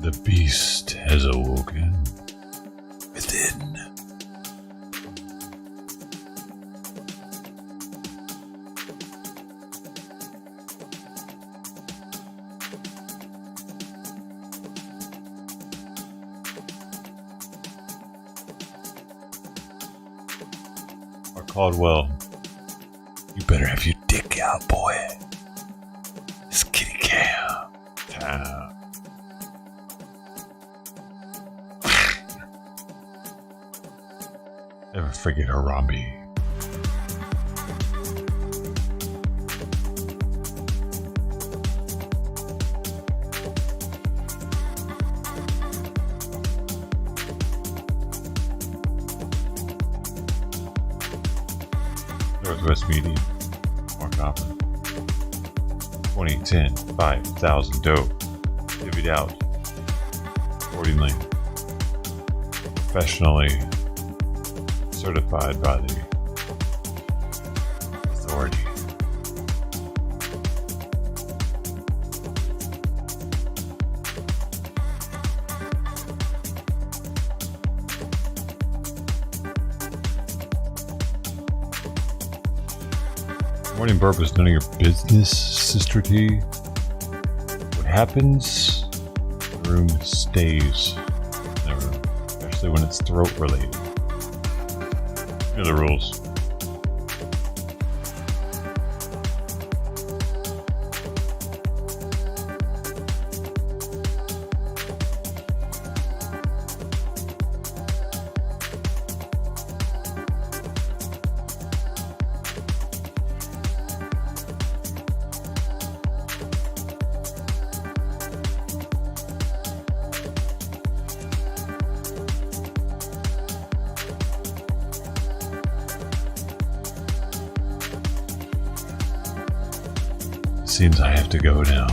The beast has awoken within. Or Caldwell, you better have your dick out, boy. It's kitty cam time. Never forget Harambe. Northwest Media, Mark Hopper. 2010, 5,000 dope. Divvied out. Accordingly. Professionally certified by the authority. Morning burp is none of your business, Sister T. What happens, the room stays in the room, especially when it's throat related. Here are the rules. Seems I have to go now.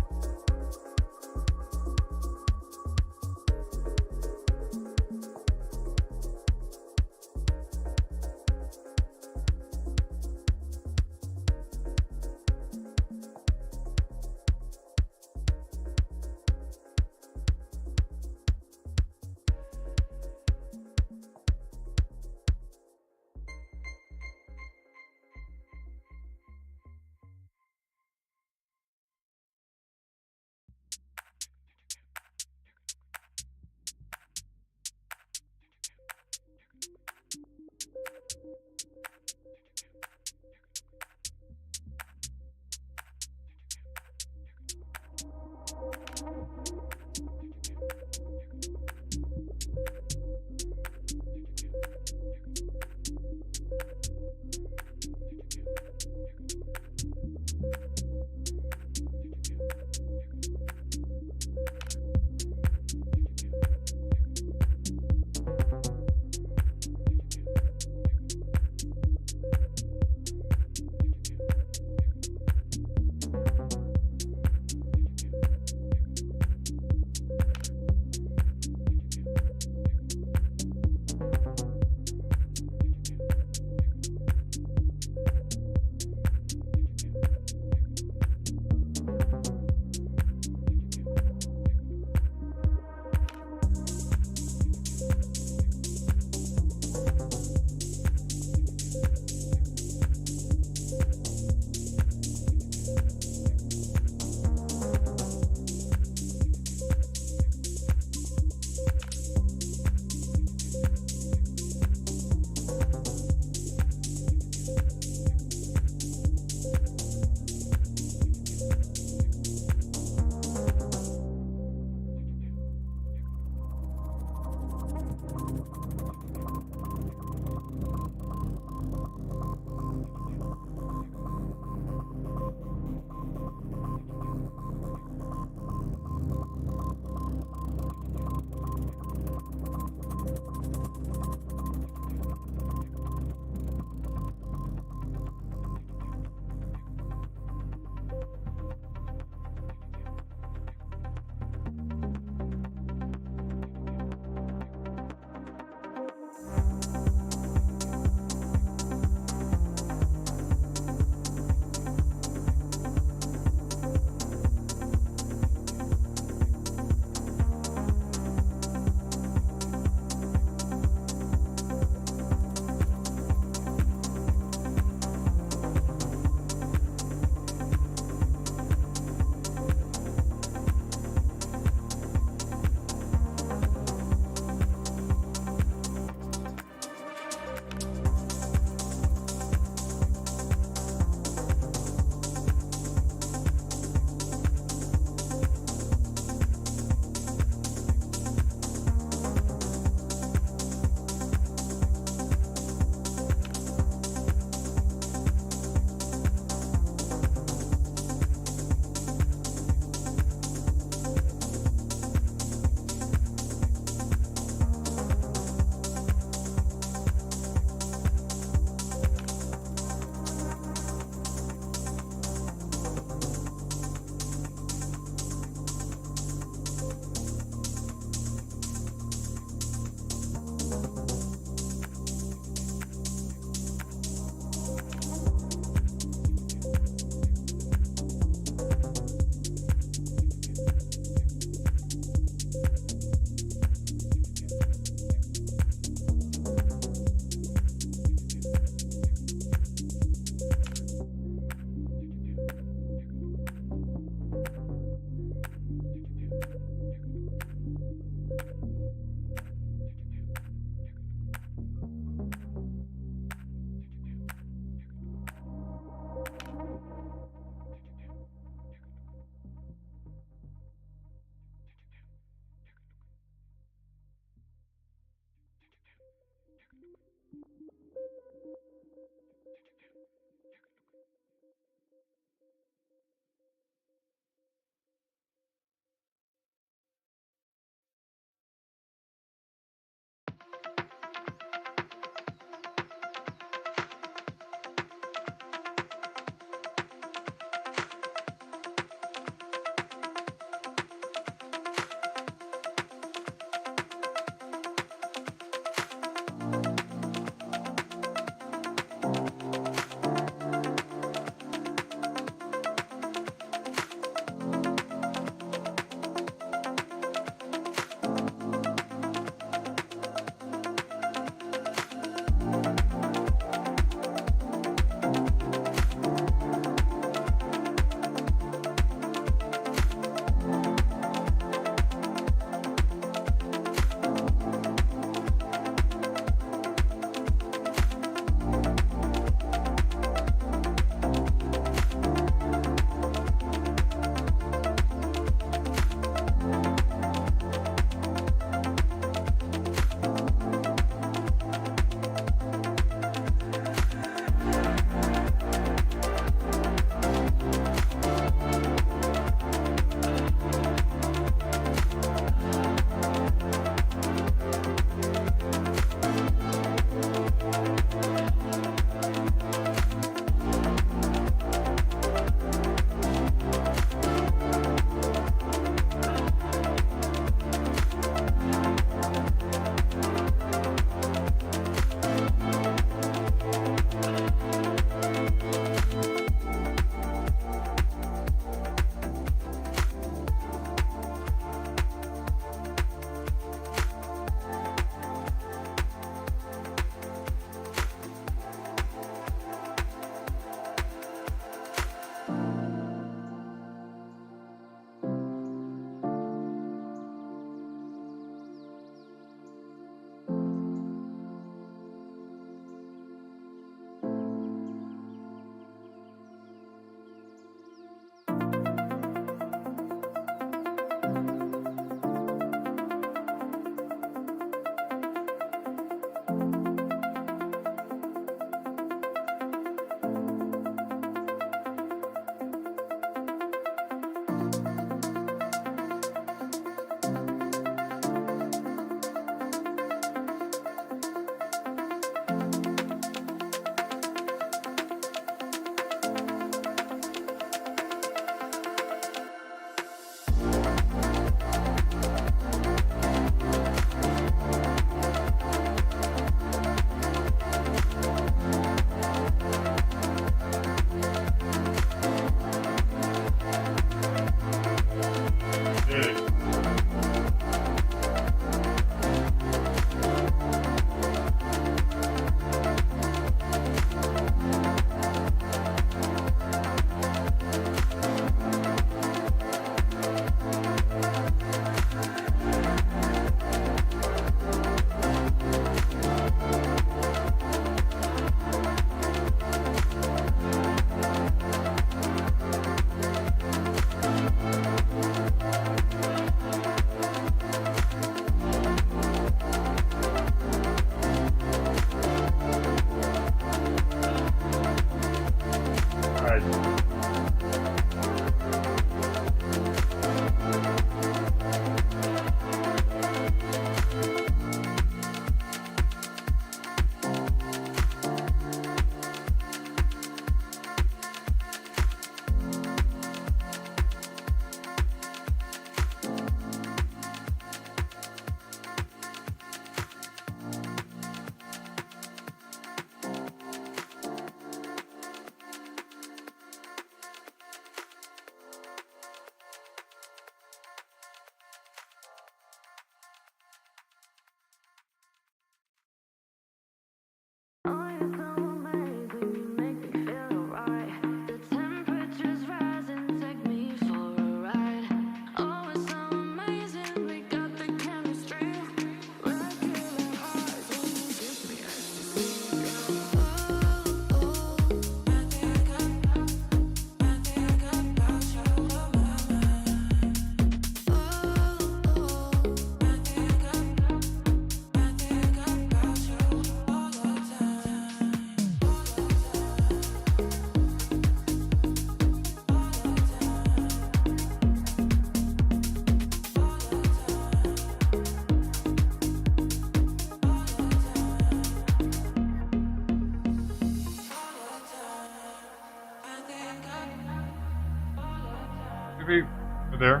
Maybe over there.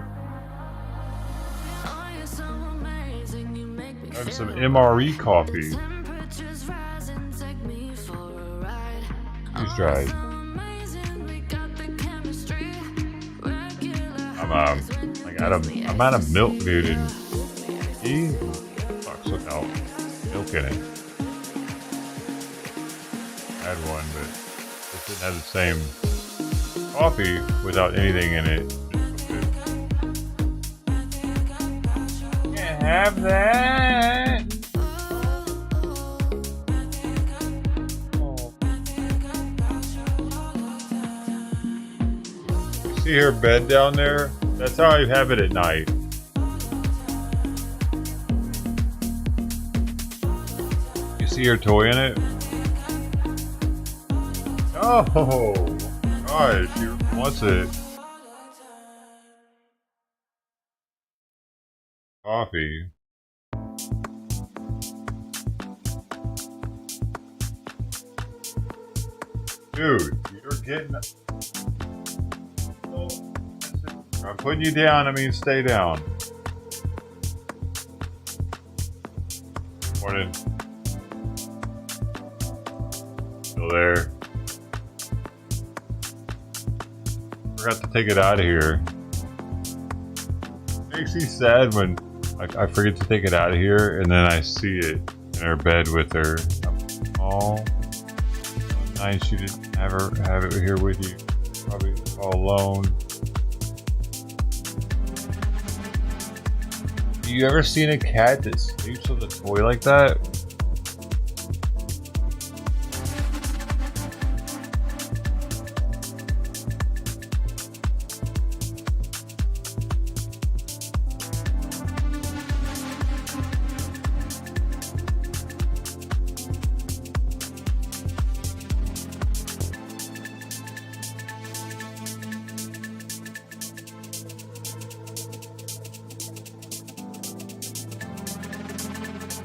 I have some MRE coffee. Freeze dried. I'm out of milk, dude, and he fucks without milk in it. I had one, but it didn't have the same coffee without anything in it. Can't have that. You see her bed down there? That's how I have it at night. You see her toy in it? Oh, gosh, she wants it. Coffee. Dude, you're getting... I'm putting you down, I mean stay down. Morning. Still there. Forgot to take it out of here. Makes me sad when I forget to take it out of here and then I see it in her bed with her. Oh, nice you didn't have it here with you. Probably all alone. You ever seen a cat that sleeps with a toy like that?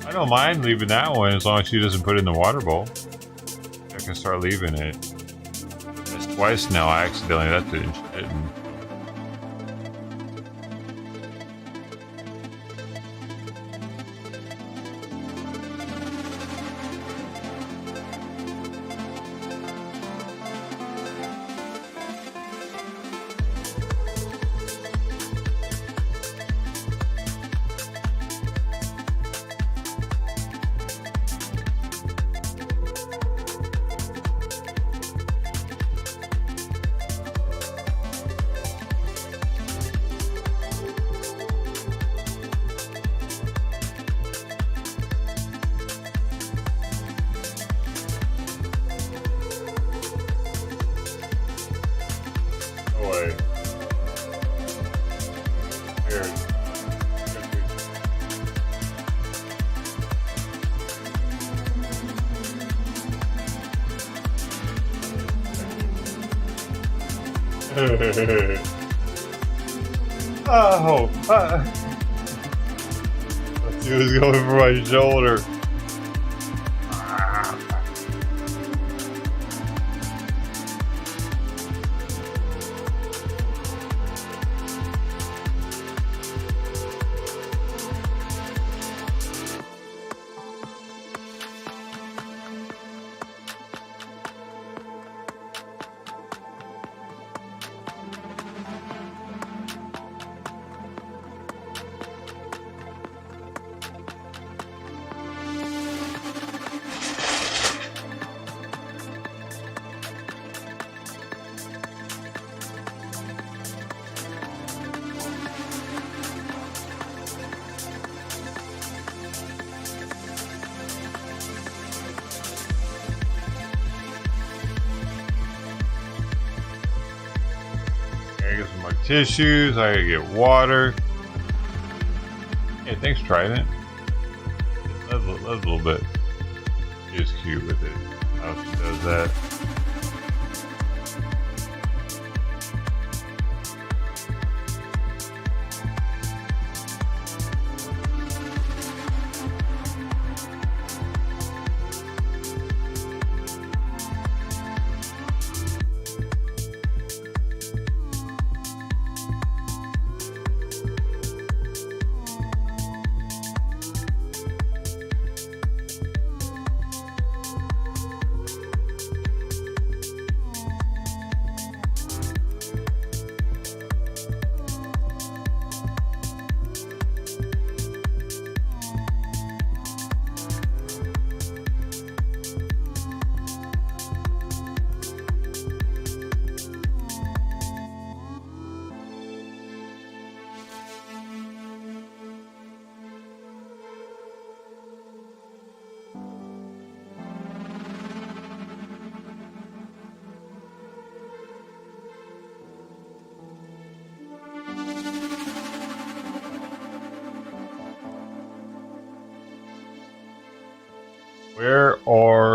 I don't mind leaving that one as long as she doesn't put it in the water bowl. I can start leaving it. It's twice now I accidentally left it and shit. Oh, let's see what's going for my shoulder. I get some more tissues. I gotta get water. Hey, thanks, Trident. That's a little bit. She's cute with it. How she does that.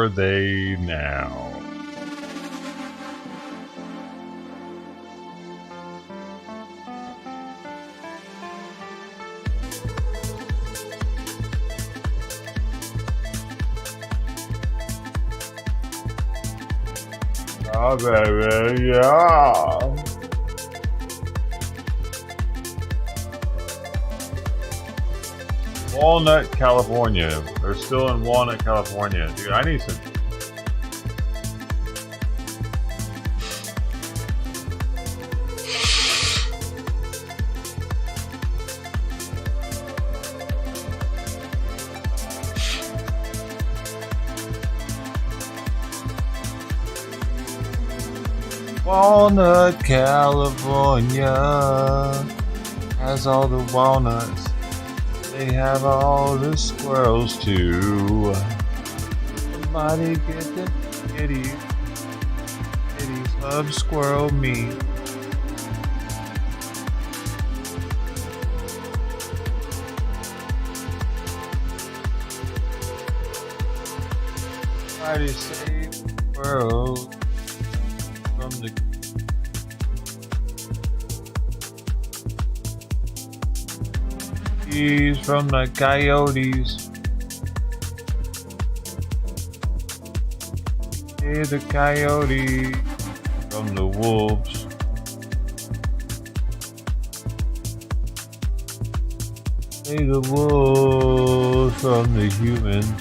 are they now? Oh, baby, yeah. Walnut, California. They're still in Walnut, California. Dude, I need some. Walnut, California has all the walnuts. They have all the squirrels too. Somebody get the kitties. Kitties love squirrel meat. Somebody save squirrels from the from the coyotes. Save the coyote from the wolves. Save the wolves from the humans.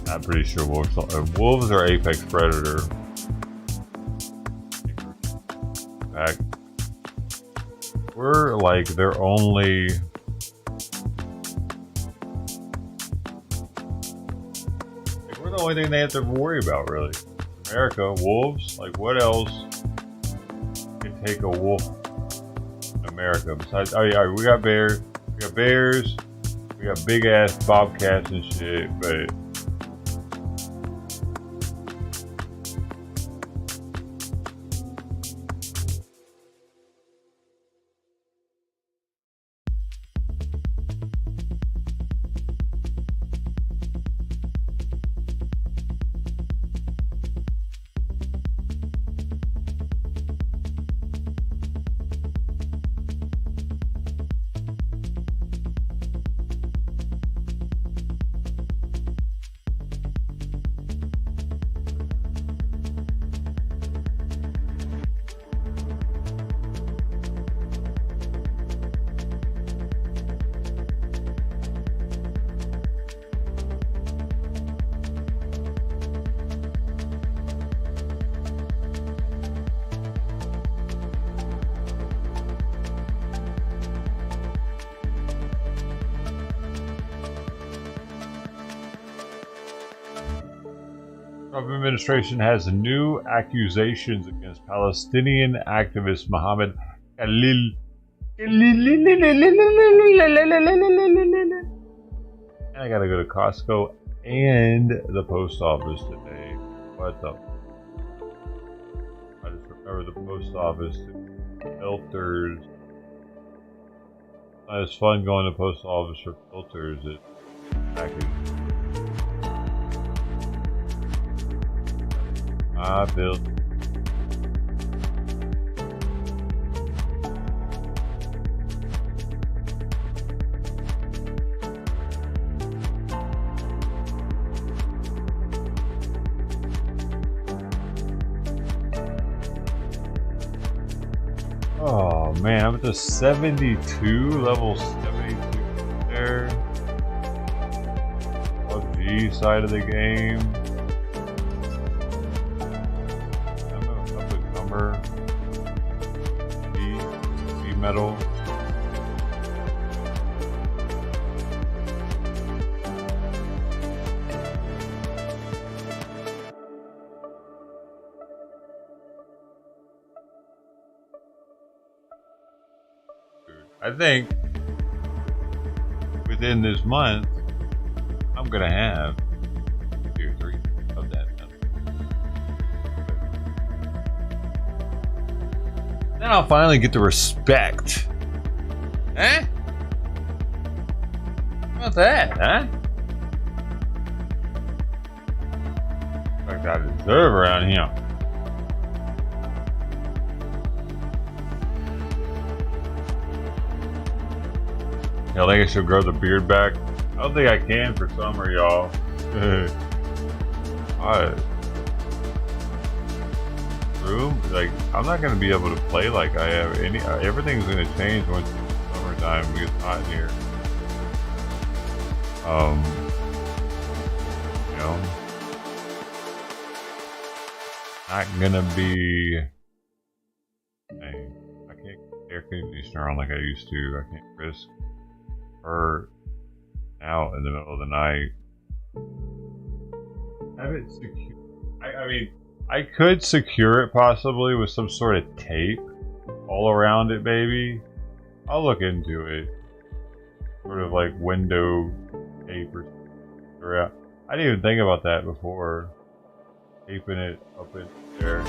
I'm pretty sure wolves are apex predator. In fact, we're like their only. Like, we're the only thing they have to worry about, really. America, wolves. Like, what else can take a wolf in America besides? Oh yeah, we got bears. We got bears. We got big ass bobcats and shit, but. Trump administration has new accusations against Palestinian activist Mohammed Khalil. And I gotta go to Costco and the post office today. What the? I just remember the post office, filters. Not as fun going to the post office for filters. It's packaged. I built. Oh man, I'm at the 72, level 72 there. PUBG side of the game. Metal. I think within this month, I'm gonna have 2 or 3 of that metal. Then I'll finally get the respect. Eh? How about that, huh? Like I deserve around here. I think I should grow the beard back. I don't think I can for summer, y'all. Room, like I'm not gonna be able to play like I have any. Everything's gonna change once it's summertime. It gets hot in here. You know, not gonna be. Dang, I can't get air conditioner on like I used to. I can't risk her out in the middle of the night. Have it secure. I mean, I could secure it possibly with some sort of tape all around it, maybe. I'll look into it. Sort of like window tape or something. I didn't even think about that before. Taping it up in there.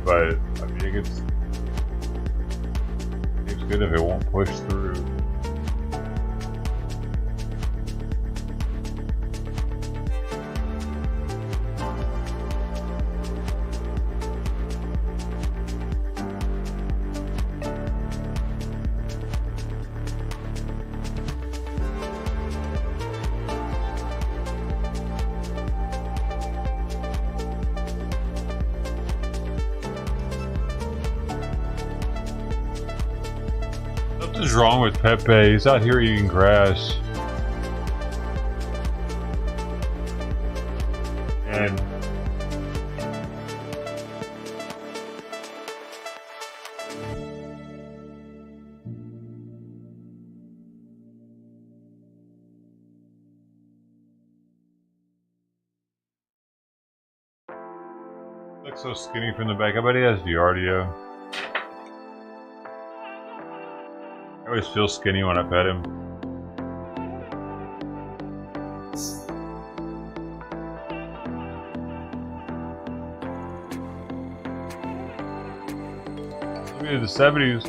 But I mean, it's good if it won't push through. What's wrong with Pepe? He's out here eating grass. And looks so skinny from the back. I bet he has giardia. I always feel skinny when I pet him. Maybe in the 70s.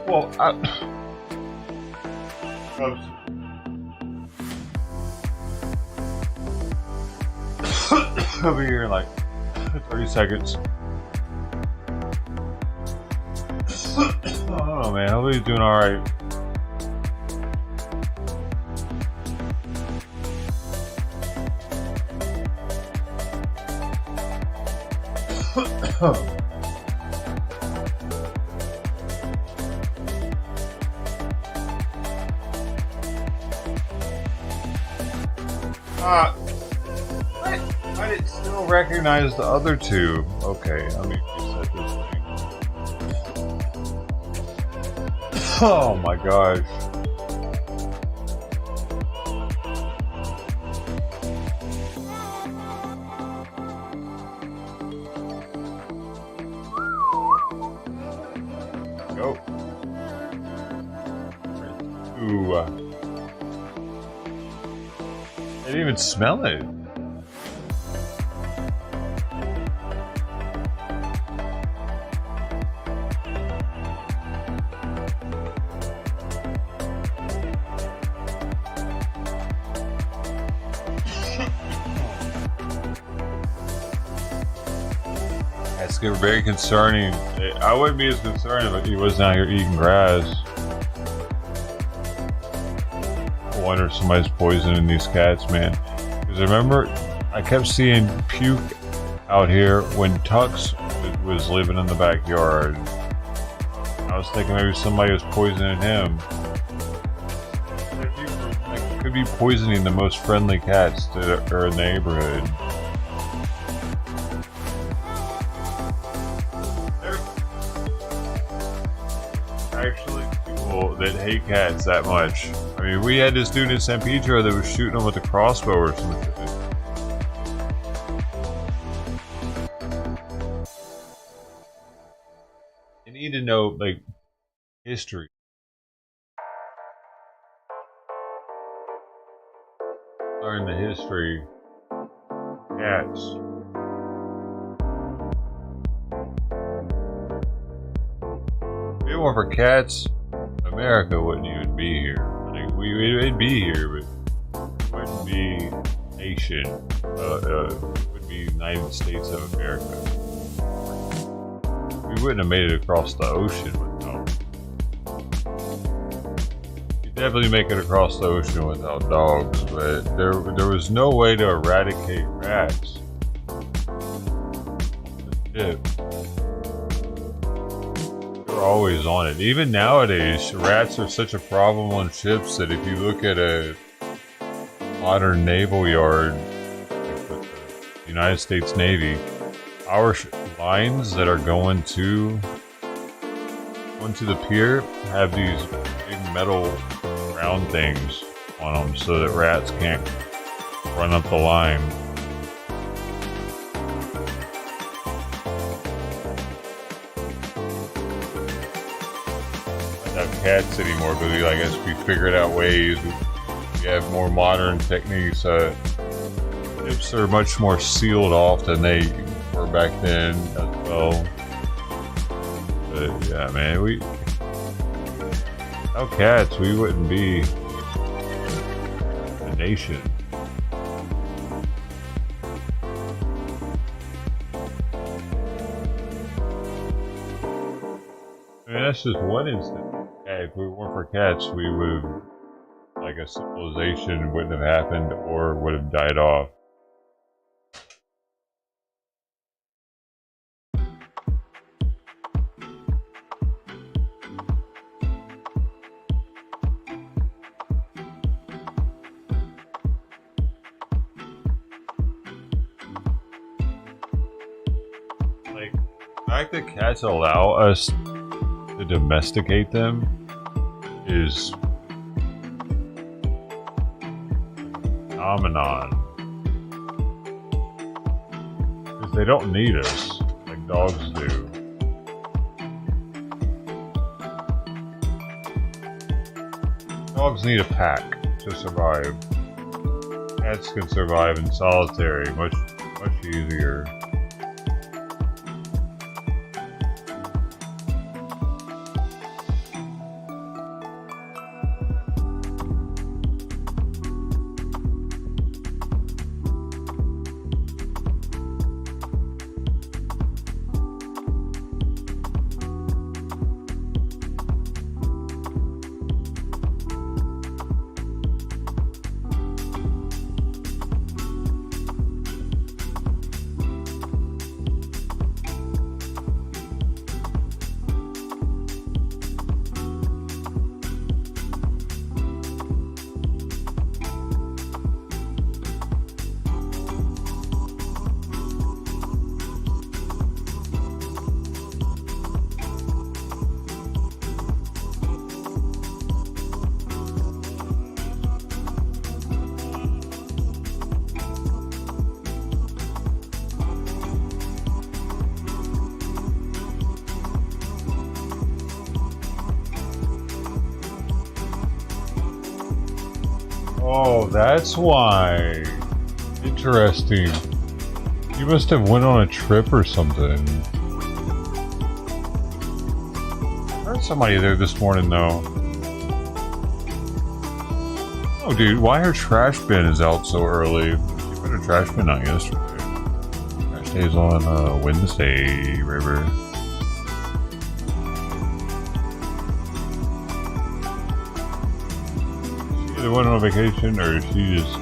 Well, over here in like 30 seconds. Oh man, hopefully he's doing alright. I didn't still recognize the other two. Okay, let me reset this thing. Oh my gosh. Go. Ooh. I didn't even smell it. That's very concerning. I wouldn't be as concerned if he wasn't out here eating grass. I wonder if somebody's poisoning these cats, man. Because remember, I kept seeing puke out here when Tux was living in the backyard. I was thinking maybe somebody was poisoning him. Like, could be poisoning the most friendly cats that are in the neighborhood. Actually, people that hate cats that much. I mean, we had this dude in San Pedro that was shooting them with a crossbow or something. You need to know, like, history. Learn the history. Cats. If it weren't for cats, America wouldn't even be here. Like it'd be here, but it wouldn't be nation. It would be United States of America. We wouldn't have made it across the ocean without. You'd definitely make it across the ocean without dogs, but there was no way to eradicate rats. Ship. They're always on it. Even nowadays, rats are such a problem on ships that if you look at a modern naval yard, like with the United States Navy, our lines that are going to the pier have these big metal round things on them so that rats can't run up the line. Not cats anymore, but I guess we figured out ways. We have more modern techniques. Ships are much more sealed off than they were back then as well. But yeah, man, without cats, we wouldn't be a nation. I mean, that's just one instance. Yeah, if we weren't for cats, we would have, like, a civilization wouldn't have happened or would have died off. Like, the fact that cats allow us to domesticate them is a phenomenon. Because they don't need us like dogs do. Dogs need a pack to survive. Cats can survive in solitary much easier. Oh, that's why. Interesting. You must have went on a trip or something. I heard somebody there this morning, though. Oh, dude, why her trash bin is out so early? She put her trash bin out yesterday. Trash day's on Wednesday, River. She went on vacation, or she just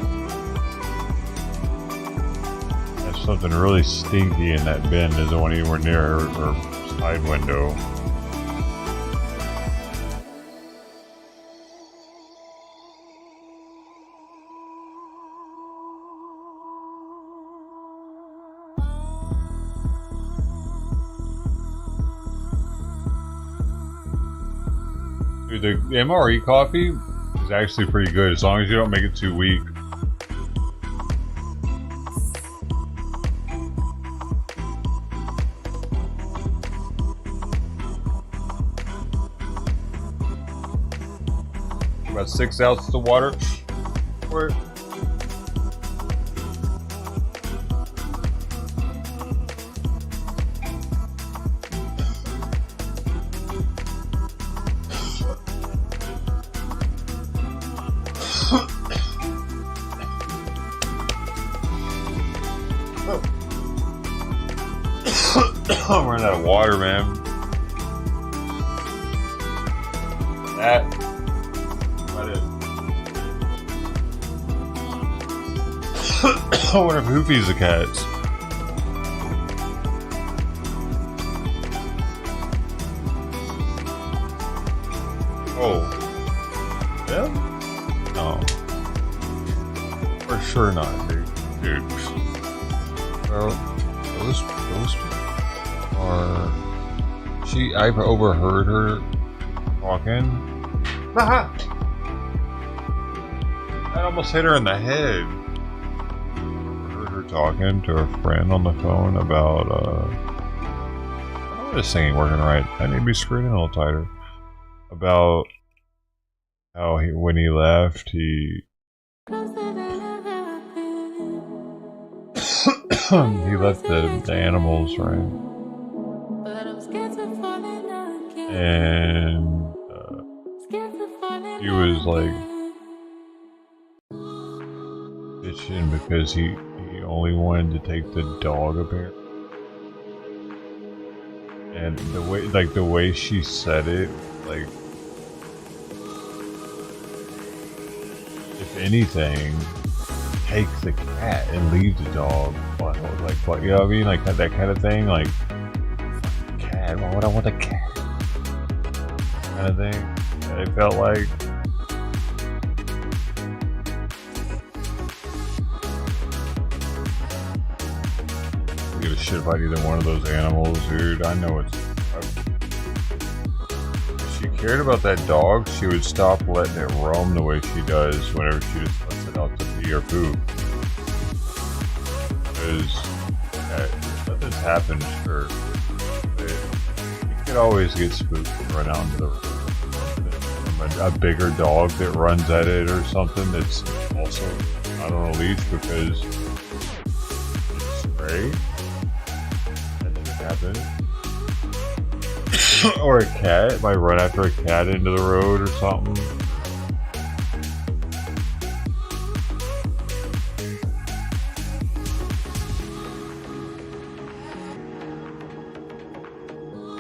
has something really stinky in that bin that doesn't want anywhere near her side window. Dude, the MRE coffee is actually pretty good as long as you don't make it too weak. About 6 ounces of water for it. I'm running out of water, man. That. What is? I wonder if Hoofy's the cats. Oh. Yeah? No. For sure not, dude. Well, those are... I've overheard her talking. I almost hit her in the head. I heard her talking to her friend on the phone about, this thing ain't working right. I need to be screwed in a little tighter. About how when he left, he left the animals, right? And he was like bitching because he only wanted to take the dog apparently. And the way she said it, like, if anything, take the cat and leave the dog. Like, you know what I mean? Like that kind of thing. Like, cat, why would I want a cat? Kind of thing. And it felt like. I don't give a shit about either one of those animals, dude. I know it's. If she cared about that dog, she would stop letting it roam the way she does whenever she just lets it out to pee or poop. Because nothing's happened, sure. But you could always get spooked and run out into the road from a bigger dog that runs at it or something that's also not on a leash because it's stray. That didn't happen. Or a cat, might run after a cat into the road or something.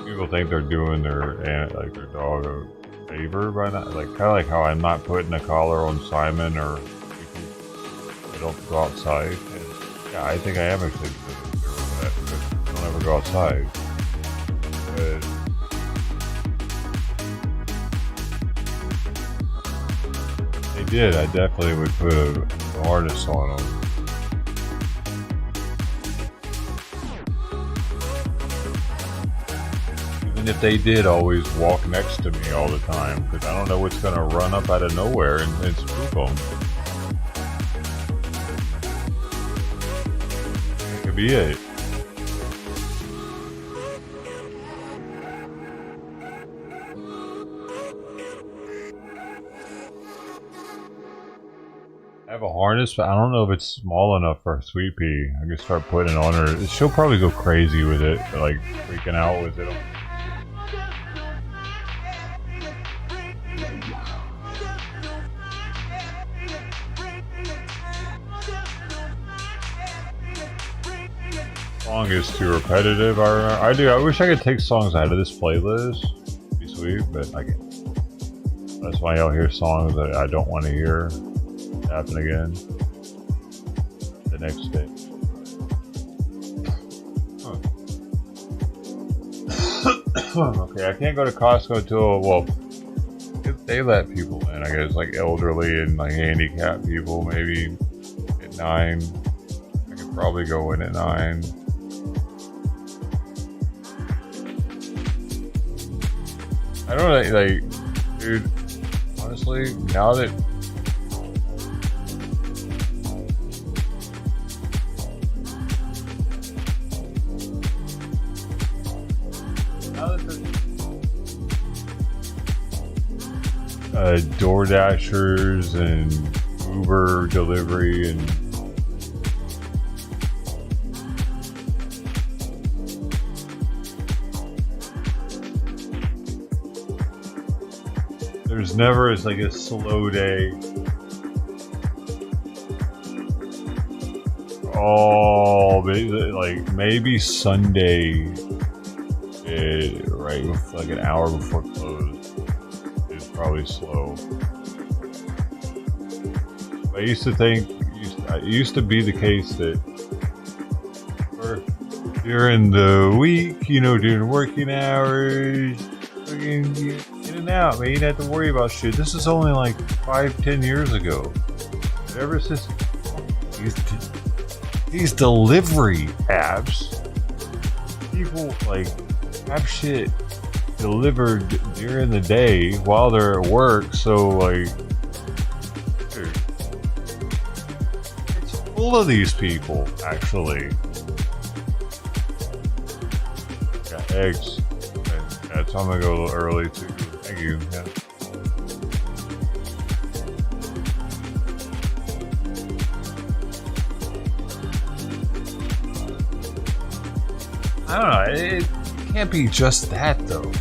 People think they're doing their dog a favor by not, like, kind of like how I'm not putting a collar on Simon or they don't go outside. And yeah, I think I am actually doing a favor for that because they don't ever go outside. But they did. I definitely would put a harness on them. If they did always walk next to me all the time, because I don't know what's going to run up out of nowhere and spook them. That could be it. I have a harness, but I don't know if it's small enough for Sweet Pea. I can start putting it on her. She'll probably go crazy with it, like freaking out with it. Song is too repetitive. I wish I could take songs out of this playlist. It'd be sweet, but I can't. That's why y'all hear songs that I don't want to hear happen again the next day. Huh. Okay, I can't go to Costco till, well, if they let people in, I guess, like elderly and like handicapped people, maybe at 9. I could probably go in at 9. I don't know, like, dude, honestly, now that DoorDashers and Uber delivery and there's never is like a slow day. Oh, like maybe Sunday it right before, like an hour before close is probably slow. I used to think it used to be the case that during the week, you know, during working hours, in and out, man, you didn't have to worry about shit. This is only like 5-10 years ago. But ever since these delivery apps, people like have shit delivered during the day while they're at work. So like, dude, it's full of these people actually. Got eggs. Okay, so I'm gonna go a little early too. Thank you. Yeah. I don't know. It can't be just that though.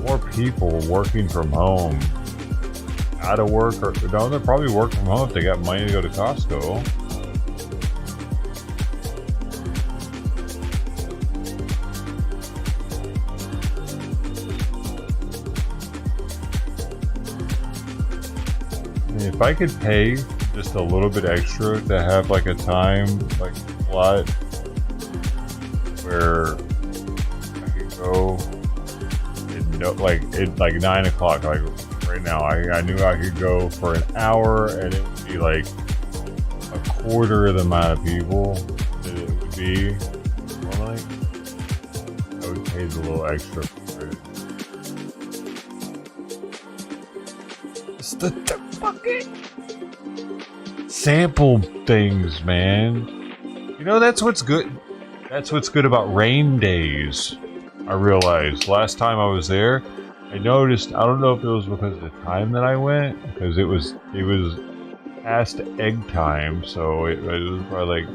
More people working from home, out of work, or no, they're probably working from home if they got money to go to Costco. If I could pay just a little bit extra to have like a time like slot where I could go at like 9 o'clock, like right now I knew I could go for an hour and it would be like a quarter of the amount of people that it would be normally. I would pay a little extra for it. It's the fucking sample things, man. You know, that's what's good. That's what's good about rain days. I realized last time I was there, I noticed, I don't know if it was because of the time that I went, because it was past egg time, so it was probably like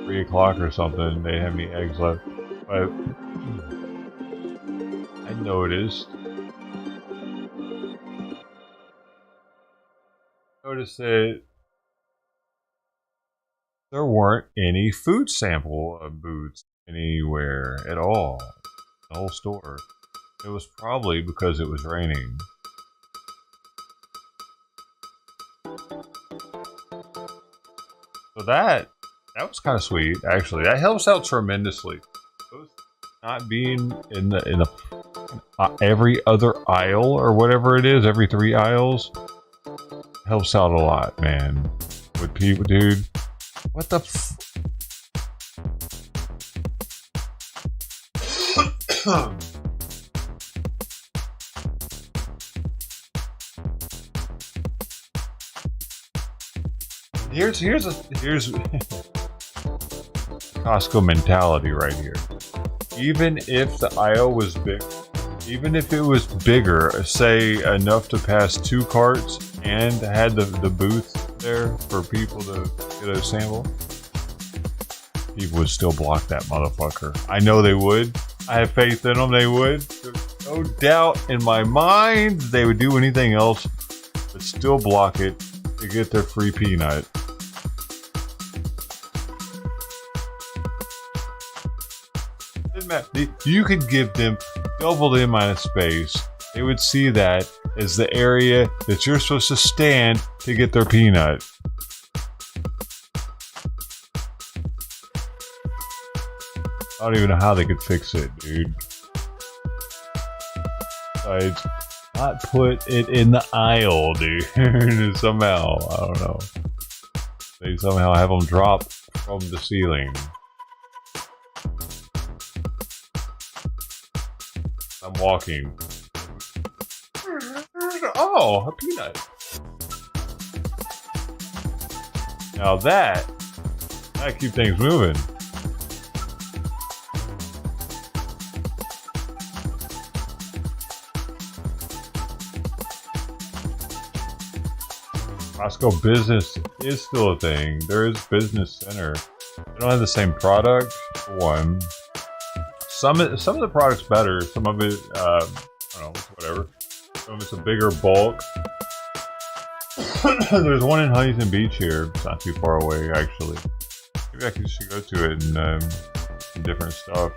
3 o'clock or something. They didn't have any eggs left. But I noticed that there weren't any food sample booths anywhere at all. The whole store. It was probably because it was raining. So that was kind of sweet, actually. That helps out tremendously. Not being in the every other aisle or whatever it is, every 3 aisles, helps out a lot, man. With people, dude. What the Here's Costco mentality right here. Even if the aisle was big, even if it was bigger, say enough to pass 2 carts and had the booth there for people to get a sample, people would still block that motherfucker. I know they would. I have faith in them. They would. There's no doubt in my mind they would do anything else but still block it to get their free peanut. You could give them double the amount of space. They would see that as the area that you're supposed to stand to get their peanut. I don't even know how they could fix it, dude. I'd not put it in the aisle, dude. Somehow, I don't know. They somehow have them drop from the ceiling. I'm walking. Oh, a peanut. Now that keep things moving. Costco business is still a thing. There is business center. They don't have the same product, for one. Some of the product's better. Some of it, I don't know, whatever. Some of it's a bigger bulk. There's one in Huntington Beach here. It's not too far away, actually. Maybe I should go to it and some different stuff.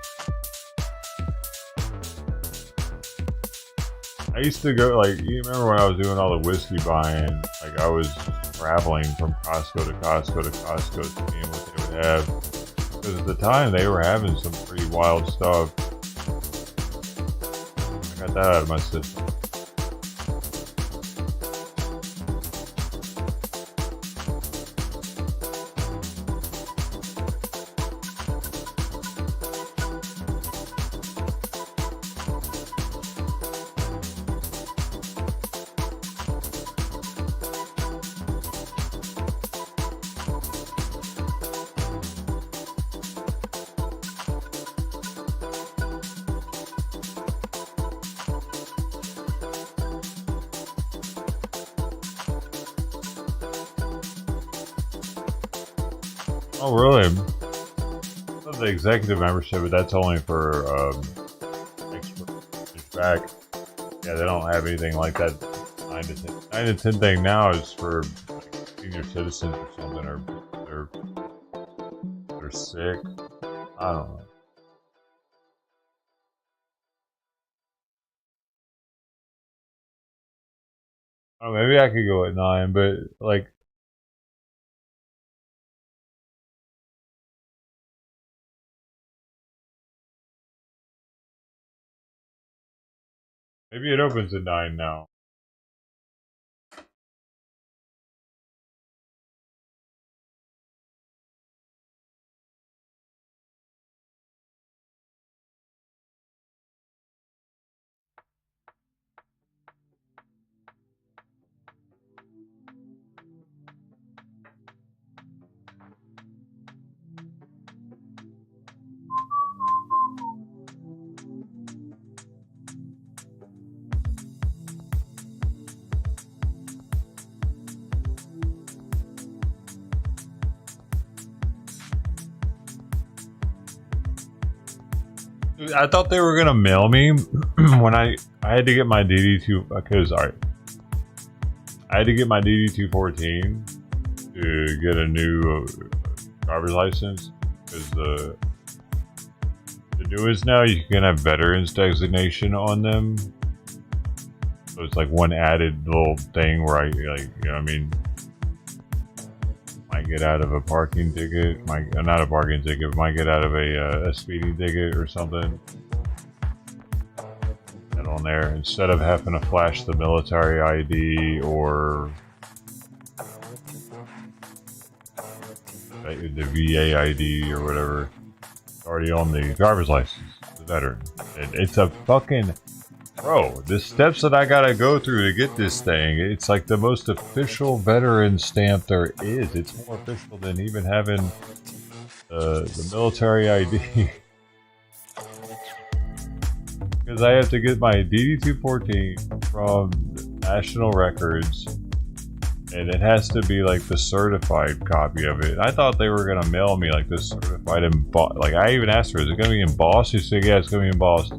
I used to go, like, you remember when I was doing all the whiskey buying, like I was traveling from Costco to Costco to Costco, seeing what they would have. Because at the time they were having some pretty wild stuff. I got that out of my system. Oh, really? The executive membership, but that's only for experts back. Yeah, they don't have anything like that. 9 to 10. 9 to 10 thing now is for like, senior citizens or something, or they're sick. I don't know. Oh, maybe I could go at 9, but like. Maybe it opens at 9 now. I thought they were gonna mail me when I had to get my DD2 because I had to get my DD214 to get a new driver's license because the newest now you can have veterans designation on them, so it's like one added little thing where I like, you know what I mean, might get out of a parking ticket, not a parking ticket, but might get out of a speeding ticket or something. And on there, instead of having to flash the military ID or the VA ID or whatever, it's already on the driver's license, the veteran. It's a fucking... Bro, the steps that I gotta go through to get this thing, it's like the most official veteran stamp there is. It's more official than even having the military ID. Because I have to get my DD214 from National Records, and it has to be like the certified copy of it. I thought they were gonna mail me like this certified embossed. Like I even asked her, is it gonna be embossed? She said, yeah, it's gonna be embossed.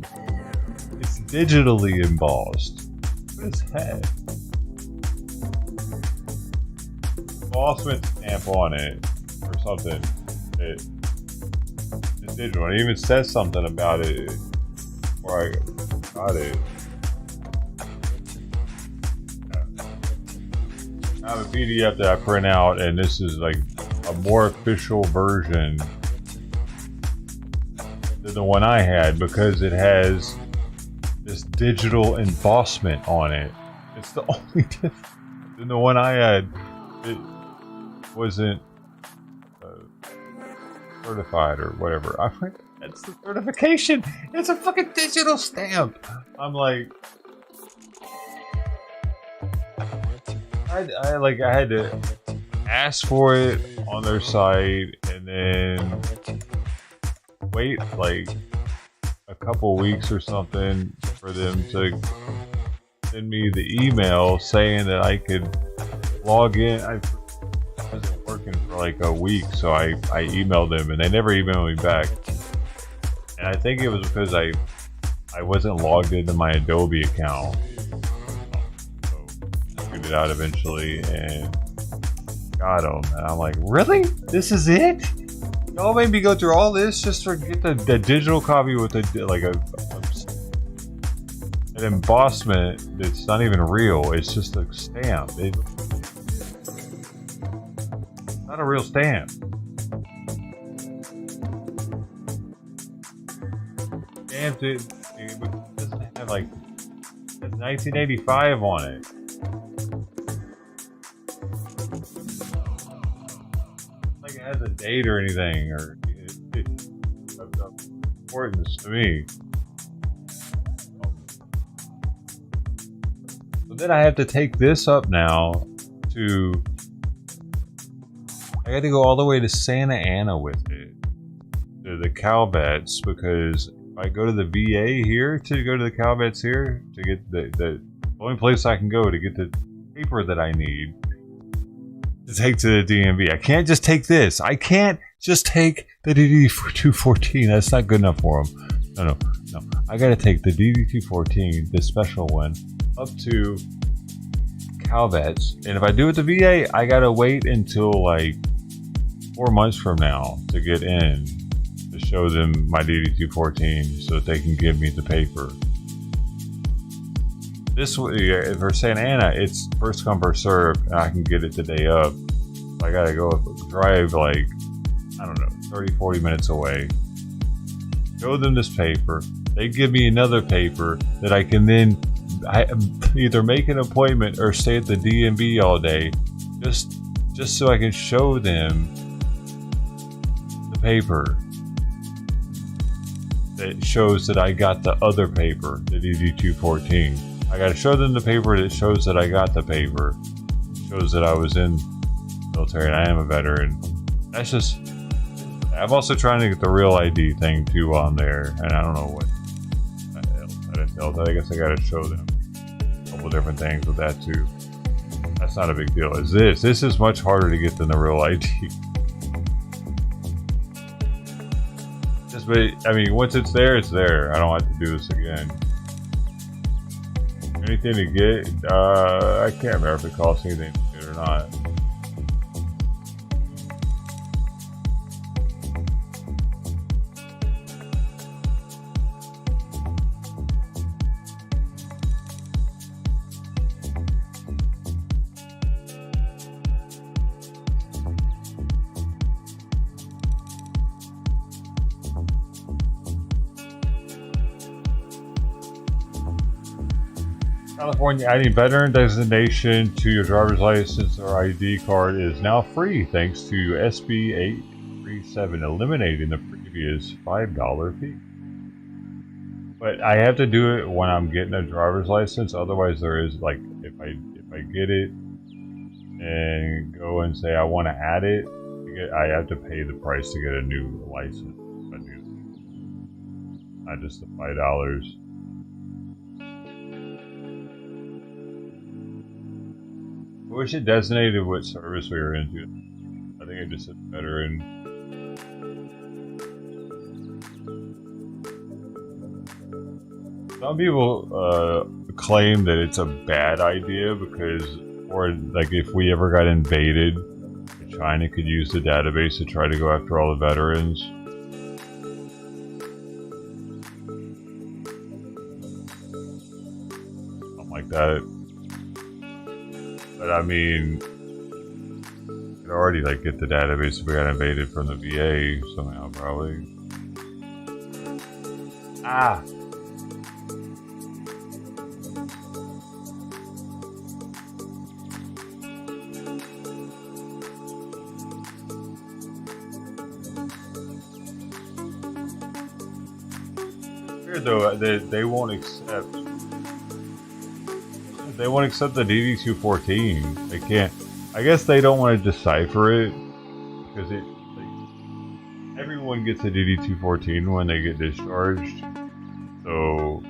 It's digitally embossed. What is that? Embossment stamp on it or something. It's digital. It even says something about it before I got it. I have a PDF that I print out, and this is like a more official version than the one I had because it has this digital embossment on it. It's the only difference. Than the one I had, it wasn't certified or whatever. I'm like, that's the certification. It's a fucking digital stamp. I'm like, I had to ask for it on their site and then wait like a couple weeks or something for them to send me the email saying that I could log in. I wasn't working for like a week, so I emailed them and they never emailed me back. And I think it was because I wasn't logged into my Adobe account. So I figured it out eventually and got them. And I'm like, really? This is it? Y'all made me go through all this just to get the digital copy with an embossment that's not even real. It's just a stamp. It's not a real stamp. Stamped it doesn't have like 1985 on it. Like it has a date or anything, or it's of importance to me. But then I have to take this up now to. I got to go all the way to Santa Ana with it, to the cow vets, because if I go to the VA here to go to the cow vets here to get the only place I can go to get the paper that I need to take to the DMV. I can't just take this. I can't just take the DD214. That's not good enough for them. No. I got to take the DD214, the special one, up to cow vets. And if I do it at the VA, I got to wait until like 4 months from now to get in to show them my DD214 so that they can give me the paper. This for Santa Ana, it's first come first serve, and I can get it the day up. I gotta go drive like, I don't know, 30-40 minutes away, show them this paper. They give me another paper that I can then either make an appointment or stay at the DMV all day, just so I can show them the paper that shows that I got the other paper, the DD214. I got to show them the paper that shows that I got the paper, shows that I was in the military and I am a veteran. That's just. I'm also trying to get the real ID thing too on there, and I don't know what that entails. I guess I got to show them a couple different things with that too. That's not a big deal. This is much harder to get than the real ID. But I mean, once it's there, it's there. I don't have to do this again. Anything to get? I can't remember if it costs anything to get or not. California adding veteran designation to your driver's license or ID card is now free thanks to SB 837 eliminating the previous $5 fee. But I have to do it when I'm getting a driver's license. Otherwise, there is like if I get it and go and say I want to add it, I have to pay the price to get a new license. I do not just the $5. I wish it designated what service we were into. I think it just said veteran. Some people claim that it's a bad idea because, or like if we ever got invaded, China could use the database to try to go after all the veterans. Something like that. But I mean, we could already like get the database if we got invaded from the VA somehow, probably. Ah! Weird though, they won't accept. They won't accept the DD214. They can't. I guess they don't want to decipher it because it. Like, everyone gets a DD214 when they get discharged. So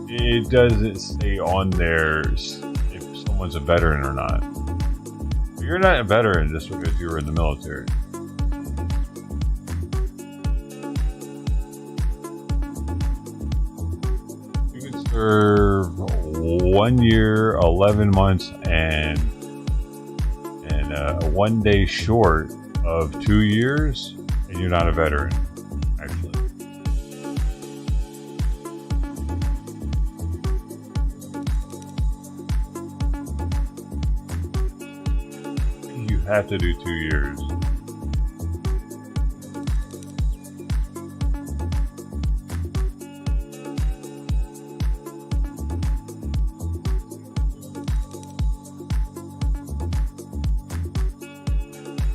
it doesn't stay on there if someone's a veteran or not. You're not a veteran just because you were in the military. You can serve 1 year, 11 months, and 1 day short of 2 years, and you're not a veteran, actually. You have to do 2 years.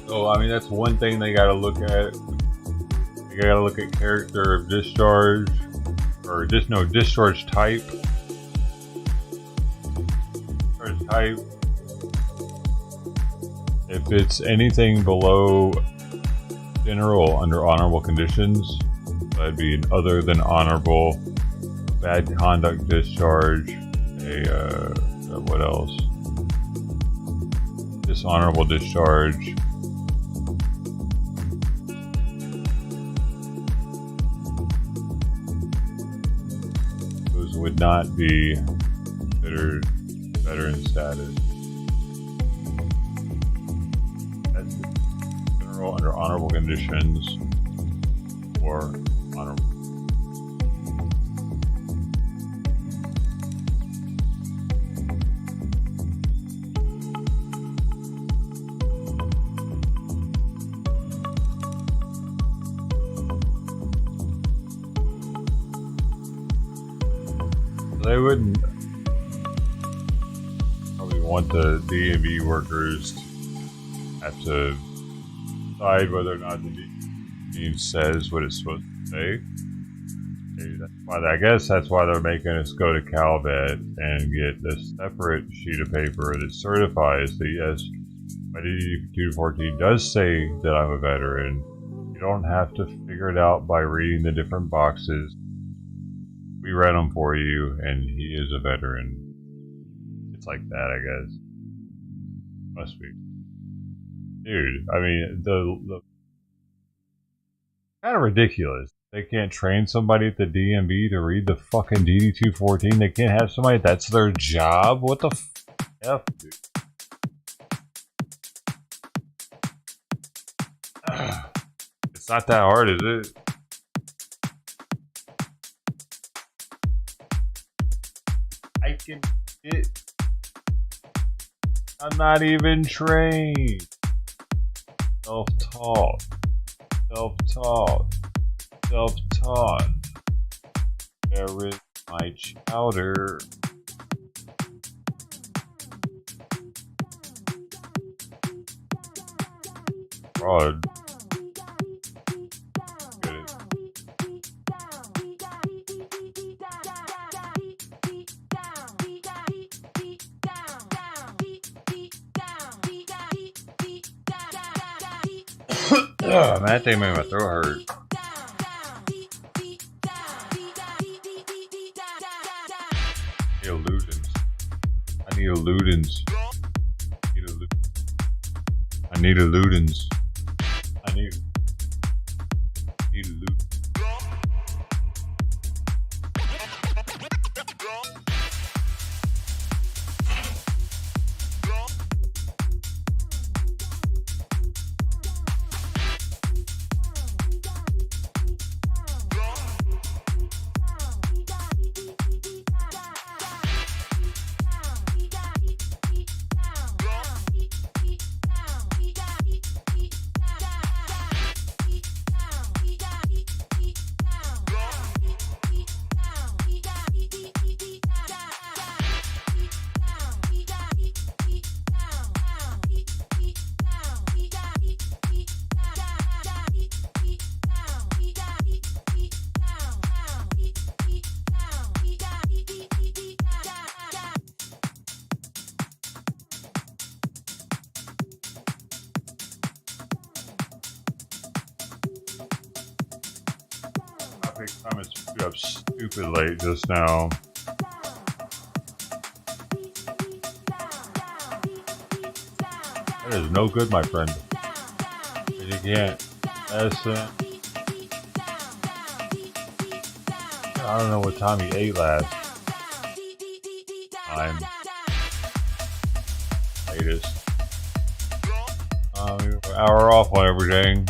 So, I mean, that's one thing they gotta look at. They gotta look at character of discharge, or discharge type. Discharge type. If it's anything below general under honorable conditions, that'd be an other than honorable, bad conduct discharge, what else? Dishonorable discharge. Those would not be considered veteran status. That's general under honorable conditions or honorable. They wouldn't probably want the DMV workers to have to decide whether or not the DMV says what it's supposed to say. That's why, I guess that's why they're making us go to CalVet and get this separate sheet of paper that certifies that yes, my DD-214 does say that I'm a veteran. You don't have to figure it out by reading the different boxes. We read them for you, and he is a veteran. It's like that, I guess. Must be. Dude, I mean, the kind of ridiculous. They can't train somebody at the DMV to read the fucking DD-214. They can't have somebody, that's their job? What the F, dude? It's not that hard, is it? I can get. I'm not even trained. Self-taught. Self-taught. Self-taught. Where is my chowder? Fraud. Get it. Oh, man, that thing made my throat hurt. I need a Ludens. I need a Ludens. I need a Ludens. I'm up stupid late just now. That is no good, my friend. You can't. That's I don't know what time he ate last time. Latest. Hour off on everything.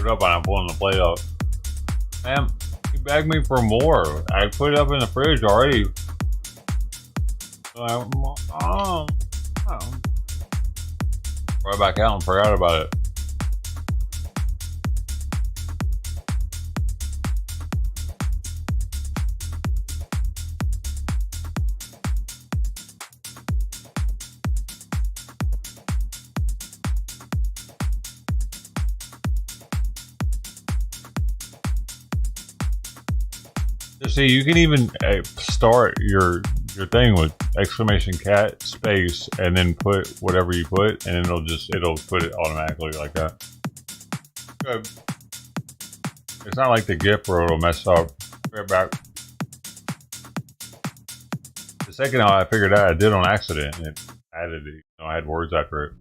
Up and I'm pulling the plate up. Man, you begged me for more. I put it up in the fridge already. Right back out and forgot about it. See, you can even start your thing with exclamation cat space and then put whatever you put, and it'll put it automatically like that. Good. It's not like the GIF where it'll mess up. Right back. The second I figured out, I did on accident. And it added, I had words after it.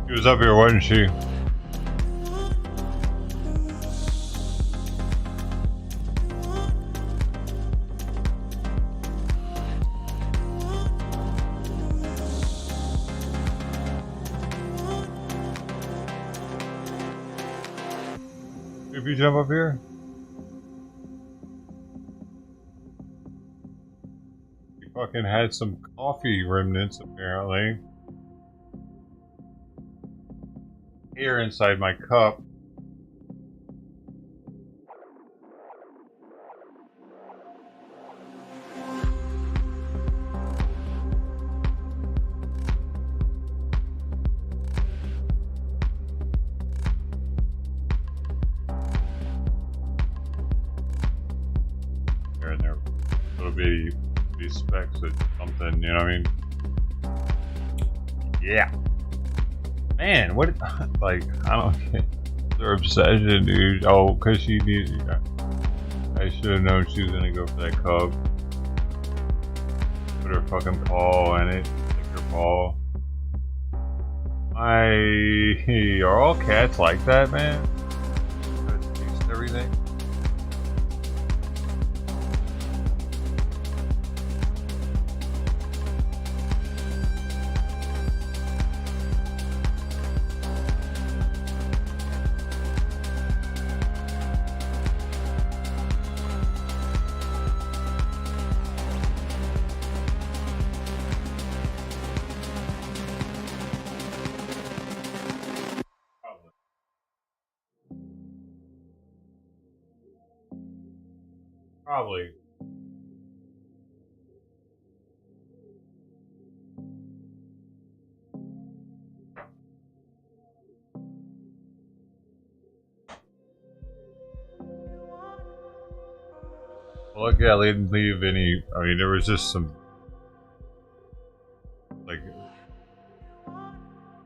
She was up here, wasn't she? If you jump up here? You fucking had some coffee remnants, apparently. Here inside my cup. Here and there. Little bitty specks of something, you know what I mean? Yeah. Man, what, like, I don't get their obsession, dude. Oh, because she needed, I should have known she was gonna go for that cub. Put her fucking paw in it, lick her paw. Are all cats like that, man? Taste everything? Probably. Well, look, yeah, they didn't leave any. I mean, there was just some, like,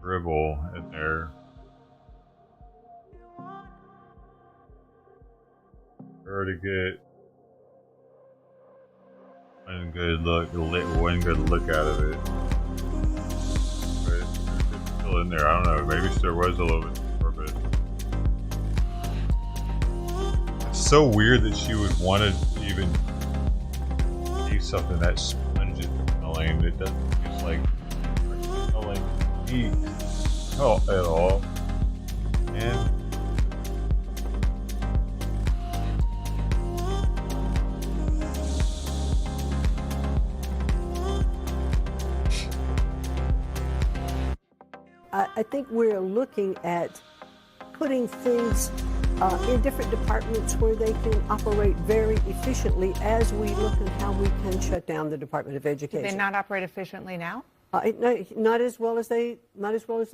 dribble in there. Pretty good. One good look out of it. But it's still in there. I don't know. Maybe there was a little bit more, but it's so weird that she would want to even eat something that spongy smelling. It doesn't taste like smelling meat at all. And I think we're looking at putting things in different departments where they can operate very efficiently as we look at how we can shut down the Department of Education. Do they not operate efficiently now? Not as well as they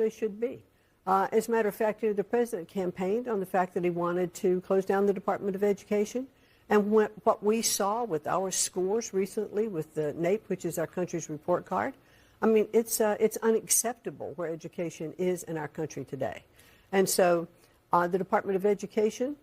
should be. As a matter of fact, the president campaigned on the fact that he wanted to close down the Department of Education. And what we saw with our scores recently with the NAEP, which is our country's report card, I mean, it's unacceptable where education is in our country today. And so the Department of Education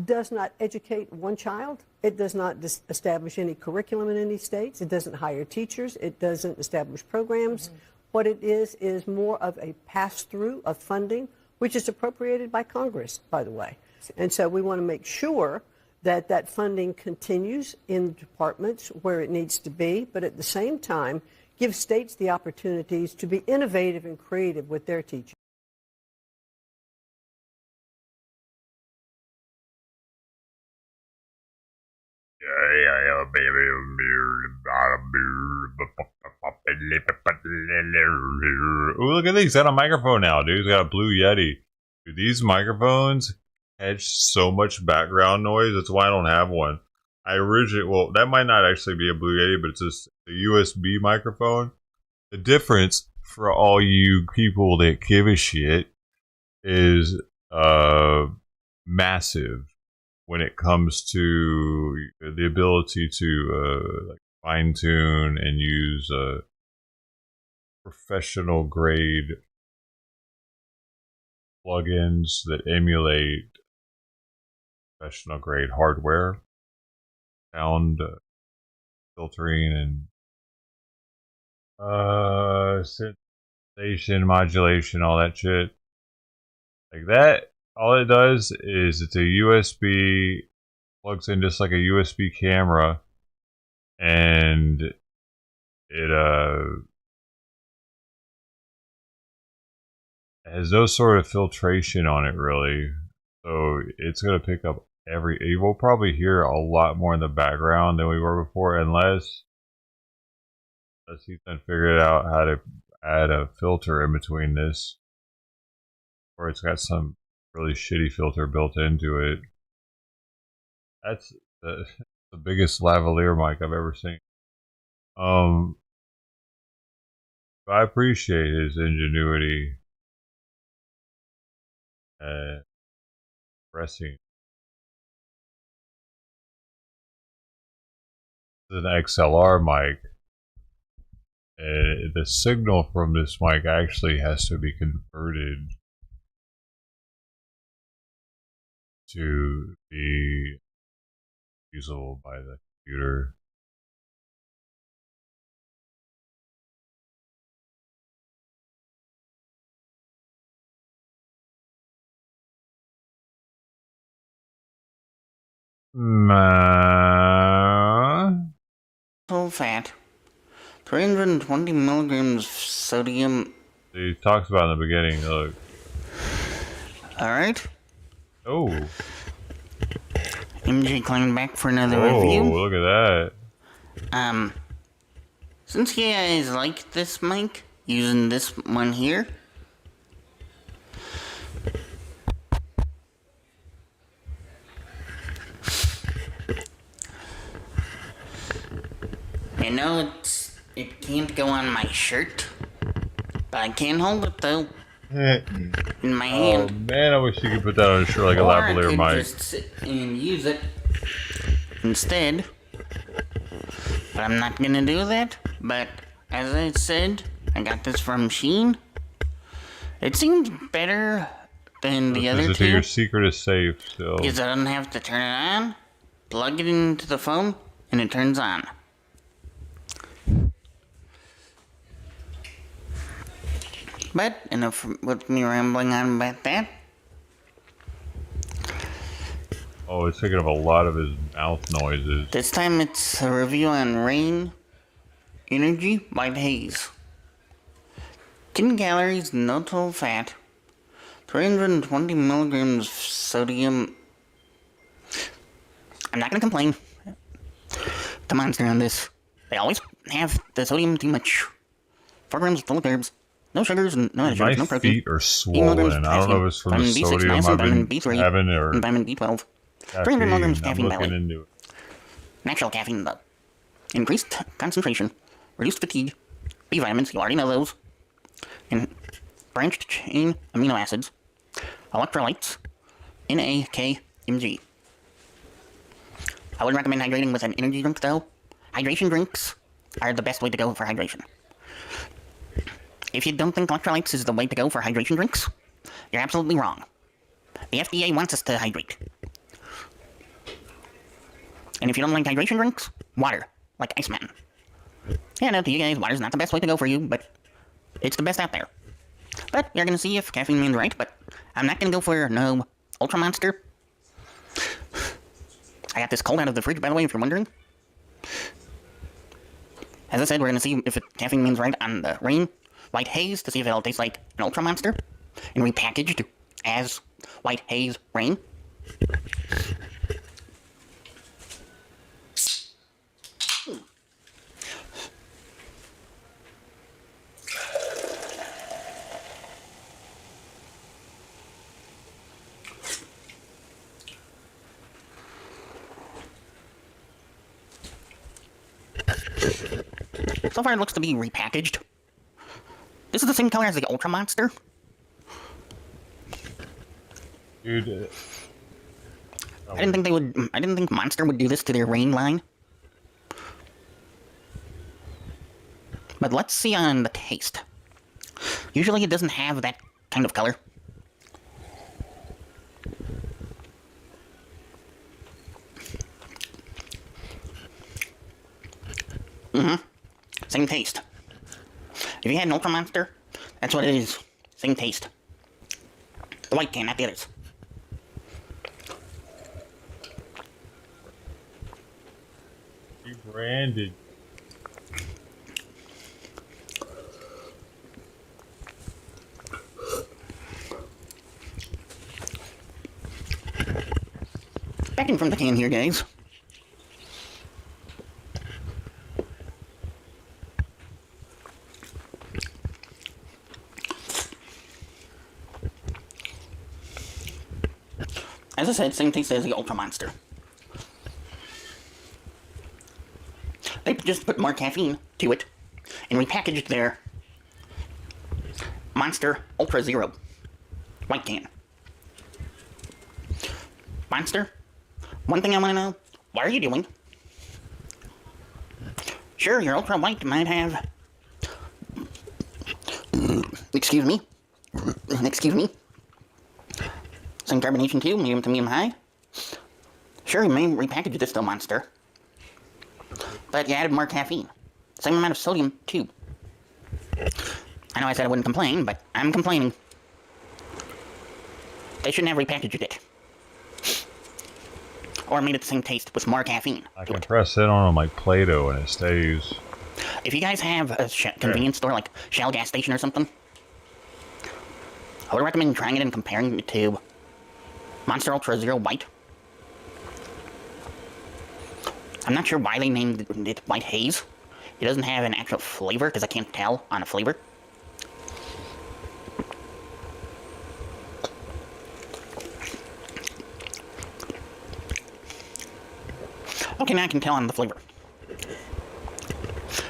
does not educate one child. It does not establish any curriculum in any states. It doesn't hire teachers. It doesn't establish programs. Mm-hmm. What it is more of a pass-through of funding, which is appropriated by Congress, by the way. And so we want to make sure that that funding continues in departments where it needs to be, but at the same time, give states the opportunities to be innovative and creative with their teaching. Ooh, look at these. He's got a microphone now, dude. He's got a Blue Yeti. Dude, these microphones catch so much background noise. That's why I don't have one. Well, that might not actually be a Blue Yeti, but it's just a USB microphone. The difference for all you people that give a shit is massive when it comes to the ability to like fine tune and use professional grade plugins that emulate professional grade hardware, sound filtering, and station modulation, all that shit. Like that, all it does is it's a USB, plugs in just like a USB camera, and it has no sort of filtration on it really. So it's gonna pick up we'll probably hear a lot more in the background than we were before, unless he's done figured out how to add a filter in between this, or it's got some really shitty filter built into it. That's the biggest lavalier mic I've ever seen. I appreciate his ingenuity pressing. It's an XLR mic. The signal from this mic actually has to be converted to be usable by the computer. Total fat, 320 milligrams sodium. He talks about in the beginning. Look. All right. Oh. MJ calling back for another Oh, review. look at that. Since you guys like this mic, using this one here. I know it can't go on my shirt, but I can hold it though in my hand. Oh man, I wish you could put that on a shirt like a Or I lavalier could mic. just sit and use it instead. But I'm not gonna do that. But as I said, I got this from Shein. It seems better than the other two. Your secret is safe, so. Because I don't have to turn it on, plug it into the phone, and it turns on. But enough with me rambling on about that. Oh, it's picking up a lot of his mouth noises. This time it's a review on Rain Energy White Haze. 10 calories, no total fat, 320 milligrams sodium. I'm not gonna complain. The monster on this. They always have the sodium too much. 4 grams full of carbs. No sugars and no sugars, no My protein. feet are swollen. I don't know if it's from the sodium I've been having or and vitamin B12. 300 caffeine. milligrams I'm caffeine looking belly. into it. Natural caffeine though. Increased concentration, reduced fatigue, B vitamins, you already know those, and branched chain amino acids, electrolytes, NAKMG. I would recommend hydrating with an energy drink though. Hydration drinks are the best way to go for hydration. If you don't think electrolytes is the way to go for hydration drinks, you're absolutely wrong. The FDA wants us to hydrate. And if you don't like hydration drinks, water, like Iceman. Yeah, I know to you guys, water's not the best way to go for you, but it's the best out there. But you're gonna see if Caffeine Man's right, but I'm not gonna go for no Ultra Monster. I got this cold out of the fridge, by the way, if you're wondering. As I said, we're gonna see if Caffeine Man's right on the Rain White Haze to see if it'll taste like an Ultra Monster and repackaged as White Haze Rain. So far, it looks to be repackaged. This is the same color as the Ultra Monster. Dude. I didn't think they would. I didn't think Monster would do this to their Rain line. But let's see on the taste. Usually, it doesn't have that kind of color. Same taste. If you had an Ultra Monster, That's what it is. Same taste. The white can, not the others. You branded. Backing from the can here, guys. As I said, same taste as the Ultra Monster. They just put more caffeine to it and repackaged their Monster Ultra Zero white can. Monster, one thing I want to know, what are you doing? Sure, your Ultra White might have... Excuse me? Some carbonation too, medium to medium high. Sure, you may repackage this still, Monster. But you added more caffeine. Same amount of sodium, too. I know I said I wouldn't complain, but I'm complaining. They shouldn't have repackaged it. Or made it the same taste with more caffeine. I can press it on like Play-Doh and it stays. If you guys have a convenience store like Shell gas station or something, I would recommend trying it and comparing it to Monster Ultra Zero White. I'm not sure why they named it White Haze. It doesn't have an actual flavor because I can't tell on a flavor. Okay, now I can tell on the flavor.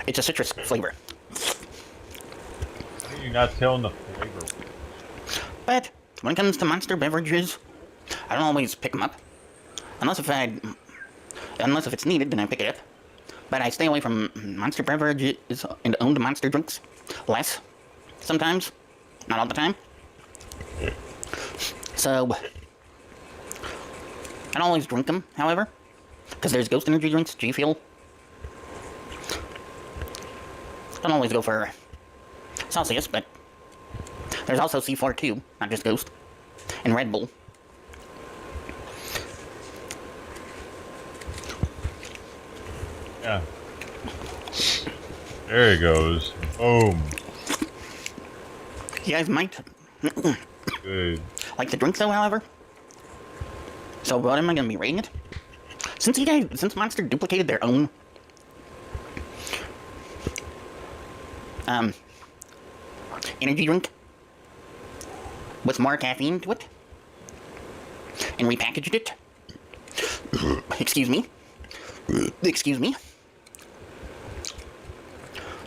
It's a citrus flavor. How are you not telling the flavor? But when it comes to monster beverages, I don't always pick them up. Unless if it's needed, then I pick it up. But I stay away from monster beverages and owned monster drinks. Less. Sometimes. Not all the time. So, I don't always drink them, however. Because there's Ghost Energy drinks, G Fuel. Don't always go for Celsius, but there's also C4 too, not just Ghost. And Red Bull. Yeah. There it goes. Boom. You guys might Good. like the drink though, however. So what am I going to be rating it? Since Monster duplicated their own energy drink with more caffeine to it and repackaged it. Excuse me.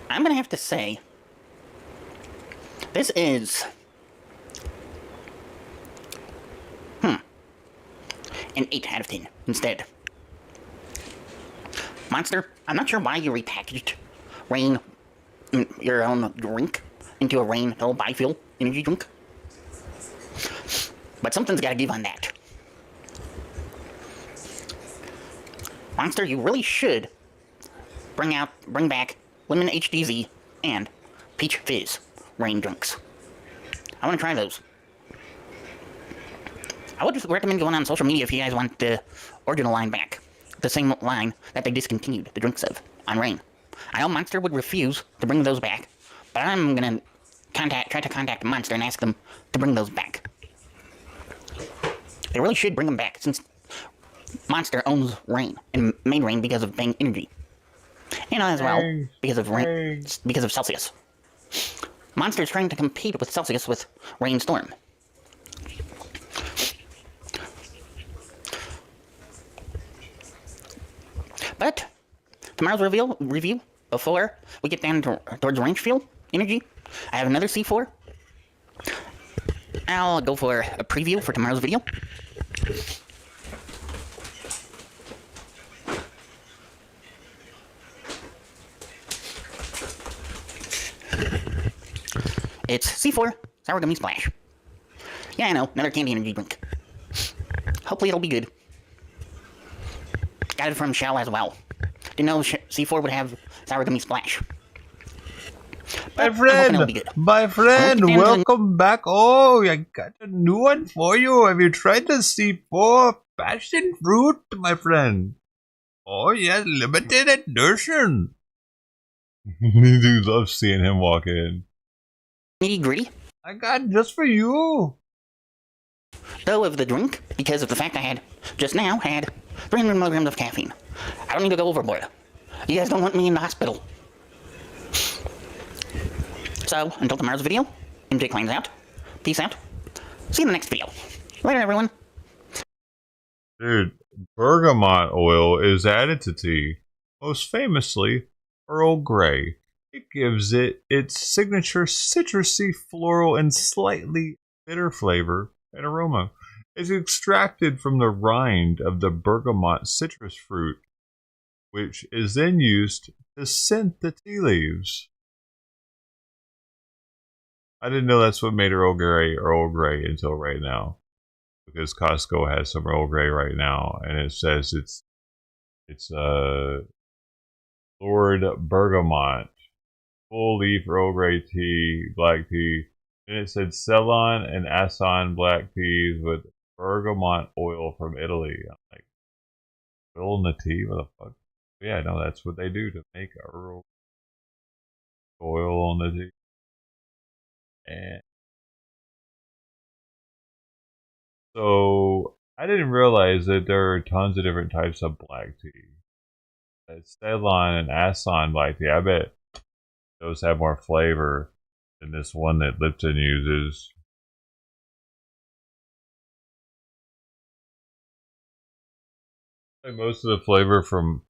I'm gonna have to say this is an 8 out of 10 instead. Monster, I'm not sure why you repackaged Rain, your own drink, into a Rain Hill Biofuel energy drink. But something's gotta give on that. Monster, you really should bring back Lemon HDZ and Peach Fizz Rain drinks. I want to try those. I would just recommend going on social media if you guys want the original line back. The same line that they discontinued the drinks of on Rain. I know Monster would refuse to bring those back, but I'm gonna try to contact Monster and ask them to bring those back. They really should bring them back, since Monster owns Rain and made Rain because of Bang Energy, and as well because of Rain, because of Celsius. Monster is trying to compete with Celsius with Rain Storm. But tomorrow's review, before we get down towards Range Fuel Energy, I have another C4. I'll go for a preview for tomorrow's video. It's C4 Sour Gummy Splash. Yeah, I know, another candy energy drink. Hopefully it'll be good. Got it from Shell as well. Didn't know C4 would have Sour Gummy Splash. My I'm hoping it'll friend, be good. my friend, Okay, welcome back. Oh, I got a new one for you. Have you tried the C4 passion fruit, my friend? Oh, yes, limited edition. Dude loves seeing him walk in. Nitty gritty, I got it just for you. though, of the drink, because of the fact I had, just now, had 300 milligrams of caffeine. I don't need to go overboard. You guys don't want me in the hospital. So, until tomorrow's video, MJ Klein's out. Peace out. See you in the next video. Later, everyone. Dude, bergamot oil is added to tea, most famously Earl Grey. It gives it its signature citrusy, floral, and slightly bitter flavor and aroma. It's extracted from the rind of the bergamot citrus fruit, which is then used to scent the tea leaves. I didn't know that's what made Earl Grey until right now. Because Costco has some Earl Grey right now, and it says it's Lord Bergamot, full leaf Earl Grey tea, black tea, and it said Ceylon and Assam black teas with bergamot oil from Italy. I'm like, oil in the tea? What the fuck? Yeah, no, that's what they do to make Earl oil on the tea. And so I didn't realize that there are tons of different types of black tea. Ceylon and Assam black tea. I bet those have more flavor than this one that Lipton uses. Like most of the flavor from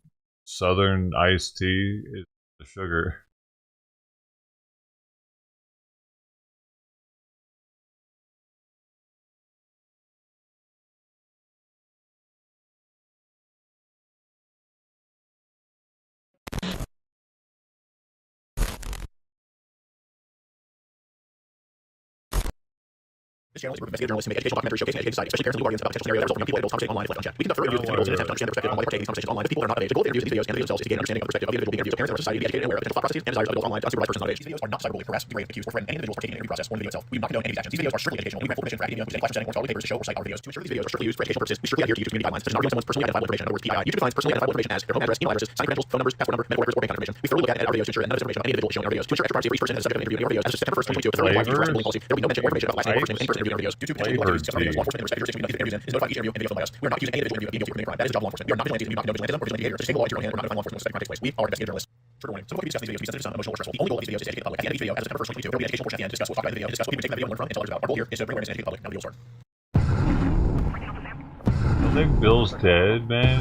Southern iced tea is the sugar. This channel is a group of investigative journalists who make educational documentaries showcasing educated society, especially parents and legal guardians about potential scenarios that result in young people able to conversate online and reflect on chat. We conduct thorough interviews with individuals in an attempt to understand their perspective on why they partake in these conversations online with people who are not of age. The goal of interviews in these videos and videos themselves is to gain understanding of the perspective of the individual being interviewed. Parents in our society to be educated and aware of potential thought processes and desires of adults online to unsupervised persons not of age. These videos are not cyberbullying, harass, degrade, accuse, or threaten any individuals partaking in the interview process or in the video itself. We do not condone any of these actions. These videos are strictly educational. We grant full permission for academia, whose any class presenting or scholarly papers to show or cite our videos. To ensure these videos are strictly used for educational purposes, we strictly adhere to YouTube community guidelines, such as not revealing someone's personally identifiable information. In other words, PII. YouTube defines personally identifiable information as their home address, email addresses, signed credentials, phone numbers, passport number, medical records, or bank account information. We thoroughly look at and edit our videos to ensure that none of this information about any individual is shown in our videos. To ensure extra privacy of each person and the subject of interview in our videos, as of September 1st, 2022, a federal law applies to harassment bullying policy. There will be no mention or information about last name or first name of any person interviewed in our videos. Due to potential legal activities, law enforcement in respective jurisdiction we conduct interviews in is notified each interview and video filmed by us. We are not accusing any individual interview of being guilty of committing a crime. That is the job of law enforcement. We are not vigilantes and do not condone vigilantism or vigilant behavior. To take the law into your own hand or not notify law enforcement when such a crime takes place. We are investigative journalists. Trigger warning. Some of what we discuss in these videos may be sensitive, some emotional, or stressful. The only goal of these videos is to educate the public. At the end of each video, as of September 1st, 2022, there will be an educational portion at the end. Discuss what we'll talk about in the video, discuss what people take that video and learn from, and tell others about. Our goal here is to bring awareness and educate the public. Now the video will start. I think Bill's dead, man.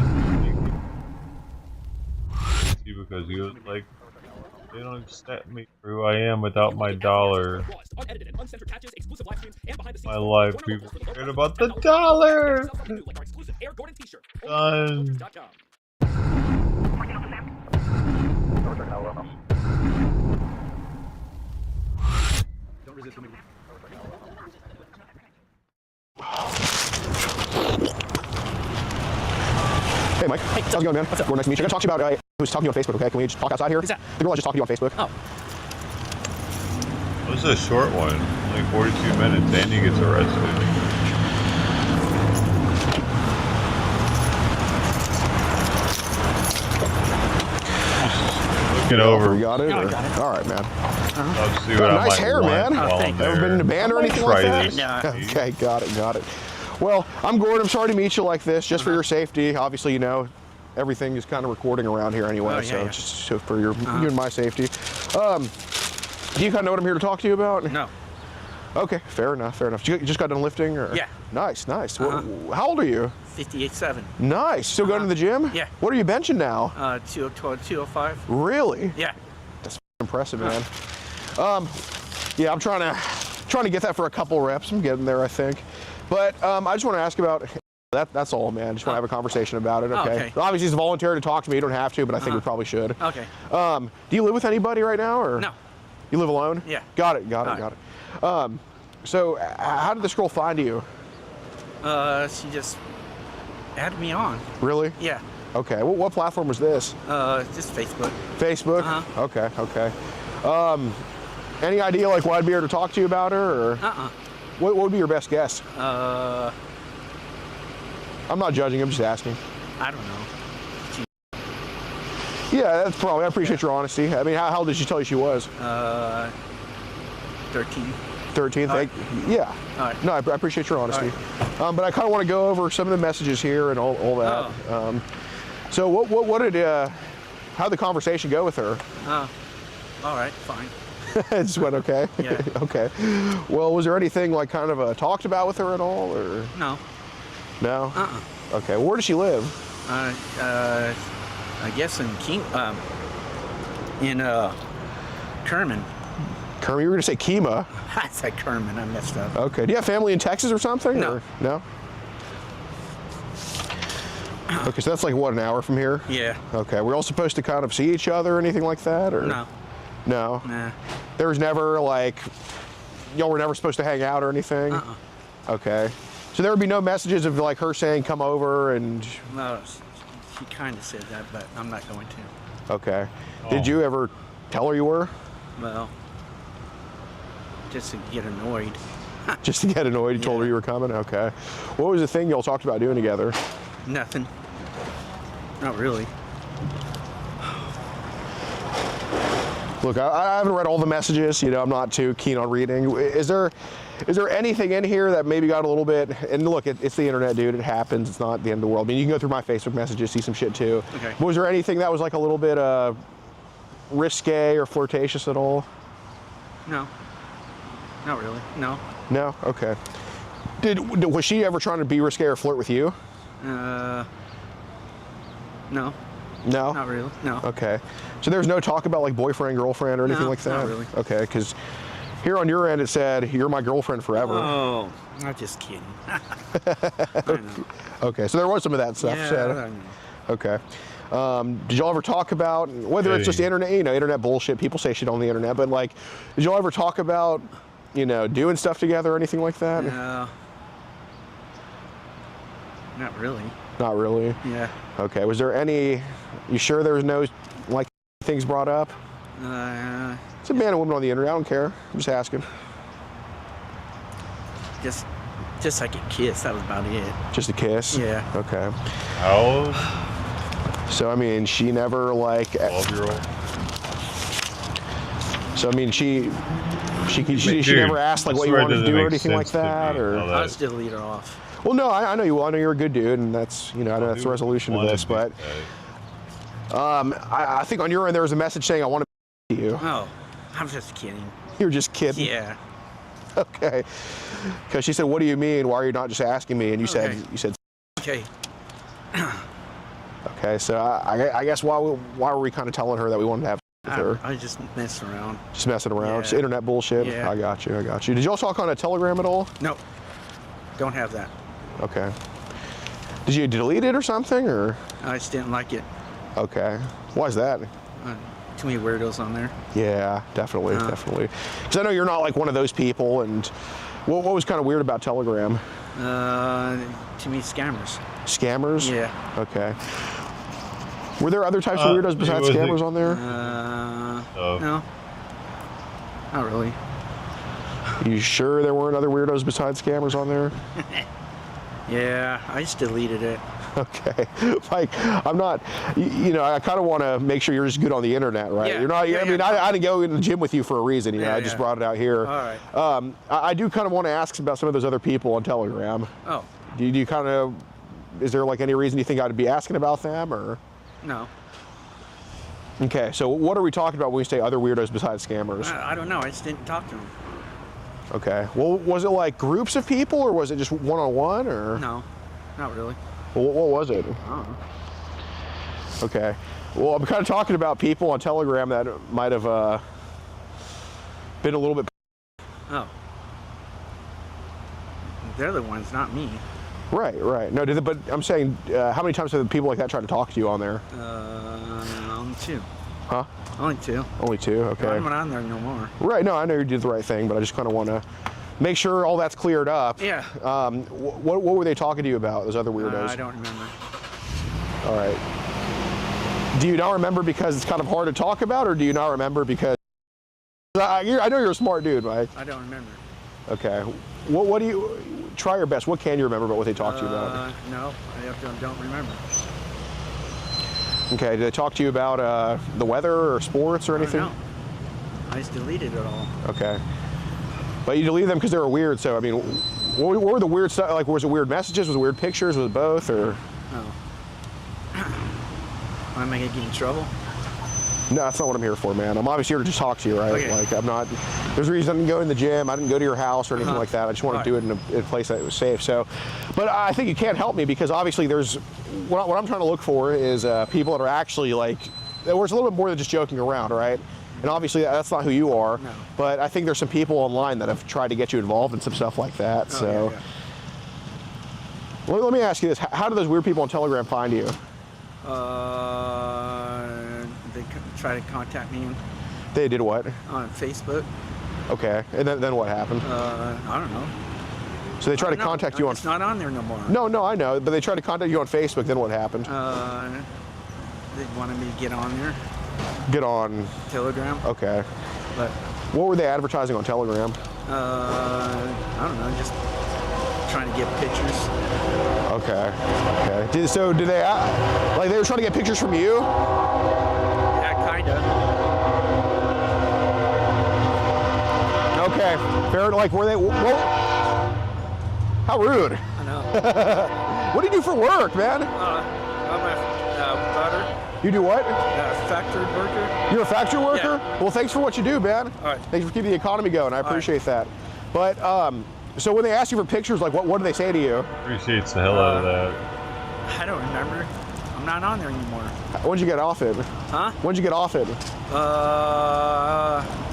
See, because he was like, they don't accept me for who I am without my dollar. My life, people cared about the dollar. Done. Hey, Mike. Hey, how's it going, man? What's up? Nice to meet you. I'm going to talk to you about who's talking to you on Facebook, okay? Can we just talk outside here? Who's that? The girl I just talked to you on Facebook. Oh. This is a short one, like 42 minutes, and he gets arrested. Looking over. You got it? No, I or- got it. All right, man. I'll see what I Nice might hair, want man. while Oh, I'm thank you. there. Ever been in a band or I might anything try like this. that? No. Okay, got it. Well, I'm Gordon. I'm sorry to meet you like this, just for your safety. Obviously, you know, everything is kind of recording around here anyway, Oh, yeah, so yeah. just so for your you and my safety. Do you kind of know what I'm here to talk to you about? No. Okay, fair enough. You just got done lifting? Or? Yeah. Nice. How old are you? 58.7. Nice. Still going to the gym? Yeah. What are you benching now? 205. Really? Yeah. That's impressive, man. Yeah, I'm trying to get that for a couple reps. I'm getting there, I think. But I just want to ask about that. That's all, man. Just want to have a conversation about it. Okay. okay. Obviously, it's voluntary to talk to me. You don't have to, but I think we probably should. Okay. Do you live with anybody right now, or No. you live alone? Yeah. Got it. Alright. So how did this girl find you? She just added me on. Really? Yeah. Okay. What platform was this? Just Facebook. Facebook? Uh-huh. Okay. Any idea like why I'd be here to talk to you about her, or what would be your best guess? I'm not judging. I'm just asking. I don't know. Yeah, that's probably. I appreciate your honesty. I mean, how old did she tell you she was? 13. 13. Yeah. All right. No, I appreciate your honesty. But I kind of want to go over some of the messages here and all that. Oh. So what did how'd the conversation go with her? All right, fine. It just went okay. Yeah. Okay. Well, was there anything like kind of talked about with her at all, or No. no? Okay. Well, where does she live? I guess in Kerman. Kermit, you were gonna say Kima. I said Kerman. I messed up. Okay. Do you have family in Texas or something? No. Or? No. Okay, so that's like what, an hour from here? Yeah. Okay. We're all supposed to kind of see each other or anything like that, or No. No. Nah. There was never like y'all were never supposed to hang out or anything. Okay. So there would be no messages of like her saying come over and. No, she kind of said that, but I'm not going to. Okay. Did you ever tell her you were? Well, just to get annoyed. Just to get annoyed, you told her you were coming? Okay. What was the thing y'all talked about doing together? Nothing. Not really. Look, I haven't read all the messages. You know, I'm not too keen on reading. Is there anything in here that maybe got a little bit? And look, it's the internet, dude. It happens. It's not the end of the world. I mean, you can go through my Facebook messages, see some shit too. Okay. But was there anything that was like a little bit risque or flirtatious at all? No. Not really. No. No. Okay. Was she ever trying to be risque or flirt with you? No. No. Not really. No. Okay. So there's no talk about like boyfriend, girlfriend, or anything No, like that? not really. Okay, because here on your end it said, you're my girlfriend forever. Oh, I'm just kidding. I know. Okay, so there was some of that stuff Yeah, said. I know. Okay. Did y'all ever talk about, whether it's just internet, internet bullshit, people say shit on the internet, but like, did y'all ever talk about, doing stuff together or anything like that? No. Not really. Not really? Yeah. Okay, was there any, you sure there was no, like, things brought up? It's a man and woman on the internet, I don't care. I'm just asking. Just like a kiss, that was about it. Just a kiss? Yeah. Okay. How old? So, I mean, she never, like... 12-year-old? So, I mean, she Dude, never asked, like, I what you swear it wanted to doesn't do or make anything like sense to that, me, or... all that. I'll still lead her off. Well, no, I know you will. I know you're a good dude, and that's, I know that's the resolution of this, but... I think on your end there was a message saying, I want to be you. Oh, I'm just kidding. You're just kidding. Yeah. Okay. Because she said, what do you mean? Why are you not just asking me? And you said, Okay. okay, so I guess why were we kind of telling her that we wanted to have with her? I just mess around. Just messing around, Yeah. just internet bullshit. Yeah. I got you. Did y'all talk on a Telegram at all? No. Don't have that. Okay. Did you delete it or something, or? I just didn't like it. Okay. Why is that? Too many weirdos on there. Yeah, definitely. Because I know you're not like one of those people. And what was kind of weird about Telegram? Too many scammers. Scammers? Yeah. Okay. Were there other types of weirdos besides scammers on there? No. Not really. You sure there weren't other weirdos besides scammers on there? Yeah, I just deleted it. Okay. Like, I'm not, I kind of want to make sure you're just good on the internet, right? Yeah. You're not, Yeah, I mean, yeah. I didn't go in the gym with you for a reason, I just brought it out here. All right. I do kind of want to ask about some of those other people on Telegram. Oh, Do you kind of, is there like any reason you think I'd be asking about them, or? no. Okay, so what are we talking about when we say other weirdos besides scammers? I don't know. I just didn't talk to them. Okay. Well, was it like groups of people, or was it just one-on-one, or? No, not really. Well, what was it? I don't know. Okay. Well, I'm kind of talking about people on Telegram that might have been a little bit. Oh. They're the ones, not me. Right. No, but I'm saying, how many times have people like that tried to talk to you on there? Only two. Huh? Only two. Only two. Okay. I'm not on there no more. Right. No, I know you did the right thing, but I just kind of want to make sure all that's cleared up. Yeah. What were they talking to you about? Those other weirdos. I don't remember. All right. Do you not remember because it's kind of hard to talk about, or do you not remember because I know you're a smart dude, Mike. I don't remember. Okay. What do you, try your best. What can you remember about what they talked to you about? No, I don't remember. Okay, did they talk to you about the weather or sports or anything? No. I just deleted it all. Okay. But you deleted them because they were weird, so I mean, what were the weird stuff? Like, was it weird messages? Was it weird pictures? Was it both, or? No. Am I gonna get in trouble? No, that's not what I'm here for, man. I'm obviously here to just talk to you, right? Okay. Like, I'm not, there's a reason I didn't go in the gym. I didn't go to your house or anything like that. I just want to do it in a place that was safe. So, but I think you can't help me because obviously there's, what I'm trying to look for is people that are actually like, where it's a little bit more than just joking around, right? And obviously that's not who you are. No. But I think there's some people online that have tried to get you involved in some stuff like that. So, let me ask you this. How do those weird people on Telegram find you? They try to contact me They did what? on Facebook. Okay, and then what happened? I don't know. So they tried to contact you on... It's not on there no more. No, I know, but they tried to contact you on Facebook, then what happened? They wanted me to get on there. Get on... Telegram. Okay. But, What were they advertising on Telegram? I don't know, just trying to get pictures. Okay. Did they... like, they were trying to get pictures from you? Yeah, kinda. Okay. Fair, like, were they... Well, how rude. I know. What do you do for work, man? I'm a butter. You do what? Factory worker. You're a factory worker? Yeah. Well, thanks for what you do, man. All right. Thanks for keeping the economy going. I right. appreciate that. But, so when they ask you for pictures, like, what do they say to you? Appreciates the hell out of that. I don't remember. I'm not on there anymore. When'd you get off it? Huh? When'd you get off it?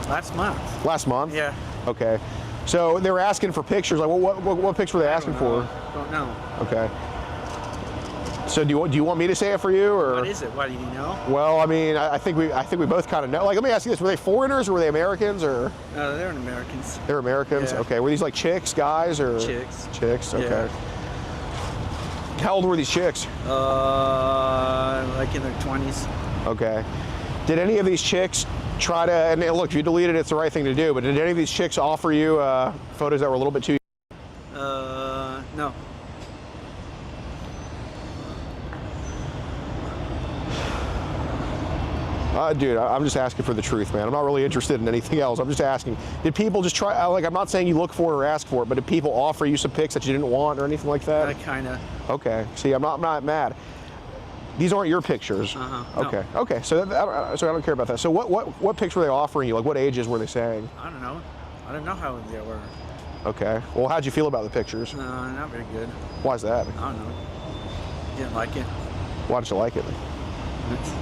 Last month. Last month? Yeah. Okay. So they were asking for pictures. Like, what picture were they asking for? Don't know. Okay. So do you want me to say it for you, or? What is it? What do you know? Well, I mean, I think we both kind of know. Like, let me ask you this: were they foreigners or were they Americans, or? They're Americans. They're Americans. Yeah. Okay. Were these like chicks, guys, or? Chicks. Chicks. Okay. Yeah. How old were these chicks? Like in their 20s. Okay. Did any of these chicks try to? And look, if you deleted it, it's the right thing to do. But did any of these chicks offer you photos that were a little bit too? No. Dude, I'm just asking for the truth, man. I'm not really interested in anything else. I'm just asking. Did people just try, like, I'm not saying you look for it or ask for it, but did people offer you some pics that you didn't want or anything like that? Kind of. Okay. See, I'm not mad. These aren't your pictures. No. Okay. Okay. So I don't care about that. So what pics were they offering you? Like, what ages were they saying? I don't know. I don't know how they were. Okay. Well, how'd you feel about the pictures? Not very good. Why's that? I don't know. Didn't like it. Why didn't you like it? It's-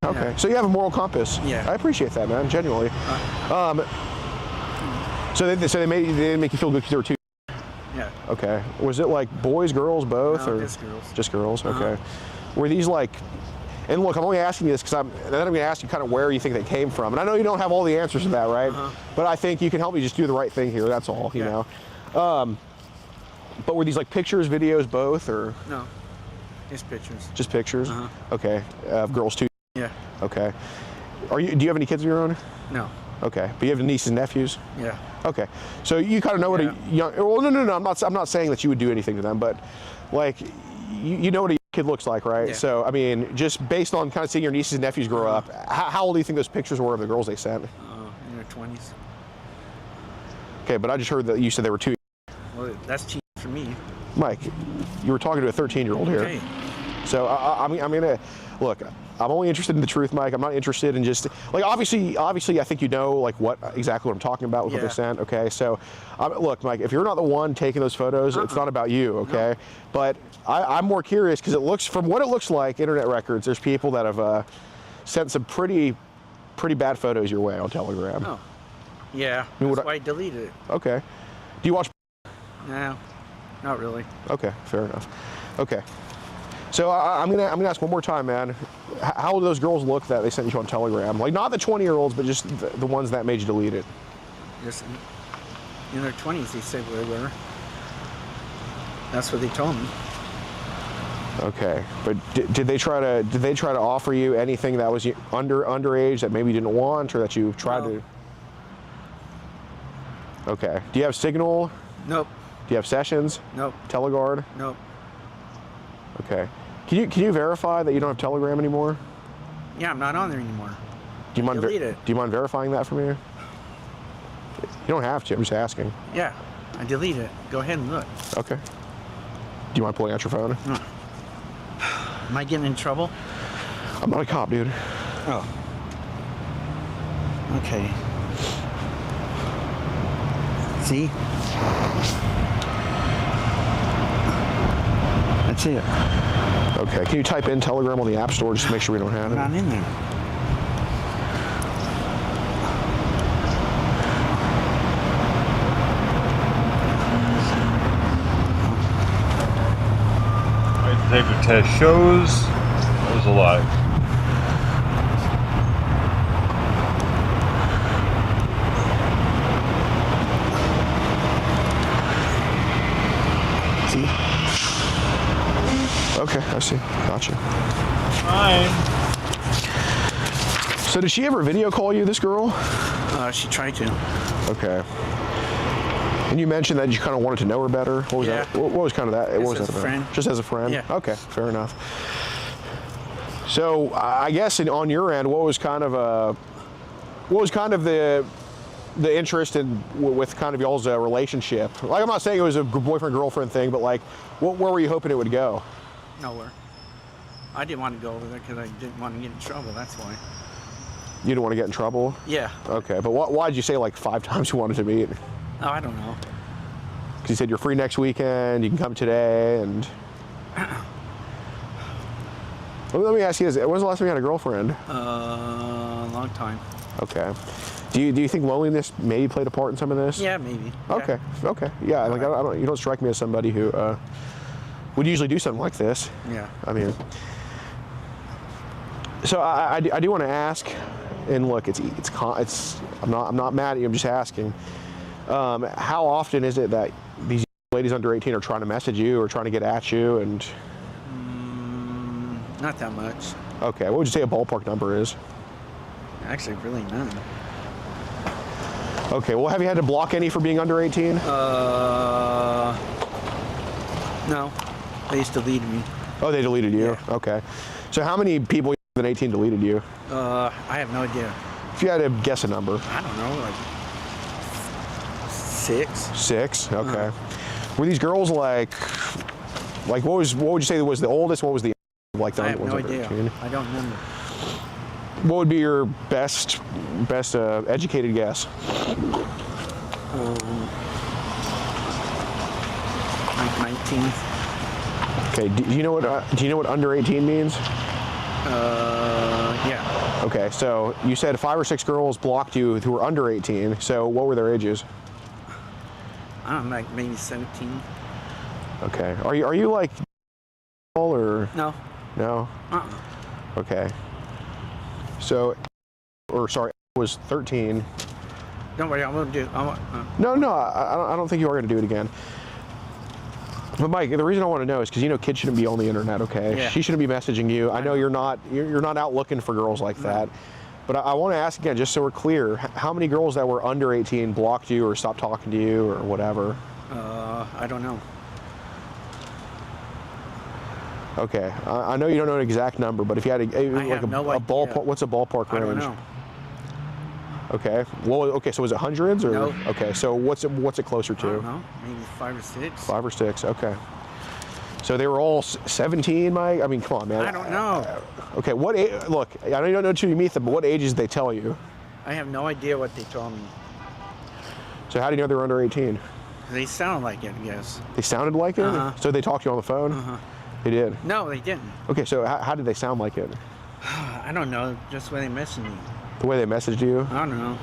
Okay, Yeah. so you have a moral compass. Yeah. I appreciate that, man, genuinely. So they make you feel good because there were two. Yeah. Okay. Was it like boys, girls, both, No, or just girls. Just girls. Okay. Were these like? And look, I'm only asking you this because then I'm going to ask you kind of where you think they came from. And I know you don't have all the answers to that, right? But I think you can help me just do the right thing here. That's all, you know. But were these like pictures, videos, both, or? No. Just pictures. Just pictures. Okay. Of girls too. Yeah. Okay. Do you have any kids of your own? No. Okay. But you have nieces and nephews? Yeah. Okay. So you kind of know what a young, well, no. I'm not saying that you would do anything to them, but like, you know what a kid looks like, right? Yeah. So, I mean, just based on kind of seeing your nieces and nephews grow up, how old do you think those pictures were of the girls they sent? In their 20s. Okay, but I just heard that you said they were too. Well, that's cheap for me. Mike, you were talking to a 13-year-old here. Okay. So I'm gonna look. I'm only interested in the truth, Mike. I'm not interested in just like obviously. I think you know like what exactly what I'm talking about with what they sent. Okay, so look, Mike. If you're not the one taking those photos, it's not about you. Okay, but I'm more curious because it looks from what it looks like. Internet records. There's people that have sent some pretty bad photos your way on Telegram. Oh. Yeah. I mean, That's why I deleted it. Okay. Do you watch? No. Not really. Okay, fair enough. Okay. So I'm gonna ask one more time, man. How do those girls look that they sent you on Telegram? Like not the 20-year-olds, but just the ones that made you delete it. Just in their 20s, they said they were. That's what they told me. Okay, but did they try to offer you anything that was underage that maybe you didn't want, or that you tried to? Okay. Do you have Signal? Nope. Do you have Sessions? Nope. Teleguard? Nope. Okay. Can you verify that you don't have Telegram anymore? Yeah, I'm not on there anymore. Do you mind Delete it. Do you mind verifying that for me? You don't have to. I'm just asking. Yeah, I deleted it. Go ahead and look. Okay. Do you mind pulling out your phone? No. Am I getting in trouble? I'm not a cop, dude. Oh. Okay. See? That's it. Okay. Can you type in Telegram on the App Store just to make sure we don't have I'm it? not in there. Paper test shows I was alive. See? Okay, I see. Gotcha. Fine. So did she ever video call you, this girl? She tried to. Okay. And you mentioned that you kind of wanted to know her better. What was that? What was kind of that? What was Just that as a about? friend. Just as a friend? Yeah. Okay, fair enough. So I guess on your end, what was kind of the interest in with kind of y'all's relationship? Like, I'm not saying it was a boyfriend girlfriend thing, but like, where were you hoping it would go? Nowhere. I didn't want to go over there because I didn't want to get in trouble. That's why. You didn't want to get in trouble? Yeah. Okay, but why did you say like 5 times you wanted to meet? Oh, I don't know. Because you said you're free next weekend, you can come today, and... Well, let me ask you this, when was the last time you had a girlfriend? A long time. Okay. Do you think loneliness maybe played a part in some of this? Yeah, maybe. Okay, okay. Yeah, like I don't, you don't strike me as somebody who would usually do something like this. Yeah. I mean... So I do want to ask, and look, I'm not mad at you, I'm just asking. How often is it that these ladies under 18 are trying to message you or trying to get at you? And Not that much. okay, what would you say a ballpark number is? Actually, really none. Okay, well, have you had to block any for being under 18? No. They just deleted me. Oh, they deleted you? Yeah. Okay. So how many people than 18 deleted you? I have no idea. If you had to guess a number. I don't know, like 6. 6? Okay. Were these girls like what would you say was the oldest? What was the like the I have ones no under idea. 18? I don't remember. What would be your best educated guess? Like 19. Okay. Do you know what under 18 means? Yeah. Okay. So you said 5 or 6 girls blocked you who were under 18. So what were their ages? I don't know, like maybe 17. Okay. Are you like or No. no? Okay. So, was 13. Don't worry, I won't do. No, I don't think you are going to do it again. But Mike, the reason I want to know is because kids shouldn't be on the internet. Okay, Yeah. She shouldn't be messaging you. I know you're not out looking for girls like that. But I want to ask again, just so we're clear, how many girls that were under 18 blocked you or stopped talking to you or whatever? I don't know. Okay, I know you don't know an exact number, but if you had a ballpark, what's a ballpark range? I don't know. Okay. Well, okay. So was it hundreds or? No. Okay. So what's it closer I to? don't know. Maybe 5 or 6. 5 or 6. Okay. So they were all 17, Mike. I mean, come on, man. I don't know. Okay. What age? Look, I know you don't know until you meet them, but what ages did they tell you? I have no idea what they told me. So how do you know they were under 18? They sound like it, I guess. They sounded like it. Uh-huh. So they talked to you on the phone. Uh-huh. They did. No, they didn't. Okay. So how did they sound like it? I don't know. Just when they messaged me. The way they messaged you? I don't know.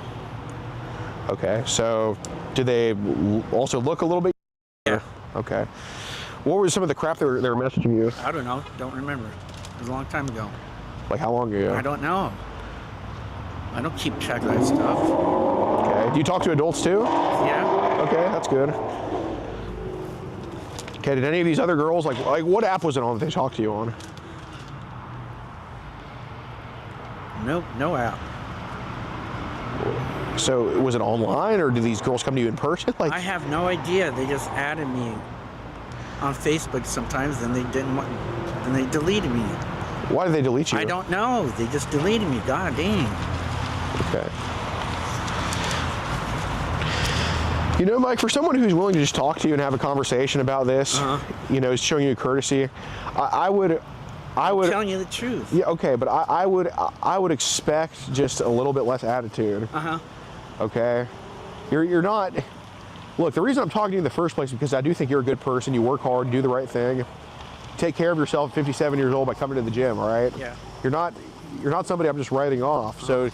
Okay. So did they also look a little bit? Yeah. Okay. What was some of the crap they were messaging you? I don't know. Don't remember. It was a long time ago. Like how long ago? I don't know. I don't keep track of that stuff. Okay. Do you talk to adults too? Yeah. Okay, that's good. Okay, did any of these other girls, like what app was it on that they talked to you on? Nope, no app. So was it online, or did these girls come to you in person? Like, I have no idea. They just added me on Facebook sometimes, and they didn't want, and they deleted me. why did they delete you? I don't know. They just deleted me. God dang. Okay. You know, Mike, for someone who's willing to just talk to you and have a conversation about this, you know, showing you courtesy, I would. I'm telling you the truth. Yeah, okay, but I would expect just a little bit less attitude. Okay, you're not. Look, the reason I'm talking to you in the first place is because I do think you're a good person. You work hard, do the right thing, take care of yourself at 57 years old by coming to the gym. All right. Yeah. You're not somebody I'm just writing off. So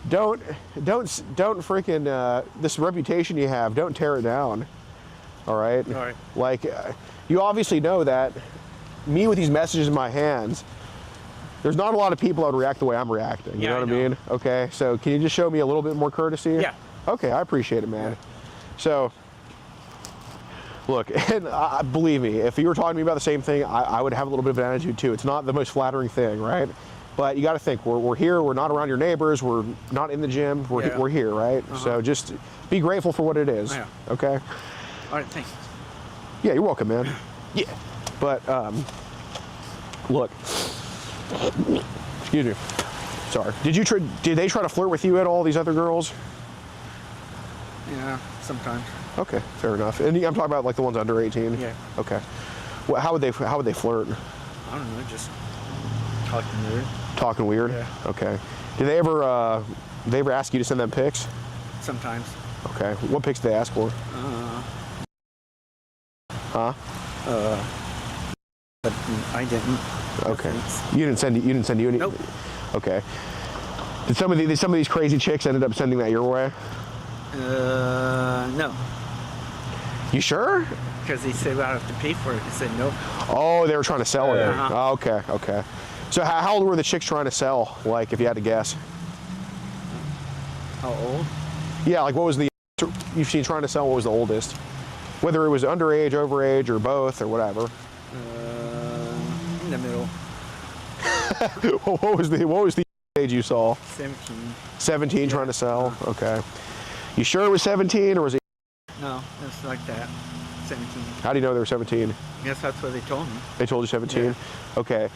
don't freaking this reputation you have. Don't tear it down. All right. All right. Like you obviously know that me with these messages in my hands, there's not a lot of people that would react the way I'm reacting. You Yeah, know what I I know. mean? Okay, so can you just show me a little bit more courtesy? Yeah. Okay, I appreciate it, man. Yeah. So, look, and believe me, if you were talking to me about the same thing, I would have a little bit of an attitude too. It's not the most flattering thing, right? But you got to think, we're here, we're not around your neighbors, we're not in the gym, we're here, right? So just be grateful for what it is, Yeah. okay? All right, thanks. Yeah, you're welcome, man. Yeah. But, look, excuse me, sorry. Did they try to flirt with you at all, these other girls? Yeah, sometimes. Okay, fair enough. And I'm talking about like the ones under 18? Yeah. Okay. Well, how would they flirt? I don't know, just talking weird. Talking weird? Yeah. Okay. Did they ever ask you to send them pics? Sometimes. Okay. What pics did they ask for? Huh? But I didn't. Okay. Thanks. You didn't send you any? Nope. Okay. Did some of these crazy chicks ended up sending that your way? No. You sure? Because they said I have to pay for it. I said nope. Oh, they were trying to sell it. Uh-huh. Oh, okay, okay. So how old were the chicks trying to sell? Like, if you had to guess? How old? Yeah, like what was the you've seen trying to sell? What was the oldest? Whether it was underage, overage, or both, or whatever. In the middle. What was the age you saw? 17. 17 trying to sell. Okay. You sure it was 17 or was it? No, it's like that. 17. How do you know they were 17? Yes, that's what they told me. They told you 17? Yeah. Okay.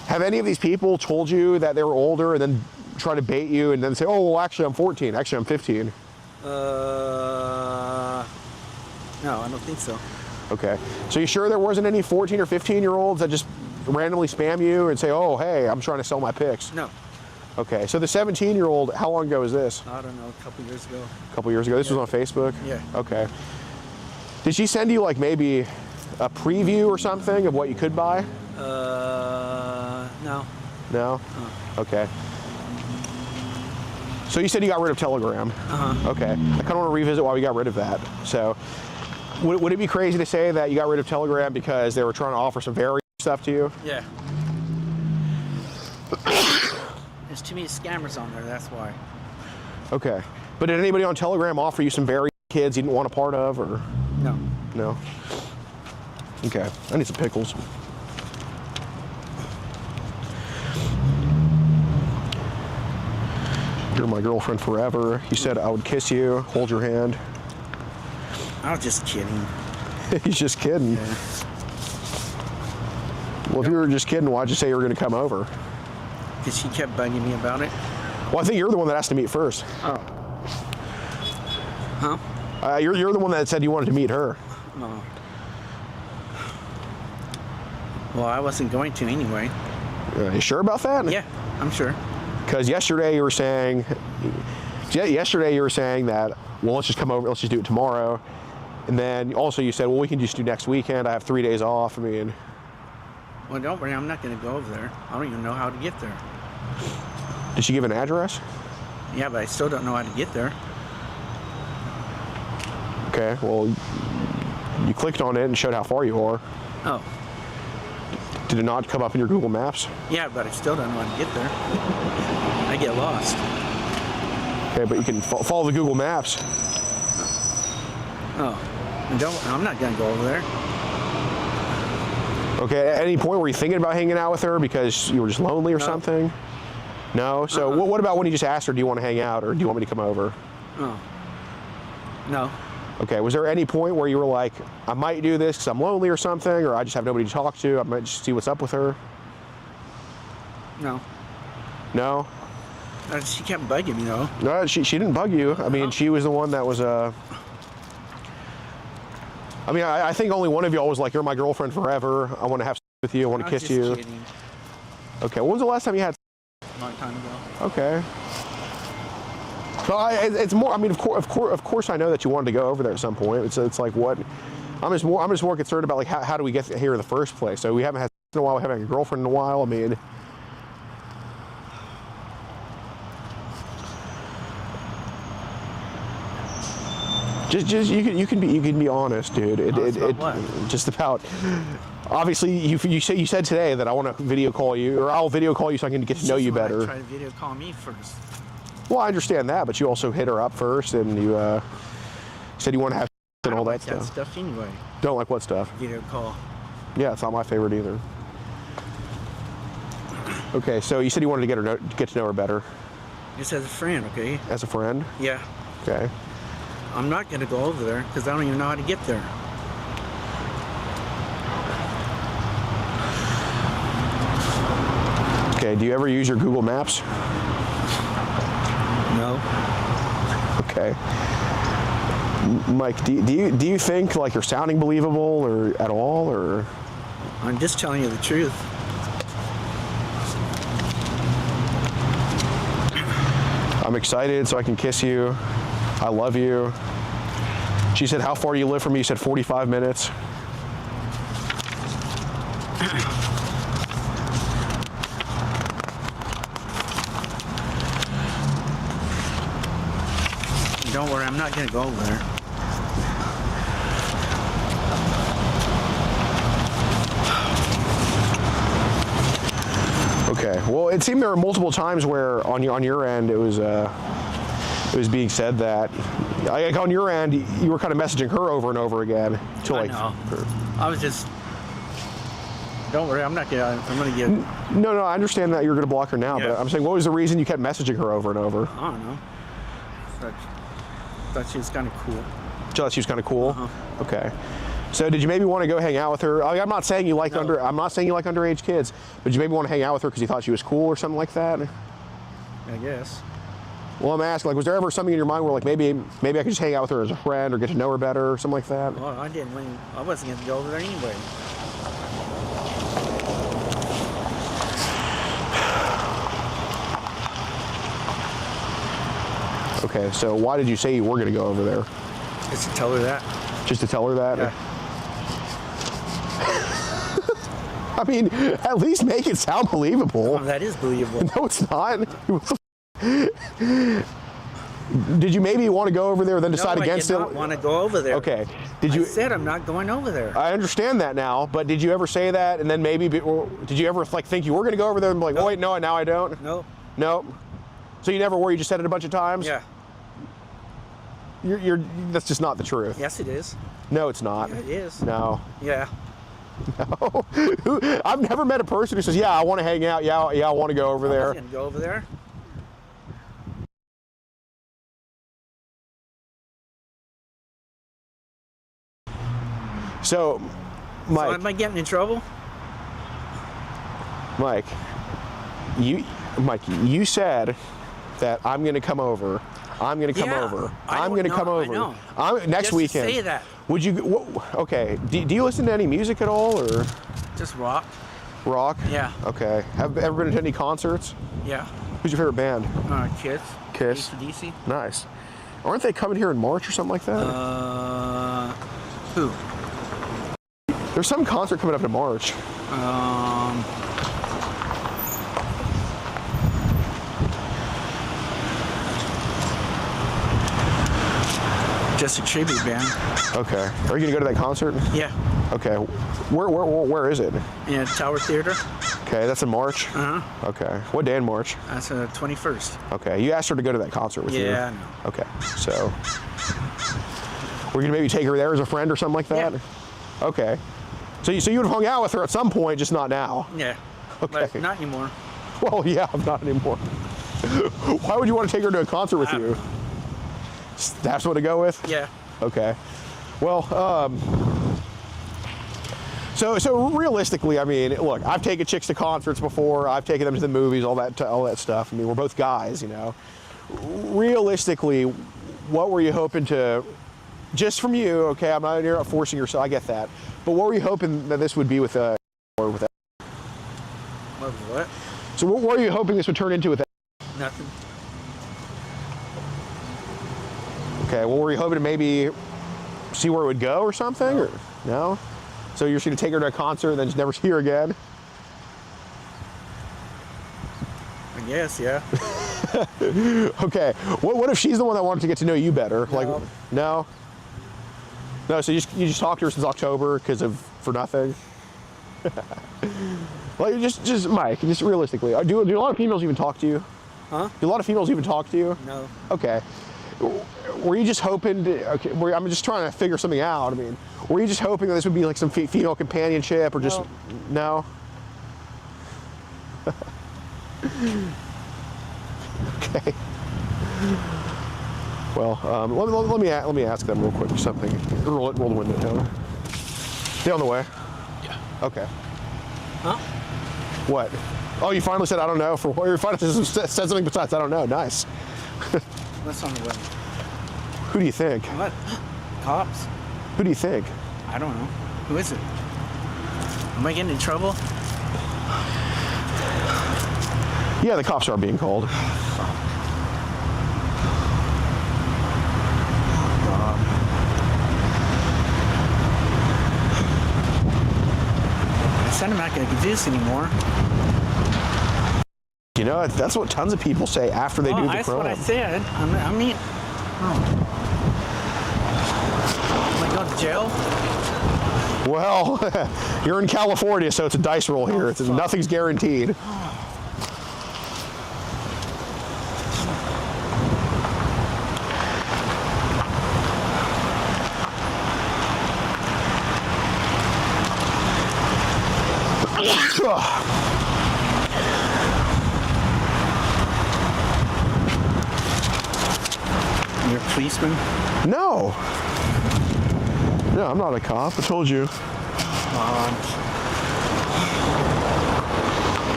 Have any of these people told you that they were older and then try to bait you and then say, oh, well, actually I'm 14. Actually, I'm 15. No, I don't think so. Okay. So you sure there wasn't any 14 or 15-year-olds that just randomly spam you and say, oh, hey, I'm trying to sell my pics? No. Okay. So the 17-year-old, how long ago was this? I don't know, a couple years ago. A couple years ago. This was on Facebook? Yeah. Okay. Did she send you like maybe a preview or something of what you could buy? No. No? Okay. So you said you got rid of Telegram. Okay. I kind of want to revisit why we got rid of that. So would it be crazy to say that you got rid of Telegram because they were trying to offer some very stuff to you? Yeah. There's too many scammers on there, that's why. Okay. But did anybody on Telegram offer you some very kids you didn't want a part of, or? No. No? Okay. I need some pickles. You're my girlfriend forever. You said I would kiss you, hold your hand. I was just kidding. He's just kidding. Yeah. Well, if you were just kidding, why'd you say you were going to come over? Because she kept bugging me about it. Well, I think you're the one that asked to meet first. Oh. Huh? You're the one that said you wanted to meet her. No. Well, I wasn't going to anyway. You sure about that? Yeah, I'm sure. Because yesterday you were saying that, well, let's just come over, let's just do it tomorrow. And then also you said, well, we can just do next weekend. I have 3 days off. I mean. Well, don't worry, I'm not going to go over there. I don't even know how to get there. Did she give an address? Yeah, but I still don't know how to get there. Okay, well, you clicked on it and showed how far you are. Oh. Did it not come up in your Google Maps? Yeah, but I still don't know how to get there. I get lost. Okay, but you can follow the Google Maps. Oh. I'm not going to go over there. Okay, at any point were you thinking about hanging out with her because you were just lonely or something? No? So what about when you just asked her, do you want to hang out or do you want me to come over? Oh. No. Okay, was there any point where you were like, I might do this because I'm lonely or something, or I just have nobody to talk to, I might just see what's up with her? No. No? She kept bugging me though. No, she didn't bug you. I mean, she was the one that was, I mean, I think only one of y'all was like, you're my girlfriend forever, I want to have sex with you, I want to kiss you. Kidding. Okay, when was the last time you had sex? A long time ago. Okay. Well, it's more. I mean, of course, I know that you wanted to go over there at some point. It's like what? I'm just more concerned about like how do we get here in the first place? So we haven't had sex in a while. We haven't had a girlfriend in a while. I mean, just you can be honest, dude. Just about. Obviously, you said today that I want to video call you, or I'll video call you so I can get to know you better. Try to video call me first. Well, I understand that, but you also hit her up first, and you said you want to have and all that stuff. Stuff anyway. Don't like what stuff? Video call. Yeah, it's not my favorite either. Okay, so you said you wanted to get to know her better. Just as a friend, okay? As a friend? Yeah. Okay. I'm not going to go over there because I don't even know how to get there. Okay, do you ever use your Google Maps? No. Okay. Mike, do you think like you're sounding believable or at all, or? I'm just telling you the truth. I'm excited so I can kiss you. I love you. She said, how far do you live from me? You said 45 minutes. Don't worry, I'm not going to go over there. Okay. Well, it seemed there were multiple times where on your end it was being said that like on your end you were kind of messaging her over and over again to like. I know. I was just. Don't worry, I'm not gonna. I'm gonna get. No, I understand that you're gonna block her now, Yeah. but I'm saying, what was the reason you kept messaging her over and over? I don't know. Thought she was kind of cool. You thought she was kind of cool. Okay. So did you maybe want to go hang out with her? I'm not saying you like I'm not saying you like underage kids, but did you maybe want to hang out with her because you thought she was cool or something like that? I guess. Well, I'm asking, like, was there ever something in your mind where, like, maybe I could just hang out with her as a friend or get to know her better or something like that? Well, I wasn't gonna go over there anyway. Okay, so why did you say you were going to go over there? Just to tell her that. Just to tell her that? Yeah. I mean, at least make it sound believable. Oh, that is believable. No, it's not. Did you maybe want to go over there, then decide against it? No, I did not want to go over there. Okay. I said I'm not going over there. I understand that now, but did you ever say that, and then maybe, did you ever like think you were going to go over there and be like, oh wait, no, now I don't? No. Nope. So you never were. You just said it a bunch of times. Yeah. That's just not the truth. Yes, it is. No, it's not. Yeah, it is. No. Yeah. No. I've never met a person who says, yeah, I want to hang out. Yeah, I want to go over there. I was gonna go over there. So, Mike. So am I getting in trouble? Mike, you said that I'm going to come over. I'm going to come over. I'm going to come over. Next Just weekend. Say that. Would you? Okay. Do you listen to any music at all, or Just rock. rock? Yeah. Okay. Have ever been to any concerts? Yeah. Who's your favorite band? Kiss. Kiss. AC/DC. Nice. Aren't they coming here in March or something like that? Who? There's some concert coming up in March. Just a tribute band. Okay. Are you gonna go to that concert? Yeah. Okay. Where is it? In Tower Theater. Okay, that's in March. Uh huh. Okay. What day in March? That's the 21st. Okay. You asked her to go to that concert with you. Yeah, I know. Okay. So we're gonna maybe take her there as a friend or something like that. Yeah. Okay. So you would have hung out with her at some point, just not now. Yeah. Okay. But not anymore. Well, yeah, not anymore. Why would you want to take her to a concert with you? That's what to go with? Yeah. Okay. Well, so realistically, I mean, look, I've taken chicks to concerts before. I've taken them to the movies, all that stuff. I mean, we're both guys, you know. Realistically, what were you hoping to, just from you, okay, you're not forcing yourself, I get that. But what were you hoping that this would be with or with that? What? So what were you hoping this would turn into with that? Nothing. Okay, well, were you hoping to maybe see where it would go or something? No. Or no? So you're just going to take her to a concert and then just never see her again? I guess, yeah. Okay, what if she's the one that wanted to get to know you better? No. Like, no? No, so you just talked to her since October for nothing? Like, just Mike, just realistically, do a lot of females even talk to you? Huh? Do a lot of females even talk to you? No. Okay. Were you just hoping to, okay, I'm just trying to figure something out. I mean, were you just hoping that this would be like some female companionship or just, no? Okay. Well, let me ask them real quick something. Roll the window down. They on the way? Yeah. Okay. Huh? What? Oh, you finally said I don't know. For what? You finally said something besides I don't know. Nice. What's on the way? Who do you think? What? Cops? Who do you think? I don't know. Who is it? Am I getting in trouble? Yeah, the cops are being called. I said I'm not going to do this anymore. You know, that's what tons of people say after they do the crime. That's what I said. I mean, am I going to jail? Well, you're in California, so it's a dice roll here. Nothing's guaranteed. You're a policeman? No. No, I'm not a cop. I told you.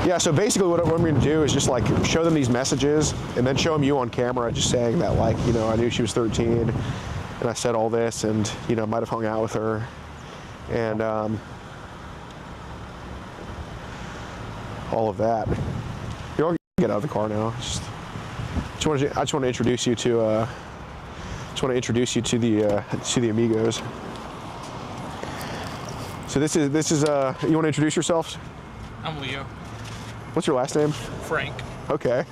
Yeah, so basically what I'm going to do is just like show them these messages and then show them you on camera just saying that, like, you know, I knew she was 13 and I said all this and, you know, might have hung out with her and all of that. You don't get out of the car now. I just want to introduce you to the amigos. So this is you want to introduce yourself? I'm Leo. What's your last name? Frank. Okay.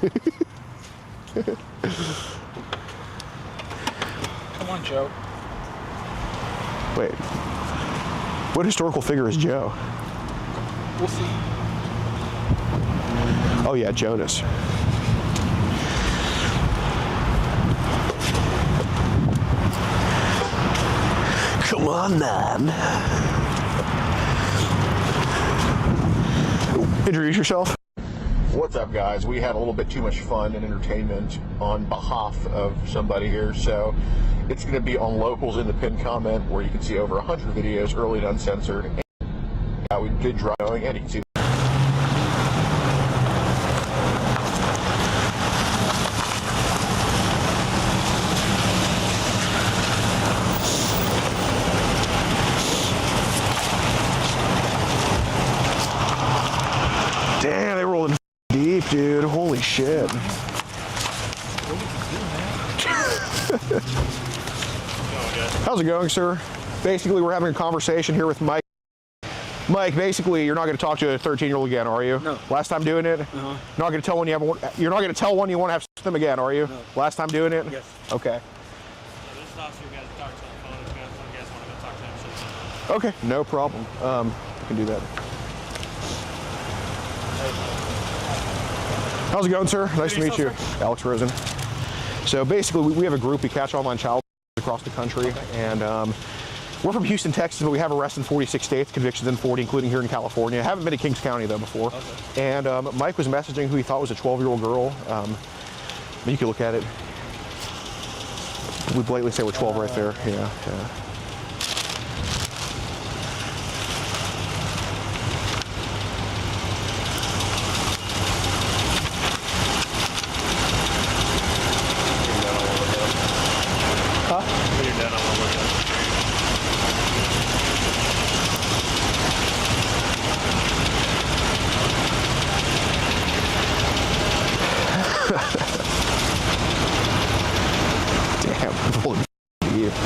Come on, Joe. Wait. What historical figure is Joe? We'll see. Oh yeah, Jonas. Come on, man. Introduce yourself. What's up, guys? We had a little bit too much fun and entertainment on behalf of somebody here, so it's going to be on Locals in the pinned comment where you can see over 100 videos, early and uncensored. And we did dry going, and you can see. Damn, they rolled deep, dude. Holy shit. How's it going, sir? Basically, we're having a conversation here with Mike. Mike, basically, you're not going to talk to a 13-year-old again, are you? No. Last time doing it? Uh-huh. Not going to tell one you're not going to tell one you want to have sex with them again, are you? No. Last time doing it? Yes. Okay. This is also you guys talk to the phone. If you guys want to go talk to him, Okay, no problem. I can do that. How's it going, sir? Nice to meet you. Alex Rosen. So basically, we have a group. We catch online child across the country, and We're from Houston, Texas, but we have arrests in 46 states, convictions in 40, including here in California. I haven't been to Kings County, though, before. Okay. And Mike was messaging who he thought was a 12-year-old girl. You can look at it. We blatantly say we're 12 right there. Yeah.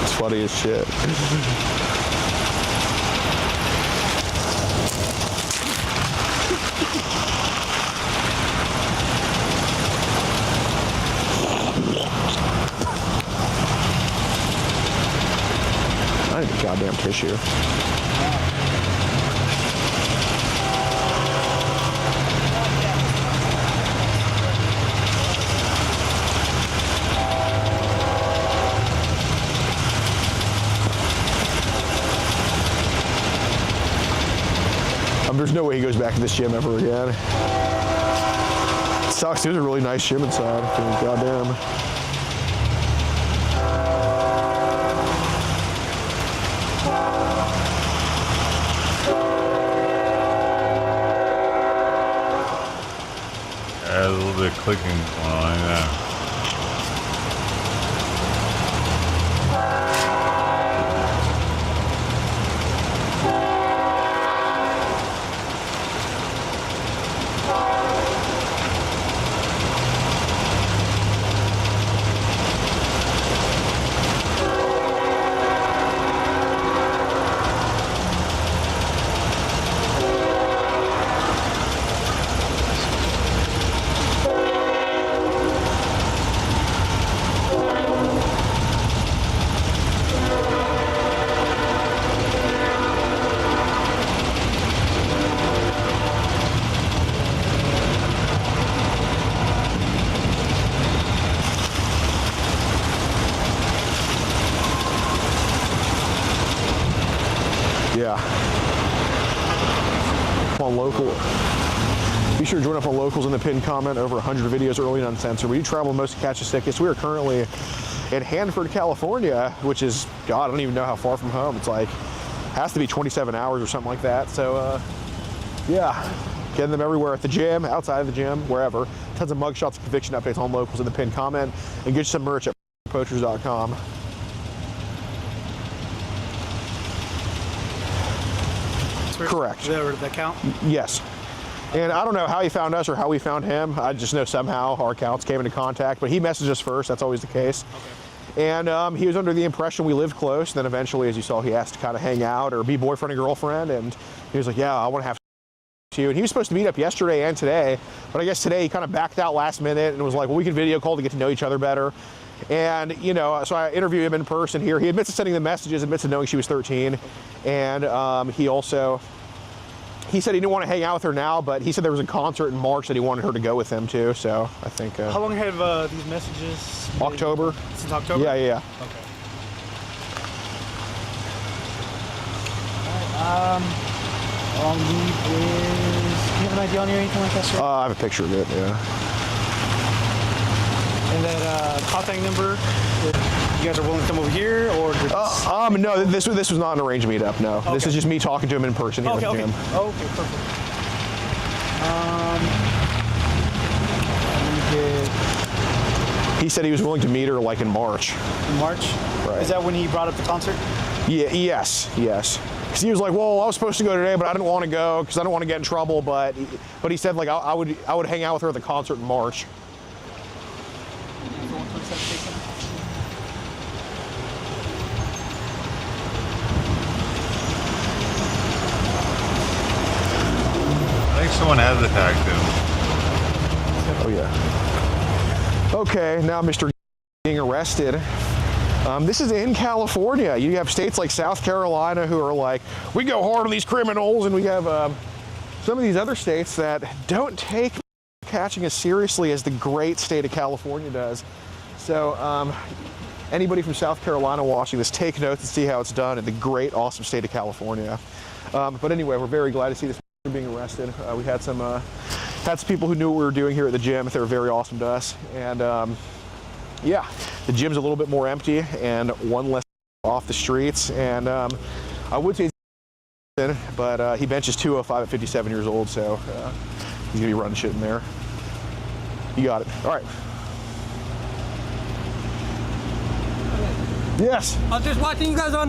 It's funny as shit. I need a goddamn tissue. There's no way he goes back to this gym ever again. It sucks. There's a really nice gym inside. Goddamn. A little bit of clicking going on, yeah. Yeah. On local. Be sure to join up on locals in the pinned comment. Over 100 videos early and uncensored. We do travel most to catch the sickest. We are currently in Hanford, California, which is, God, I don't even know how far from home. It's like, has to be 27 hours or something like that. So, yeah, getting them everywhere at the gym, outside of the gym, wherever. Tons of mugshots and conviction updates on locals in the pinned comment. And get you some merch at poachers.com. Correct. The account? Yes. And I don't know how he found us or how we found him. I just know somehow our accounts came into contact, but he messaged us first. That's always the case. Okay. And he was under the impression we lived close. Then eventually, as you saw, he asked to kind of hang out or be boyfriend and girlfriend. And he was like, yeah, I want to have you. And he was supposed to meet up yesterday and today, but I guess today he kind of backed out last minute and was like, well, we can video call to get to know each other better. And, you know, so I interviewed him in person here. He admits to sending the messages, admits to knowing she was 13. And he said he didn't want to hang out with her now, but he said there was a concert in March that he wanted her to go with him to. So I think. How long have these messages? October. Since October? Yeah. Okay. Long lead is. Do you have an ID on you or anything like that, sir? I have a picture of it. Yeah. And that contact number, you guys are willing to come over here, or? No, this was not an arranged meetup. No, okay. This is just me talking to him in person here at the gym. Okay, perfect. He said he was willing to meet her like in March. In March? Right. Is that when he brought up the concert? Yeah. Yes. Because he was like, well, I was supposed to go today, but I didn't want to go because I don't want to get in trouble. But he said like I would hang out with her at the concert in March. I think someone has attacked him. Oh yeah. Okay, now Mr. being arrested. This is in California. You have states like South Carolina who are like, we go hard on these criminals, and we have some of these other states that don't take catching as seriously as the great state of California does. So anybody from South Carolina watching this, take notes and see how it's done in the great, awesome state of California. But anyway, we're very glad to see this being arrested. We had some people who knew what we were doing here at the gym. They were very awesome to us. And yeah, the gym's a little bit more empty and one less off the streets. And I would say, but he benches 205 at 57 years old, so he's gonna be running shit in there. You got it. All right. Yes. I was just watching you guys on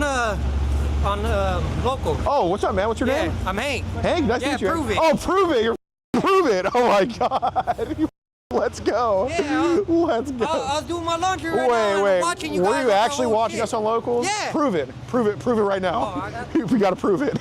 local. Oh, what's up, man? What's your name? I'm Hank. Hank, nice to meet you. Prove it. Oh, prove it. You're prove it. Oh my God. Let's go. Yeah. Let's go. I was doing my laundry right now. Wait. Watching you Were guys you on actually the whole watching shit. us on locals? Yeah. Prove it. Prove it. Prove it right now. Oh, I got We got to prove it.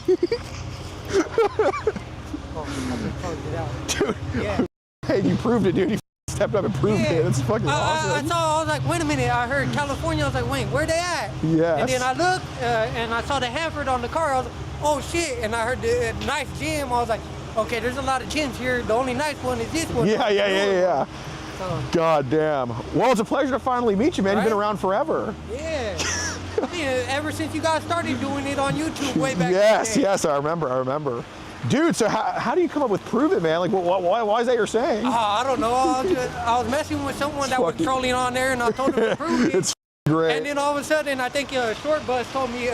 Dude. Yeah. Hey, you proved it, dude. You stepped up and proved it. It's fucking awesome. I was like, wait a minute. I heard California. I was like, wait, where they at? Yes. And then I looked and I saw the Hanford on the car. I was like, oh shit. And I heard the nice gym. I was like, okay, there's a lot of gyms here. The only nice one is this one. Yeah. So, God damn. Well, it's a pleasure to finally meet you, man. You've been Right? around forever. yeah. Yeah, ever since you guys started doing it on YouTube way back in the day. Yes, I remember. Dude, so how do you come up with prove it, man? Like, why is that your saying? I don't know. I was messing with someone that was Fucking- trolling on there, and I told him to prove it. It's great. And then all of a sudden, I think Short Bus told me,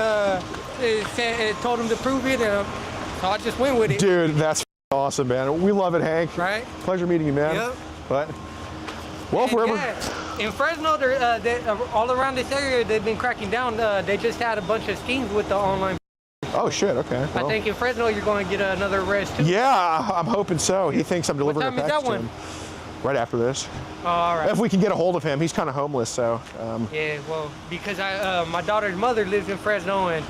told him to prove it, and so I just went with it. Dude, that's awesome, man. We love it, Hank. Right? Pleasure meeting you, man. Yep. But, well, And forever. yeah, in Fresno, all around this area, they've been cracking down. They just had a bunch of schemes with the online. Oh, shit, okay. I Well, think in Fresno, you're going to get another arrest too. yeah, I'm hoping so. He thinks I'm delivering time a is package that to him. Right after this. Oh, all right. If we can get a hold of him, he's kind of homeless, so. Yeah, well, because my daughter's mother lives in Fresno, and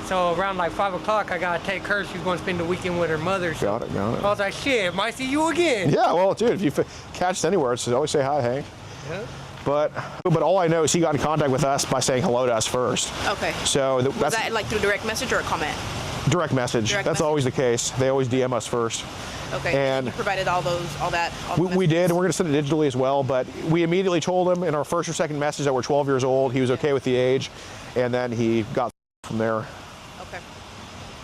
so around like 5 o'clock, I gotta take her. She's gonna spend the weekend with her mother. So Got it. I was like, shit, might see you again. Yeah, well, dude, if you catch us anywhere, just always say hi, Hank. Yeah. But all I know is he got in contact with us by saying hello to us first. Okay. So Was that's that like through direct message or a comment? direct message. Direct That's message. always the case. They always DM us first. Okay. And you provided all the We did, messages? and we're going to send it digitally as well, but we immediately told him in our first or second message that we're 12 years old. He was okay with the age, and then he got from there. Okay.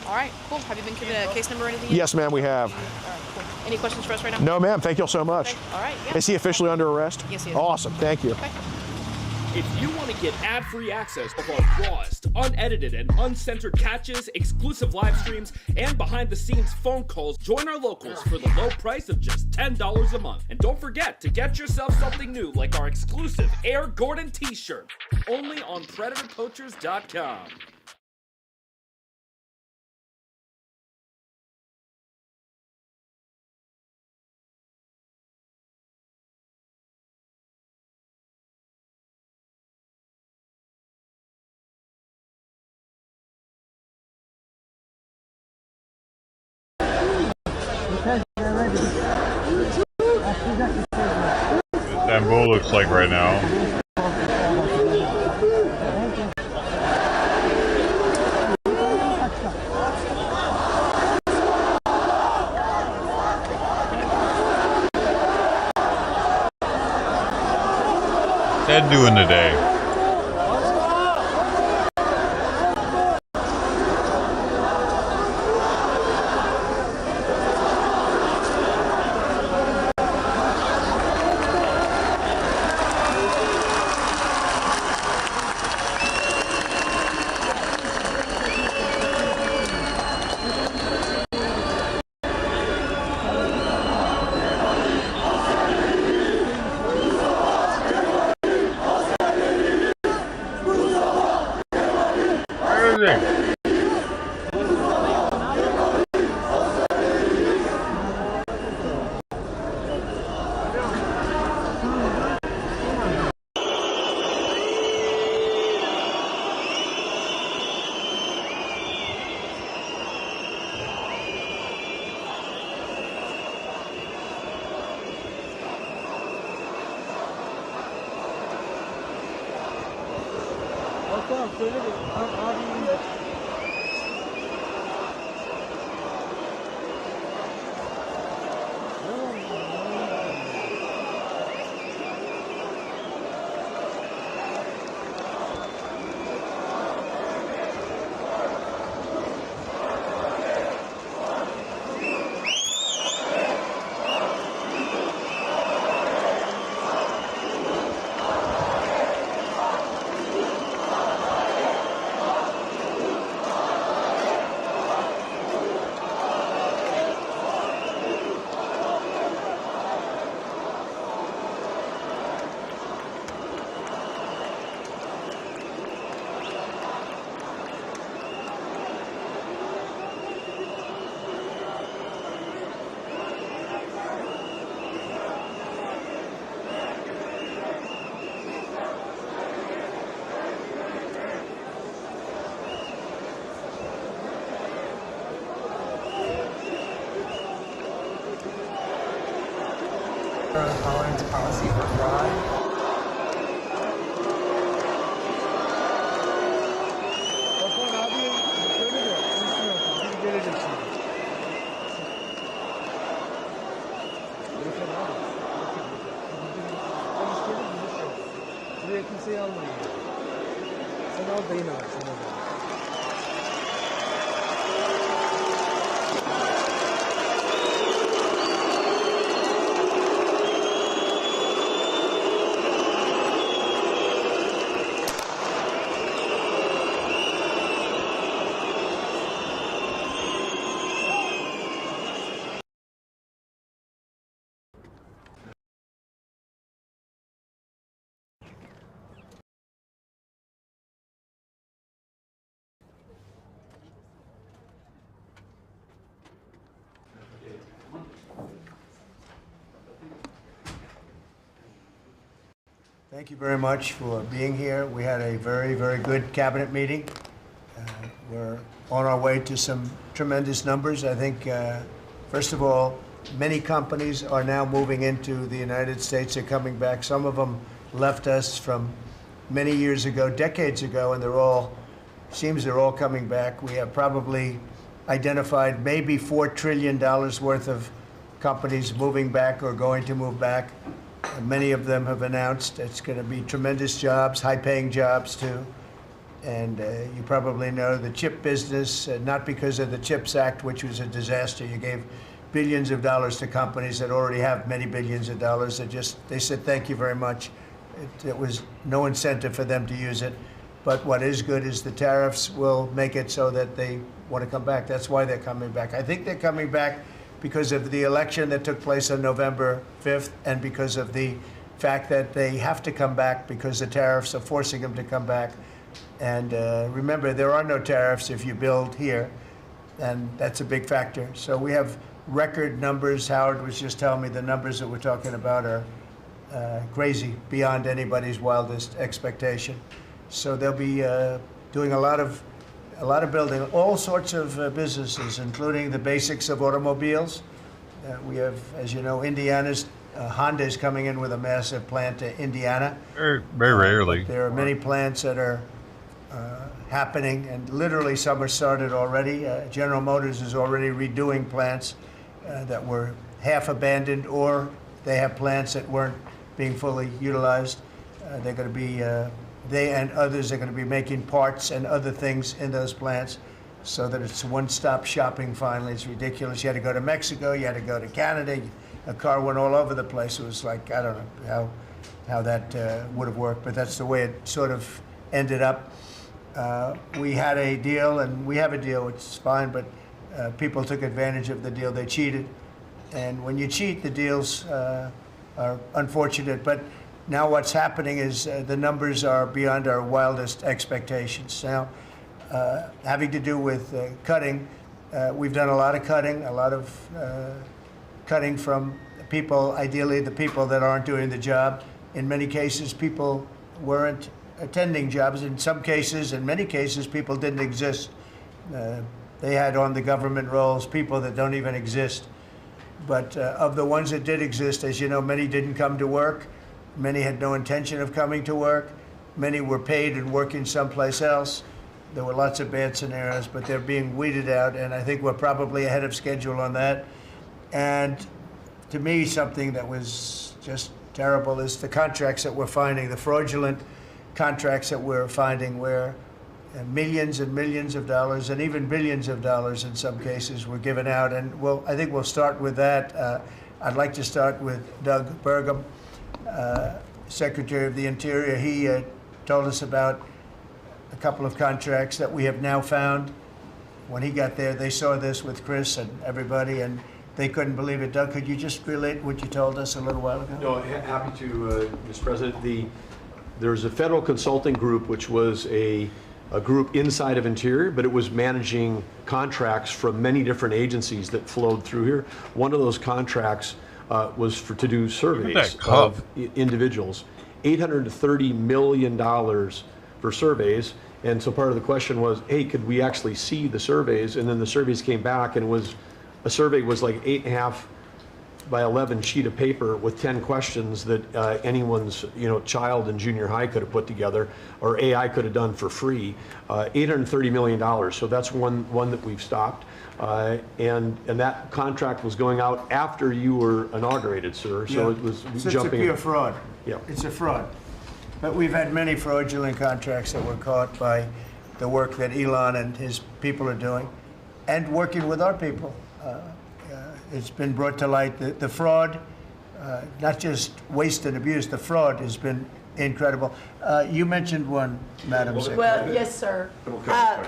All right, cool. Have you been given a case number or anything yet? Yes, ma'am, we have. All right, cool. Any questions for us right now? No, ma'am, thank you all so much. Okay. All right, yeah. Is he officially under arrest? Yes, he is. Awesome, thank you. Okay. If you want to get ad-free access of our rawest, unedited, and uncensored catches, exclusive live streams, and behind-the-scenes phone calls, join our locals for the low price of just $10 a month. And don't forget to get yourself something new like our exclusive Air Gordon t-shirt, only on PredatorPoachers.com. Istanbul looks like right now. Ted doing today? Everything. tolerance policy for fraud. Thank you very much for being here. We had a very, very good cabinet meeting. We're on our way to some tremendous numbers. I think, first of all, many companies are now moving into the United States. They're coming back. Some of them left us from many years ago, decades ago, and they're all coming back. We have probably identified maybe $4 trillion worth of companies moving back or going to move back. Many of them have announced it's going to be tremendous jobs, high-paying jobs too. And you probably know the chip business, not because of the CHIPS Act, which was a disaster. You gave billions of dollars to companies that already have many billions of dollars. They said thank you very much. It was no incentive for them to use it. But what is good is the tariffs will make it so that they want to come back. That's why they're coming back. I think they're coming back because of the election that took place on November 5th and because of the fact that they have to come back because the tariffs are forcing them to come back. And remember, there are no tariffs if you build here, and that's a big factor. So we have record numbers. Howard was just telling me the numbers that we're talking about are crazy, beyond anybody's wildest expectation. So they'll be doing a lot of building, all sorts of businesses, including the basics of automobiles. We have, as you know, Honda is coming in with a massive plant to Indiana. Very, very rarely. There are many plants that are happening, and literally some are started already. General Motors is already redoing plants that were half abandoned, or they have plants that weren't being fully utilized. They're going to be they and others are going to be making parts and other things in those plants so that it's one-stop shopping finally. It's ridiculous. You had to go to Mexico, you had to go to Canada, a car went all over the place. It was like, I don't know how that would have worked, but that's the way it sort of ended up. We had a deal, and we have a deal, which is fine, but people took advantage of the deal. They cheated. And when you cheat, the deals are unfortunate. But now what's happening is the numbers are beyond our wildest expectations. Now, having to do with cutting, we've done a lot of cutting from people, ideally the people that aren't doing the job. In many cases, people weren't attending jobs. In some cases, in many cases, people didn't exist. They had on the government rolls people that don't even exist. But of the ones that did exist, as you know, many didn't come to work. Many had no intention of coming to work. Many were paid and working someplace else. There were lots of bad scenarios, but they're being weeded out, and I think we're probably ahead of schedule on that. And to me, something that was just terrible is the contracts that we're finding, the fraudulent contracts that we're finding, where millions and millions of dollars and even billions of dollars in some cases were given out. And I think we'll start with that. I'd like to start with Doug Burgum, Secretary of the Interior. He told us about a couple of contracts that we have now found. When he got there, they saw this with Chris and everybody, and they couldn't believe it. Doug, could you just relate what you told us a little while ago? No, happy to, Mr. President. There's a federal consulting group, which was a group inside of Interior, but it was managing contracts from many different agencies that flowed through here. One of those contracts was to do surveys of individuals, $830 million for surveys. And so part of the question was, hey, could we actually see the surveys? And then the surveys came back, and a survey was like $8.5 by 11 sheet of paper with 10 questions that anyone's child in junior high could have put together, or AI could have done for free. $830 million. So that's one that we've stopped. And that contract was going out after you were inaugurated, sir. So it was So jumping. it's a pure fraud. Yeah. It's a fraud. But we've had many fraudulent contracts that were caught by the work that Elon and his people are doing, and working with our people. It's been brought to light that the fraud, not just waste and abuse, the fraud has been incredible. You mentioned one, Madam Secretary. Well, yes, sir.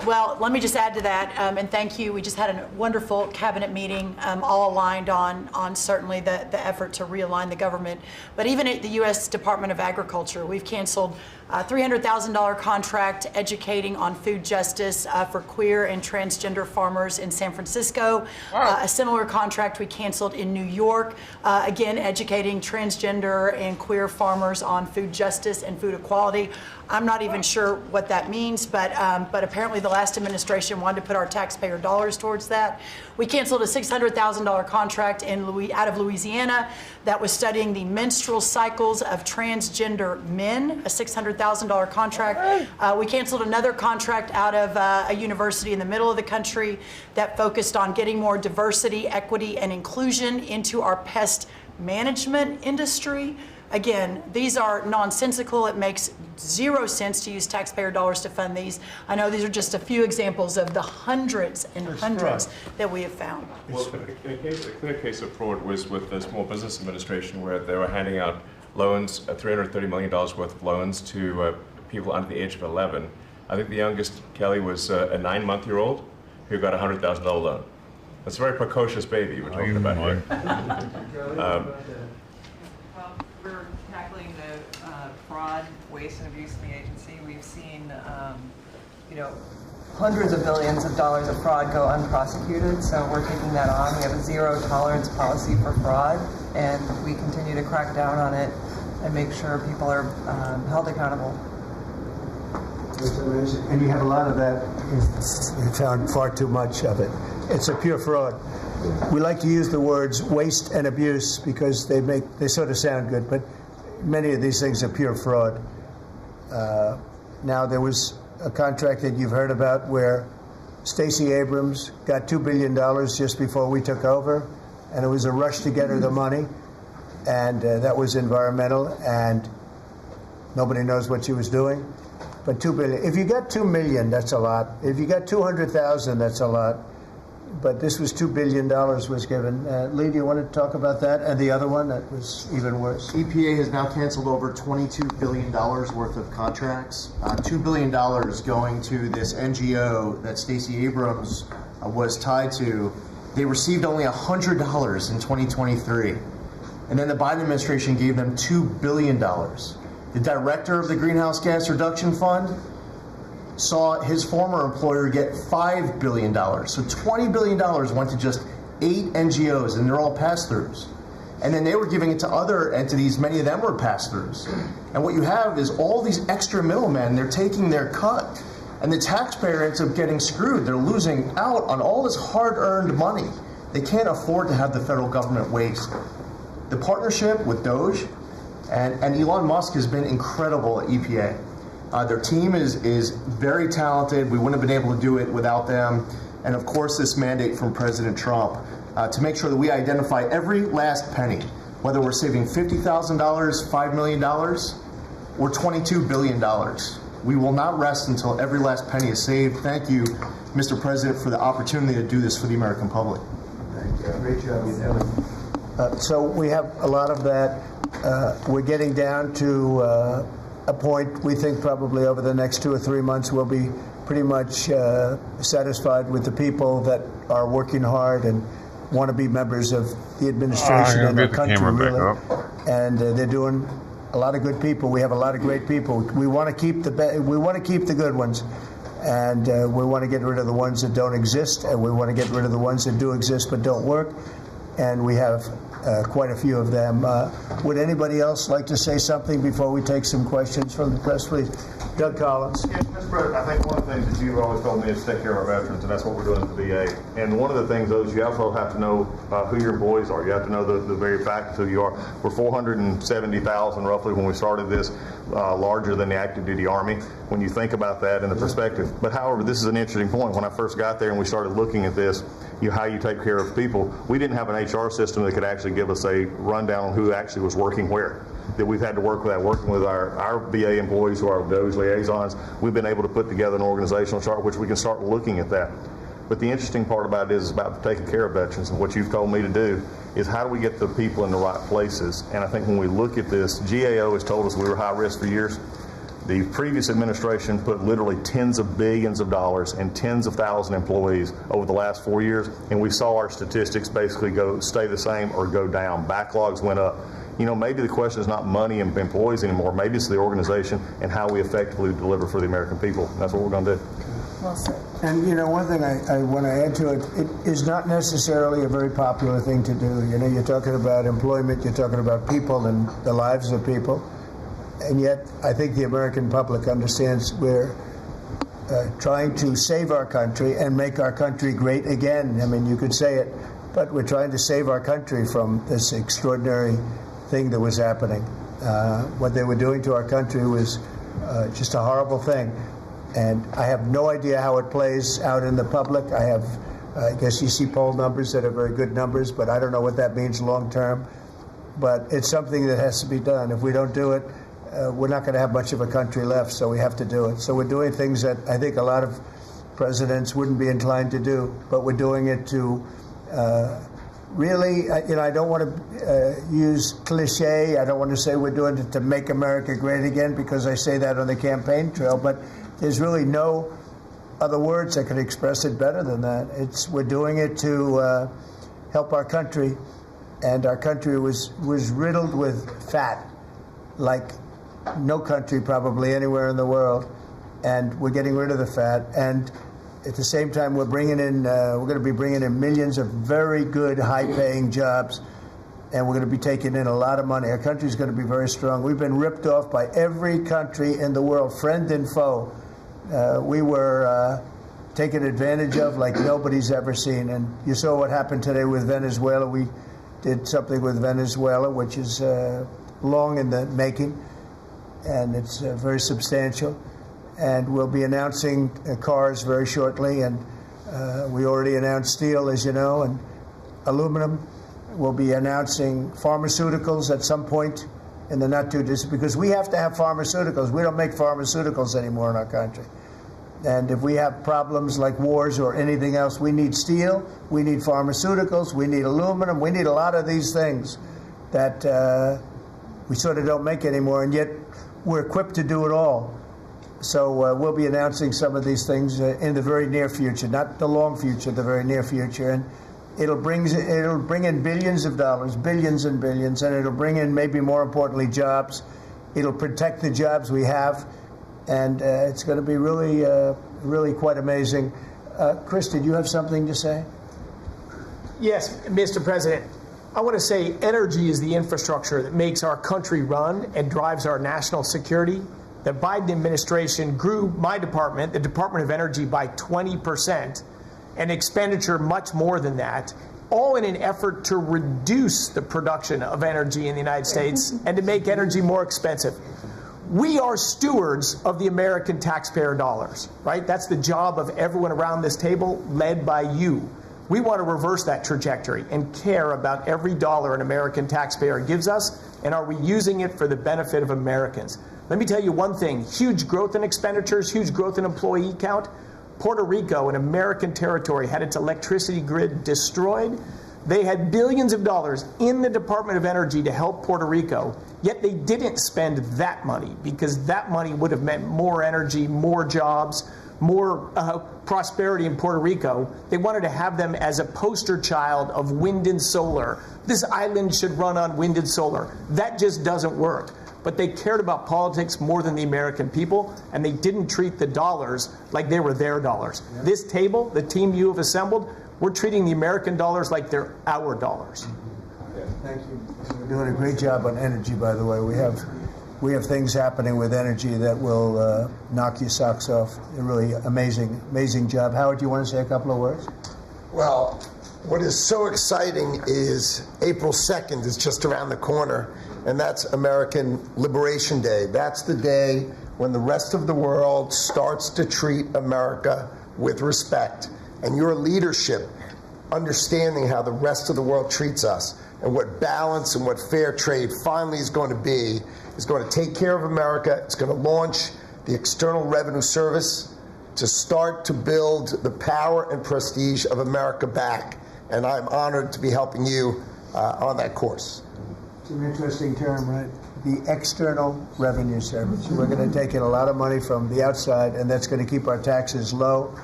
Well, let me just add to that, and thank you. We just had a wonderful cabinet meeting, all aligned on certainly the effort to realign the government. But even at the U.S. Department of Agriculture, we've canceled a $300,000 contract educating on food justice for queer and transgender farmers in San Francisco. A similar contract we canceled in New York, again, educating transgender and queer farmers on food justice and food equality. I'm not even sure what that means, but apparently the last administration wanted to put our taxpayer dollars towards that. We canceled a $600,000 contract out of Louisiana that was studying the menstrual cycles of transgender men, a $600,000 contract. We canceled another contract out of a university in the middle of the country that focused on getting more diversity, equity, and inclusion into our pest management industry. Again, these are nonsensical. It makes zero sense to use taxpayer dollars to fund these. I know these are just a few examples of the hundreds and hundreds that we have found. Well, a clear case of fraud was with the Small Business Administration, where they were handing out loans, $330 million worth of loans to people under the age of 11. I think the youngest, Kelly, was a 9-month-old who got a $100,000 loan. That's a very precocious baby we're talking about here. We're tackling the fraud, waste, and abuse in the agency. We've seen, hundreds of billions of dollars of fraud go unprosecuted, so we're taking that on. We have a zero tolerance policy for fraud, and we continue to crack down on it and make sure people are held accountable. And you have a lot of that. You found far too much of it. It's a pure fraud. We like to use the words waste and abuse because they sort of sound good, but many of these things are pure fraud. Now, there was a contract that you've heard about where Stacey Abrams got $2 billion just before we took over, and it was a rush to get her the money, and that was environmental, and nobody knows what she was doing. But $2 billion. If you got $2 million, that's a lot. If you got 200,000, that's a lot. But this was $2 billion was given. Lee, do you want to talk about that? And the other one that was even worse? EPA has now canceled over $22 billion worth of contracts. $2 billion going to this NGO that Stacey Abrams was tied to. They received only $100 in 2023. And then the Biden administration gave them $2 billion. The director of the Greenhouse Gas Reduction Fund saw his former employer get $5 billion. So $20 billion went to just 8 NGOs, and they're all pass-throughs. And then they were giving it to other entities, many of them were pass-throughs. And what you have is all these extra middlemen, they're taking their cut. And the taxpayer ends up getting screwed. They're losing out on all this hard-earned money. They can't afford to have the federal government waste. The partnership with Doge and Elon Musk has been incredible at EPA. Their team is very talented. We wouldn't have been able to do it without them. And of course, this mandate from President Trump to make sure that we identify every last penny, whether we're saving $50,000, $5 million, or $22 billion. We will not rest until every last penny is saved. Thank you, Mr. President, for the opportunity to do this for the American public. Thank you. Great job you're doing. So we have a lot of that. We're getting down to a point we think probably over the next 2 or 3 months we'll be pretty much satisfied with the people that are working hard and want to be members of the administration and the country, really. And they're doing a lot of good people. We have a lot of great people. We want to keep the good ones, and we want to get rid of the ones that don't exist, and we want to get rid of the ones that do exist but don't work. And we have quite a few of them. Would anybody else like to say something before we take some questions from the press, please? Doug Collins. Yes, Mr. President, I think one of the things that you've always told me is take care of our veterans, and that's what we're doing at the VA. And one of the things, though, is you also have to know who your employees are. You have to know the very fact of who you are. We're 470,000 roughly when we started this, larger than the active duty Army, when you think about that in the perspective. But however, this is an interesting point. When I first got there and we started looking at this, how you take care of people, we didn't have an HR system that could actually give us a rundown on who actually was working where. That we've had to work with that, working with our VA employees who are those liaisons. We've been able to put together an organizational chart which we can start looking at that. But the interesting part about it is about taking care of veterans, and what you've told me to do is how do we get the people in the right places. And I think when we look at this, GAO has told us we were high risk for years. The previous administration put literally tens of billions of dollars and tens of thousand employees over the last 4 years, and we saw our statistics basically stay the same or go down. Backlogs went up. Maybe the question is not money and employees anymore. Maybe it's the organization and how we effectively deliver for the American people. And that's what we're going to do. Well said. And one thing I want to add to it, it is not necessarily a very popular thing to do. You're talking about employment, you're talking about people and the lives of people. And yet, I think the American public understands we're trying to save our country and make our country great again. I mean, you could say it, but we're trying to save our country from this extraordinary thing that was happening. What they were doing to our country was just a horrible thing. And I have no idea how it plays out in the public. I guess you see poll numbers that are very good numbers, but I don't know what that means long term. But it's something that has to be done. If we don't do it, we're not going to have much of a country left, so we have to do it. So we're doing things that I think a lot of presidents wouldn't be inclined to do, but we're doing it to really, I don't want to use cliche. I don't want to say we're doing it to make America great again, because I say that on the campaign trail, but there's really no other words that could express it better than that. We're doing it to help our country, and our country was riddled with fat, like no country probably anywhere in the world, and we're getting rid of the fat. And at the same time, we're going to be bringing in millions of very good, high-paying jobs, and we're going to be taking in a lot of money. Our country's going to be very strong. We've been ripped off by every country in the world, friend and foe. We were taken advantage of like nobody's ever seen. And you saw what happened today with Venezuela. We did something with Venezuela, which is long in the making, and it's very substantial. And we'll be announcing cars very shortly, and we already announced steel, as you know, and aluminum. We'll be announcing pharmaceuticals at some point in the not too distant, because we have to have pharmaceuticals. We don't make pharmaceuticals anymore in our country. And if we have problems like wars or anything else, we need steel, we need pharmaceuticals, we need aluminum, we need a lot of these things that we sort of don't make anymore, and yet we're equipped to do it all. So we'll be announcing some of these things in the very near future, not the long future, the very near future. And it'll bring in billions of dollars, billions and billions, and it'll bring in, maybe more importantly, jobs. It'll protect the jobs we have, and it's going to be really, really quite amazing. Chris, did you have something to say? Yes, Mr. President. I want to say energy is the infrastructure that makes our country run and drives our national security. The Biden administration grew my department, the Department of Energy, by 20%, and expenditure much more than that, all in an effort to reduce the production of energy in the United States and to make energy more expensive. We are stewards of the American taxpayer dollars, right? That's the job of everyone around this table, led by you. We want to reverse that trajectory and care about every dollar an American taxpayer gives us, and are we using it for the benefit of Americans? Let me tell you one thing, huge growth in expenditures, huge growth in employee count. Puerto Rico, an American territory, had its electricity grid destroyed. They had billions of dollars in the Department of Energy to help Puerto Rico, yet they didn't spend that money, because that money would have meant more energy, more jobs, more prosperity in Puerto Rico. They wanted to have them as a poster child of wind and solar. This island should run on wind and solar. That just doesn't work. But they cared about politics more than the American people, and they didn't treat the dollars like they were their dollars. Yeah. This table, the team you have assembled, we're treating the American dollars like they're our dollars. Thank you. We're doing a great job on energy, by the way. We have things happening with energy that will knock your socks off. A really amazing job. Howard, do you want to say a couple of words? Well, what is so exciting is April 2nd is just around the corner, and that's American Liberation Day. That's the day when the rest of the world starts to treat America with respect. And your leadership, understanding how the rest of the world treats us and what balance and what fair trade finally is going to be, is going to take care of America. It's going to launch the External Revenue Service to start to build the power and prestige of America back. And I'm honored to be helping you on that course. It's an interesting term, right? The External Revenue Service. We're going to take in a lot of money from the outside, and that's going to keep our taxes low,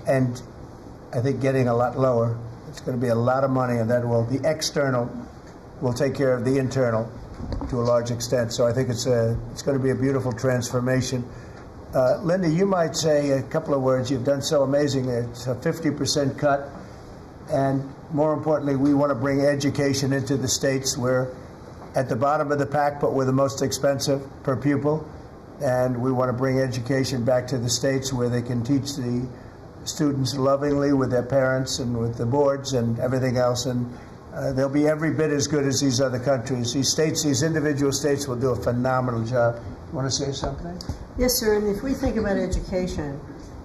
and I think getting a lot lower. It's going to be a lot of money, and the external will take care of the internal to a large extent. So I think it's going to be a beautiful transformation. Linda, you might say a couple of words. You've done so amazing. It's a 50% cut, and more importantly, we want to bring education into the states. We're at the bottom of the pack, but we're the most expensive per pupil, and we want to bring education back to the states where they can teach the students lovingly with their parents and with the boards and everything else, and they'll be every bit as good as these other countries. These individual states will do a phenomenal job. You want to say something? Yes, sir, and if we think about education,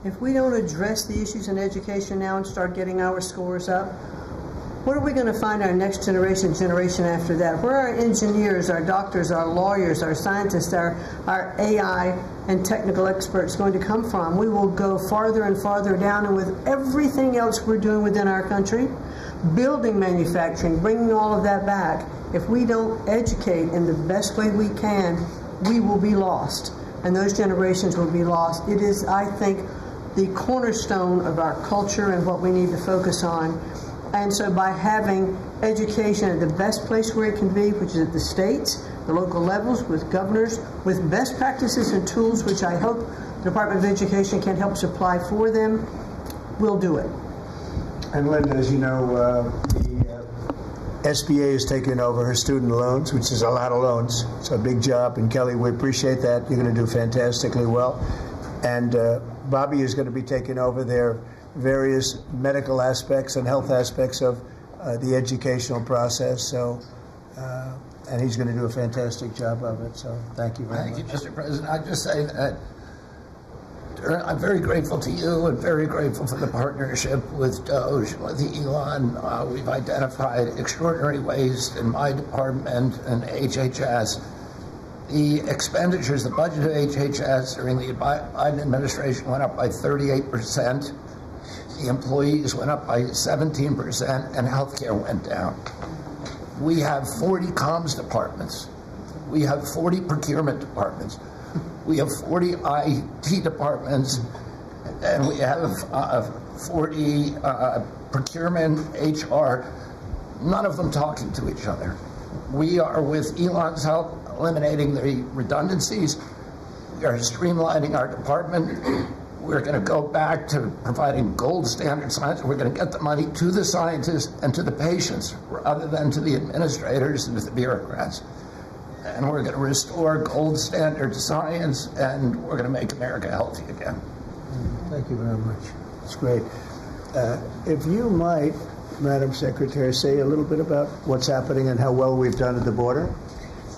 if we don't address the issues in education now and start getting our scores up, where are we going to find our next generation after that? Where are our engineers, our doctors, our lawyers, our scientists, our AI and technical experts going to come from? We will go farther and farther down, and with everything else we're doing within our country, building manufacturing, bringing all of that back, if we don't educate in the best way we can, we will be lost, and those generations will be lost. It is, I think, the cornerstone of our culture and what we need to focus on. And so by having education at the best place where it can be, which is at the states, the local levels, with governors, with best practices and tools, which I hope the Department of Education can help supply for them, we'll do it. And Linda, as you know, the SBA has taken over her student loans, which is a lot of loans. It's a big job, and Kelly, we appreciate that. You're going to do fantastically well. And Bobby is going to be taking over their various medical aspects and health aspects of the educational process. So, and he's going to do a fantastic job of it. So, thank you very much. Thank you, Mr. President. I just say that I'm very grateful to you and very grateful for the partnership with Doge and with Elon. We've identified extraordinary waste in my department and HHS. The expenditures, the budget of HHS during the Biden administration went up by 38%. The employees went up by 17%, and healthcare went down. We have 40 comms departments. We have 40 procurement departments. We have 40 IT departments, and we have 40 procurement, HR, none of them talking to each other. We are, with Elon's help, eliminating the redundancies. We are streamlining our department. We're going to go back to providing gold standard science. We're going to get the money to the scientists and to the patients rather than to the administrators and to the bureaucrats. And we're going to restore gold standard science, and we're going to make America healthy again. Thank you very much. It's great. If you might, Madam Secretary, say a little bit about what's happening and how well we've done at the border.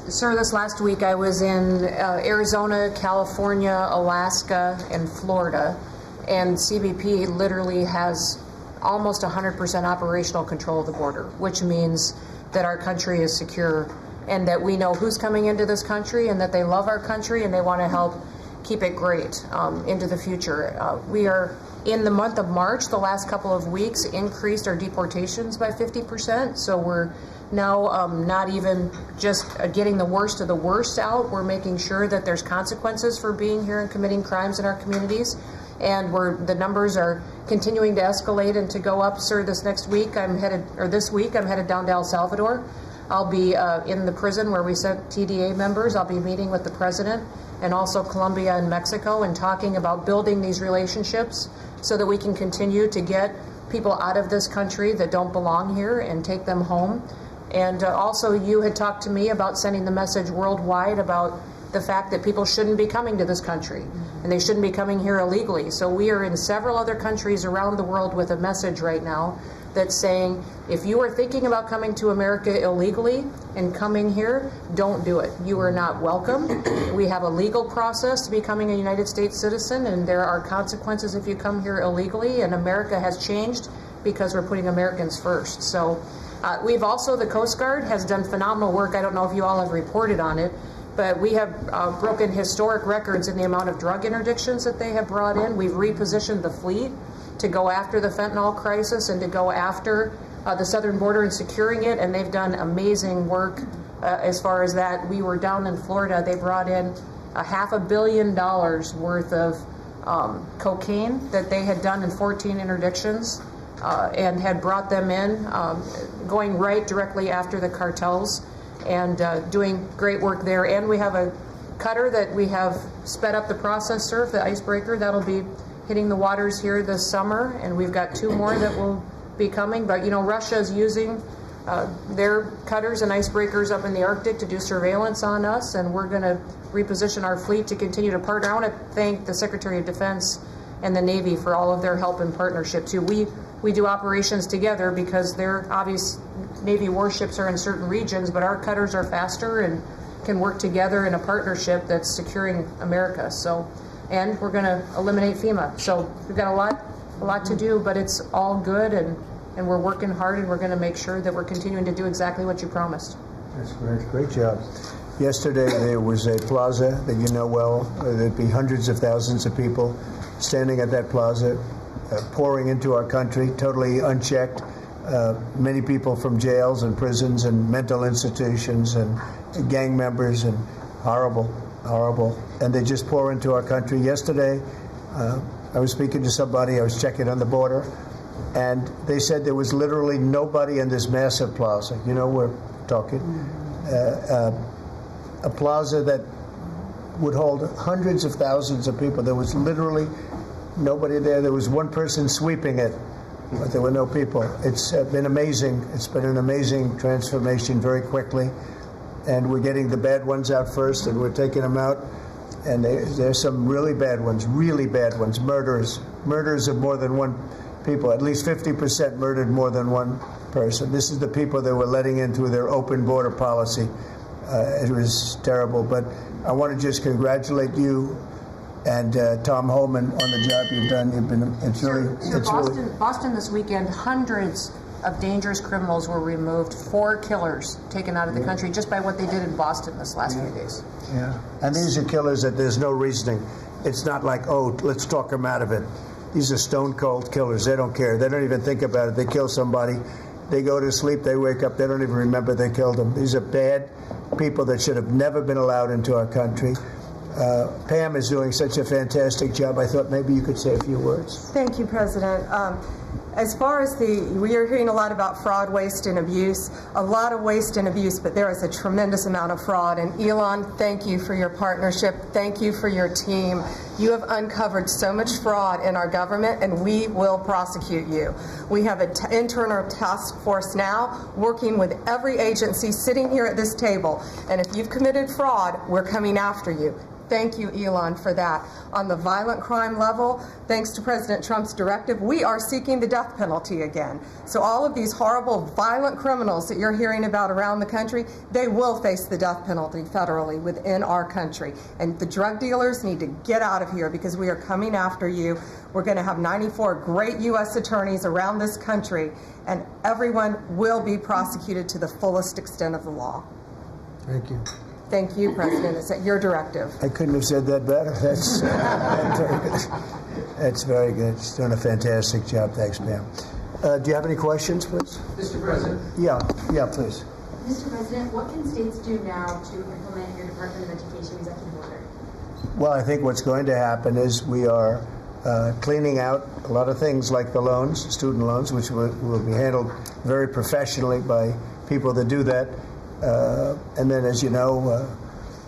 Sir, this last week I was in Arizona, California, Alaska, and Florida, and CBP literally has almost 100% operational control of the border, which means that our country is secure and that we know who's coming into this country and that they love our country and they want to help keep it great into the future. We are, in the month of March, the last couple of weeks, increased our deportations by 50%, so we're now not even just getting the worst of the worst out. We're making sure that there's consequences for being here and committing crimes in our communities, and the numbers are continuing to escalate and to go up. Sir, this week I'm headed down to El Salvador. I'll be in the prison where we sent TDA members. I'll be meeting with the president and also Colombia and Mexico and talking about building these relationships so that we can continue to get people out of this country that don't belong here and take them home. And also, you had talked to me about sending the message worldwide about the fact that people shouldn't be coming to this country and they shouldn't be coming here illegally. So we are in several other countries around the world with a message right now that's saying, if you are thinking about coming to America illegally and coming here, don't do it. You are not welcome. We have a legal process to becoming a United States citizen, and there are consequences if you come here illegally, and America has changed because we're putting Americans first. So we've also, the Coast Guard has done phenomenal work. I don't know if you all have reported on it, but we have broken historic records in the amount of drug interdictions that they have brought in. We've repositioned the fleet to go after the fentanyl crisis and to go after the southern border and securing it, and they've done amazing work as far as that. We were down in Florida. They brought in $500 million worth of cocaine that they had done in 14 interdictions and had brought them in, going right directly after the cartels, and doing great work there. And we have a cutter that we have sped up the process, surf, the icebreaker, that'll be hitting the waters here this summer, and we've got 2 more that will be coming. But you know, Russia's using their cutters and icebreakers up in the Arctic to do surveillance on us, and we're going to reposition our fleet to continue to partner. I want to thank the Secretary of Defense and the Navy for all of their help and partnership too. We do operations together because their obvious Navy warships are in certain regions, but our cutters are faster and can work together in a partnership that's securing America. So, and we're going to eliminate FEMA. So we've got a lot to do, but it's all good, and we're working hard, and we're going to make sure that we're continuing to do exactly what you promised. That's great. Great job. Yesterday there was a plaza that you know well. There'd be hundreds of thousands of people standing at that plaza, pouring into our country, totally unchecked. Many people from jails and prisons and mental institutions and gang members, and horrible. And they just pour into our country. Yesterday, I was speaking to somebody, I was checking on the border, and they said there was literally nobody in this massive plaza. You know, we're talking a plaza that would hold hundreds of thousands of people. There was literally nobody there. There was one person sweeping it, but there were no people. It's been amazing. It's been an amazing transformation very quickly. And we're getting the bad ones out first, and we're taking them out. And there's some really bad ones, murders of more than one people. At least 50% murdered more than one person. This is the people that we're letting in through their open border policy. It was terrible, but I want to just congratulate you and Tom Holman on the job you've done. It's really Boston this weekend, hundreds of dangerous criminals were removed, 4 killers taken out of the country just by what they did in Boston this last few days. Yeah, and these are killers that there's no reasoning. It's not like, oh, let's talk them out of it. These are stone cold killers. They don't care. They don't even think about it. They kill somebody. They go to sleep. They wake up. They don't even remember they killed them. These are bad people that should have never been allowed into our country. Pam is doing such a fantastic job. I thought maybe you could say a few words. Thank you, President. As far as we are hearing a lot about fraud, waste, and abuse, a lot of waste and abuse, but there is a tremendous amount of fraud. And Elon, thank you for your partnership. Thank you for your team. You have uncovered so much fraud in our government, and we will prosecute you. We have an internal task force now working with every agency sitting here at this table. And if you've committed fraud, we're coming after you. Thank you, Elon, for that. On the violent crime level, thanks to President Trump's directive, we are seeking the death penalty again. So all of these horrible, violent criminals that you're hearing about around the country, they will face the death penalty federally within our country. And the drug dealers need to get out of here because we are coming after you. We're going to have 94 great U.S. attorneys around this country, and everyone will be prosecuted to the fullest extent of the law. Thank you. Thank you, President. It's at your directive. I couldn't have said that better. That's very good. That's very good. She's doing a fantastic job. Thanks, Pam. Do you have any questions, please? Mr. President. Yeah, please. Mr. President, what can states do now to implement your Department of Education executive order? Well, I think what's going to happen is we are cleaning out a lot of things like the loans, student loans, which will be handled very professionally by people that do that. And then, as you know,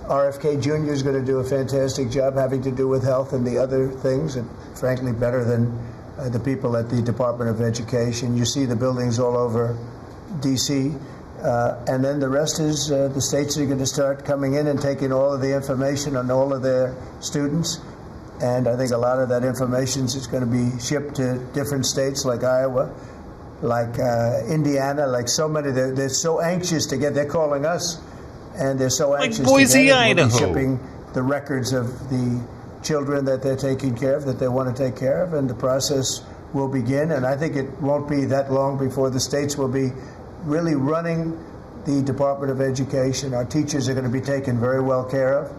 RFK Jr. is going to do a fantastic job having to do with health and the other things, and frankly, better than the people at the Department of Education. You see the buildings all over D.C. And then the rest is the states are going to start coming in and taking all of the information on all of their students. And I think a lot of that information is going to be shipped to different states like Iowa, like Indiana, like so many. They're so anxious to get. They're calling us, and they're so anxious Boise, to get it. Idaho. We'll be shipping the records of the children that they're taking care of, that they want to take care of, and the process will begin. And I think it won't be that long before the states will be really running the Department of Education. Our teachers are going to be taken very well care of.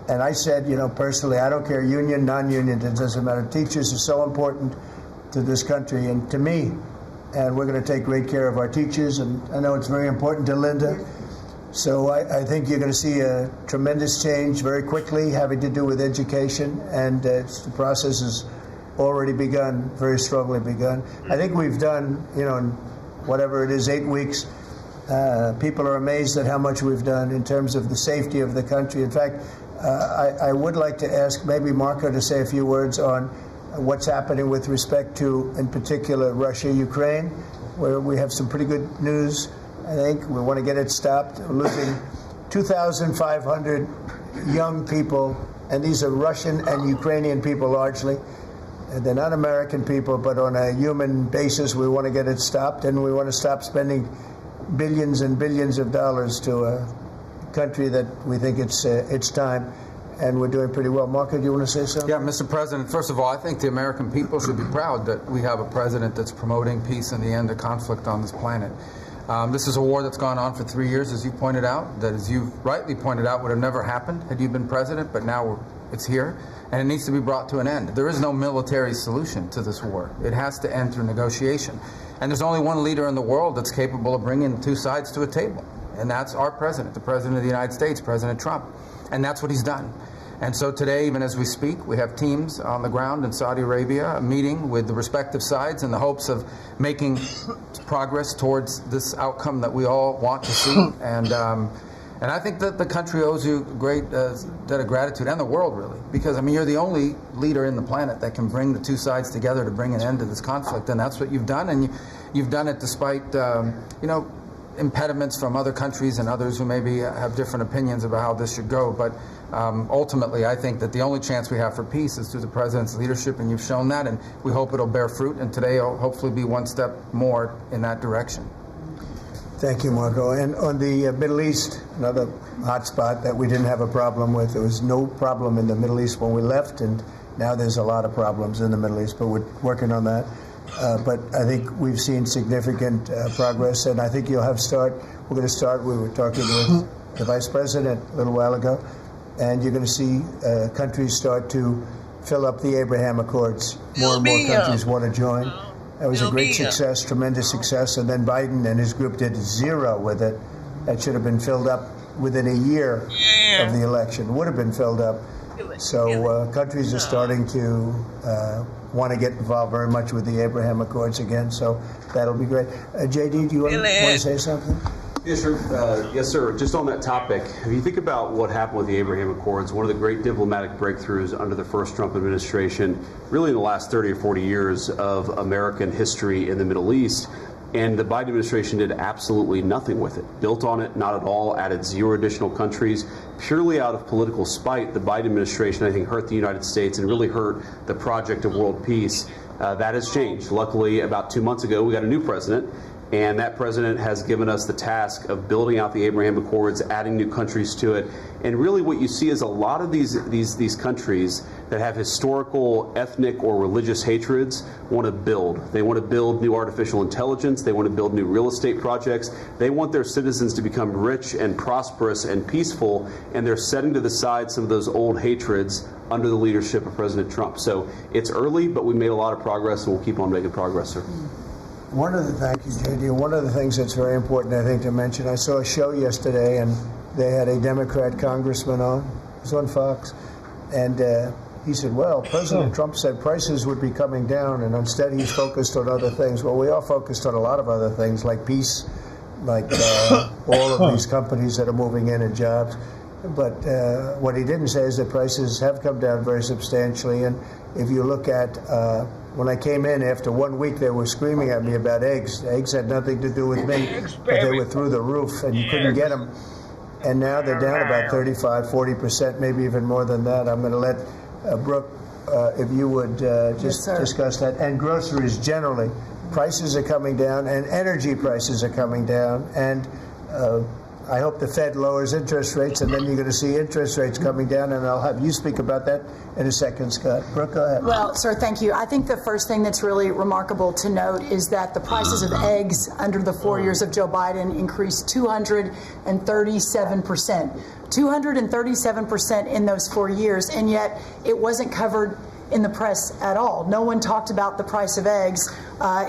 And I said, personally, I don't care union, non-union, it doesn't matter. Teachers are so important to this country and to me. And we're going to take great care of our teachers. And I know it's very important to Linda. So I think you're going to see a tremendous change very quickly having to do with education. And the process has already begun, very strongly begun. I think we've done, in whatever it is, 8 weeks, people are amazed at how much we've done in terms of the safety of the country. In fact, I would like to ask maybe Marco to say a few words on what's happening with respect to, in particular, Russia, Ukraine, where we have some pretty good news. I think we want to get it stopped. We're losing 2,500 young people, and these are Russian and Ukrainian people largely. They're not American people, but on a human basis, we want to get it stopped, and we want to stop spending billions and billions of dollars to a country that we think it's time, and we're doing pretty well. Marco, do you want to say something? Yeah, Mr. President, first of all, I think the American people should be proud that we have a president that's promoting peace and the end of conflict on this planet. This is a war that's gone on for 3 years, as you pointed out, that, as you rightly pointed out, would have never happened had you been president, but now it's here, and it needs to be brought to an end. There is no military solution to this war. It has to end through negotiation. And there's only one leader in the world that's capable of bringing two sides to a table, and that's our president, the President of the United States, President Trump. And that's what he's done. And so today, even as we speak, we have teams on the ground in Saudi Arabia meeting with the respective sides in the hopes of making progress towards this outcome that we all want to see. And I think that the country owes you a great debt of gratitude, and the world, really, because, I mean, you're the only leader in the planet that can bring the two sides together to bring an end to this conflict. And that's what you've done. And you've done it despite, impediments from other countries and others who maybe have different opinions about how this should go. But ultimately, I think that the only chance we have for peace is through the president's leadership, and you've shown that, and we hope it'll bear fruit, and today will hopefully be one step more in that direction. Thank you, Marco. And on the Middle East, another hot spot that we didn't have a problem with. There was no problem in the Middle East when we left, and now there's a lot of problems in the Middle East, but we're working on that. But I think we've seen significant progress, and I think we're going to start, we were talking with the Vice President a little while ago, and you're going to see countries start to fill up the Abraham Accords. More and more countries want to join. That was a great success, tremendous success, and then Biden and his group did zero with it. That should have been filled up within a year of the election. Would have been filled up. So countries are starting to want to get involved very much with the Abraham Accords again, so that'll be great. JD, do you want to say something? Yes, sir. Yes, sir. Just on that topic, if you think about what happened with the Abraham Accords, one of the great diplomatic breakthroughs under the first Trump administration, really in the last 30 or 40 years of American history in the Middle East, and the Biden administration did absolutely nothing with it. Built on it, not at all, added 0 additional countries. Purely out of political spite, the Biden administration, I think, hurt the United States and really hurt the project of world peace. That has changed. Luckily, about 2 months ago, we got a new president, and that president has given us the task of building out the Abraham Accords, adding new countries to it. And really what you see is a lot of these countries that have historical, ethnic, or religious hatreds want to build. They want to build new artificial intelligence. They want to build new real estate projects. They want their citizens to become rich and prosperous and peaceful, and they're setting to the side some of those old hatreds under the leadership of President Trump. So it's early, but we made a lot of progress, and we'll keep on making progress, sir. Thank you, JD. One of the things that's very important, I think, to mention, I saw a show yesterday, and they had a Democrat congressman on. It was on Fox. And he said, well, President Trump said prices would be coming down, and instead he's focused on other things. Well, we are focused on a lot of other things, like peace, like all of these companies that are moving in and jobs. But what he didn't say is that prices have come down very substantially. And if you look at when I came in after 1 week, they were screaming at me about eggs. Eggs had nothing to do with me, but they were through the roof, and you couldn't get them. And now they're down about 35, 40%, maybe even more than that. I'm going to let Brooke, if you would just discuss that. And groceries generally, prices are coming down, and energy prices are coming down, and I hope the Fed lowers interest rates, and then you're going to see interest rates coming down, and I'll have you speak about that in a second, Scott. Brooke, go ahead. Well, sir, thank you. I think the first thing that's really remarkable to note is that the prices of eggs under the 4 years of Joe Biden increased 237%. 237% in those 4 years, and yet it wasn't covered in the press at all. No one talked about the price of eggs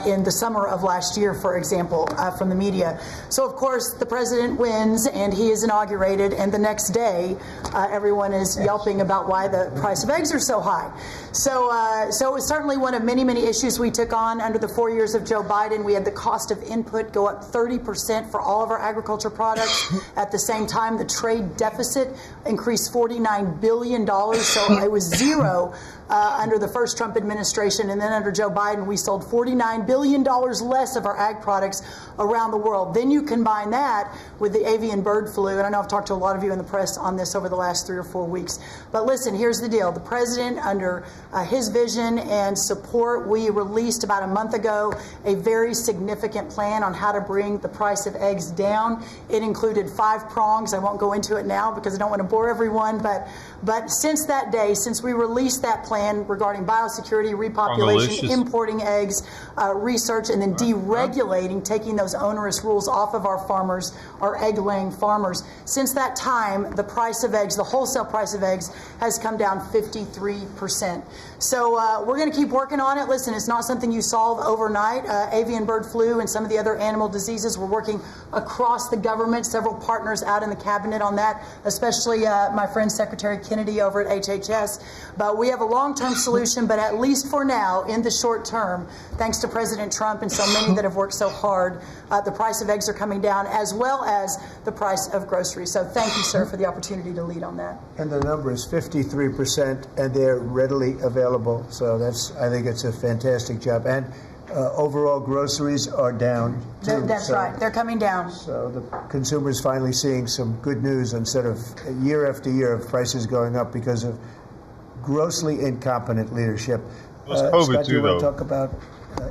in the summer of last year, for example, from the media. So, of course, the president wins and he is inaugurated, and the next day everyone is yelping about why the price of eggs are so high. So it was certainly one of many, many issues we took on under the 4 years of Joe Biden. We had the cost of input go up 30% for all of our agriculture products. At the same time, the trade deficit increased $49 billion, so it was zero under the first Trump administration, and then under Joe Biden, we sold $49 billion less of our ag products around the world. Then you combine that with the avian bird flu, and I know I've talked to a lot of you in the press on this over the last 3 or 4 weeks. But listen, here's the deal. The president, under his vision and support, we released about a month ago a very significant plan on how to bring the price of eggs down. It included 5 prongs. I won't go into it now because I don't want to bore everyone, but since that day, since we released that plan regarding biosecurity, repopulation, importing eggs, research, and then deregulating, taking those onerous rules off of our farmers, our egg-laying farmers, since that time, the price of eggs, the wholesale price of eggs, has come down 53%. So we're going to keep working on it. Listen, it's not something you solve overnight. Avian bird flu and some of the other animal diseases, we're working across the government, several partners out in the cabinet on that, especially my friend Secretary Kennedy over at HHS. But we have a long-term solution, but at least for now, in the short term, thanks to President Trump and so many that have worked so hard, the price of eggs are coming down, as well as the price of groceries. So thank you, sir, for the opportunity to lead on that. And the number is 53%, and they're readily available. So I think it's a fantastic job. And overall groceries are down, too. That's right. They're coming down. So the consumer's finally seeing some good news instead of year after year of prices going up because of grossly incompetent leadership. Scott, do you want to talk about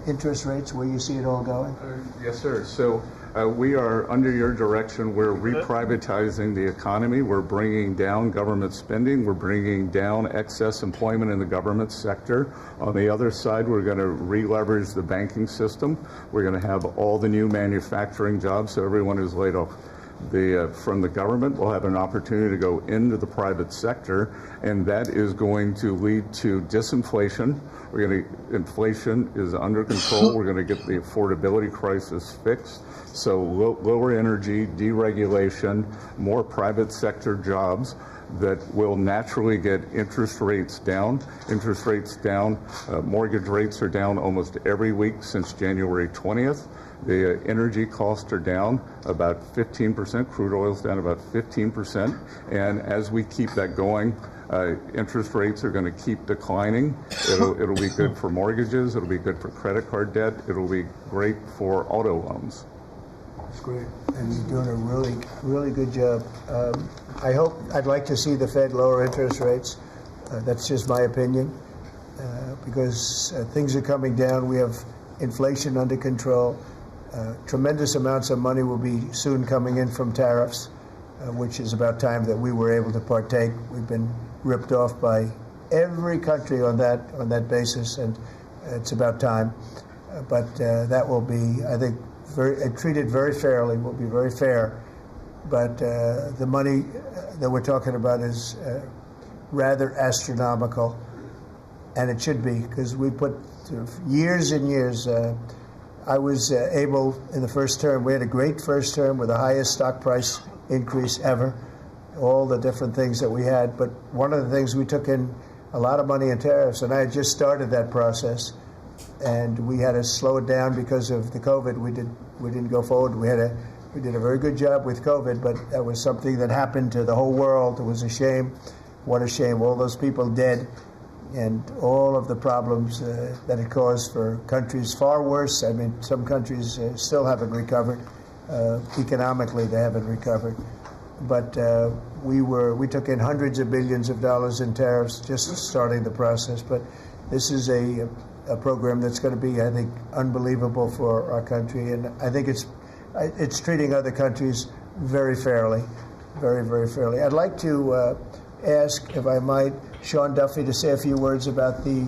interest rates, where you see it all going? Yes, sir. So we are, under your direction, we're reprivatizing the economy. We're bringing down government spending. We're bringing down excess employment in the government sector. On the other side, we're going to re-leverage the banking system. We're going to have all the new manufacturing jobs, so everyone who's laid off from the government will have an opportunity to go into the private sector, and that is going to lead to disinflation. Inflation is under control. We're going to get the affordability crisis fixed. So lower energy, deregulation, more private sector jobs that will naturally get interest rates down. Interest rates down. Mortgage rates are down almost every week since January 20th. The energy costs are down about 15%. Crude oil's down about 15%. And as we keep that going, interest rates are going to keep declining. It'll be good for mortgages. It'll be good for credit card debt. It'll be great for auto loans. That's great. And you're doing a really, really good job. I'd like to see the Fed lower interest rates. That's just my opinion, because things are coming down. We have inflation under control. Tremendous amounts of money will be soon coming in from tariffs, which is about time that we were able to partake. We've been ripped off by every country on that basis, and it's about time. But that will be, I think, treated very fairly, will be very fair. But the money that we're talking about is rather astronomical, and it should be, because we put years and years. I was able, in the first term, we had a great first term with the highest stock price increase ever, all the different things that we had. But one of the things, we took in a lot of money in tariffs, and I had just started that process, and we had to slow it down because of the COVID. We didn't go forward. We did a very good job with COVID, but that was something that happened to the whole world. It was a shame. What a shame. All those people dead. and all of the problems that it caused for countries far worse. I mean, some countries still haven't recovered. Economically, they haven't recovered. But we took in hundreds of billions of dollars in tariffs just starting the process. But this is a program that's going to be, I think, unbelievable for our country, and I think it's treating other countries very fairly, very, very fairly. I'd like to ask, if I might, Sean Duffy to say a few words about the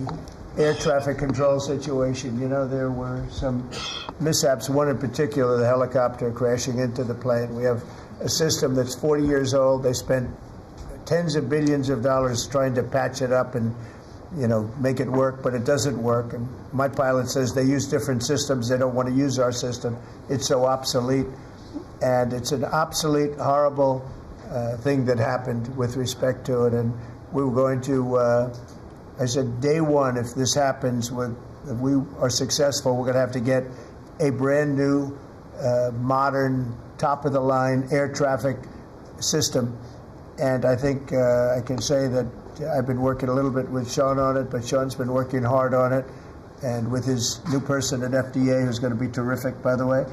air traffic control situation. You know, there were some mishaps, one in particular, the helicopter crashing into the plane. We have a system that's 40 years old. They spent tens of billions of dollars trying to patch it up and, you know, make it work, but it doesn't work. And my pilot says they use different systems. They don't want to use our system. It's so obsolete. And it's an obsolete, horrible thing that happened with respect to it. And we were going to, I said, day one, if this happens, if we are successful, we're going to have to get a brand new, modern, top-of-the-line air traffic system. And I think I can say that I've been working a little bit with Sean on it, but Sean's been working hard on it, and with his new person at FDA, who's going to be terrific, by the way.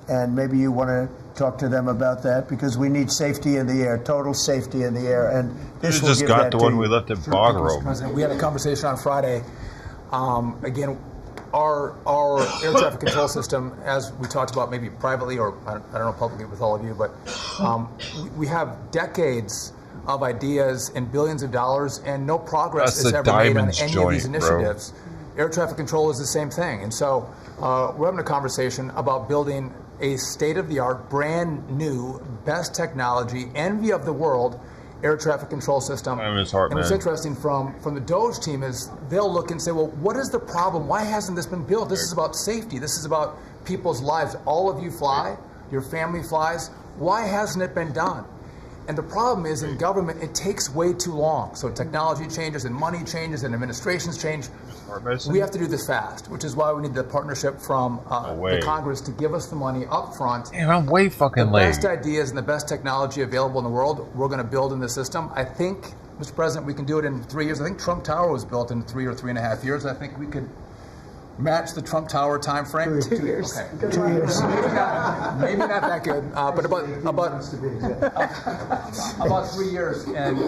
And maybe you want to talk to them about that, because we need safety in the air, total safety in the air, and this will just give got that the to one you. we left at Bog President, we had a conversation on Friday. Again, our air traffic control system, as we talked about maybe privately or I don't know publicly with all of you, but we have decades of ideas and billions of dollars, and no progress That's is the ever made on diamonds any of joint, these initiatives. Air traffic control is the same thing. And so we're having a conversation about building a state-of-the-art, brand new, best technology, envy of the world, air traffic control system. And what's interesting from the DOGE team is they'll look and say, well, what is the problem? Why hasn't this been built? This is about safety. This is about people's lives. All of you fly. Your family flies. Why hasn't it been done? And the problem is in government, it takes way too long. So technology changes and money changes and administrations change. We have to do this fast, which is why we need the partnership from the Congress to give us the money up front. Damn, I'm way fucking late. The best ideas and the best technology available in the world, we're going to build in the system. I think, Mr. President, we can do it in 3 years. I think Trump Tower was built in 3 or 3.5 years. I think we could match the Trump Tower time frame. 2 years. Okay. 2 years. Maybe not that good, but about 3 years. And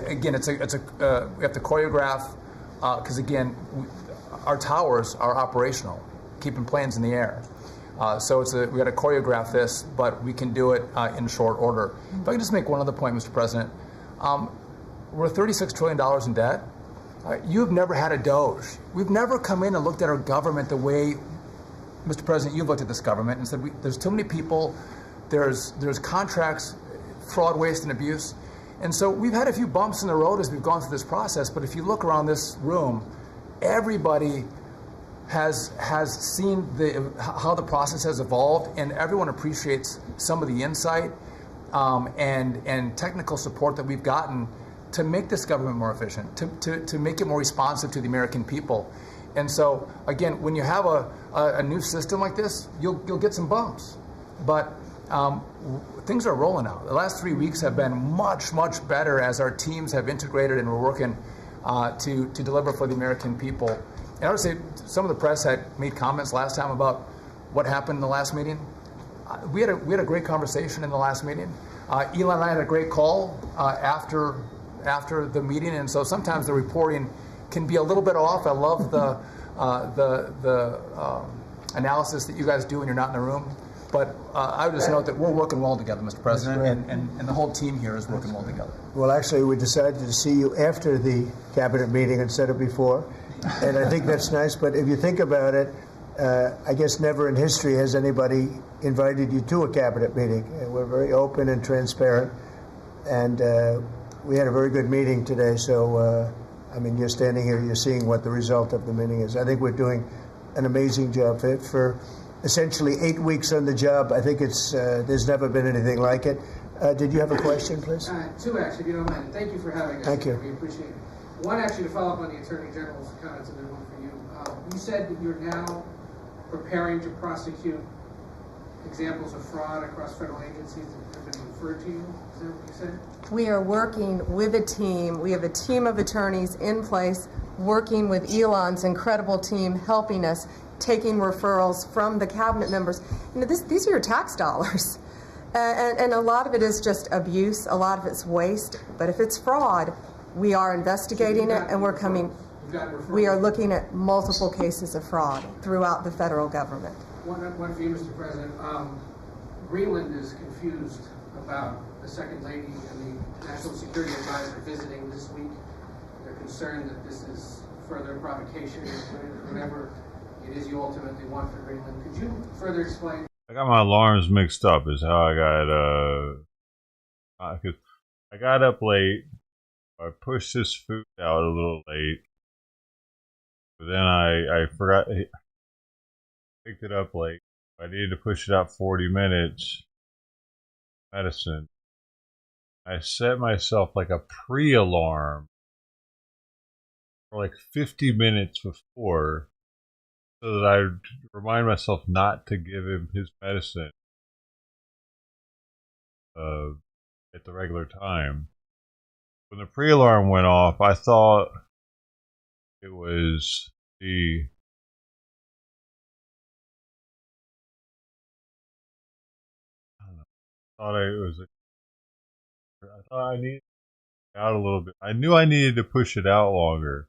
again, we have to choreograph because again, our towers are operational, keeping planes in the air. So we got to choreograph this, but we can do it in short order. If I can just make one other point, Mr. President, we're $36 trillion in debt. You've never had a DOGE. We've never come in and looked at our government the way, Mr. President, you've looked at this government and said, there's too many people, there's contracts, fraud, waste, and abuse. And so we've had a few bumps in the road as we've gone through this process, but if you look around this room, everybody has seen how the process has evolved, and everyone appreciates some of the insight and technical support that we've gotten to make this government more efficient, to make it more responsive to the American people. And so, again, when you have a new system like this, you'll get some bumps. But things are rolling out. The last 3 weeks have been much, much better as our teams have integrated and we're working to deliver for the American people. And I would say some of the press had made comments last time about what happened in the last meeting. We had a great conversation in the last meeting. Elon and I had a great call after the meeting, and so sometimes the reporting can be a little bit off. I love the analysis that you guys do when you're not in the room. But I would just note that we're working well together, Mr. President, and the whole team here is working well together. Well, actually, we decided to see you after the cabinet meeting instead of before, and I think that's nice. But if you think about it, I guess never in history has anybody invited you to a cabinet meeting. And we're very open and transparent, and we had a very good meeting today. So, I mean, you're standing here, you're seeing what the result of the meeting is. I think we're doing an amazing job for essentially 8 weeks on the job. I think there's never been anything like it. Did you have a question, please? Two, actually, if you don't mind. Thank you for having us. Thank you. We appreciate it. One, actually, to follow up on the Attorney General's comments, and then one for you. You said that you're now preparing to prosecute examples of fraud across federal agencies that have been referred to you? Is that what you said? We are working with a team. We have a team of attorneys in place working with Elon's incredible team, helping us, taking referrals from the cabinet members. You know, these are your tax dollars. And a lot of it is just abuse, a lot of it's waste. But if it's fraud, we are investigating it, and we are looking at multiple cases of fraud throughout the federal government. One for you, Mr. President. Greenland is confused about the Second Lady and the National Security Advisor visiting this week. They're concerned that this is further provocation, whatever it is you ultimately want for Greenland. Could you further explain? I got my alarms mixed up is how I got, cause I got up late. I pushed this food out a little late. But then I forgot, I picked it up late. I needed to push it out 40 minutes. Medicine. I set myself like a pre-alarm for like 50 minutes before, so that I remind myself not to give him his medicine at the regular time. When the pre-alarm went off, I thought it was the I thought I needed to out a little bit. I knew I needed to push it out longer,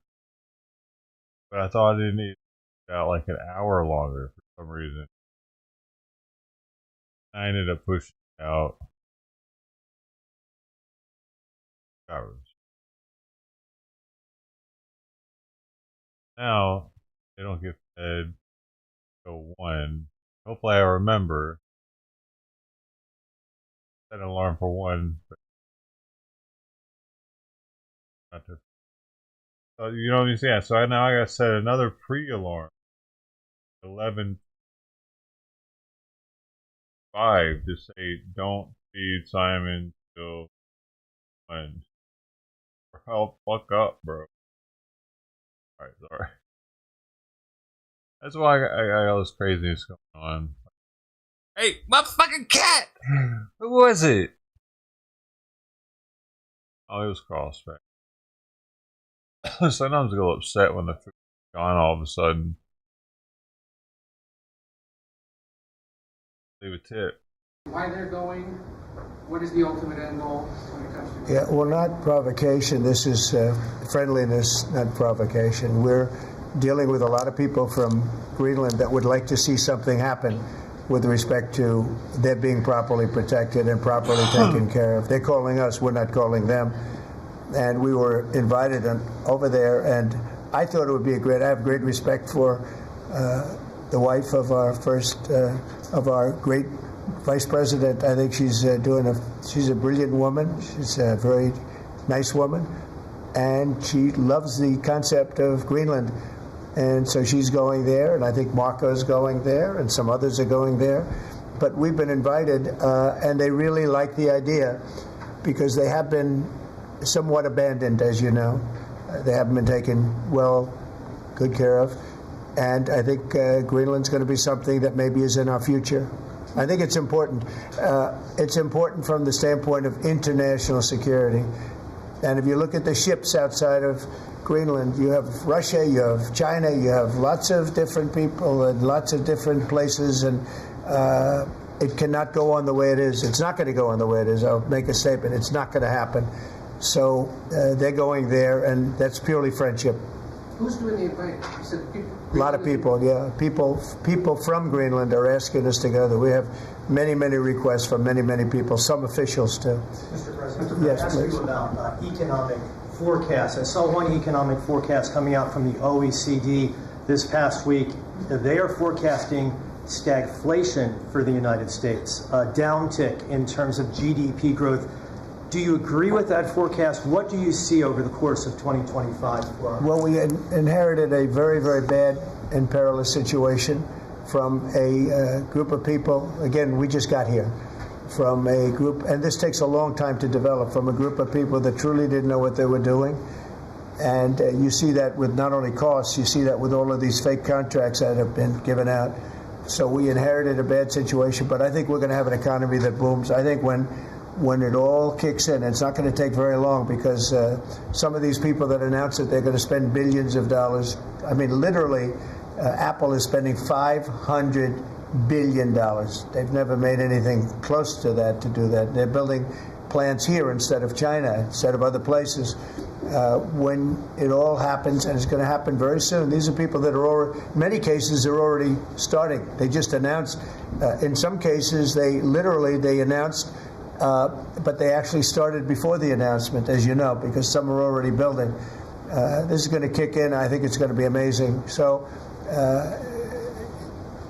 but I thought I didn't need it out like an hour longer for some reason. I ended up pushing it out hours. Now they don't get fed till 1. Hopefully I remember. Set an alarm for 1, but not to. So you know what I'm saying? So now I got to set another pre-alarm, 11:05, to say don't feed Simon till 1. Or I'll fuck up, bro. Alright, sorry. That's why I got all this craziness going on. Hey, my fucking cat! Who was it? Oh, it was Cross, right? Sometimes I get upset when the food's gone all of a sudden. Leave a tip. Why they're going? What is the ultimate end goal when it comes to? Yeah, well, not provocation. This is friendliness, not provocation. We're dealing with a lot of people from Greenland that would like to see something happen with respect to their being properly protected and properly taken care of. They're calling us, we're not calling them. And we were invited over there, and I thought it would be I have great respect for the wife of our of our great vice president. I think she's a brilliant woman. She's a very nice woman, and she loves the concept of Greenland. And so she's going there, and I think Marco's going there, and some others are going there. But we've been invited, and they really like the idea, because they have been somewhat abandoned, as you know. They haven't been taken good care of. And I think Greenland's going to be something that maybe is in our future. I think it's important. It's important from the standpoint of international security. And if you look at the ships outside of Greenland, you have Russia, you have China, you have lots of different people and lots of different places, and it cannot go on the way it is. It's not going to go on the way it is. I'll make a statement. It's not going to happen. So they're going there, and that's purely friendship. Who's doing the inviting? You said people. A lot of people, yeah. People from Greenland are asking us to go there. We have many, many requests from many, many people, some officials too. Mr. President, yes, I ask please. you about economic forecasts. I saw one economic forecast coming out from the OECD this past week. They are forecasting stagflation for the United States, a downtick in terms of GDP growth. Do you agree with that forecast? What do you see over the course of 2025 for us? Well, we inherited a very, very bad and perilous situation from a group of people. Again, we just got here from a group, and this takes a long time to develop, from a group of people that truly didn't know what they were doing. And you see that with not only costs, you see that with all of these fake contracts that have been given out So we inherited a bad situation, but I think we're going to have an economy that booms. I think when it all kicks in, it's not going to take very long, because some of these people that announce that they're going to spend billions of dollars, I mean, literally, Apple is spending $500 billion. They've never made anything close to that to do that. They're building plants here instead of China, instead of other places. When it all happens, and it's going to happen very soon, these are people that are in many cases, they're already starting. They just announced. In some cases, they announced, but they actually started before the announcement, as you know, because some are already building. This is going to kick in. I think it's going to be amazing. So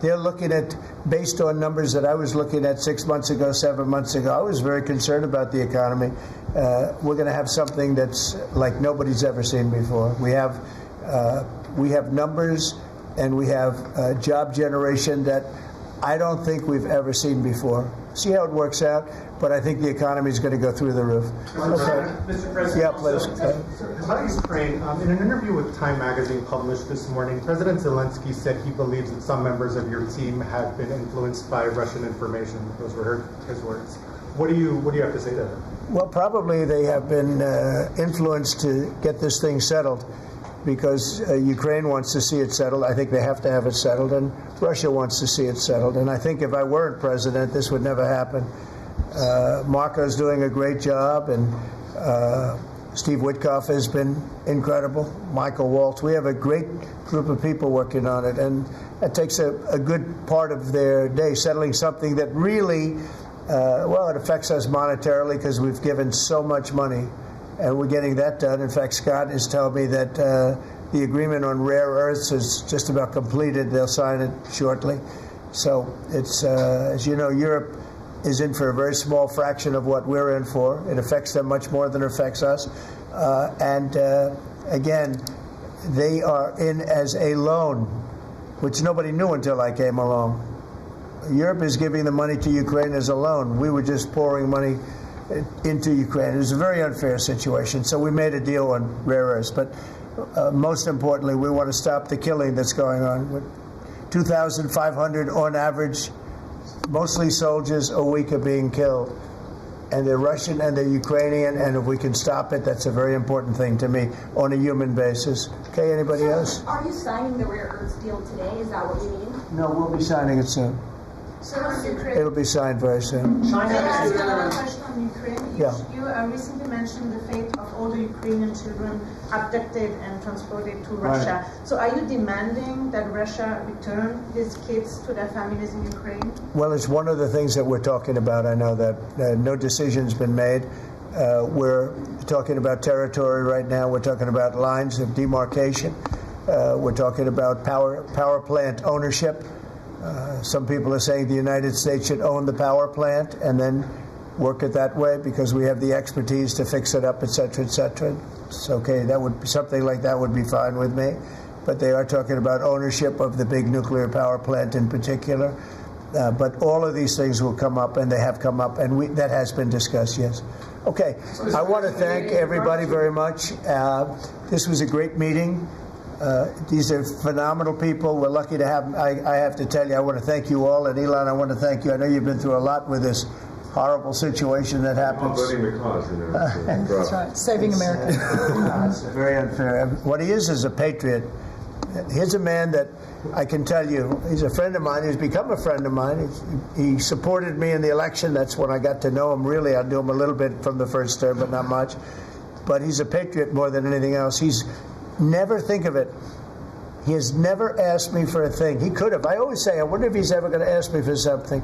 they're looking at, based on numbers that I was looking at 6 months ago, 7 months ago, I was very concerned about the economy. We're going to have something that's like nobody's ever seen before. We have numbers, and we have job generation that I don't think we've ever seen before. See how it works out, but I think the economy is going to go through the roof. Okay. Mr. President, yeah, please. about Ukraine, in an interview with Time magazine published this morning, President Zelensky said he believes that some members of your team have been influenced by Russian information. Those were his words. What do you have to say to that? Well, probably they have been influenced to get this thing settled, because Ukraine wants to see it settled. I think they have to have it settled, and Russia wants to see it settled. And I think if I weren't president, this would never happen. Marco's doing a great job, and Steve Witkoff has been incredible. Michael Waltz. We have a great group of people working on it, and it takes a good part of their day settling something that really, it affects us monetarily, because we've given so much money. And we're getting that done. In fact, Scott is telling me that the agreement on rare earths is just about completed. They'll sign it shortly. So it's, as you know, Europe is in for a very small fraction of what we're in for. It affects them much more than it affects us. Again, they are in as a loan, which nobody knew until I came along. Europe is giving the money to Ukraine as a loan. We were just pouring money into Ukraine. It was a very unfair situation. So we made a deal on rare earths. But most importantly, we want to stop the killing that's going on. 2,500 on average, mostly soldiers, a week are being killed. And they're Russian and they're Ukrainian, and if we can stop it, that's a very important thing to me on a human basis. Okay, anybody else? Are you signing the rare earths deal today? Is that what you mean? No, we'll be signing it soon. It'll be signed very soon. Can I ask another question on Ukraine? Yeah. You recently mentioned the fate of all the Ukrainian children abducted and transported to Russia. Right. So are you demanding that Russia return these kids to their families in Ukraine? Well, it's one of the things that we're talking about. I know that no decision's been made. We're talking about territory right now. We're talking about lines of demarcation. We're talking about power plant ownership. Some people are saying the United States should own the power plant and then work it that way, because we have the expertise to fix it up, et cetera, et cetera. It's okay. That would, something like that would be fine with me. But they are talking about ownership of the big nuclear power plant in particular. But all of these things will come up, and they have come up, and that has been discussed, yes. Okay. I want to thank everybody very much. This was a great meeting. These are phenomenal people. We're lucky to have them. I have to tell you, I want to thank you all. And Elon, I want to thank you. I know you've been through a lot with this horrible situation that happens. Voting the cause, you know. That's right. Saving America. It's very unfair. What he is a patriot. Here's a man that I can tell you, he's a friend of mine. He's become a friend of mine. He supported me in the election. That's when I got to know him. Really, I knew him a little bit from the first term, but not much. But he's a patriot more than anything else. He's never, think of it, he has never asked me for a thing. He could have. I always say, I wonder if he's ever going to ask me for something.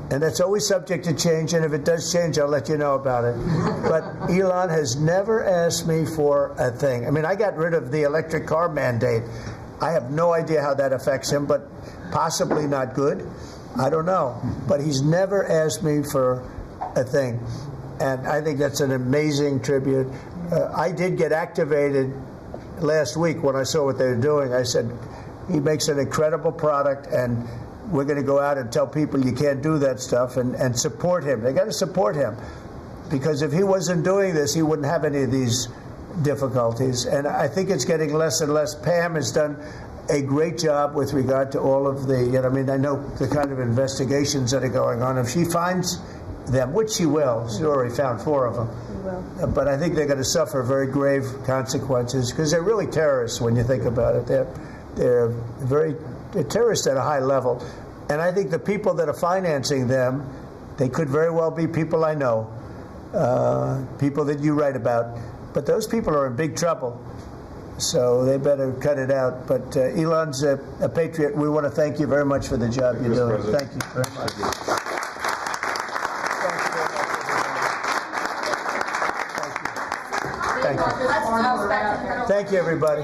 And that's always subject to change, and if it does change, I'll let you know about it. But Elon has never asked me for a thing. I mean, I got rid of the electric car mandate. I have no idea how that affects him, but possibly not good. I don't know. But he's never asked me for a thing. And I think that's an amazing tribute. I did get activated last week when I saw what they were doing. I said, he makes an incredible product, and we're going to go out and tell people you can't do that stuff, and support him. They got to support him, because if he wasn't doing this, he wouldn't have any of these difficulties. And I think it's getting less and less. Pam has done a great job with regard to all of the, I mean, I know the kind of investigations that are going on. If she finds them, which she will, she's already found 4 of them. But I think they're going to suffer very grave consequences because they're really terrorists when you think about it. They're terrorists at a high level. And I think the people that are financing them, they could very well be people I know, people that you write about. But those people are in big trouble. So they better cut it out. But Elon's a patriot. We want to thank you very much for the job you're doing. Thank you very much. Thank you. Thank you, everybody.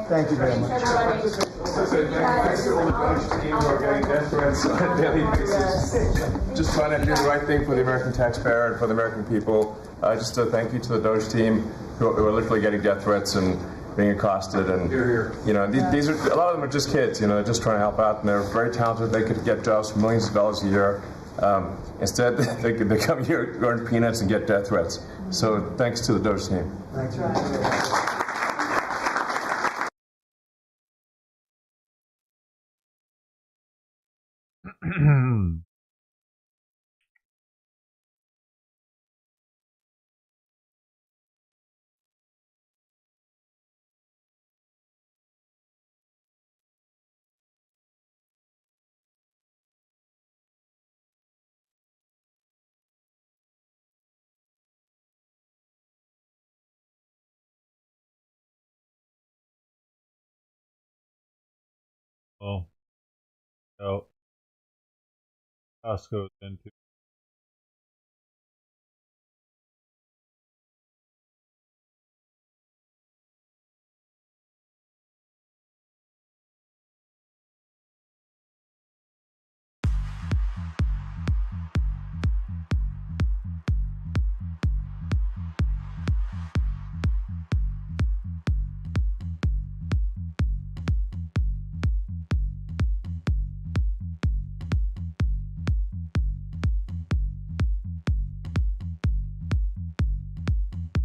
Thank you very much. Thanks to all the Dodge team who are getting death threats on a daily basis. Just trying to do the right thing for the American taxpayer and for the American people. Just a thank you to the Doge team who are literally getting death threats and being accosted. And these are, a lot of them are just kids. They're just trying to help out, and they're very talented. They could get jobs for millions of dollars a year. Instead, they come here, earn peanuts, and get death threats. So thanks to the Doge team. That's right. Oh. So Costco's into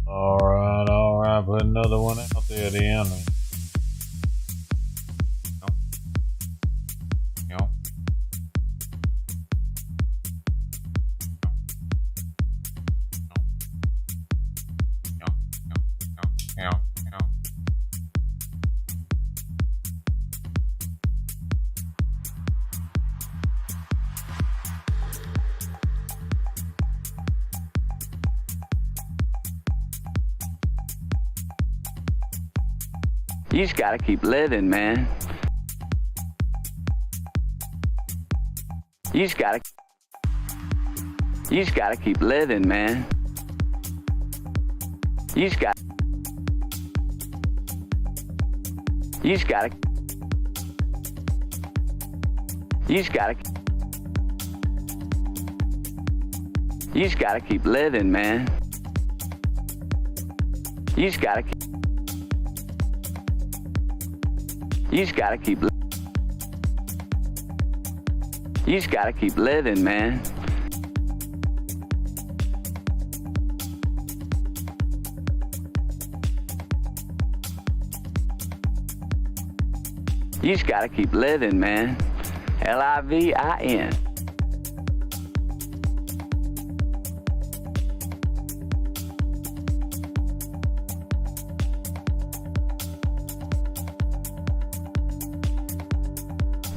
all right, put another one out there at the end. You just gotta keep living, man. You just gotta keep living, man. You just gotta keep living, man. You just gotta keep living, man. You just gotta keep living, man. L-I-V-I-N.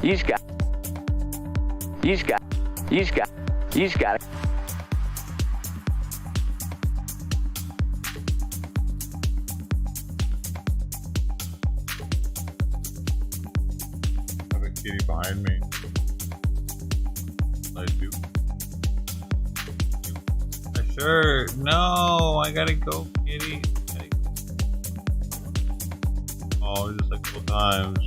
You just got. Have a kitty behind me. I do. Sure. No, I gotta go, kitty. Oh, just a couple times.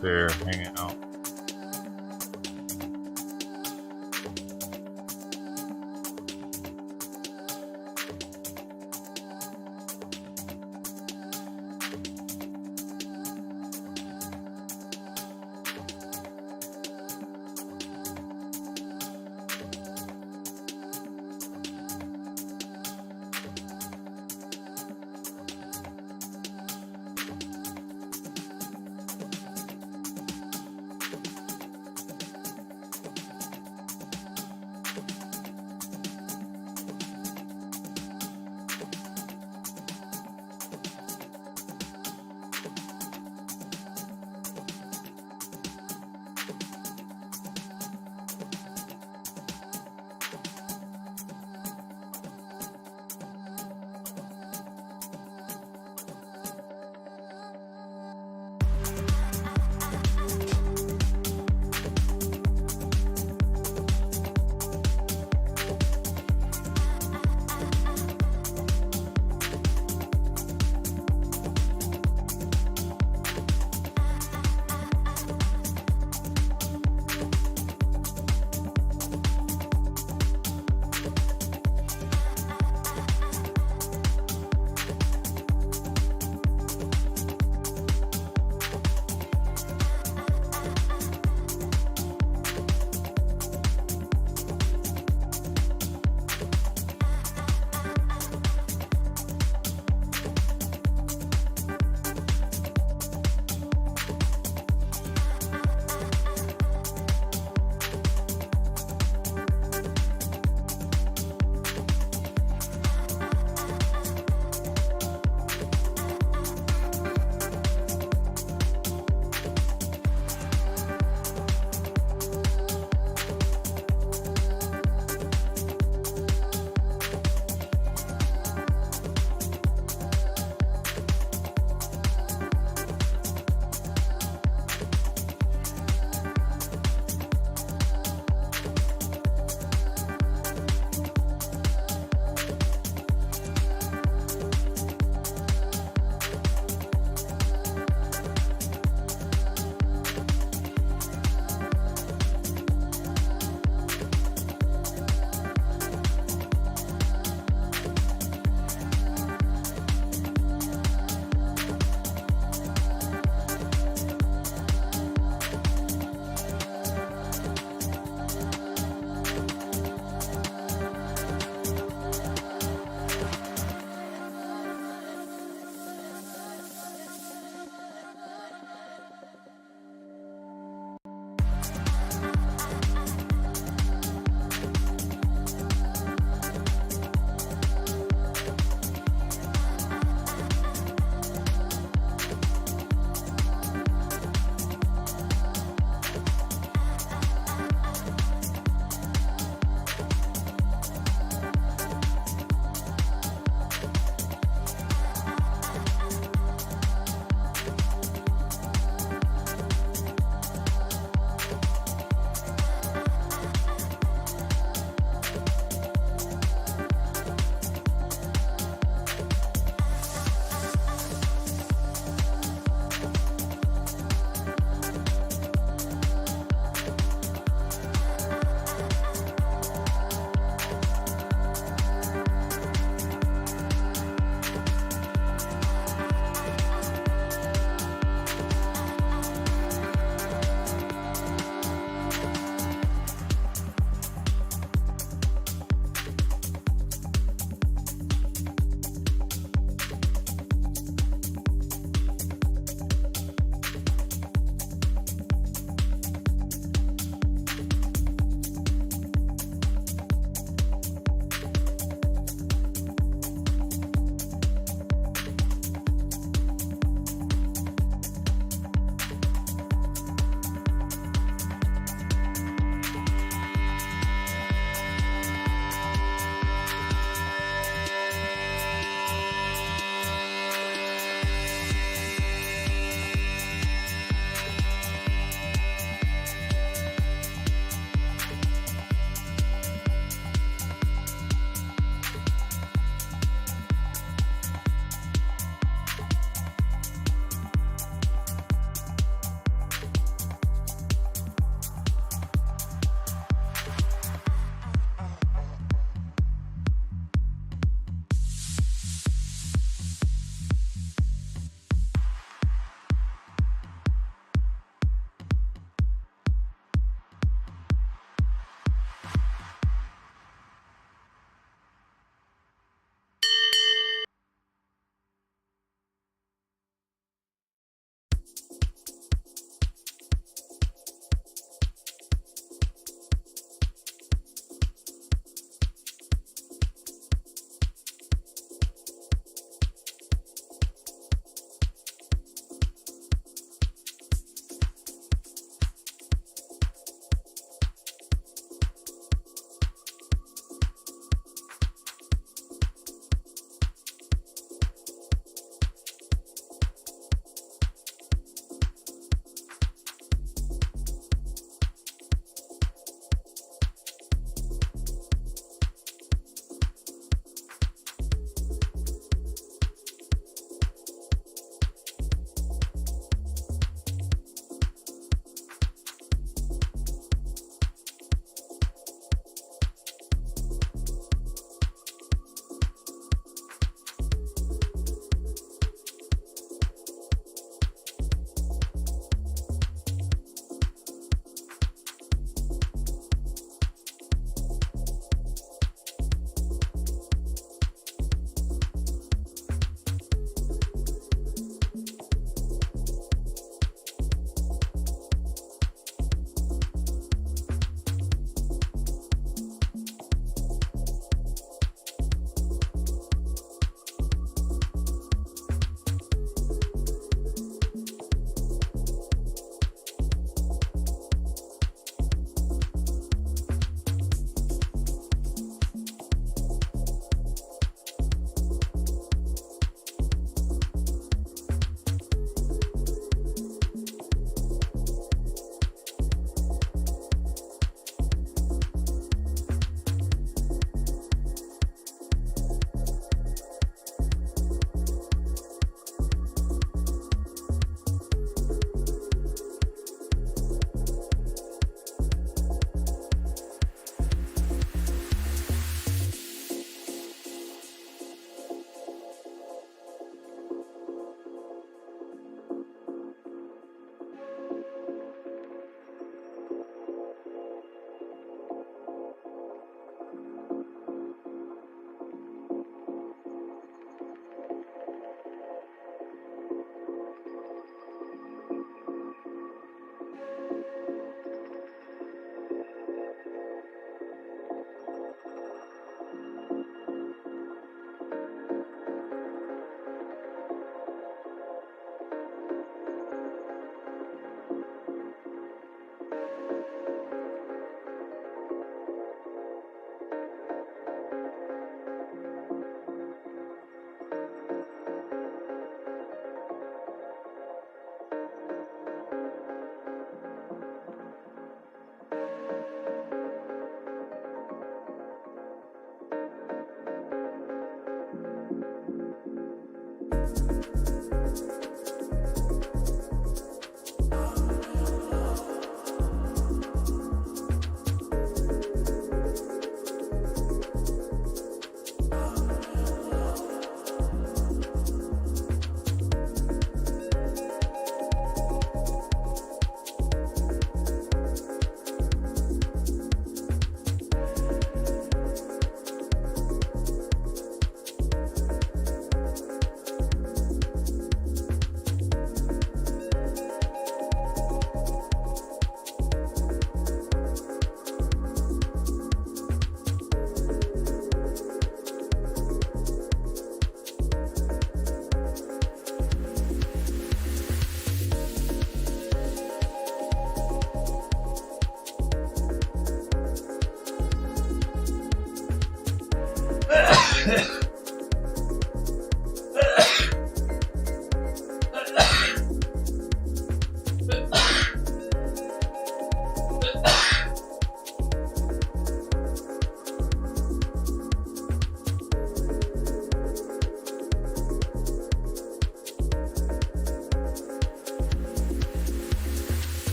out there hanging out.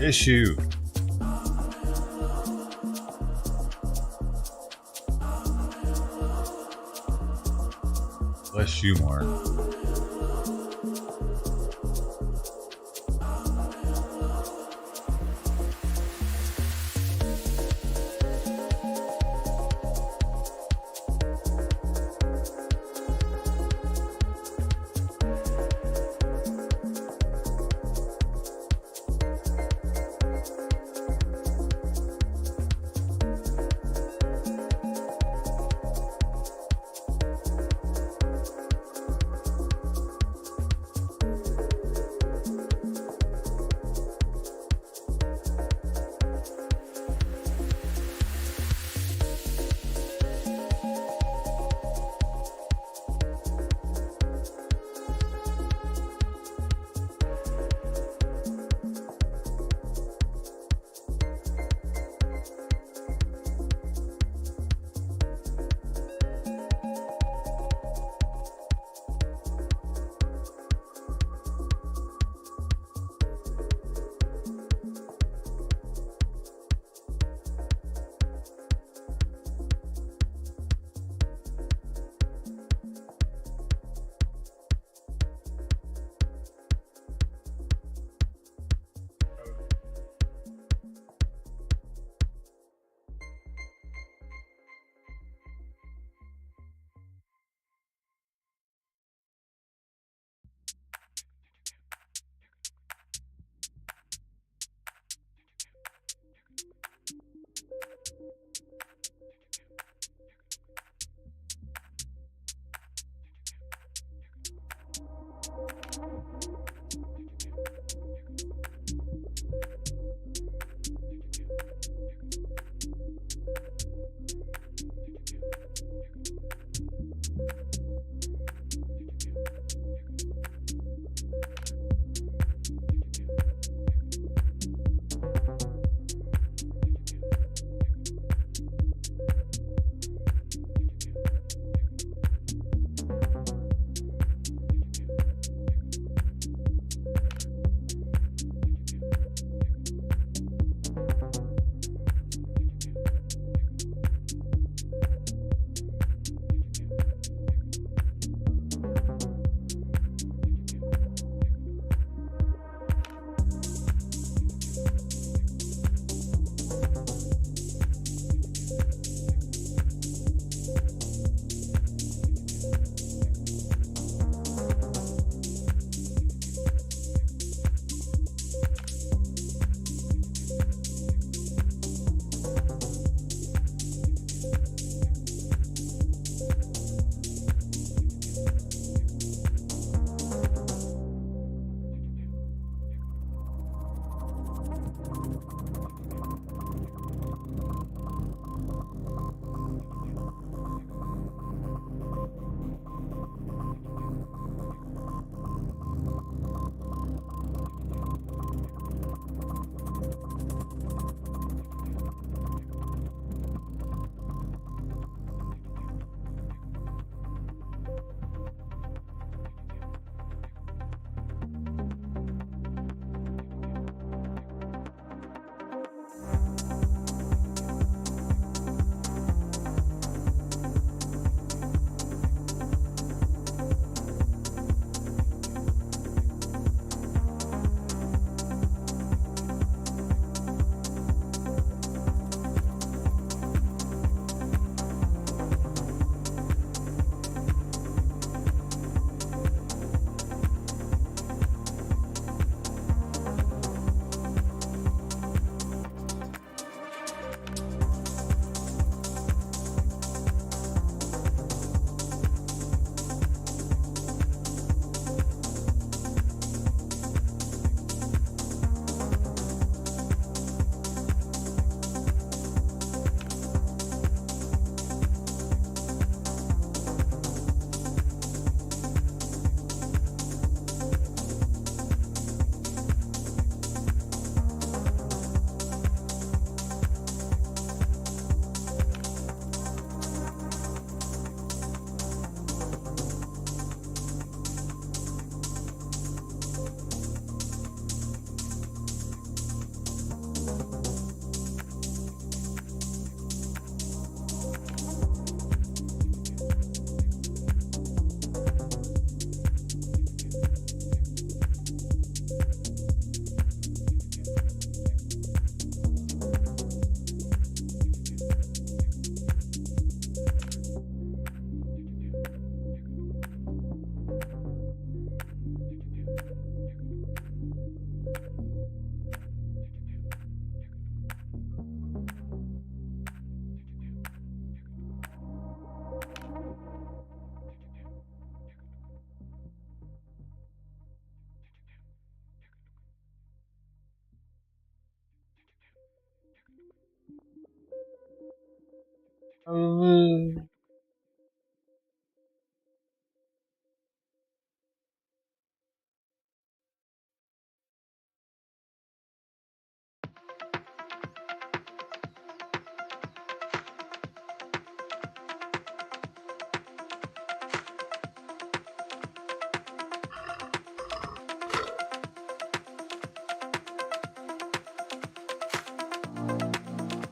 Issue. Bless you, Mark.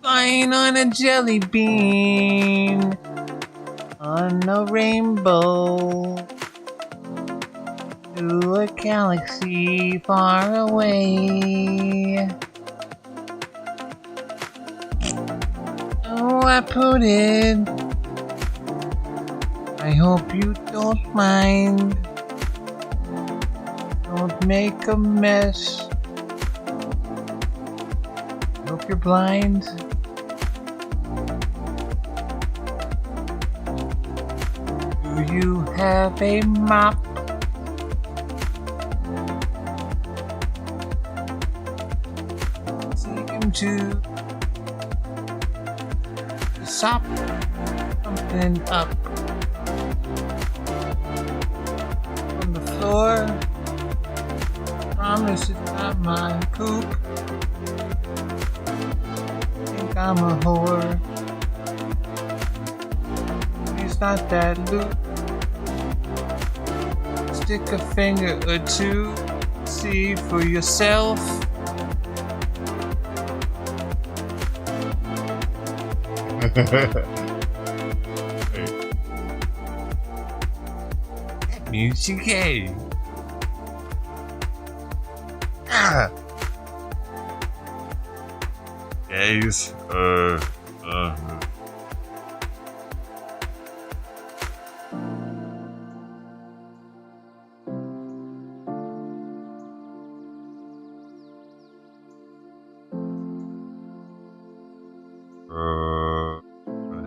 Flying on a jelly bean on a rainbow to a galaxy far away. Oh, I put it. I hope you don't mind. Don't make a mess. Hope you're blind. Do you have a mop? Seem to sop something up on the floor. Promise it's not my poop. Think I'm a whore. It's not that loop. Stick a finger or two, see for yourself. Music. Guys, I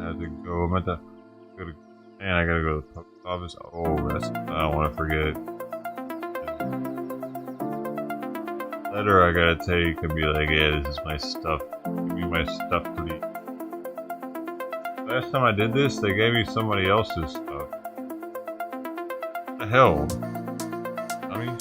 had to go. I'm at the. Man, I gotta go to the post office. Oh, that's. I don't want to forget. Letter I gotta take and be like, yeah, this is my stuff. Give me my stuff, please. Last time I did this, they gave me somebody else's stuff. What the hell? I mean.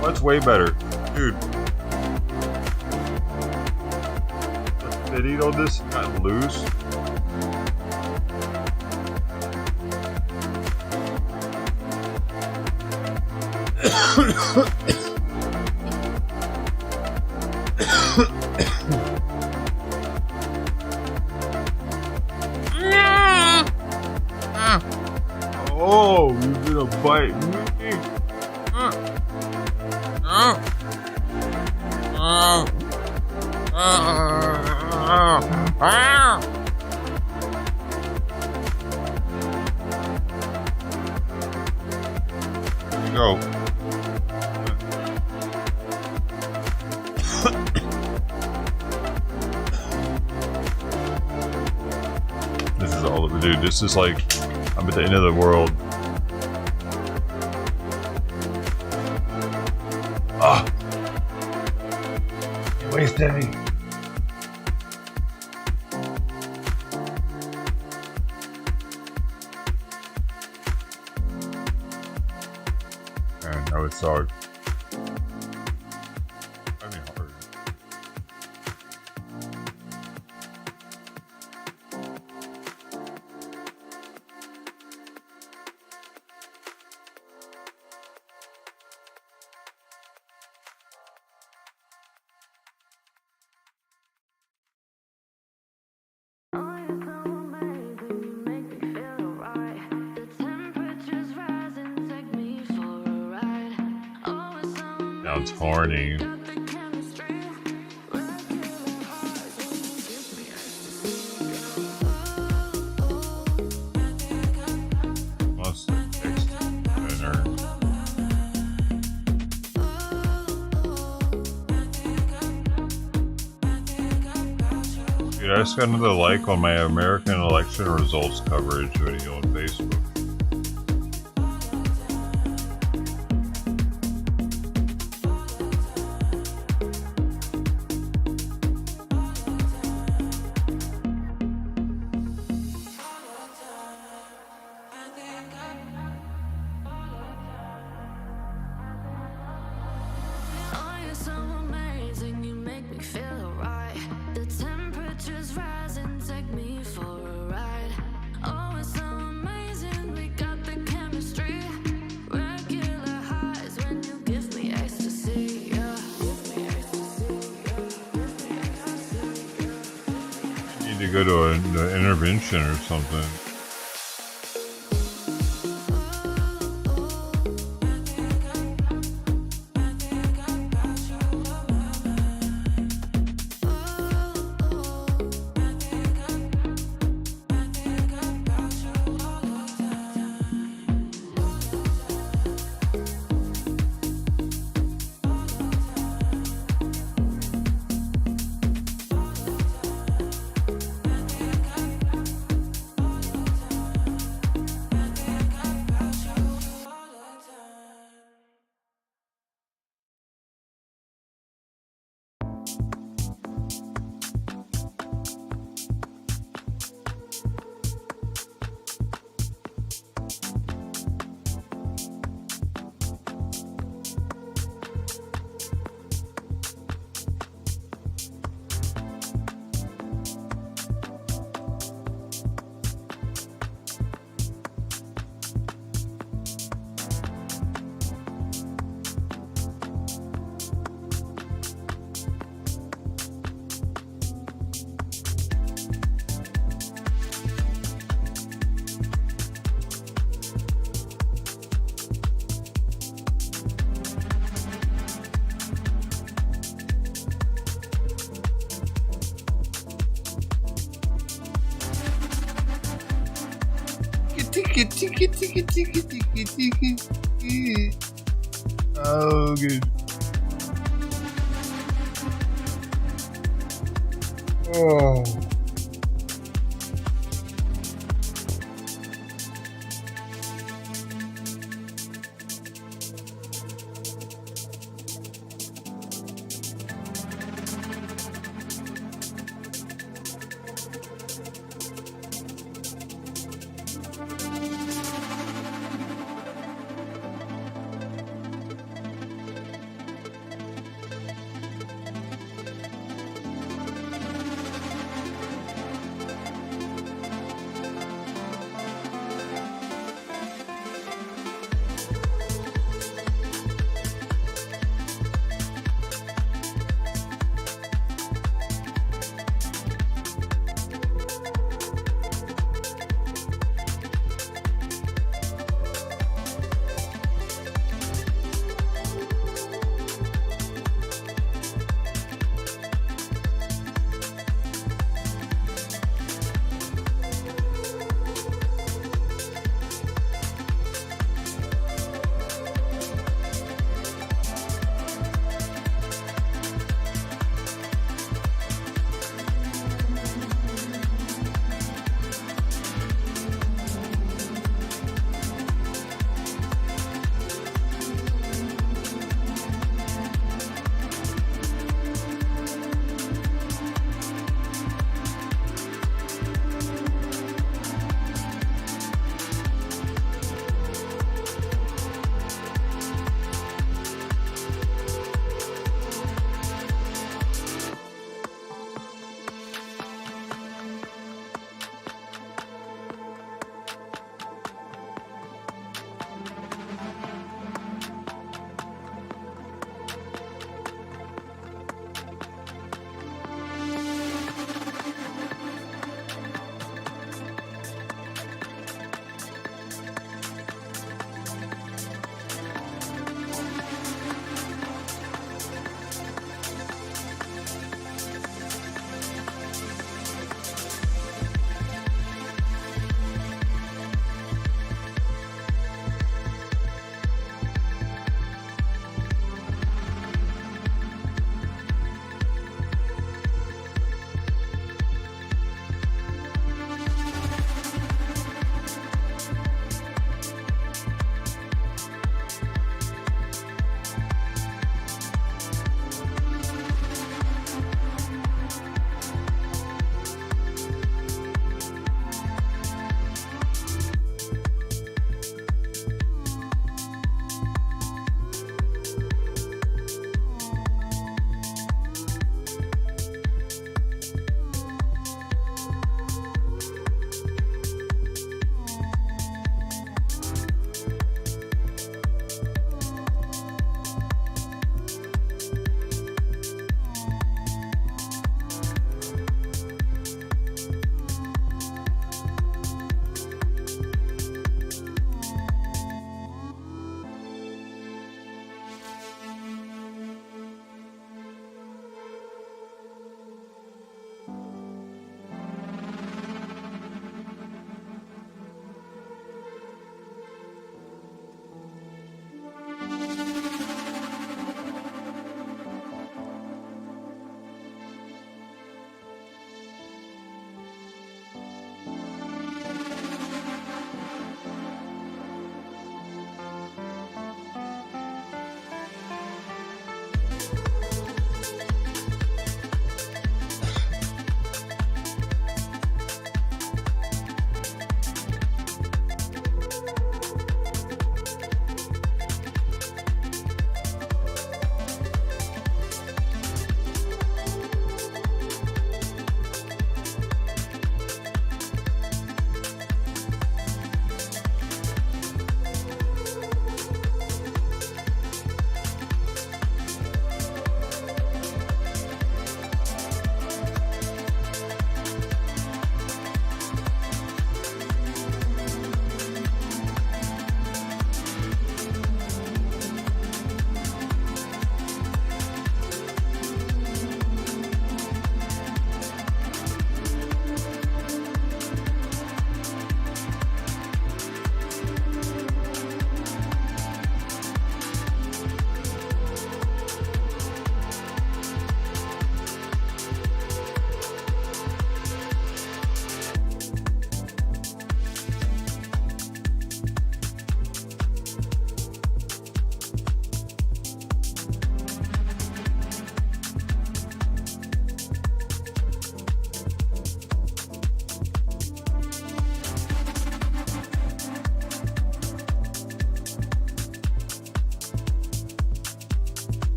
Well, that's way better. Dude. Did he know this got loose? Oh, you're gonna bite me. Go. This is all of it, dude. This is like I'm at the end of the world. Ah, you wasted me. Man, that would suck. I mean, hard. Sounds horny. Must fix dinner. Dude, I just got another like on my American election results coverage video on Facebook. To go to an intervention or something. Oh, good. Oh.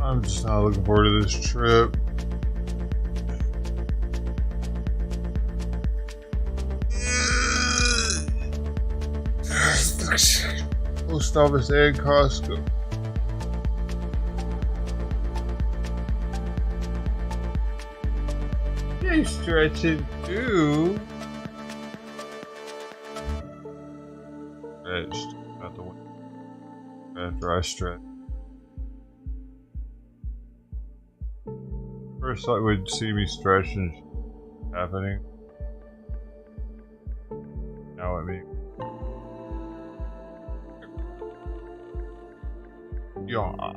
I'm just not looking forward to this trip. Post office and Costco. They stretch it too. Stretched out the window after I stretch. First I would see me stretching happening. Now I mean, yeah.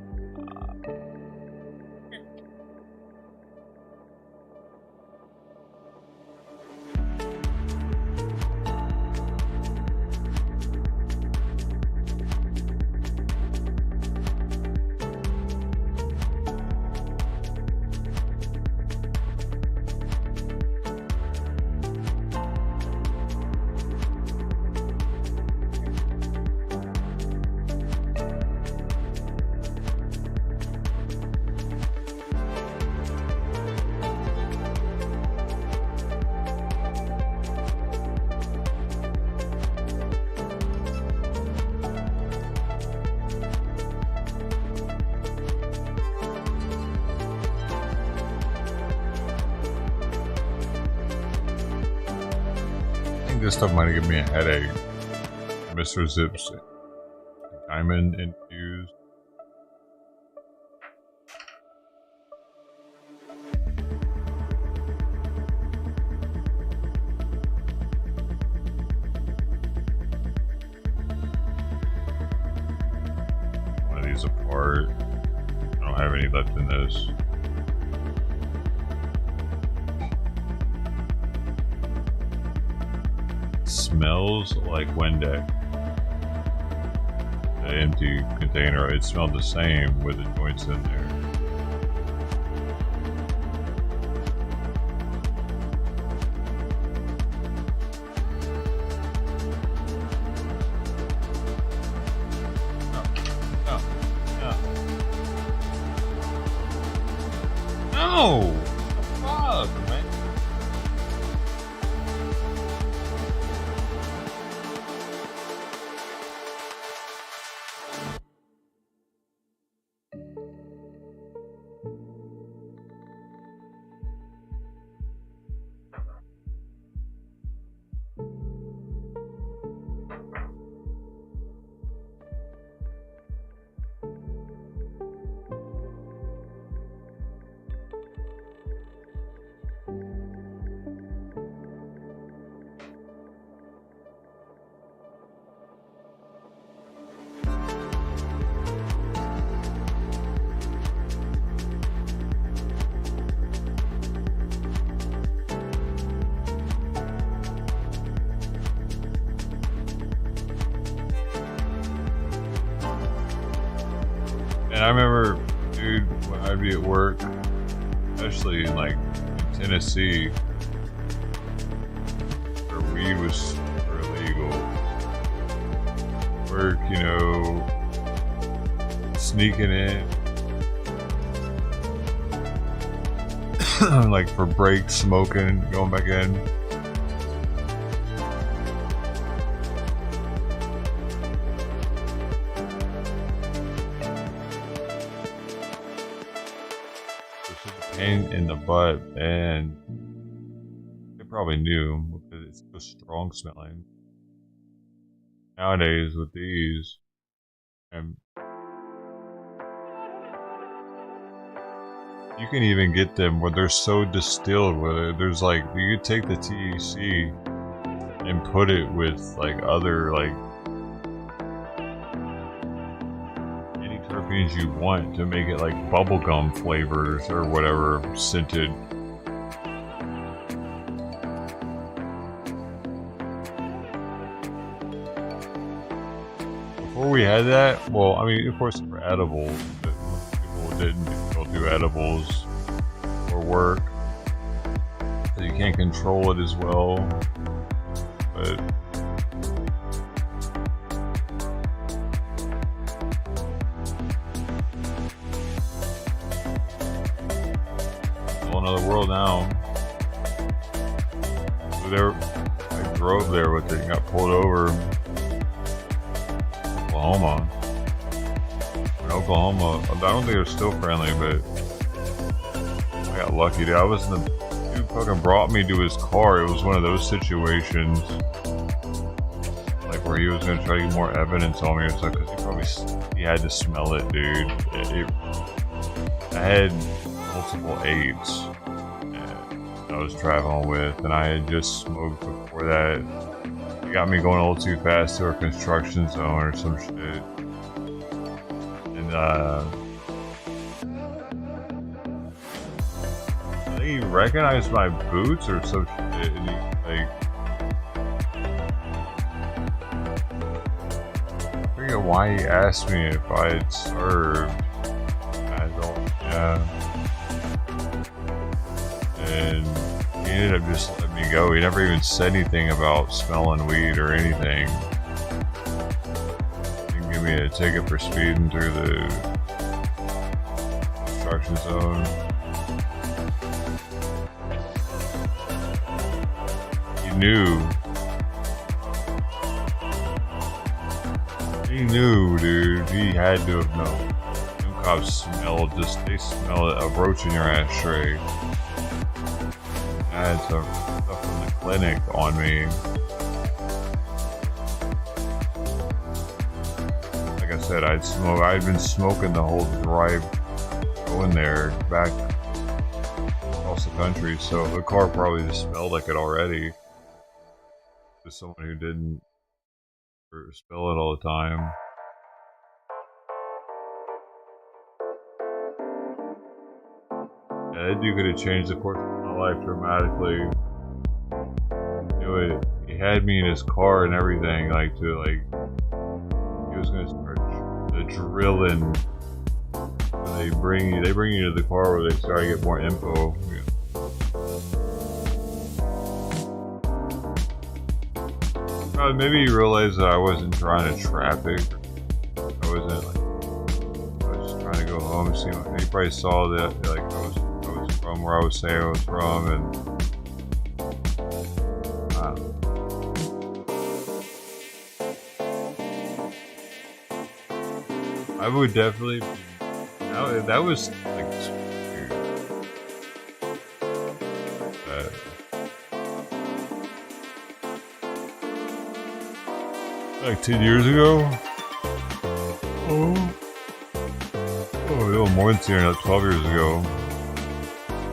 This stuff might give me a headache. Mr. Zips diamond infused. One of these apart. I don't have any left in this. Smells like Wendex. The empty container, it smelled the same with the joints in there. No! What the fuck, man? And I remember, dude, when I'd be at work, especially in like Tennessee, where weed was super illegal. Work, you know, sneaking in, like for breaks, smoking, going back in. Pain in the butt, and they probably knew because it's so strong smelling. Nowadays with these, and you can even get them where they're so distilled where there's like, you could take the THC and put it with like other like terpenes you want to make it like bubblegum flavors or whatever, scented. Before we had that, well, I mean, of course, for edibles, but most people don't do edibles for work, so you can't control it as well. But another world now. So there, I drove there with it and got pulled over. Oklahoma. In Oklahoma, I don't think they're still friendly, but I got lucky. Dude, I was in the dude fucking brought me to his car. It was one of those situations, like where he was gonna try to get more evidence on me or something, because he had to smell it, dude. I had multiple aids that I was traveling with, and I had just smoked before that. It got me going a little too fast to a construction zone or some shit. And I think he recognized my boots or some shit, and he like, I forget why he asked me if I had served. I don't, yeah. And he ended up just letting me go. He never even said anything about smelling weed or anything. He didn't give me a ticket for speeding through the construction zone. He knew. He knew, dude. He had to have known. Them cops smell just, they smell a roach in your ashtray. I had some stuff from the clinic on me. Like I said, I'd been smoking the whole drive going there back across the country, so the car probably just smelled like it already. Just someone who didn't smell it all the time. Yeah, that dude could have changed the course of my life dramatically. You know, he had me in his car and everything, like he was gonna start the drilling. When they bring you to the car where they start to get more info. Yeah. Maybe he realized that I wasn't trying to traffic. I was just trying to go home and see he probably saw that like I was from where I was saying I was from, and I would definitely that was like like 10 years ago. Oh, a little more than 10 years, 12 years ago.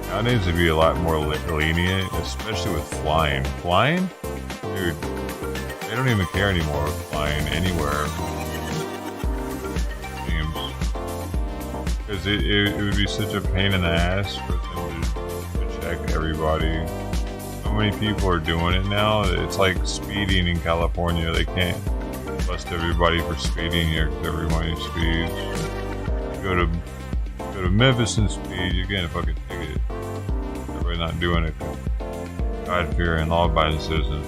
Nowadays it'd be a lot more lenient, especially with flying. Flying? Dude, they don't even care anymore with flying anywhere. Because it would be such a pain in the ass for them to check everybody. So many people are doing it now. It's like speeding in California. They can't bust everybody for speeding here because everybody speeds. You go to Memphis and speed, you're getting a fucking ticket. Everybody not doing it. God-fearing, law-abiding citizens.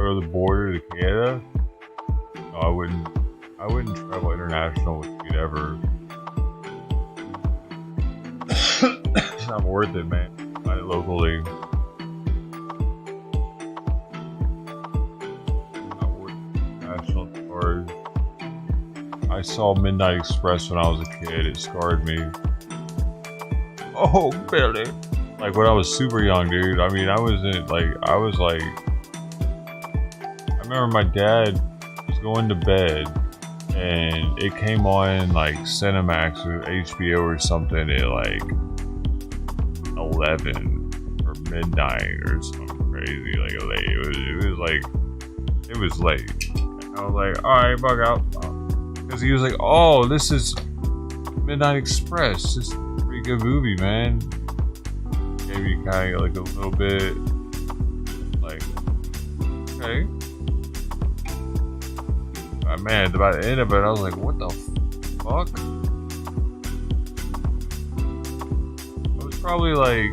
The border to Canada? No, I wouldn't travel international with weed ever. It's not worth it, man. Buy it locally. Not worth international charge. I saw Midnight Express when I was a kid. It scarred me. Oh, Billy. Like when I was super young, dude. I mean, I was like. I remember my dad was going to bed and it came on like Cinemax or HBO or something at like 11 or midnight or something crazy, like late. It was late. And I was like, alright, bug out. Because he was like, oh, this is Midnight Express. This is a pretty good movie, man. Gave me kind of like a little bit like Okay. Man, by the end of it, I was like, what the fuck? I was probably like,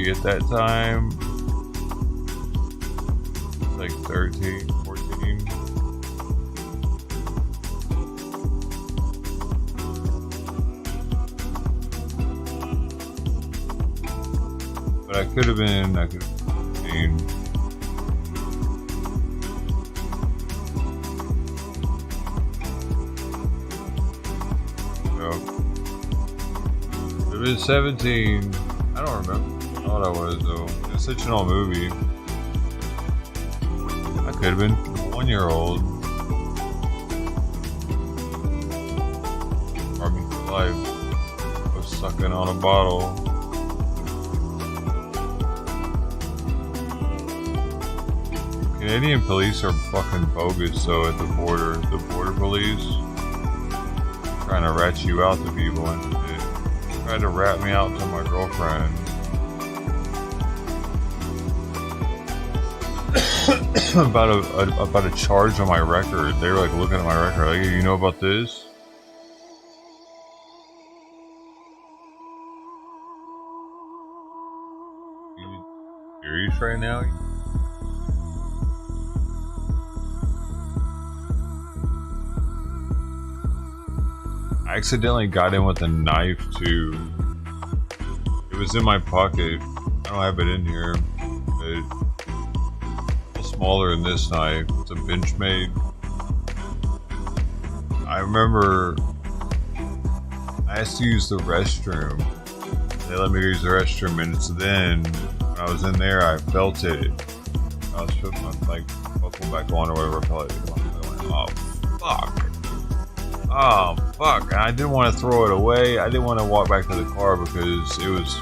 at that time, like 13, 14. But I could have been 15. It was 17. I don't remember. I thought I was though. It's such an old movie. I could have been a 1-year-old. Army for life. I was sucking on a bottle. Canadian police are fucking bogus though at the border. The border police trying to rat you out to people and shit. Tried to rat me out to my girlfriend. about a charge on my record. They were like looking at my record, like, you know about this? You serious right now? I accidentally got in with a knife too. It was in my pocket. I don't have it in here, but it's smaller than this knife. It's a Benchmade. I remember I asked to use the restroom. They let me use the restroom, and it's then when I was in there, I felt it. I was putting my buckle back on or whatever. I felt it. I went, oh fuck. Oh fuck! And I didn't want to throw it away. I didn't want to walk back to the car because it was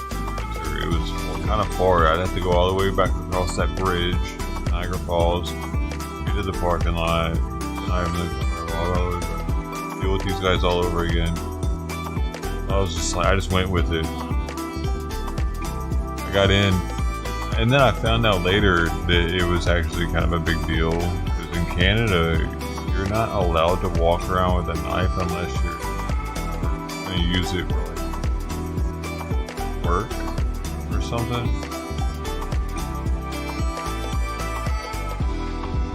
kind of far. I'd have to go all the way back across that bridge, Niagara Falls, get to the parking lot, and I deal with these guys all over again. I was just like, I just went with it. I got in, and then I found out later that it was actually kind of a big deal because in Canada, you're not allowed to walk around with a knife unless you're going to use it for like work or something.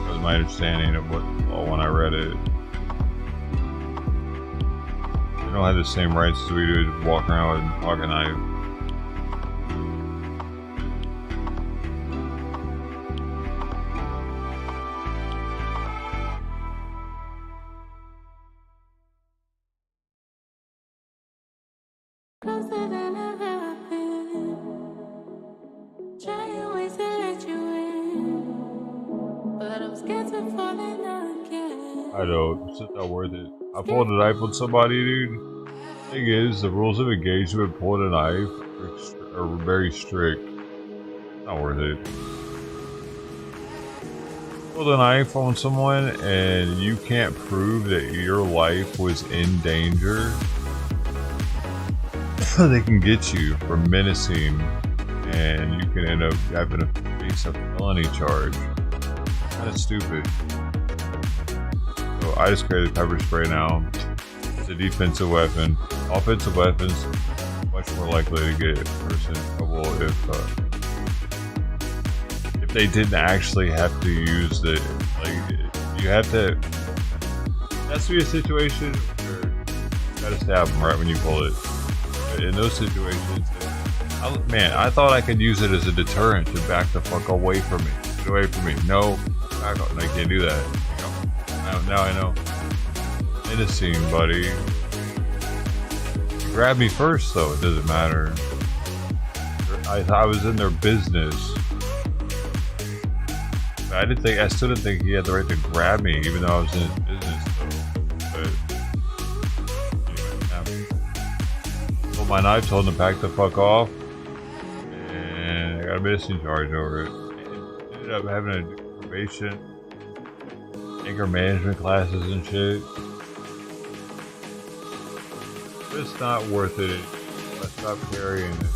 That was my understanding of what when I read it. They don't have the same rights as we do to walk around with a pocket knife. I know, it's just not worth it. I pulled a knife on somebody, dude. Thing is, the rules of engagement with pulling a knife are very strict. Not worth it. Pulled a knife on someone and you can't prove that your life was in danger. They can get you for menacing and you can end up having to face a felony charge. Kind of stupid. So I just created pepper spray now. It's a defensive weapon. Offensive weapons much more likely to get a person in trouble if they didn't actually have to use the you have to. That's to be a situation where you gotta stab them right when you pull it. But in those situations, I thought I could use it as a deterrent to back the fuck away from me. Get away from me. No, back up. I can't do that. Now I know. Menacing, buddy. You grabbed me first, though. It doesn't matter. I was in their business. I still didn't think he had the right to grab me, even though I was in his business, though. But anyway, pulled my knife, told him to back the fuck off, and I got a missing charge over it. Ended up having to do probation, anger management classes and shit. It's not worth it. I stopped carrying it.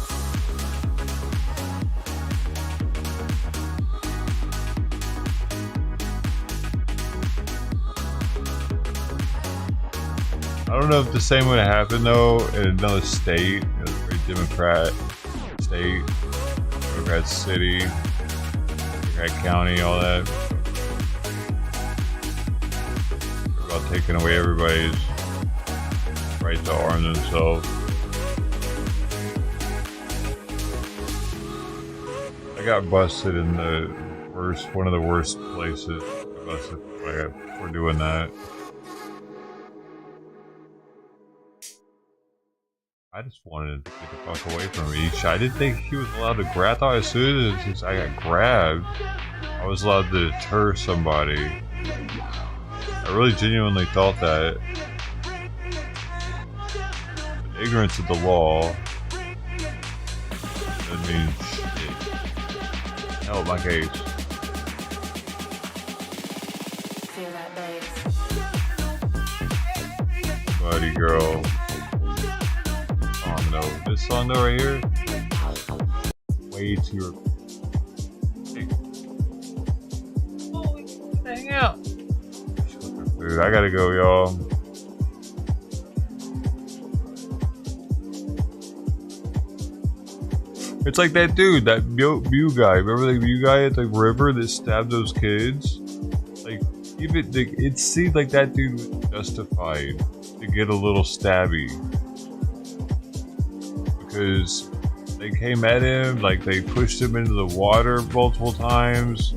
I don't know if the same would have happened though in another state, a very Democrat state, Democrat city, Democrat county, all that. About taking away everybody's right to arm themselves. I got busted in one of the worst places. Busted for doing that. I just wanted to get the fuck away from him. I didn't think he was allowed to grab. I thought as soon as I got grabbed, I was allowed to deter somebody. I really genuinely thought that. But ignorance of the law doesn't mean shit. Help my case. Buddy girl. No, this song though right here, way too. Hey. Hang out. Dude, I gotta go, y'all. It's like that dude, that Mew guy. Remember the Mew guy at the river that stabbed those kids? Like, even it seemed like that dude was justified to get a little stabby. Because they came at him, like they pushed him into the water multiple times.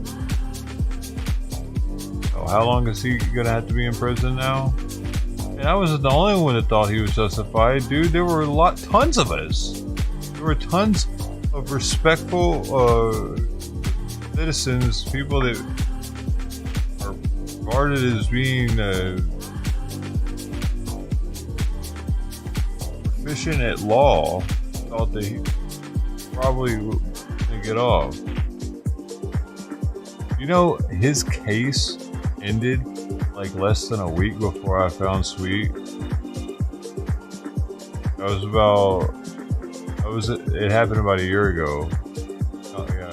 So how long is he gonna have to be in prison now? And I wasn't the only one that thought he was justified, dude. There were tons of us. There were tons of respectful citizens, people that are regarded as being proficient at law. Thought that he probably would get off. You know, his case ended like less than a week before I found Sweet. It happened about a year ago. Oh yeah,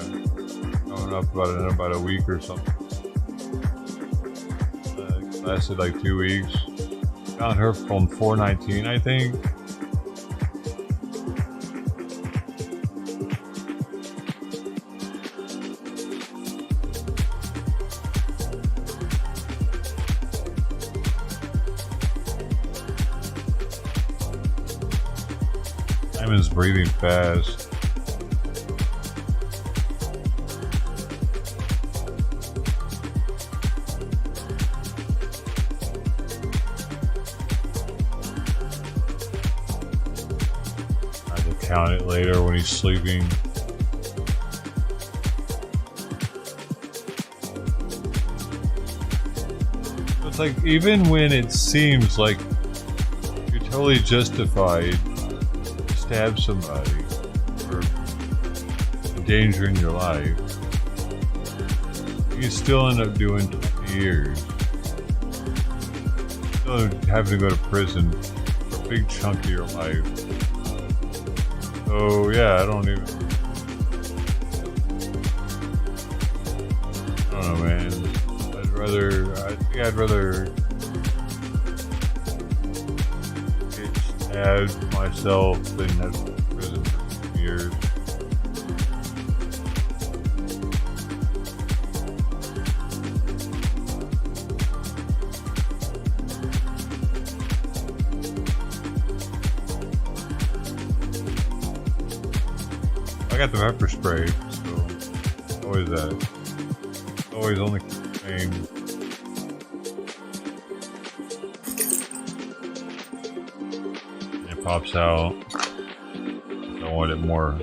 coming up about a week or something. It lasted like 2 weeks. Found her from 419, I think. Simon's breathing fast. I can count it later when he's sleeping. It's like, even when it seems like you're totally justified to stab somebody or endangering your life, you still end up doing 20 years. Still having to go to prison for a big chunk of your life. So yeah, I don't know, man. I think I'd rather get stabbed myself than have to go to prison for 2 years. I got the pepper spray, so always that. Always only aim. It pops out. I want it more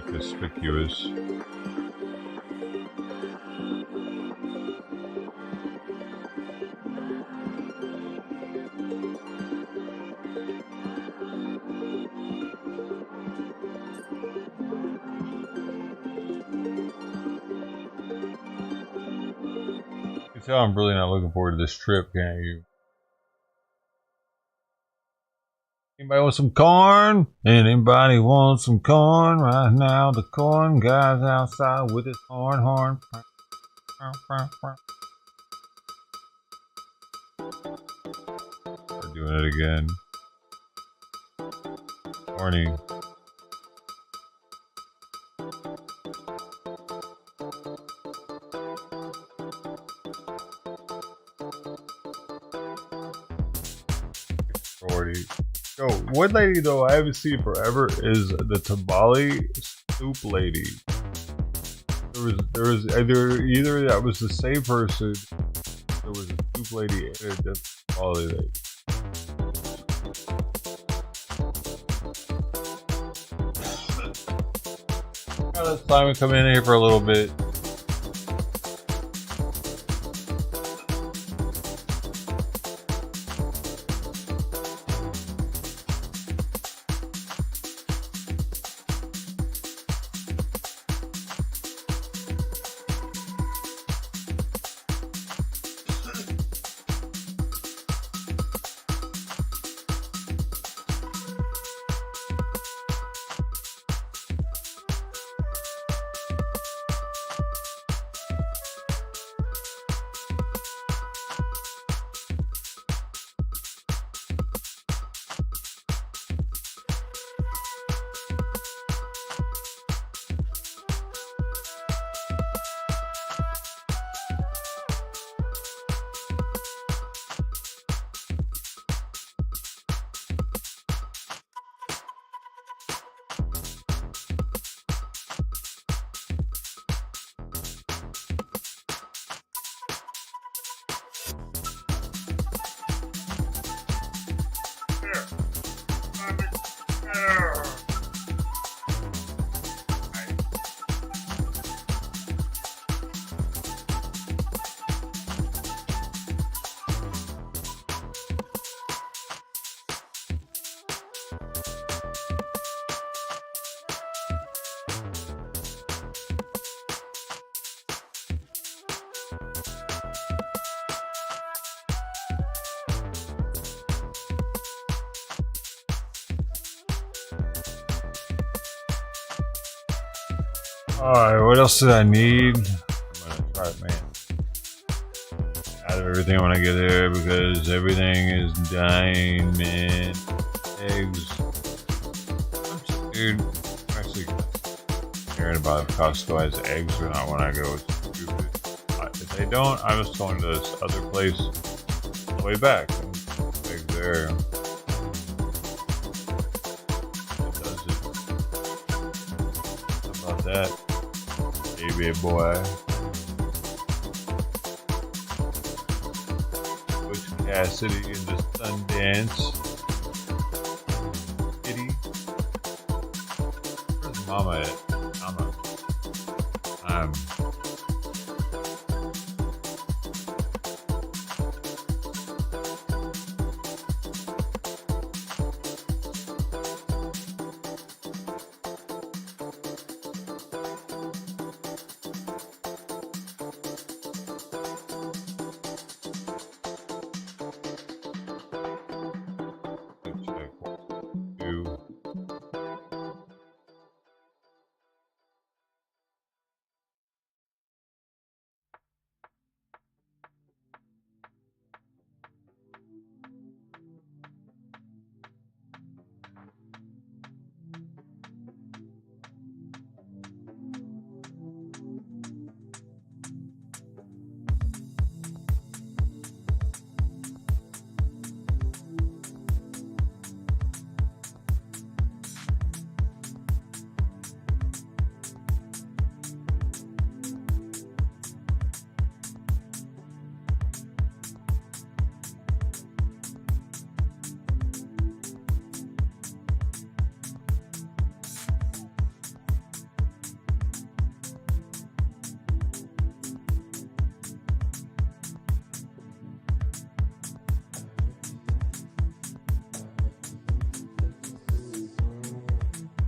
conspicuous. You can tell I'm really not looking forward to this trip, can't you? Anybody want some corn? Anybody want some corn? Right now, the corn guy's outside with his horn. We're doing it again. Morning. Yo, one lady though I haven't seen forever is the tamale soup lady. There was either that was the same person. There was a soup lady and a tamale lady. Let Simon come in here for a little bit. Alright, what else did I need? I'm gonna try it, man. Out of everything when I get there because everything is dying, man. Eggs. Dude, I'm actually caring about if Costco has eggs or not when I go. It's stupid. If they don't, I'm just going to this other place on the way back. Eggs there. It does it. How about that? Baby boy. Coach Cassidy in the Sundance. Kitty. Where's Mama at? Mama.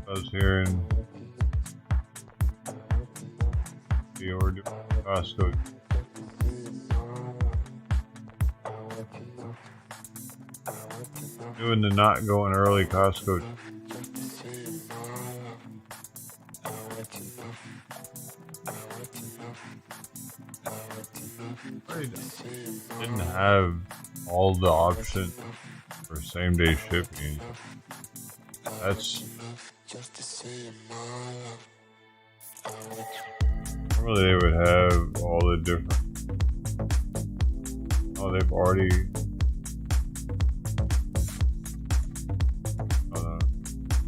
I was hearing the order Costco. Doing the not going early Costco. Didn't have all the options for same day shipping. That's normally they would have all the different. Oh, they've already.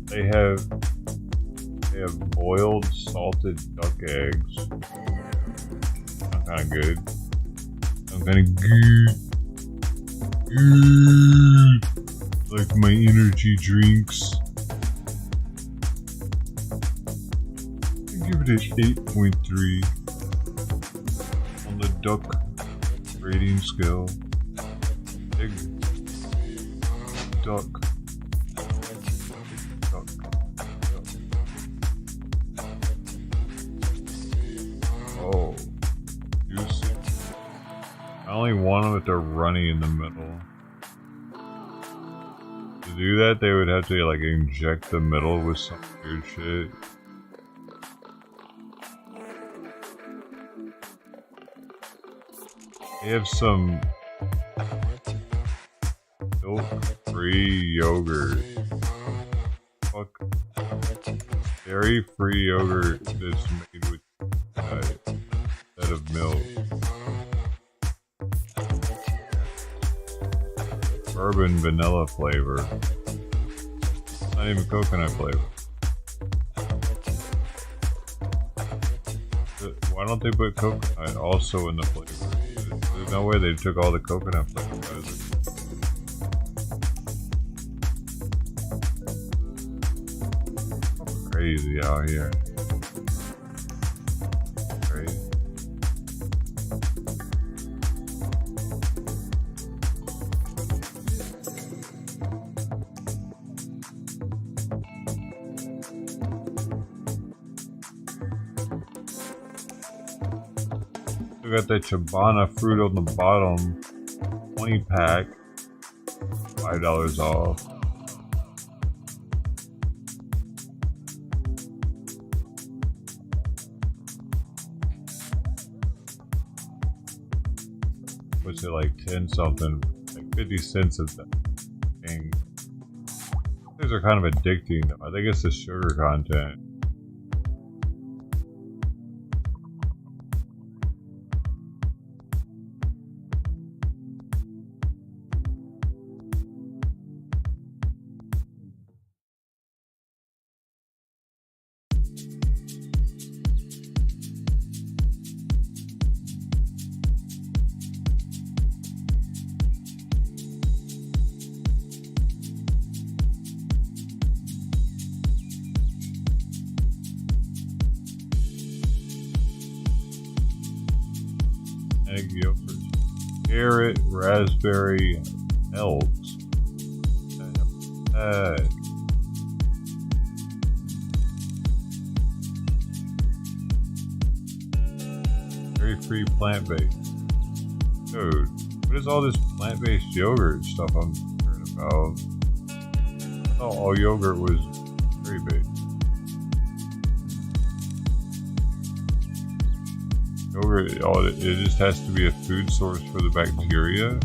They have boiled salted duck eggs. Sound kind of good. Sound kind of good. Good. Like my energy drinks. I give it an 8.3 on the duck rating scale. Big duck. Oh, juicy. I only want them if they're runny in the middle. To do that, they would have to like inject the middle with some weird shit. They have some milk-free yogurt. Fuck. Dairy-free yogurt that's made with instead of milk. Bourbon vanilla flavor. Not even coconut flavor. Why don't they put coconut also in the flavor? There's no way they took all the coconut flavor out of it. Crazy out here. Crazy. We got that Chobana fruit on the bottom, 20 pack, $5 off. What's it like 10 something, like 50 cents of that thing. These are kind of addicting though. I think it's the sugar content. Egg yogurt, carrot, raspberry, elks. Dairy-free plant-based. Dude, what is all this plant-based yogurt stuff I'm hearing about? I thought all yogurt was dairy-based. Yogurt, it just has to be a food source for the bacteria.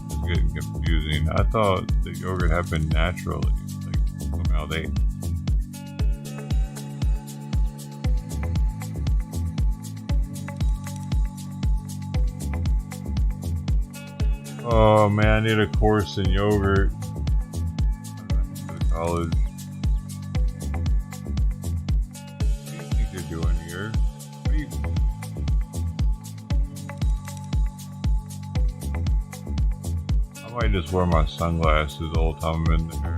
It's getting confusing. I thought the yogurt happened naturally. Like somehow they. Oh man, I need a course in yogurt. College. What do you think you're doing here? What do you... I might just wear my sunglasses the whole time I'm in there.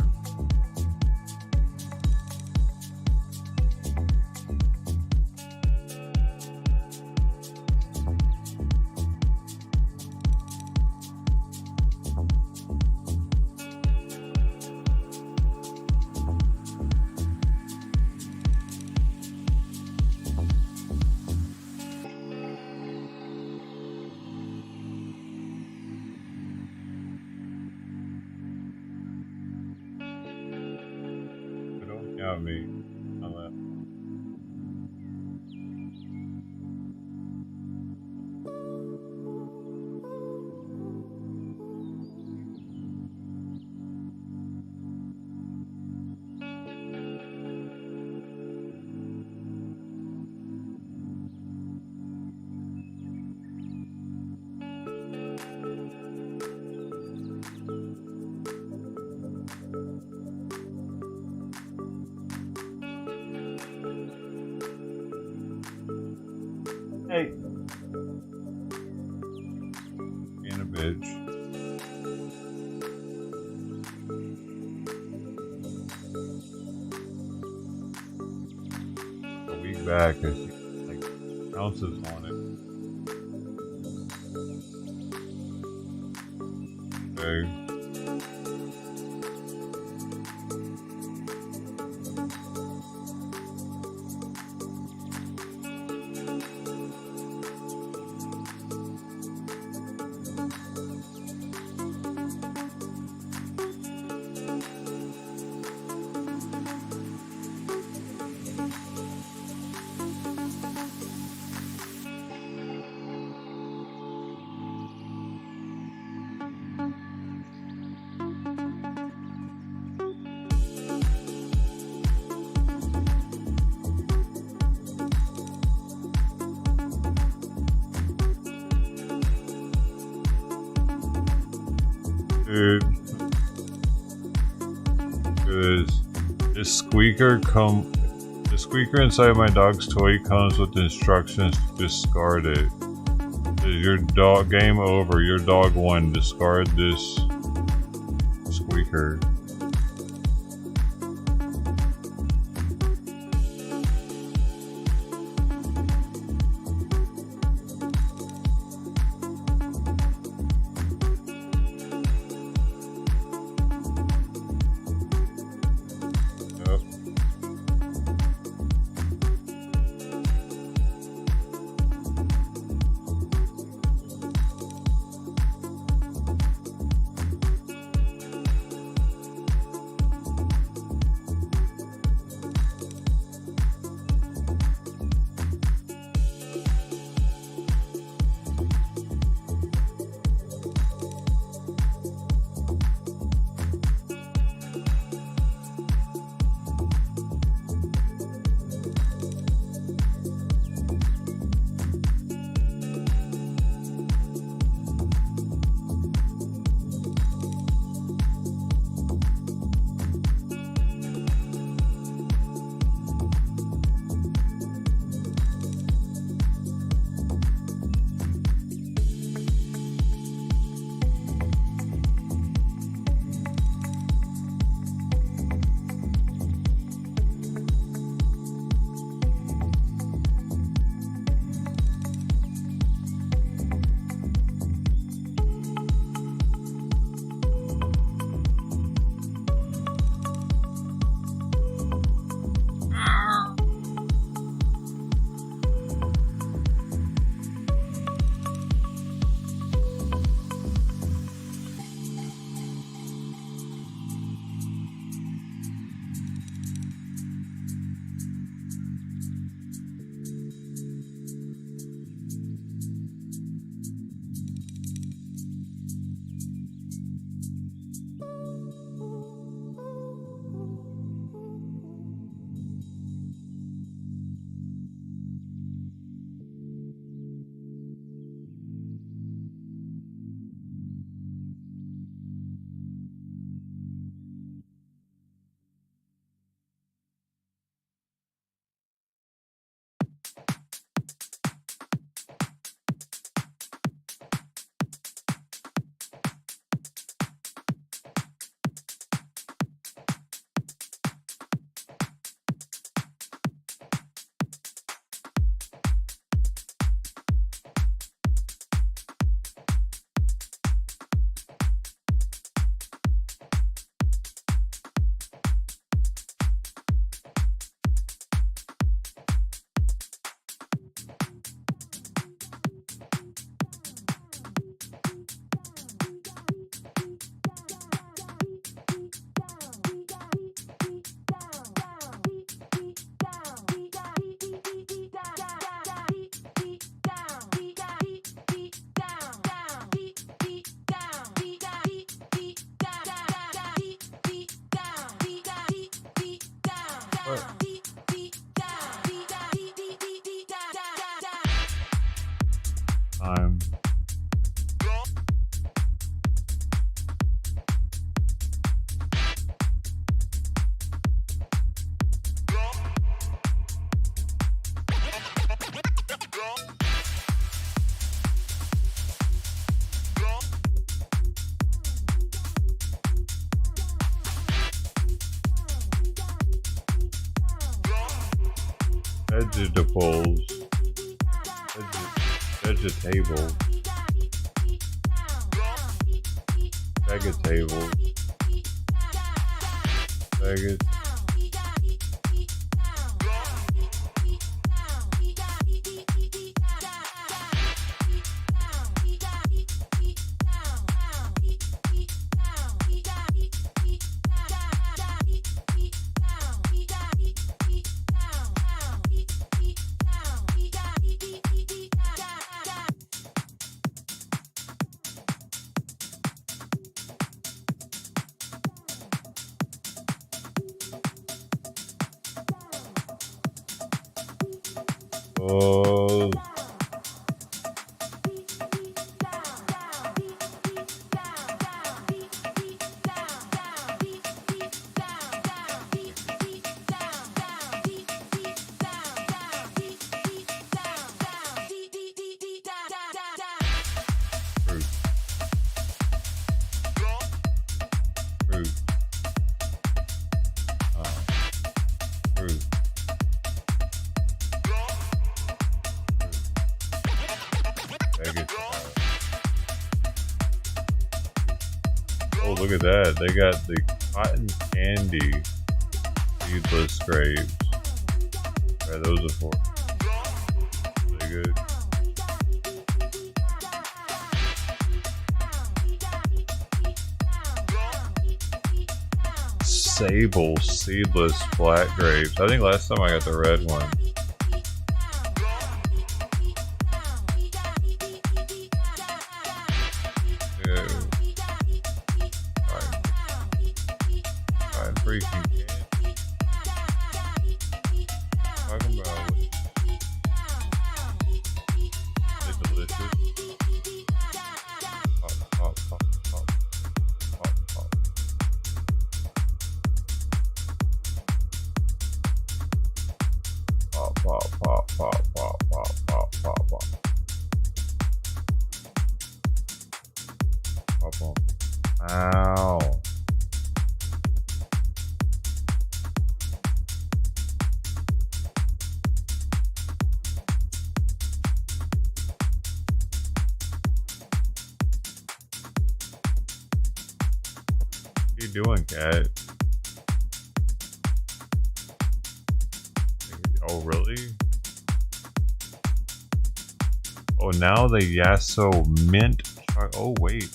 Me. Hey. Being a bitch. A week back, I think, like, ounces on it. Okay. Dude, because this squeaker inside my dog's toy comes with instructions to discard it. Your dog, game over. Your dog won. Discard this squeaker. Time. vegetables, vegetables, vegetables, oh, fruit, fruit, fruit. Oh, look at that. They got the cotton candy seedless grapes. Yeah, those are for really good. Sable seedless black grapes. I think last time I got the red one. Freaking candy. Talking about they're delicious. Pop, pop, pop, pop, pop, pop. Pop, pop, pop, pop, pop, pop, pop, pop, pop. Pop on. Ow. What you doing, cat? Oh, really? Oh, now the Yasso mint. Oh, wait.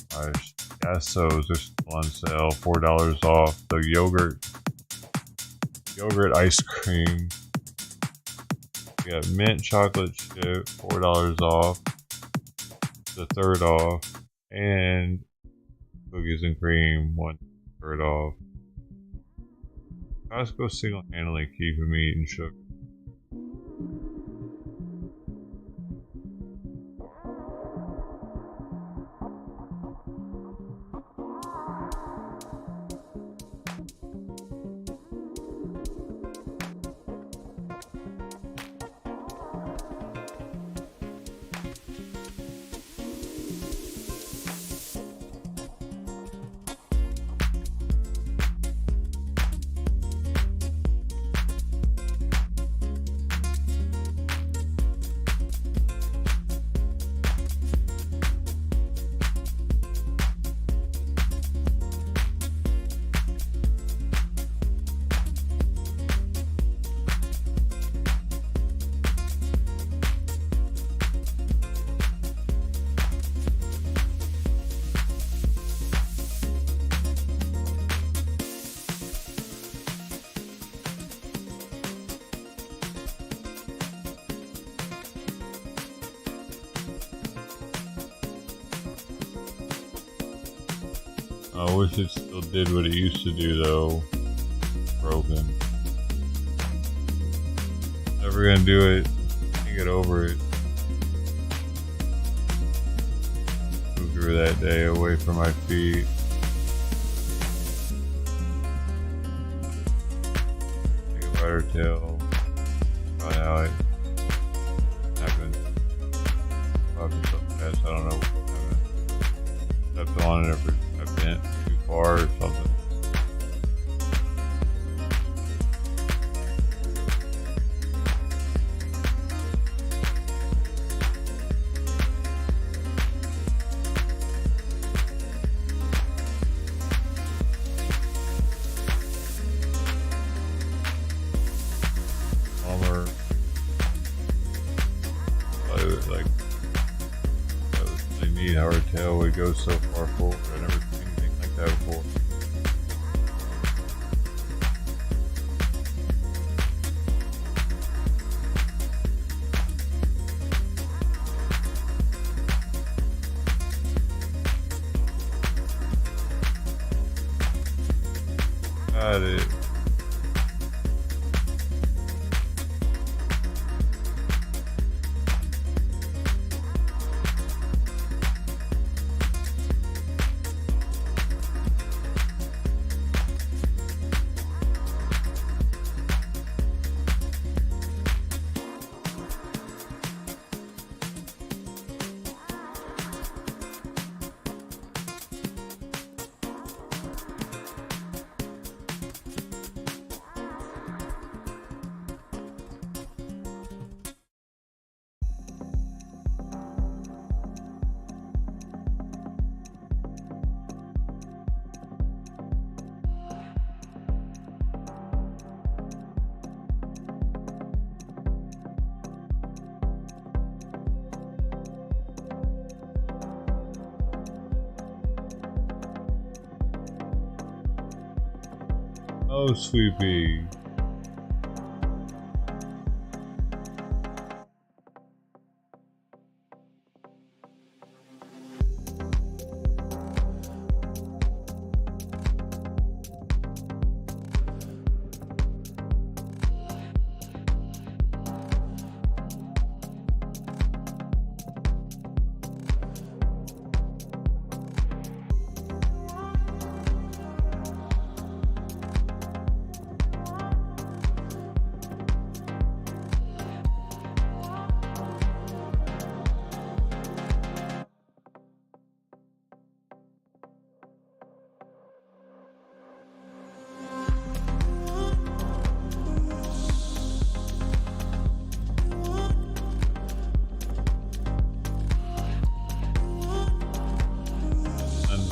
Gosh, Yassos are still on sale. $4 off. The yogurt ice cream. We got mint chocolate chip. $4 off. The third off. And cookies and cream, 1/3 off. Costco single-handedly keeping me eating sugar. I wish it still did what it used to do, though. Broken. Never gonna do it. Can't get over it. Moved her that day away from my feet. Take a bite her tail. Find out it happened. Probably so fast, I don't know what happened. Stepped on it every. I bent too far or something. like that was really neat how her tail would go so far forward. I never seen anything like that before. Got it. Oh, Sweepy.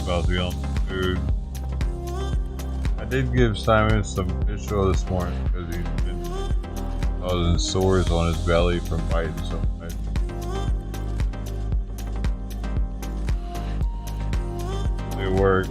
About to be on food. I did give Simon some fish oil this morning because he's been causing sores on his belly from biting so much. It works.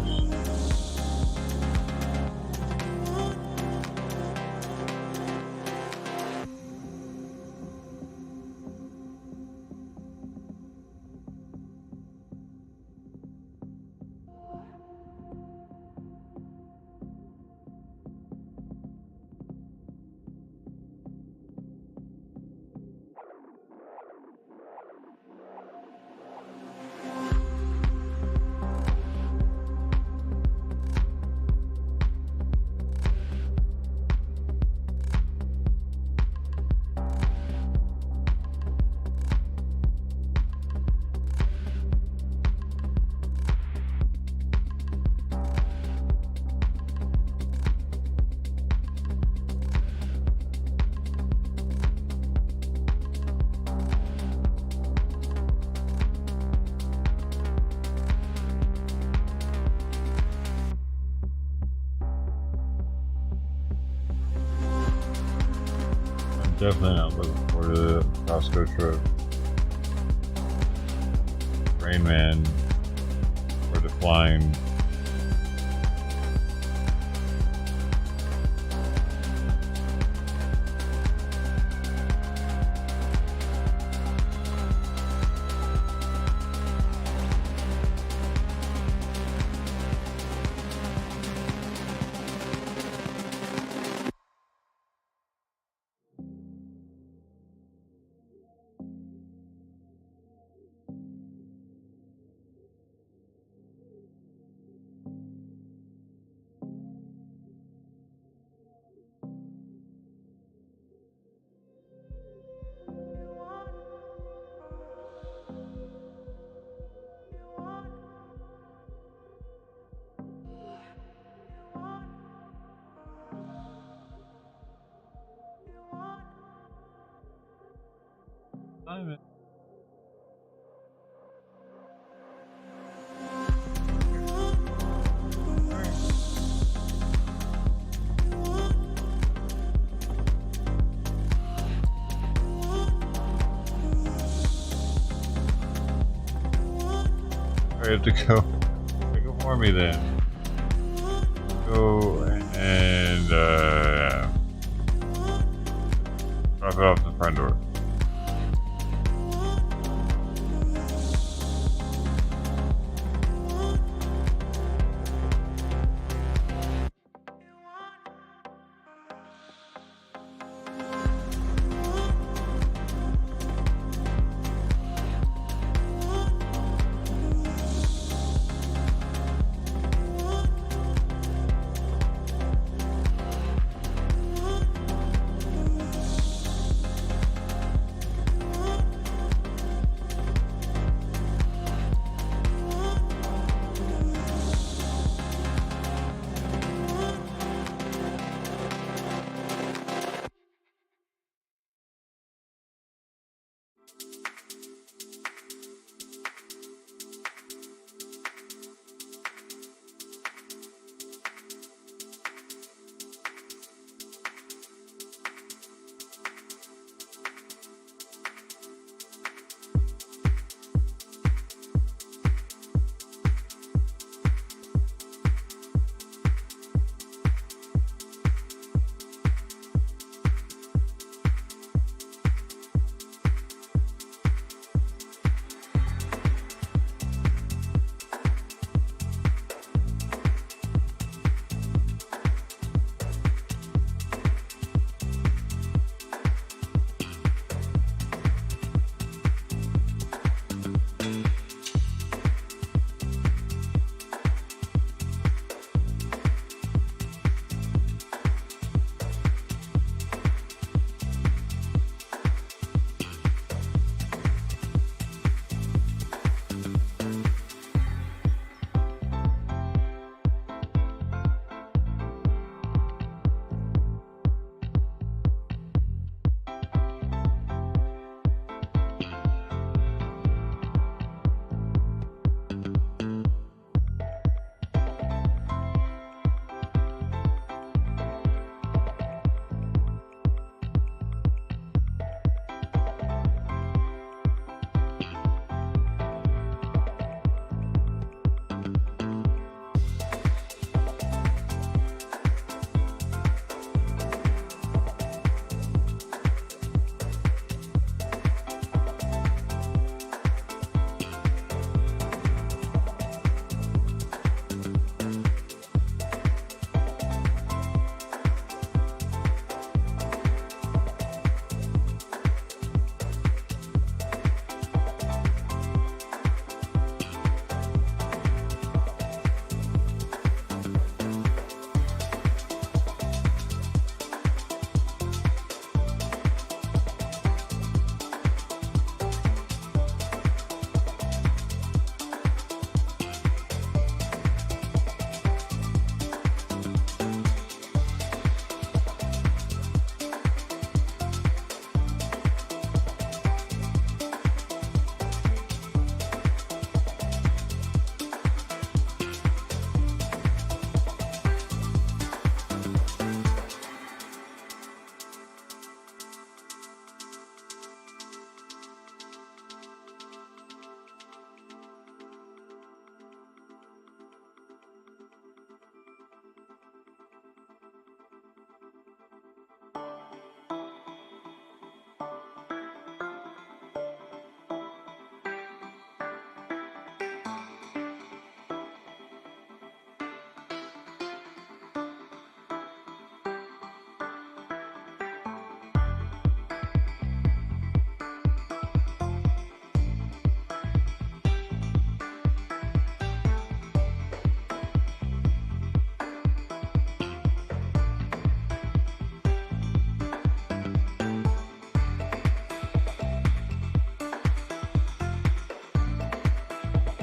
Definitely not looking forward to the Costco trip. Rain Man or the flying. Simon. we have to go. Pick it for me then. Go and drop it off the front door.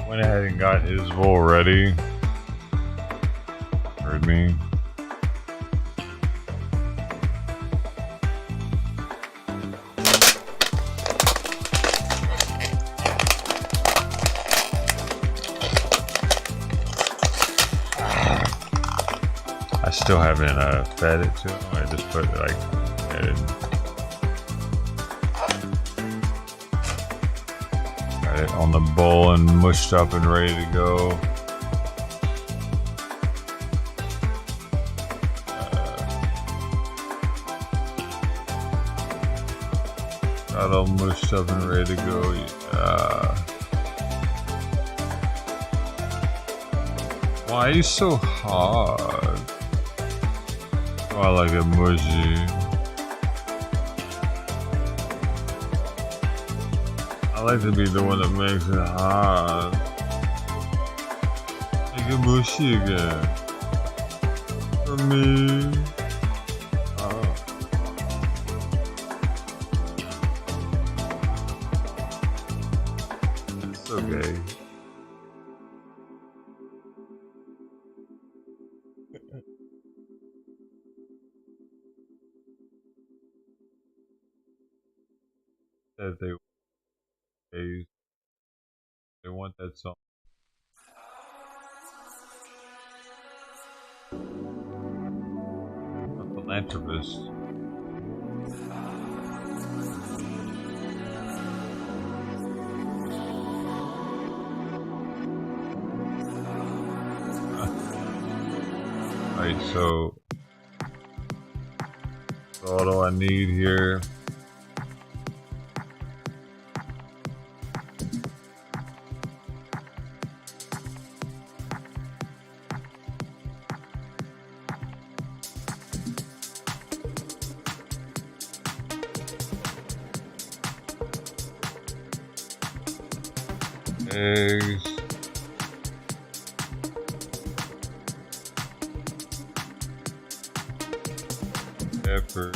Went ahead and got his bowl ready. Heard me. I still haven't fed it to him. I just put it like fed it. Got it on the bowl and mushed up and ready to go. Got all mushed up and ready to go. Yeah. Why are you so hard? Oh, I like it mushy. I like to be the one that makes it hard. Make it mushy again. For me. Oh. It's okay. That they want that song. A philanthropist. Alright, so what do I need here? Eggs. Pepper.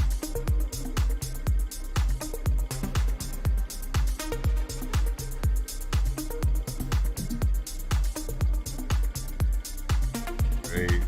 Great.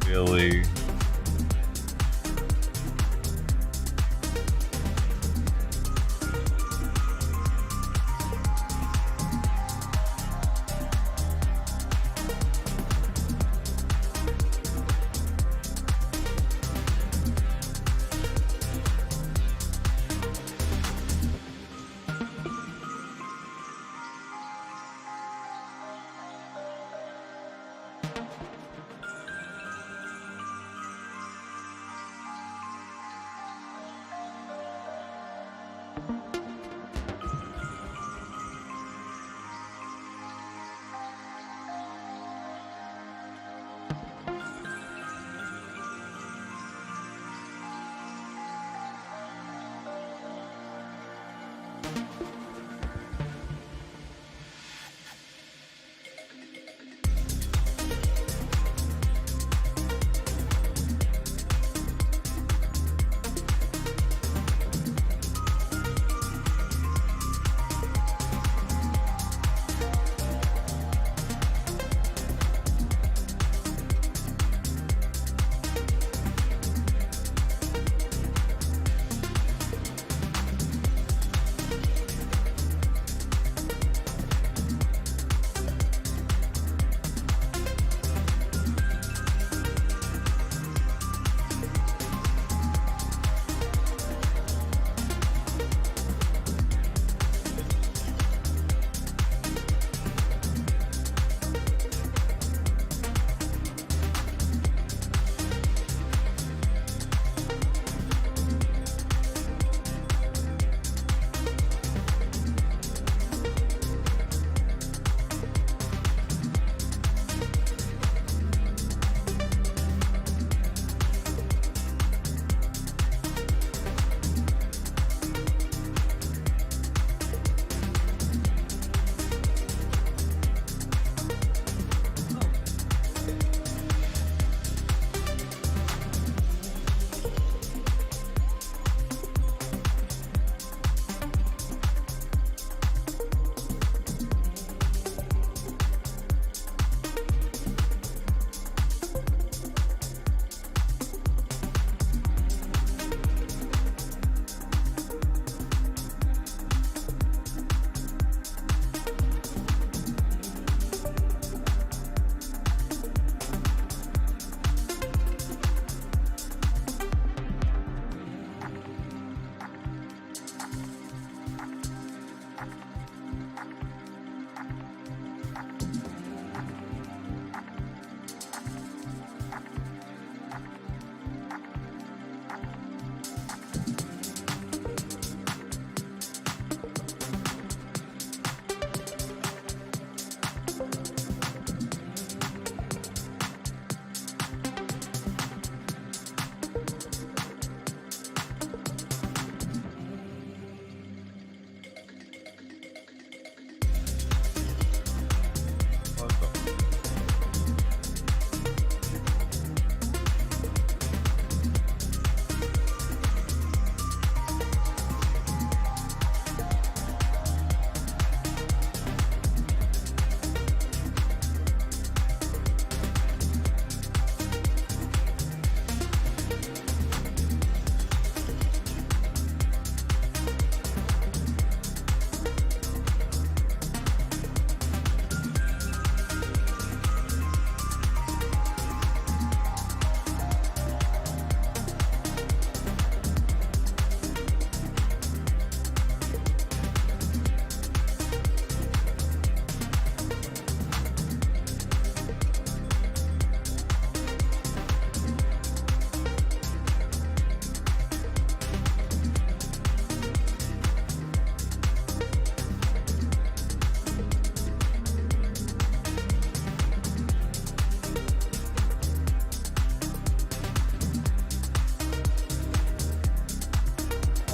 Billy.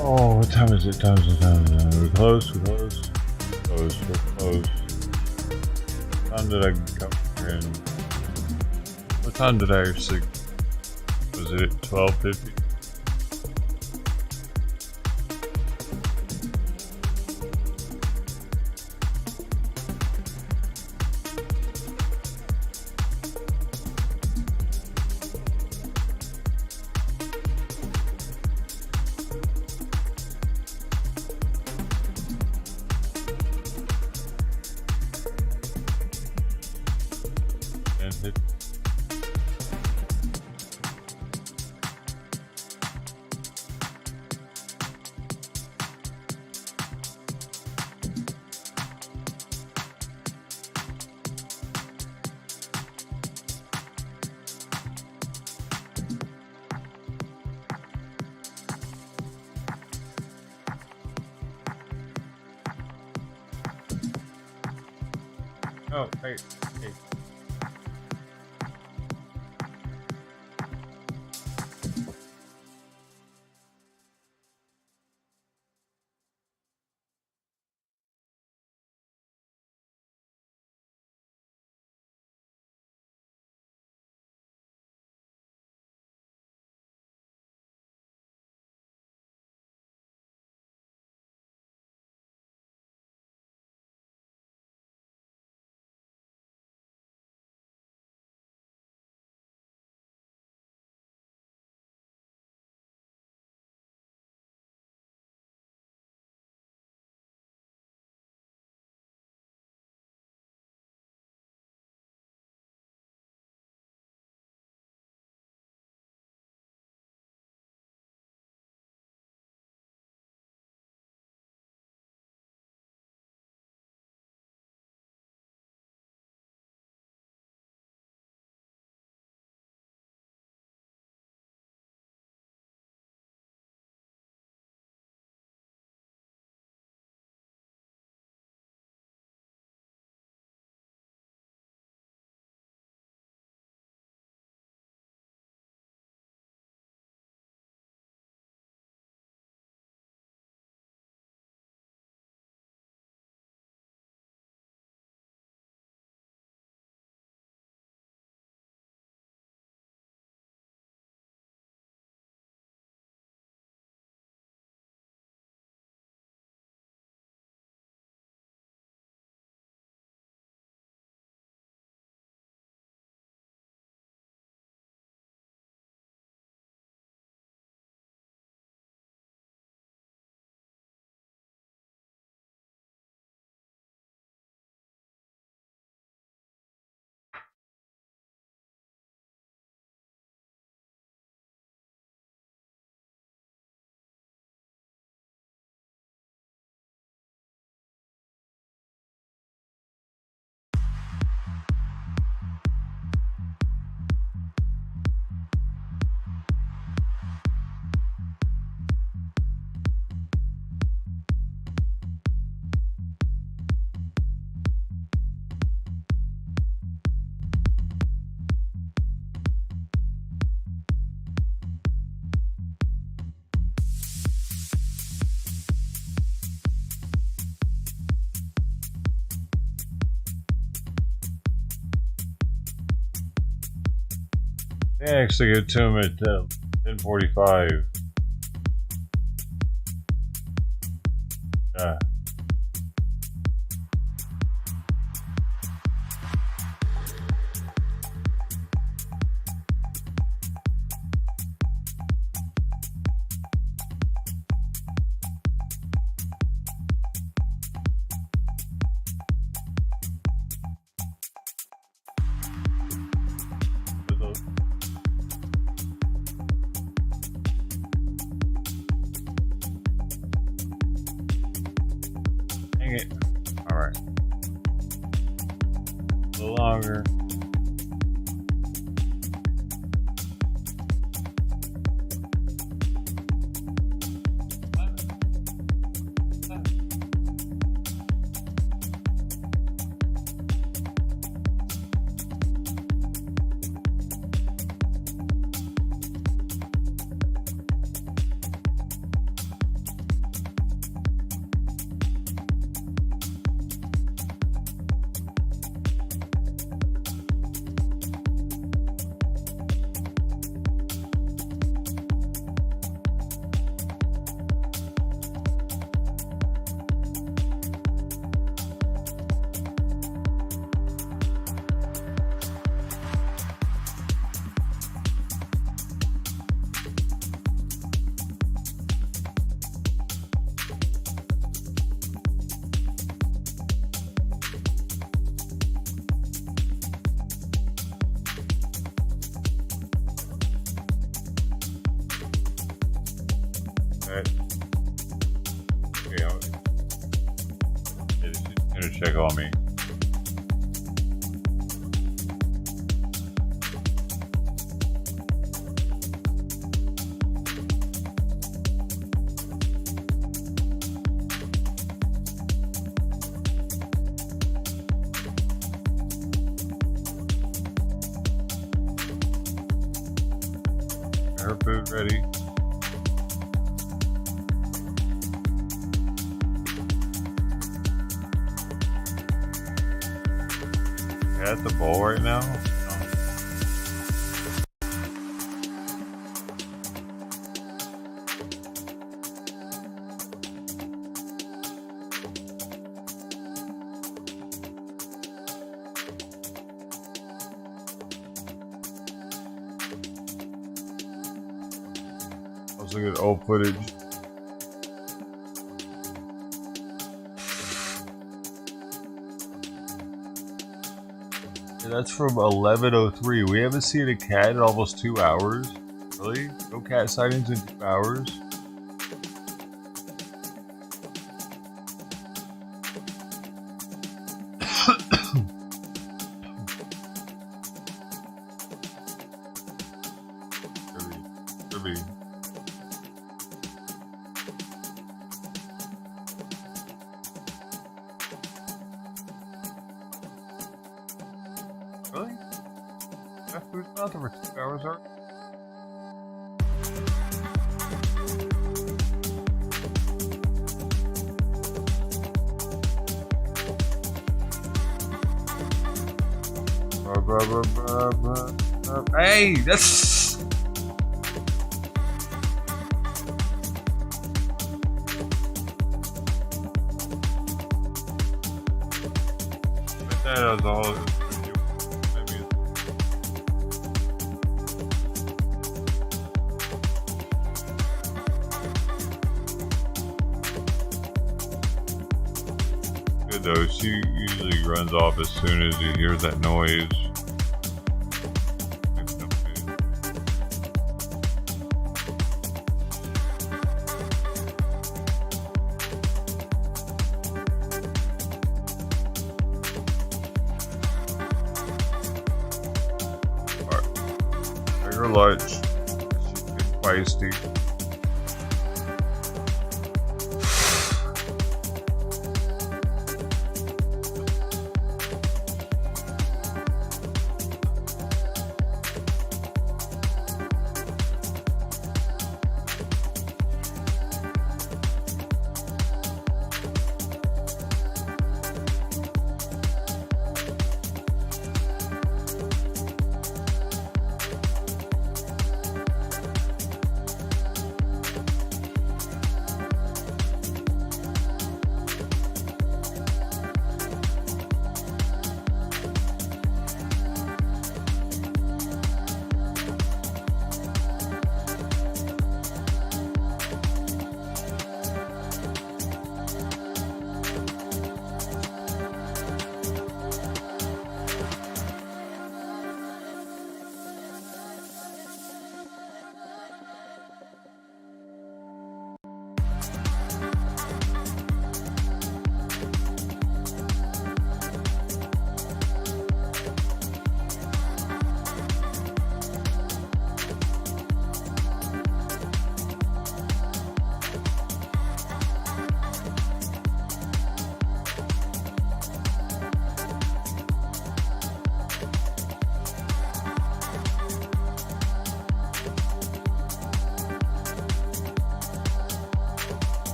Oh, what time is it? Time is it? We're close. We're close. We're close. What time did I come here in? What time did I actually? Was it 12:50? Oh, hey. They actually get to him at 10:45. Yeah. Dang it. Alright. A little longer. Okay. Okay, she's gonna check on me. Her food ready. At the bowl right now? I was looking at old footage. That's from 11:03. We haven't seen a cat in almost 2 hours. Really? No cat sightings in 2 hours? Kirby. Really? That food's not there for 2 hours already? Hey, that's... That was all. Good though, she usually runs off as soon as she hears that noise. Her lunch. She's getting feisty.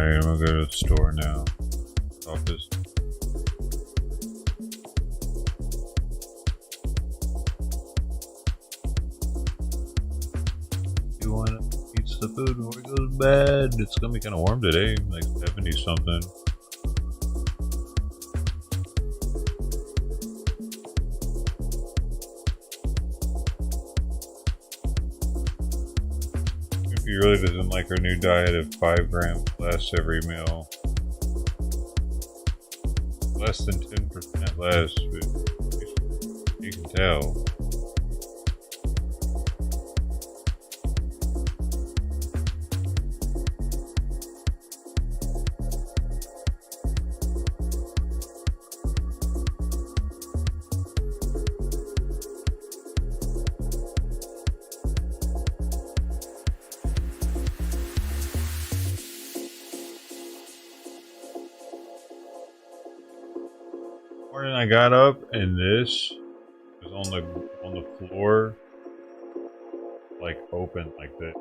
Alright, I'm gonna go to the store now. Office. You wanna eat the food before we go to bed? It's gonna be kinda warm today, like 70 something. He really doesn't like our new diet of 5 grams less every meal. Less than 10% less, but you can tell. Morning, I got up and this was on the floor, like open like that.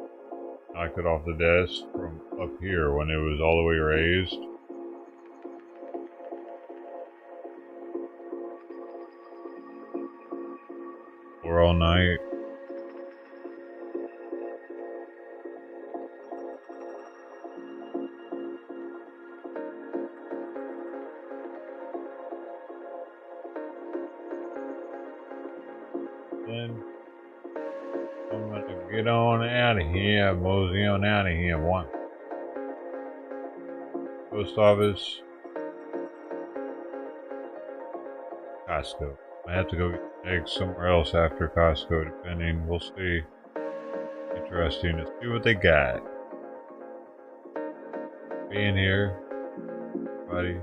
Knocked it off the desk from up here when it was all the way raised. Floor all night. Then I'm gonna get on out of here, mosey on out of here. One. Post office. Costco. I have to go get eggs somewhere else after Costco, depending. We'll see. Interesting to see what they got. Being here, buddy.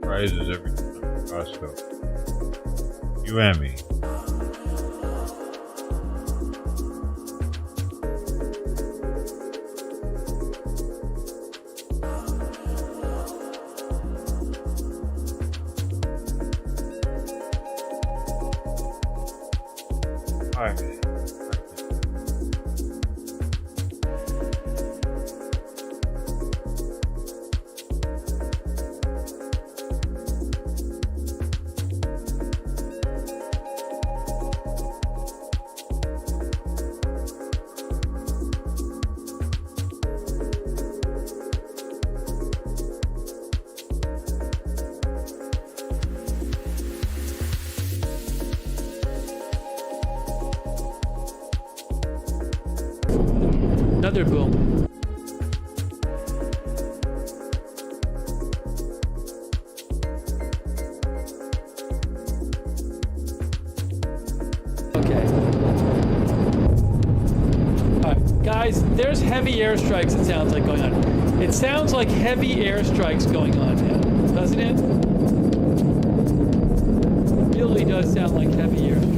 Prizes every time at Costco. You and me. Alright. Another boom. Okay. Alright, guys, there's heavy airstrikes, it sounds like, going on. It sounds like heavy airstrikes going on now, doesn't it? It really does sound like heavy airstrikes.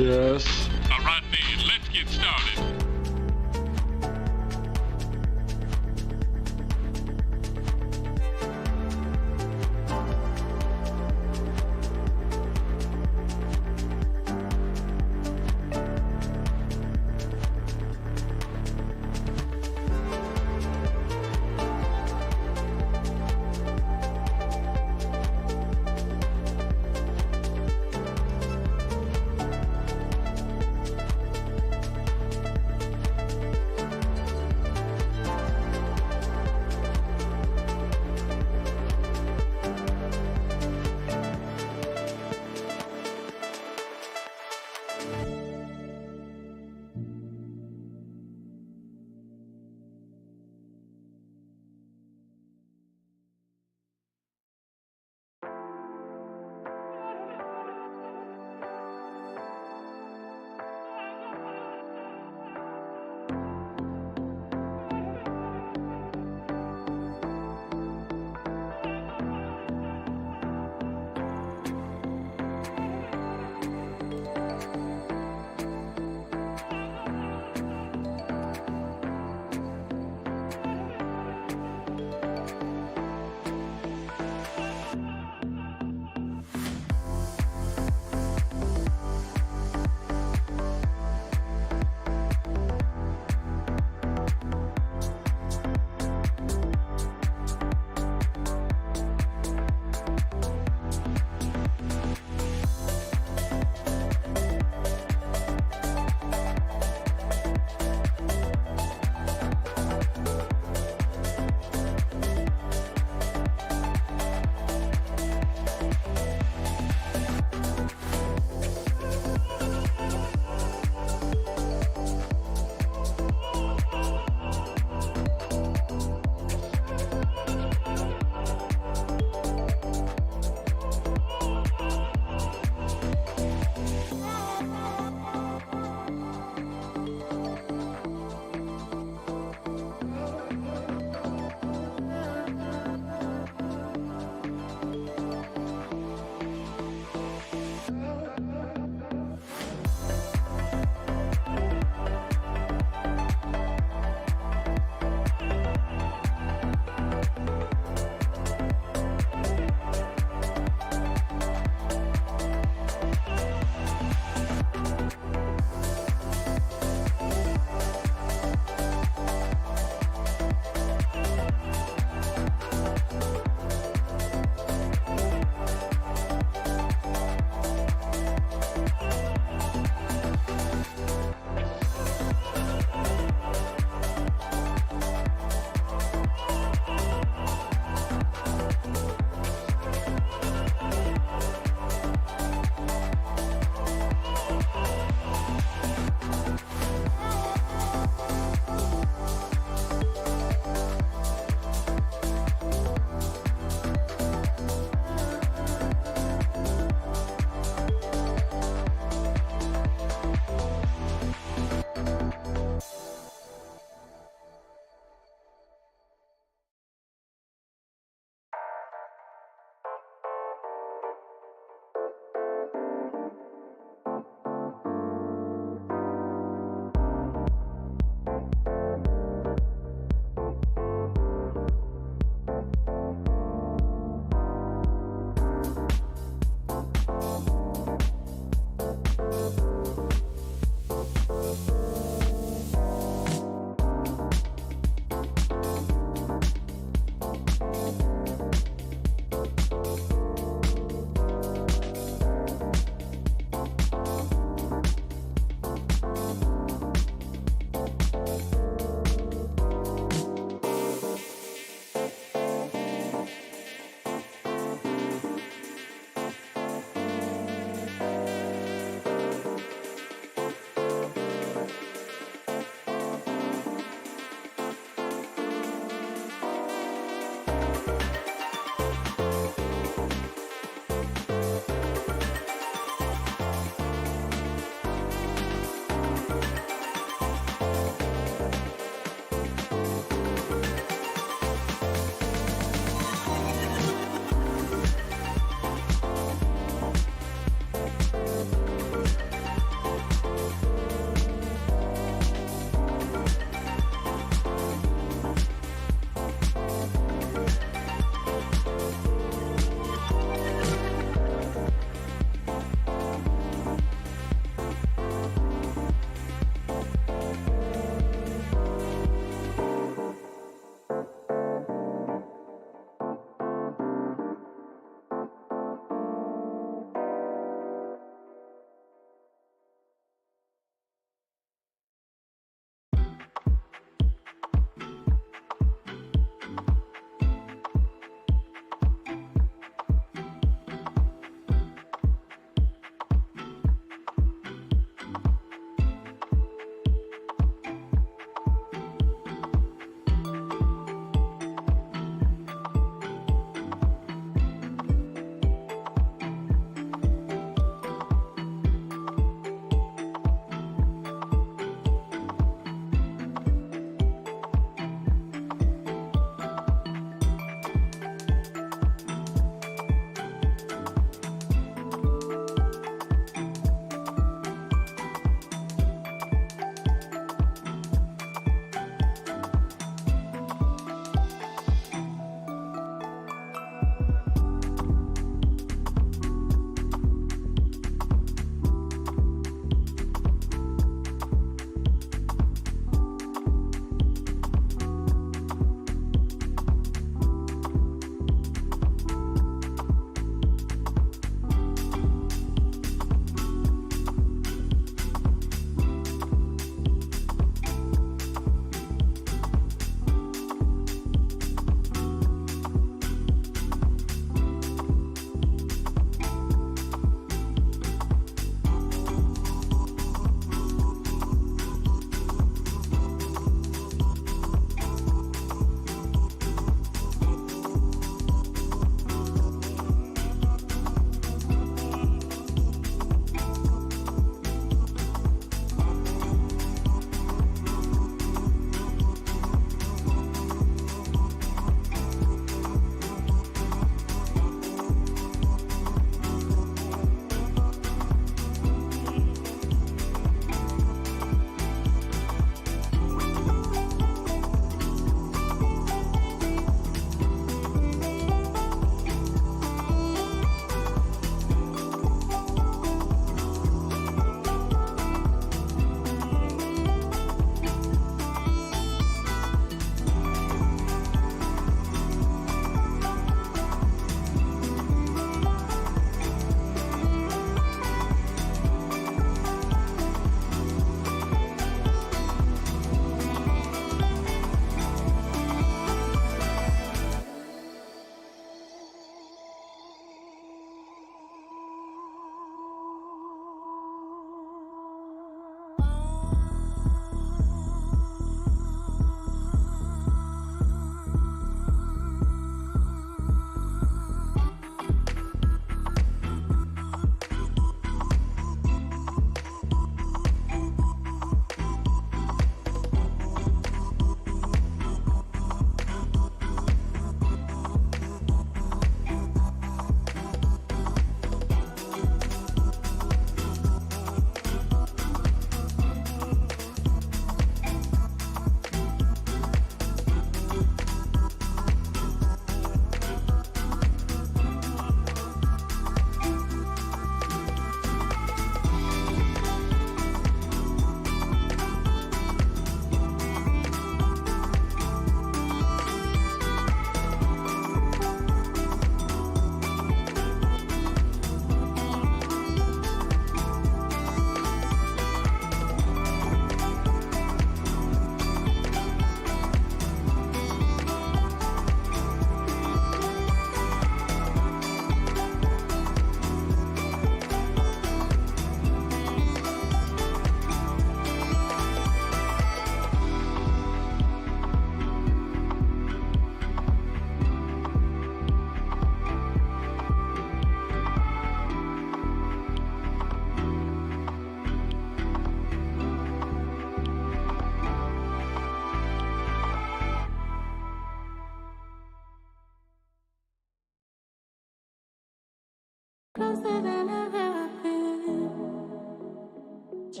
Yes. All right then, let's get started.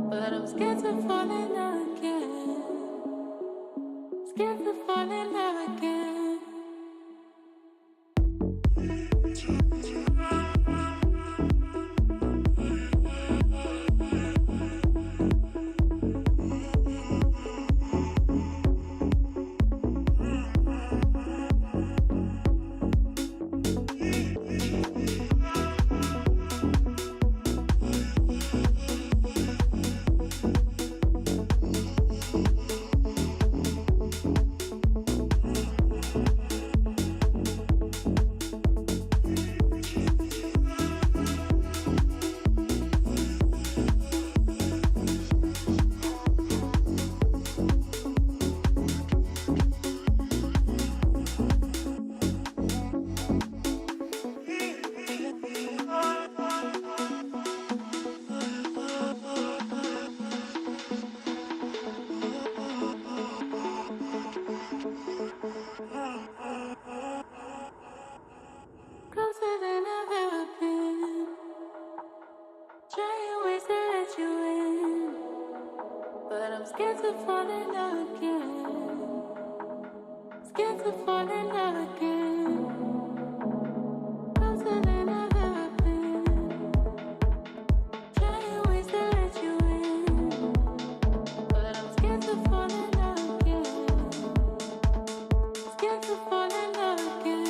but I'm scared to fall in love again. Scared to fall in love again. Closer than I've ever been. Trying ways to let you in, but I'm scared to fall in love again. Scared to fall in love again. Closer than I've ever been. Trying ways to let you in, but I'm scared to fall in love again. Scared to fall in love again.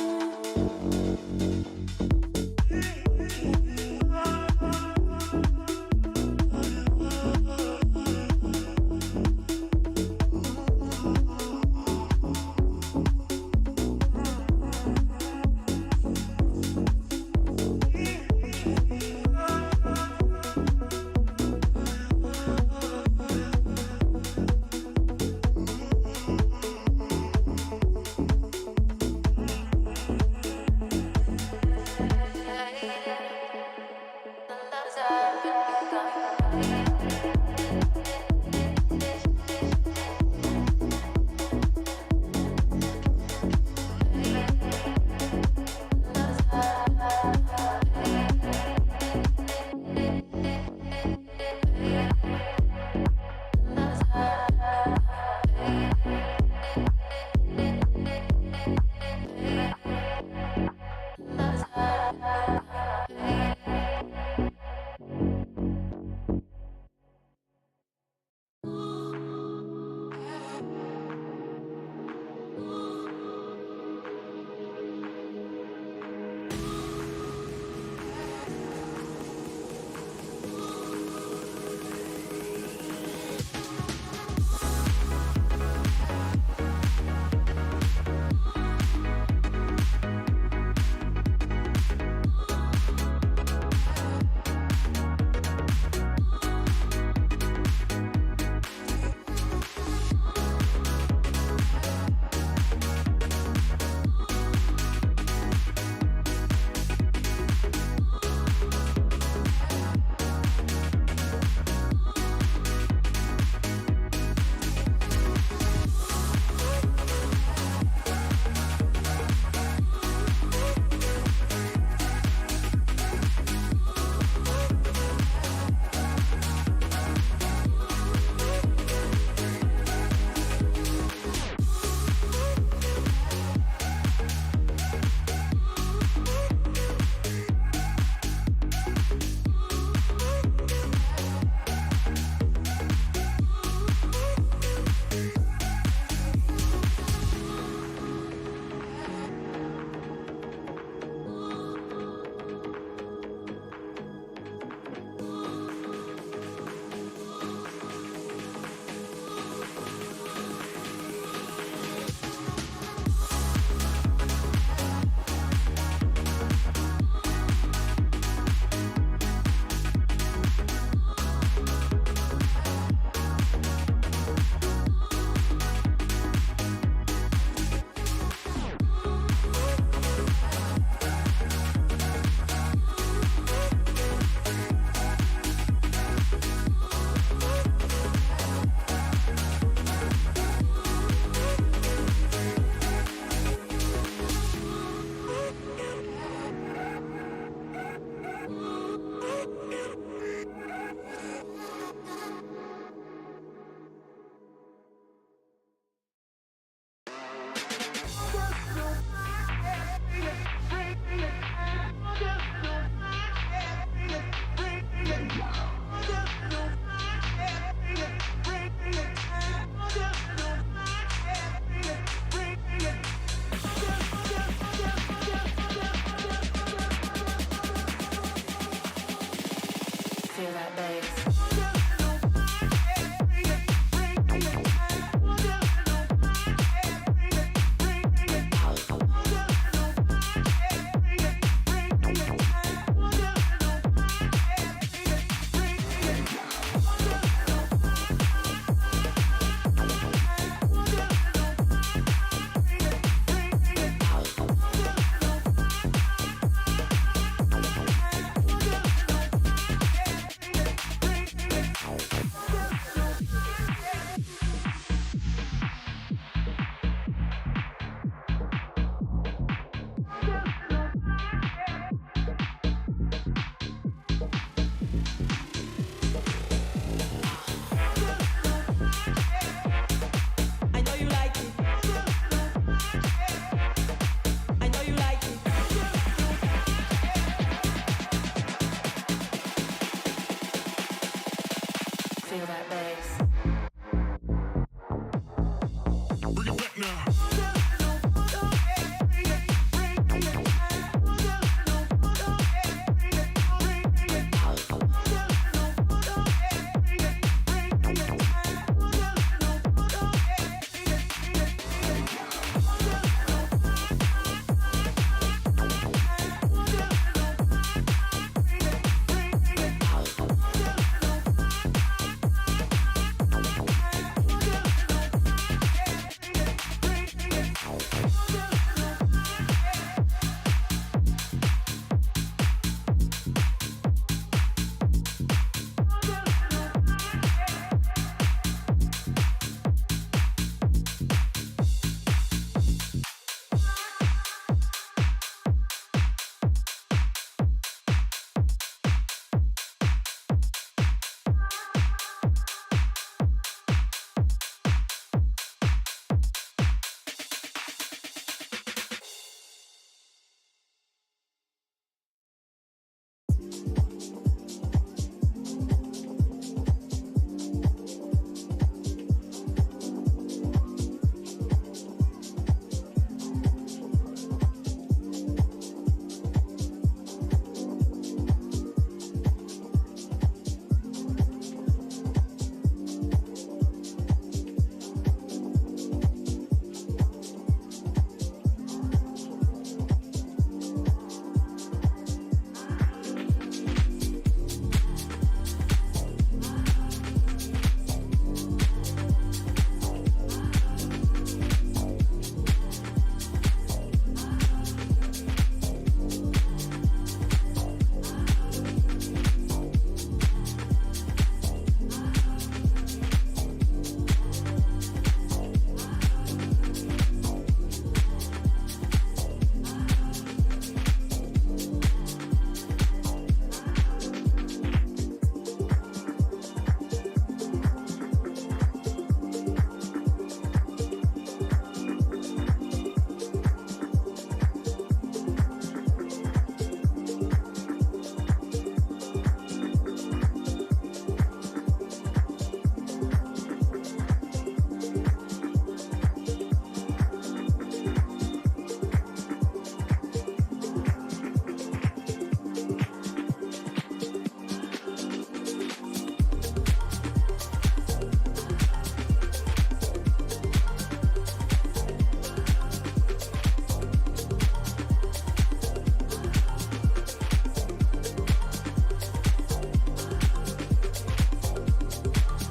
that bass.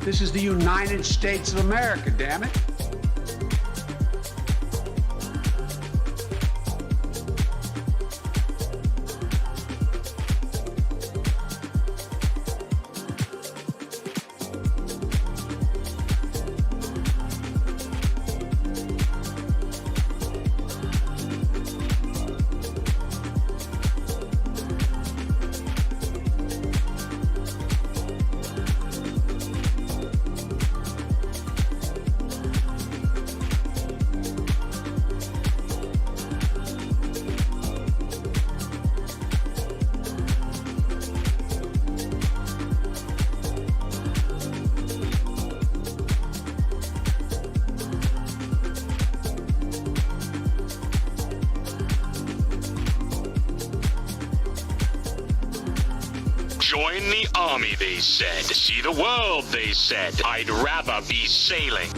This is the United States of America, damn it. Join the army, they said. See the world, they said. I'd rather be sailing.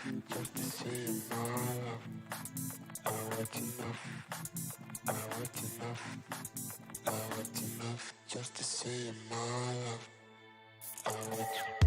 just to say you're my love. I worked enough. I worked enough. I worked enough just to say you're my love. I worked.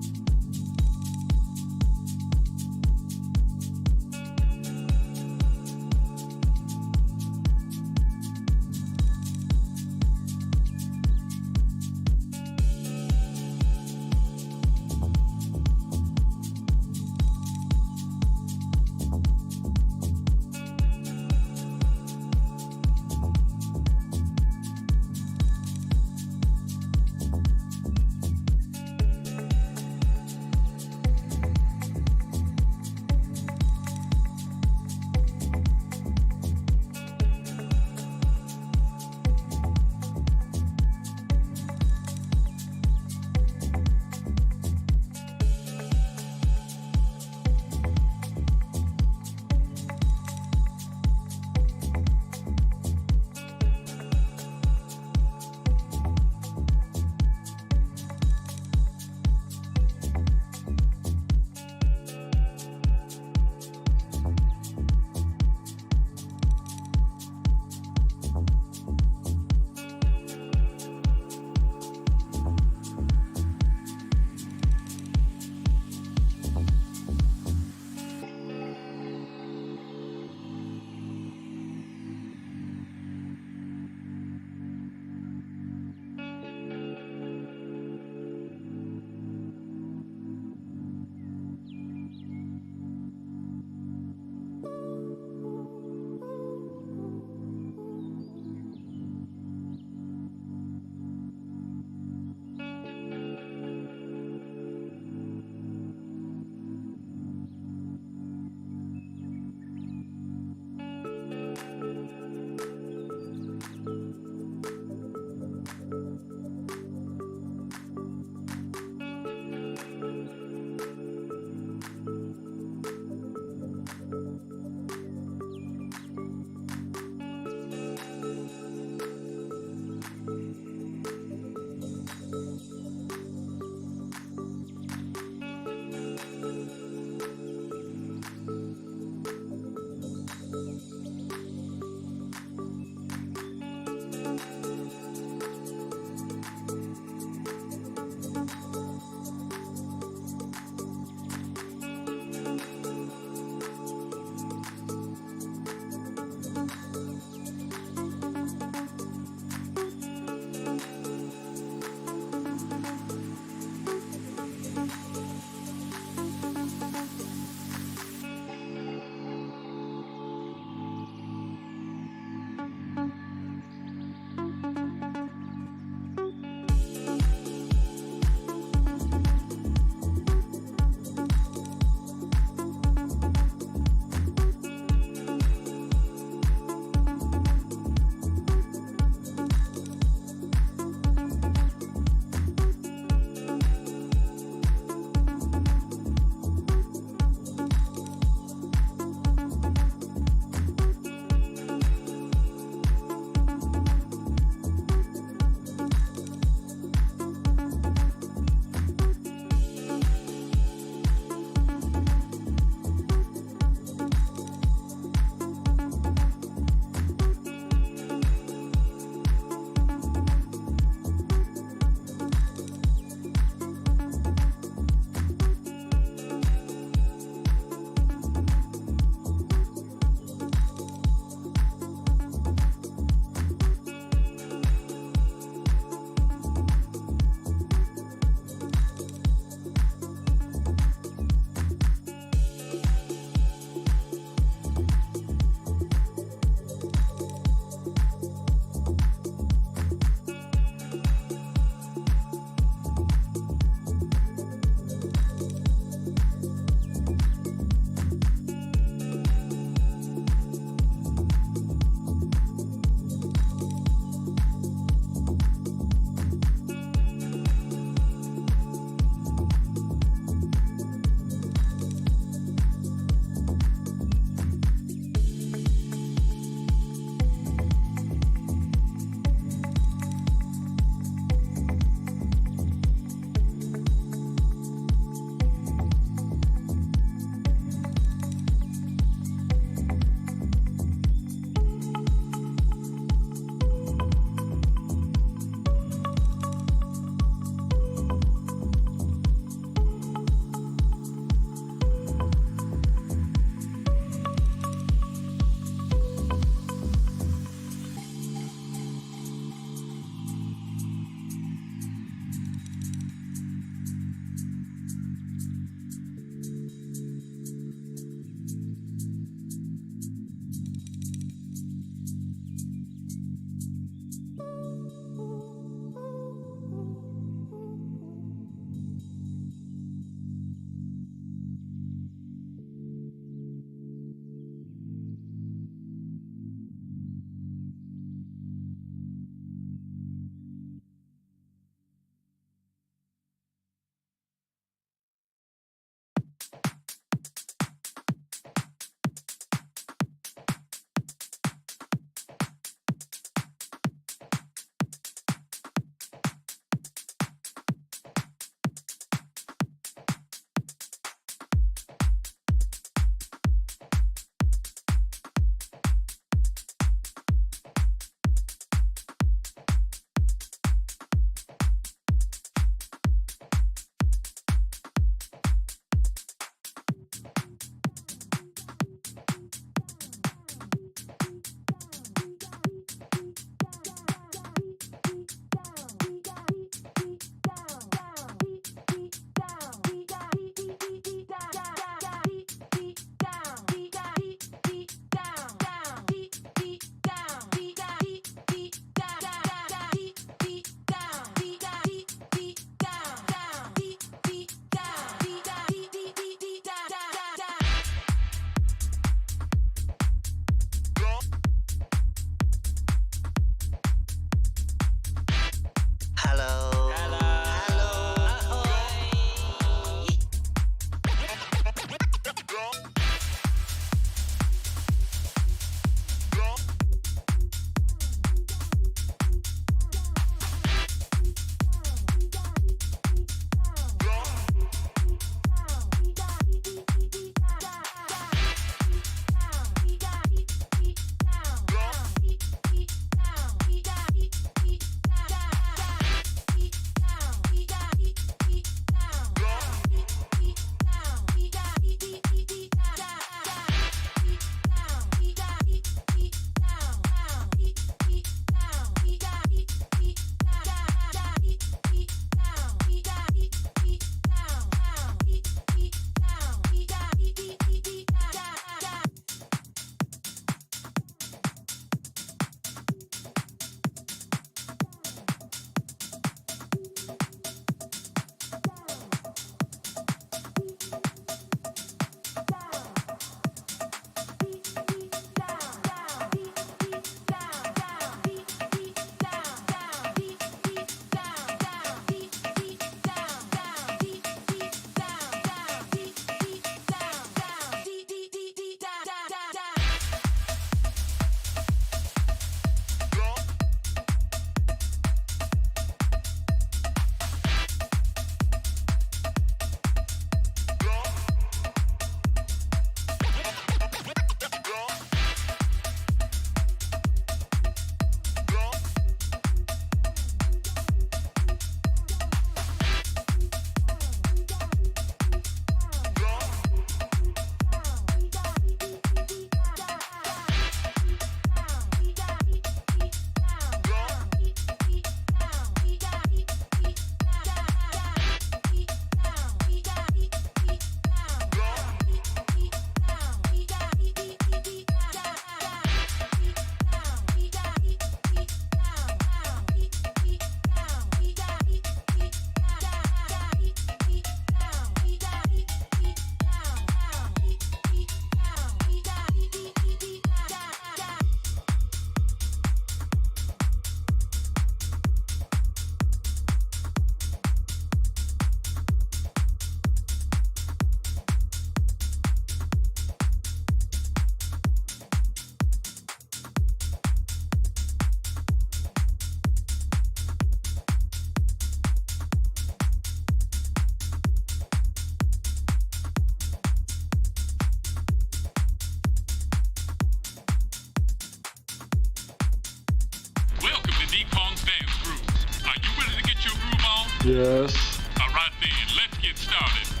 Yes. All right then, let's get started.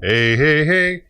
Hey, hey, hey.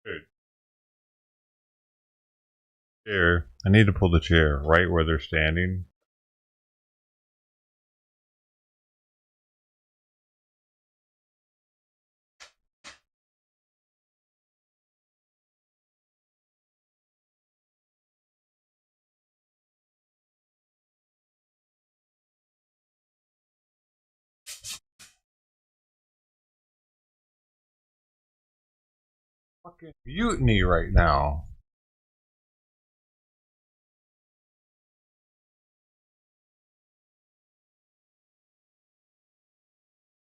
Good. Chair. I need to pull the chair right where they're standing. Fucking mutiny right now.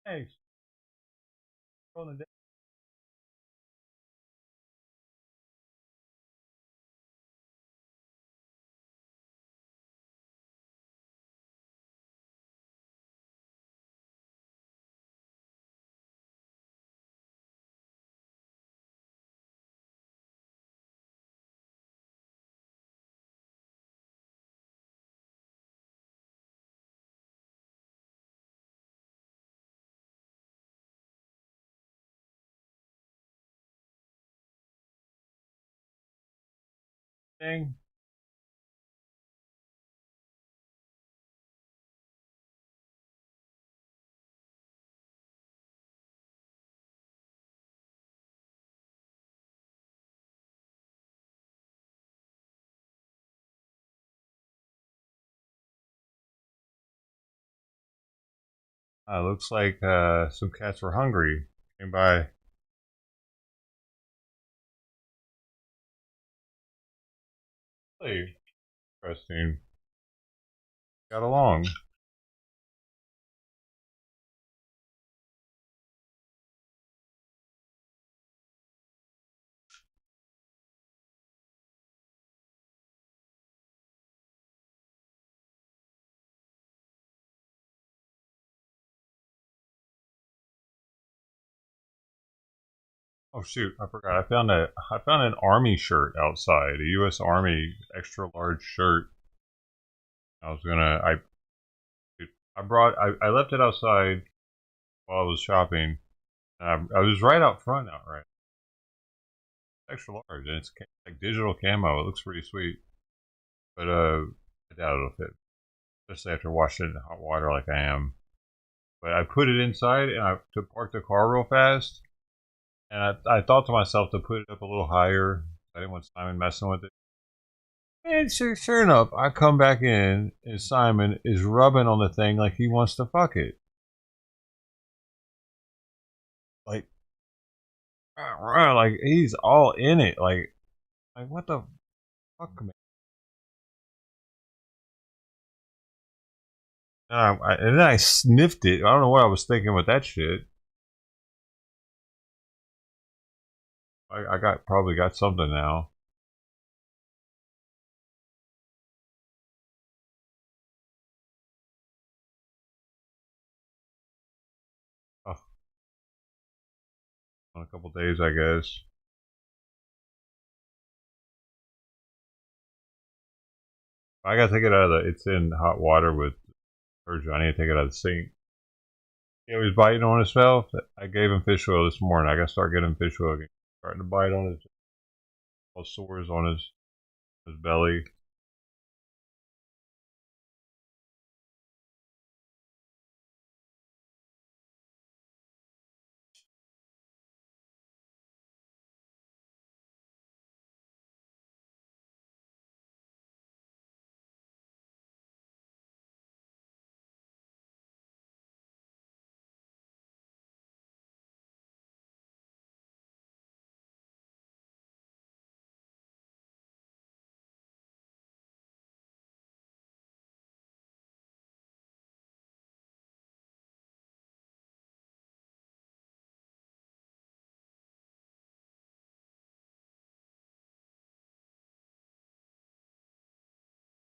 Thanks. Thing. Looks like some cats were hungry. Came by. Really interesting. Got along. Oh shoot, I forgot. I found an army shirt outside, a US Army extra large shirt. I was gonna I left it outside while I was shopping. I was right out front outright. Extra large, and it's like digital camo. It looks pretty sweet. But I doubt it'll fit. Especially after washing it in hot water like I am. But I put it inside and I to park the car real fast. And I thought to myself to put it up a little higher. I didn't want Simon messing with it. And sure enough, I come back in and Simon is rubbing on the thing like he wants to fuck it. Like, like he's all in it. Like what the fuck, man? And then I sniffed it. I don't know what I was thinking with that shit. I probably got something now. Oh, in a couple days, I guess. I gotta take it out of the. It's in hot water with detergent. I need to take it out of the sink. He was biting on himself. I gave him fish oil this morning. I gotta start getting fish oil again. Starting to bite on his all sores on his belly.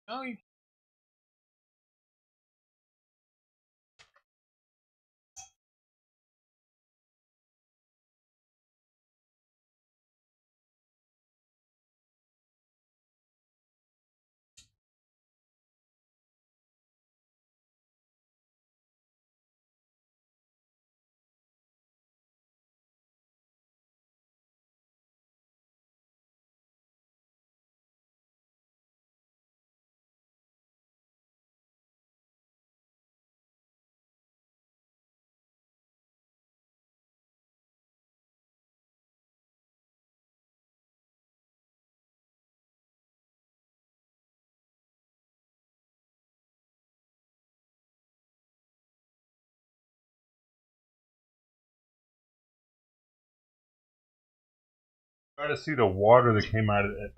No, you try to see the water that came out of it.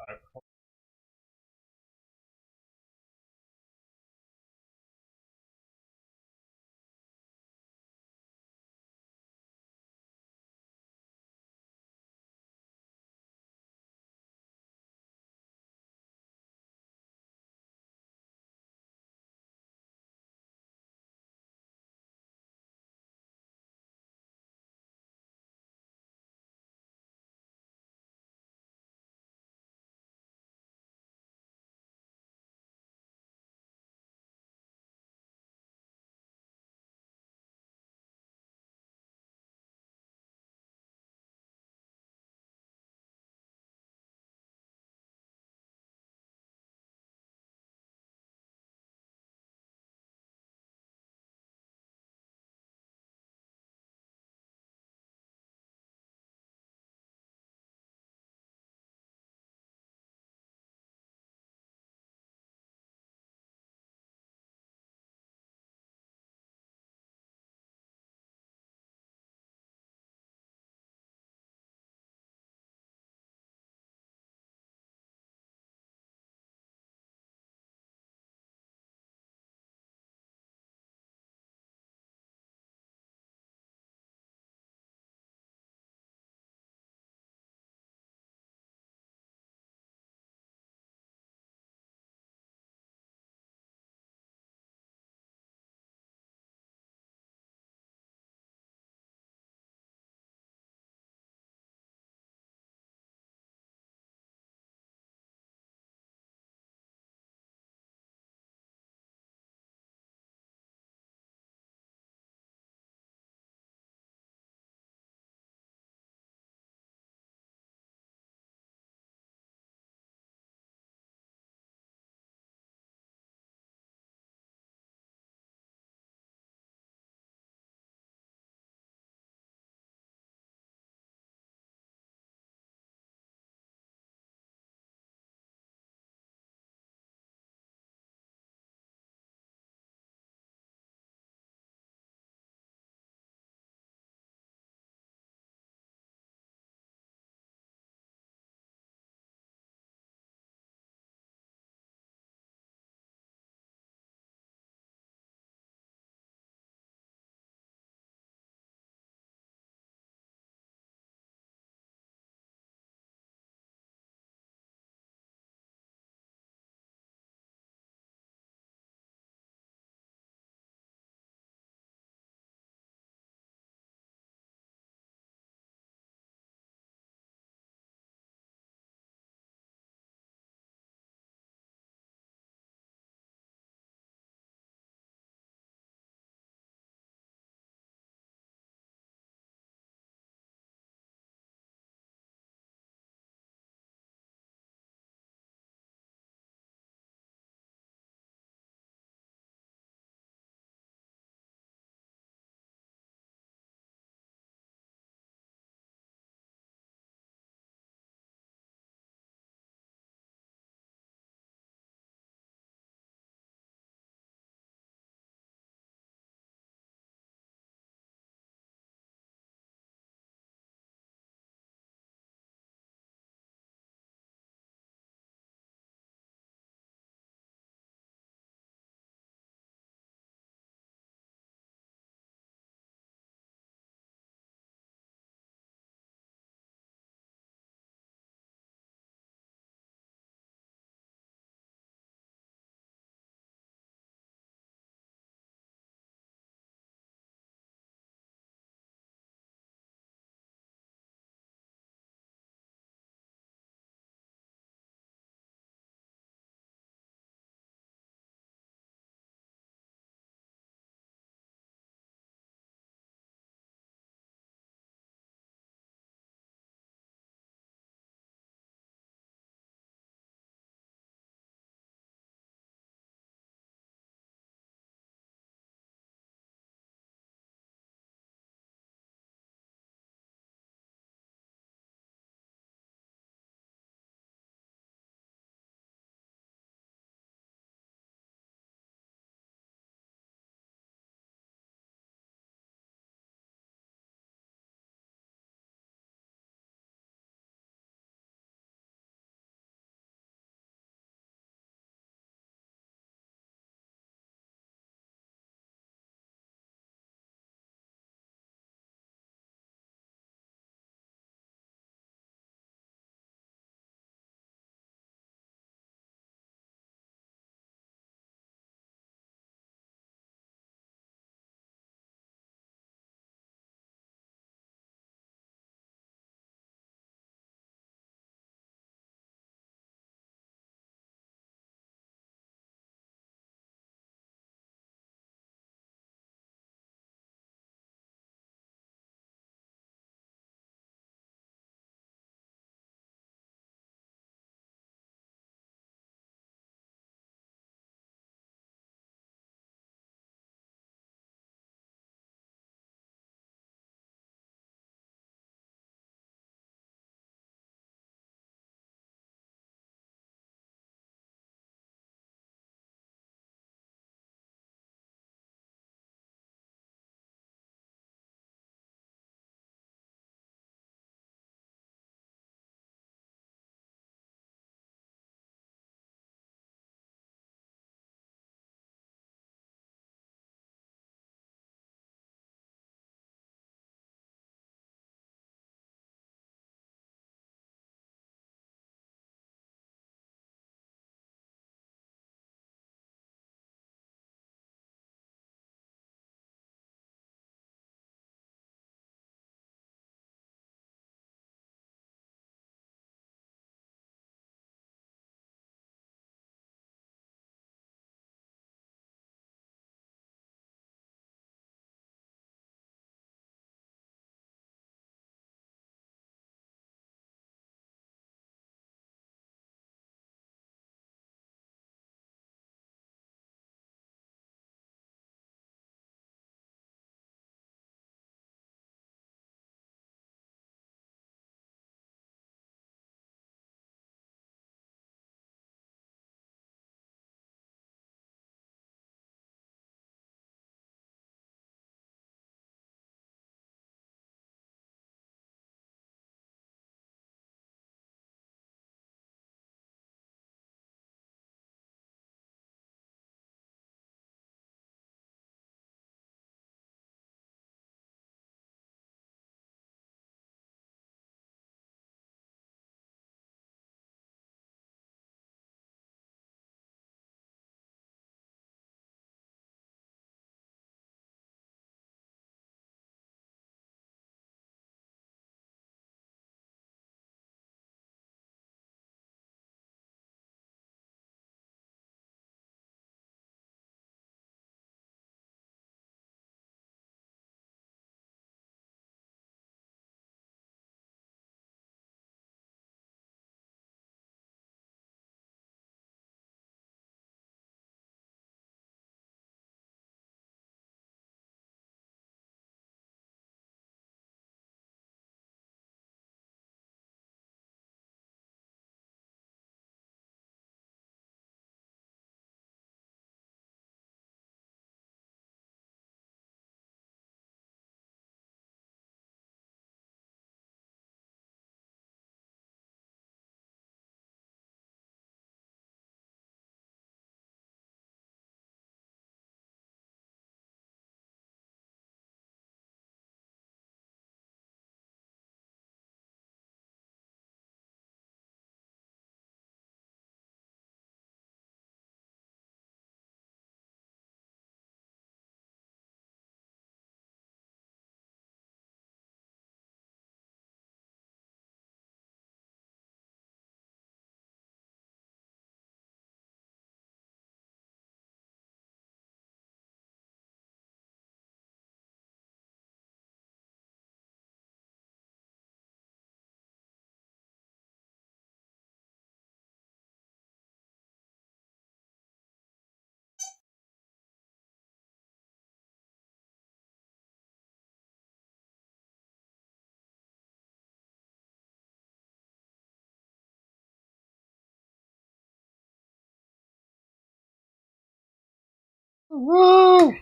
Woo!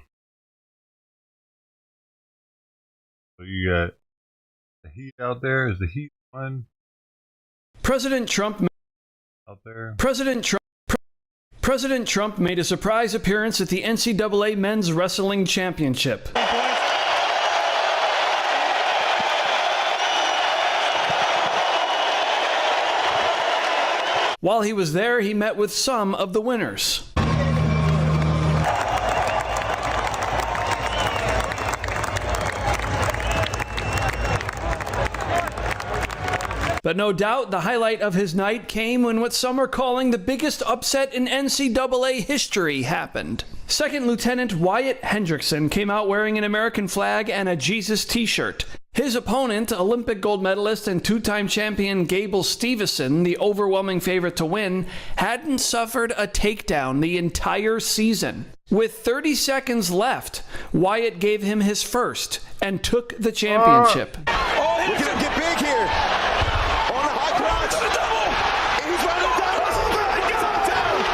So you got the heat out there. Is the heat on President Trump out there? President Trump made a surprise appearance at the NCAA Men's Wrestling Championship. While he was there, he met with some of the winners. But no doubt the highlight of his night came when what some are calling the biggest upset in NCAA history happened. Second Lieutenant Wyatt Hendrickson came out wearing an American flag and a Jesus t-shirt. His opponent, Olympic gold medalist and two-time champion Gable Steveson, the overwhelming favorite to win, hadn't suffered a takedown the entire season. With 30 seconds left, Wyatt gave him his first and took the championship. Oh, we're gonna get big here. On the high crotch. He's running down. Oh my God!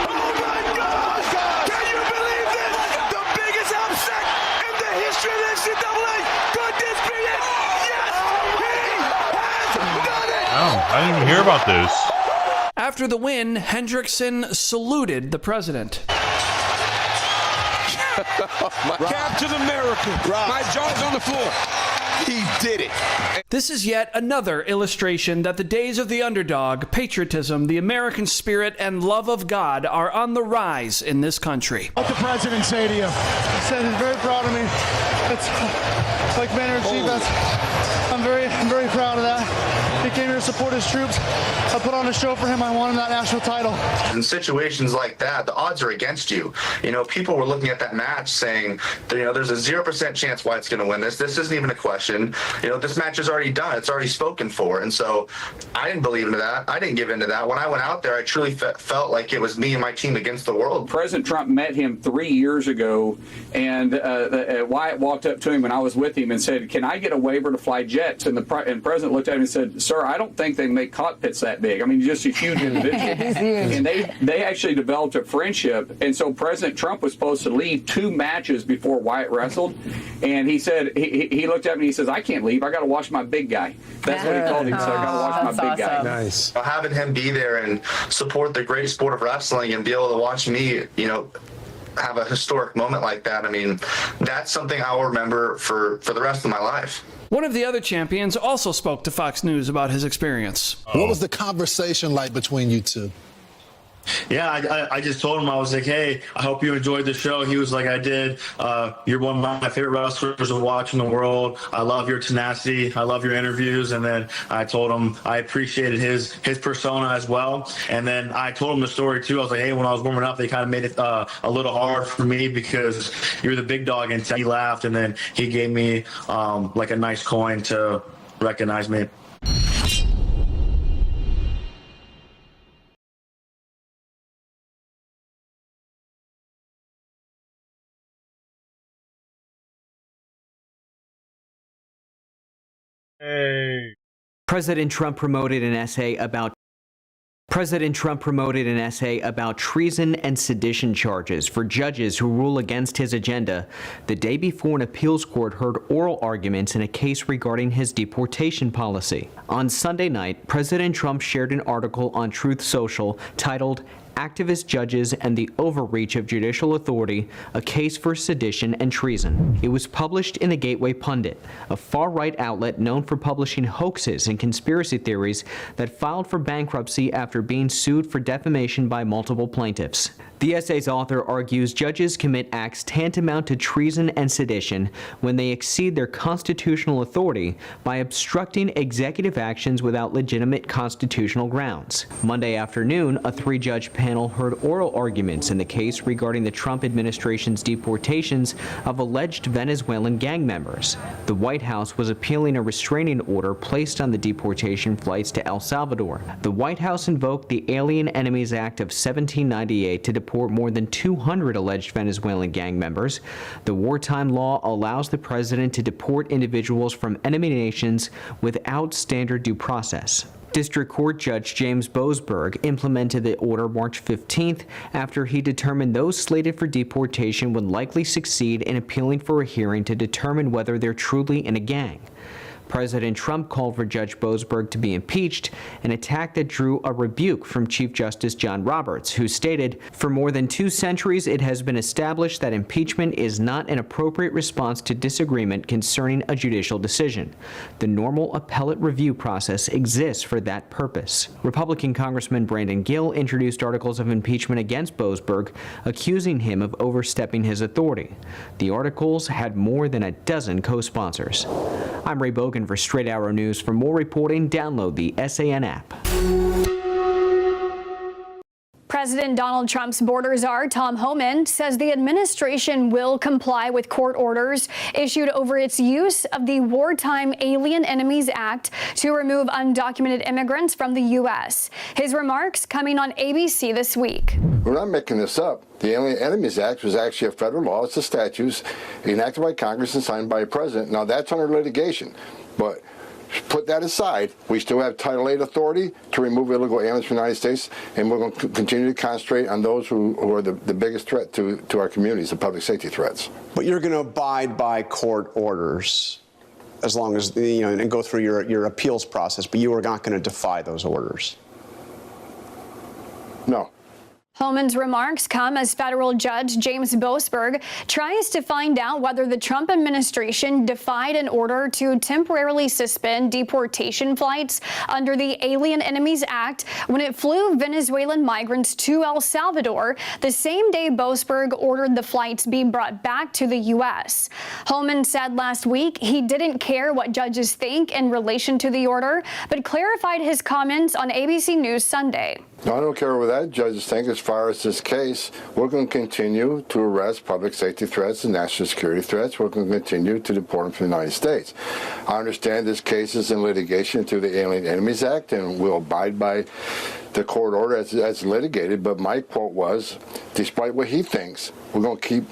Oh my God! Can you believe this? The biggest upset in the history of the NCAA. Could this be it? Yes! He has done it! Oh, I didn't even hear about this. After the win, Hendrickson saluted the president. Captain America. My jaw's on the floor. He did it. This is yet another illustration that the days of the underdog, patriotism, the American spirit, and love of God are on the rise in this country. What the president say to you? He said he's very proud of me. It's like manner of chief. I'm very proud of that. He came here to support his troops. I put on a show for him. I won him that national title. In situations like that, the odds are against you. You know, people were looking at that match saying, that, you know, there's a 0% chance Wyatt's going to win this. This isn't even a question. You know, this match is already done. It's already spoken for. And so I didn't believe into that. I didn't give into that. When I went out there, I truly felt like it was me and my team against the world. President Trump met him 3 years ago, and Wyatt walked up to him when I was with him and said, "Can I get a waiver to fly jets?" And the president looked at him and said, "Sir, I don't think they make cockpits that big. I mean, just a huge individual." And they actually developed a friendship. And so President Trump was supposed to leave 2 matches before Wyatt wrestled. And he said, he looked at me and he says, "I can't leave. I got to watch my big guy." That's what he told him. So I got to watch my big guy. Nice. Having him be there and support the great sport of wrestling and be able to watch me, you know, have a historic moment like that, I mean, that's something I will remember for the rest of my life. One of the other champions also spoke to Fox News about his experience. What was the conversation like between you two? Yeah, I just told him, I was like, "Hey, I hope you enjoyed the show." He was like, "I did. You're one of my favorite wrestlers to watch in the world. I love your tenacity. I love your interviews." And then I told him I appreciated his persona as well. And then I told him the story too. I was like, "Hey, when I was warming up, they kind of made it a little hard for me because you're the big dog." And he laughed, and then he gave me like a nice coin to recognize me. Hey. President Trump promoted an essay about treason and sedition charges for judges who rule against his agenda the day before an appeals court heard oral arguments in a case regarding his deportation policy. On Sunday night, President Trump shared an article on Truth Social titled "Activist Judges and the Overreach of Judicial Authority, a Case for Sedition and Treason." It was published in the Gateway Pundit, a far-right outlet known for publishing hoaxes and conspiracy theories that filed for bankruptcy after being sued for defamation by multiple plaintiffs. The essay's author argues judges commit acts tantamount to treason and sedition when they exceed their constitutional authority by obstructing executive actions without legitimate constitutional grounds. Monday afternoon, a 3-judge panel heard oral arguments in the case regarding the Trump administration's deportations of alleged Venezuelan gang members. The White House was appealing a restraining order placed on the deportation flights to El Salvador. The White House invoked the Alien Enemies Act of 1798 to deport more than 200 alleged Venezuelan gang members. The wartime law allows the president to deport individuals from enemy nations without standard due process. District Court Judge James Boasberg implemented the order March 15th after he determined those slated for deportation would likely succeed in appealing for a hearing to determine whether they're truly in a gang. President Trump called for Judge Boasberg to be impeached, an attack that drew a rebuke from Chief Justice John Roberts, who stated, "For more than 2 centuries, it has been established that impeachment is not an appropriate response to disagreement concerning a judicial decision. The normal appellate review process exists for that purpose." Republican Congressman Brandon Gill introduced articles of impeachment against Boasberg, accusing him of overstepping his authority. The articles had more than a dozen co-sponsors. I'm Ray Bogan for Straight Arrow News. For more reporting, download the SAN app. President Donald Trump's border czar, Tom Homan, says the administration will comply with court orders issued over its use of the Wartime Alien Enemies Act to remove undocumented immigrants from the U.S. His remarks coming on ABC this week. We're not making this up. The Alien Enemies Act was actually a federal law. It's a statute enacted by Congress and signed by a president. Now, that's under litigation. But put that aside, we still have Title VIII authority to remove illegal aliens from the United States, and we're going to continue to concentrate on those who are the biggest threat to our communities, the public safety threats. But you're going to abide by court orders as long as, and go through your appeals process, but you are not going to defy those orders. No. Homan's remarks come as federal judge James Boasberg tries to find out whether the Trump administration defied an order to temporarily suspend deportation flights under the Alien Enemies Act when it flew Venezuelan migrants to El Salvador the same day Boasberg ordered the flights be brought back to the U.S. Homan said last week he didn't care what judges think in relation to the order, but clarified his comments on ABC News Sunday. No, I don't care what that judges think. As far as this case, we're going to continue to arrest public safety threats and national security threats. We're going to continue to deport them from the United States. I understand this case is in litigation through the Alien Enemies Act, and we'll abide by the court order as litigated. But my quote was, despite what he thinks, we're going to keep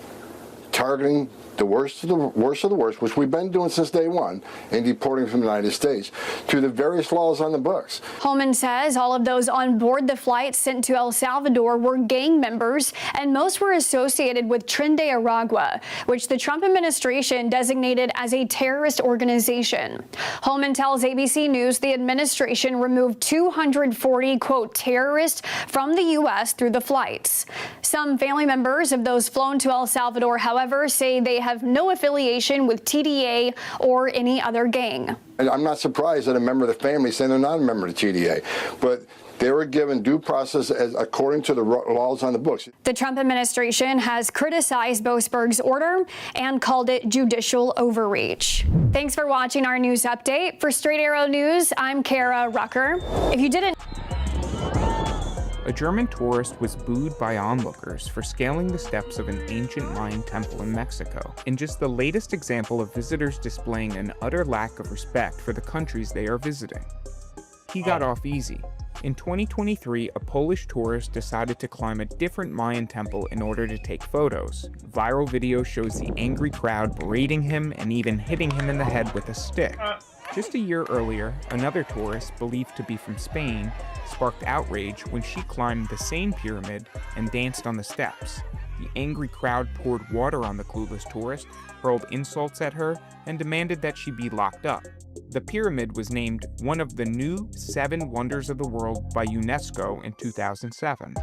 targeting the worst of the worst, which we've been doing since day one, and deporting from the United States through the various laws on the books. Homan says all of those on board the flight sent to El Salvador were gang members, and most were associated with Tren de Aragua, which the Trump administration designated as a terrorist organization. Homan tells ABC News the administration removed 240, quote, terrorists from the U.S. through the flights. Some family members of those flown to El Salvador, however, say they have no affiliation with TDA or any other gang. And I'm not surprised that a member of the family saying they're not a member of the TDA, but they were given due process according to the laws on the books. The Trump administration has criticized Boasberg's order and called it judicial overreach. Thanks for watching our news update. For Straight Arrow News, I'm Kara Rucker. If you didn't... A German tourist was booed by onlookers for scaling the steps of an ancient Mayan temple in Mexico, in just the latest example of visitors displaying an utter lack of respect for the countries they are visiting. He got off easy. In 2023, a Polish tourist decided to climb a different Mayan temple in order to take photos. Viral video shows the angry crowd berating him and even hitting him in the head with a stick. Just a year earlier, another tourist, believed to be from Spain, sparked outrage when she climbed the same pyramid and danced on the steps. The angry crowd poured water on the clueless tourist, hurled insults at her, and demanded that she be locked up. The pyramid was named one of the new 7 Wonders of the World by UNESCO in 2007.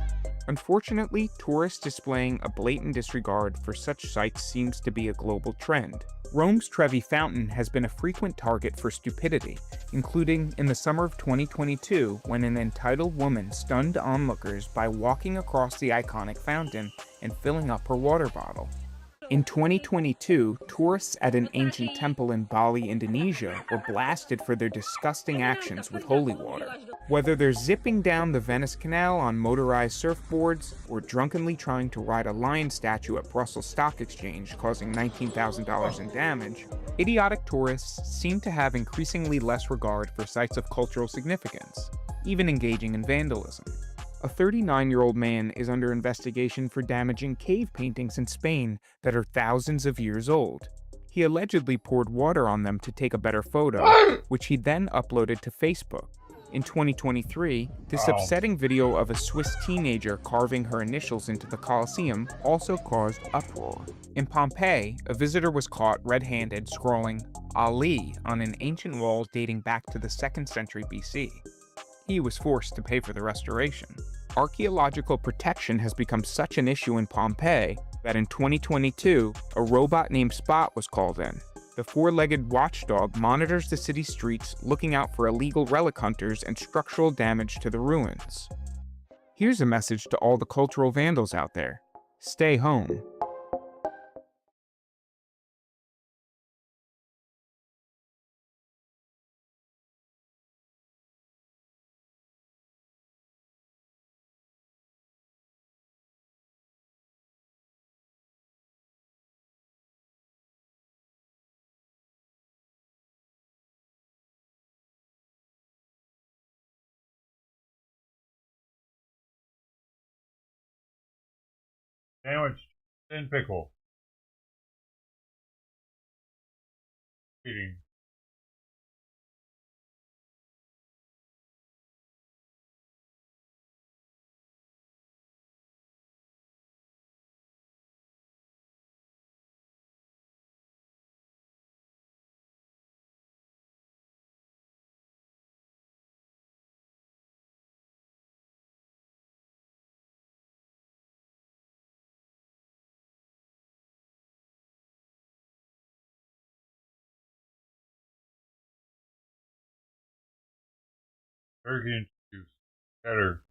Unfortunately, tourists displaying a blatant disregard for such sites seems to be a global trend. Rome's Trevi Fountain has been a frequent target for stupidity, including in the summer of 2022 when an entitled woman stunned onlookers by walking across the iconic fountain and filling up her water bottle. In 2022, tourists at an ancient temple in Bali, Indonesia, were blasted for their disgusting actions with holy water. Whether they're zipping down the Venice Canal on motorized surfboards, or drunkenly trying to ride a lion statue at Brussels Stock Exchange, causing $19,000 in damage, idiotic tourists seem to have increasingly less regard for sites of cultural significance, even engaging in vandalism. A 39-year-old man is under investigation for damaging cave paintings in Spain that are thousands of years old. He allegedly poured water on them to take a better photo, which he then uploaded to Facebook. In 2023, this upsetting video of a Swiss teenager carving her initials into the Colosseum also caused uproar. In Pompeii, a visitor was caught red-handed scrawling Ali on an ancient wall dating back to the 2nd century BC. He was forced to pay for the restoration. Archaeological protection has become such an issue in Pompeii that in 2022, a robot named Spot was called in. The four-legged watchdog monitors the city streets, looking out for illegal relic hunters and structural damage to the ruins. Here's a message to all the cultural vandals out there. Stay home. Sandwich and pickle. Eating. Turkey and juice. Better.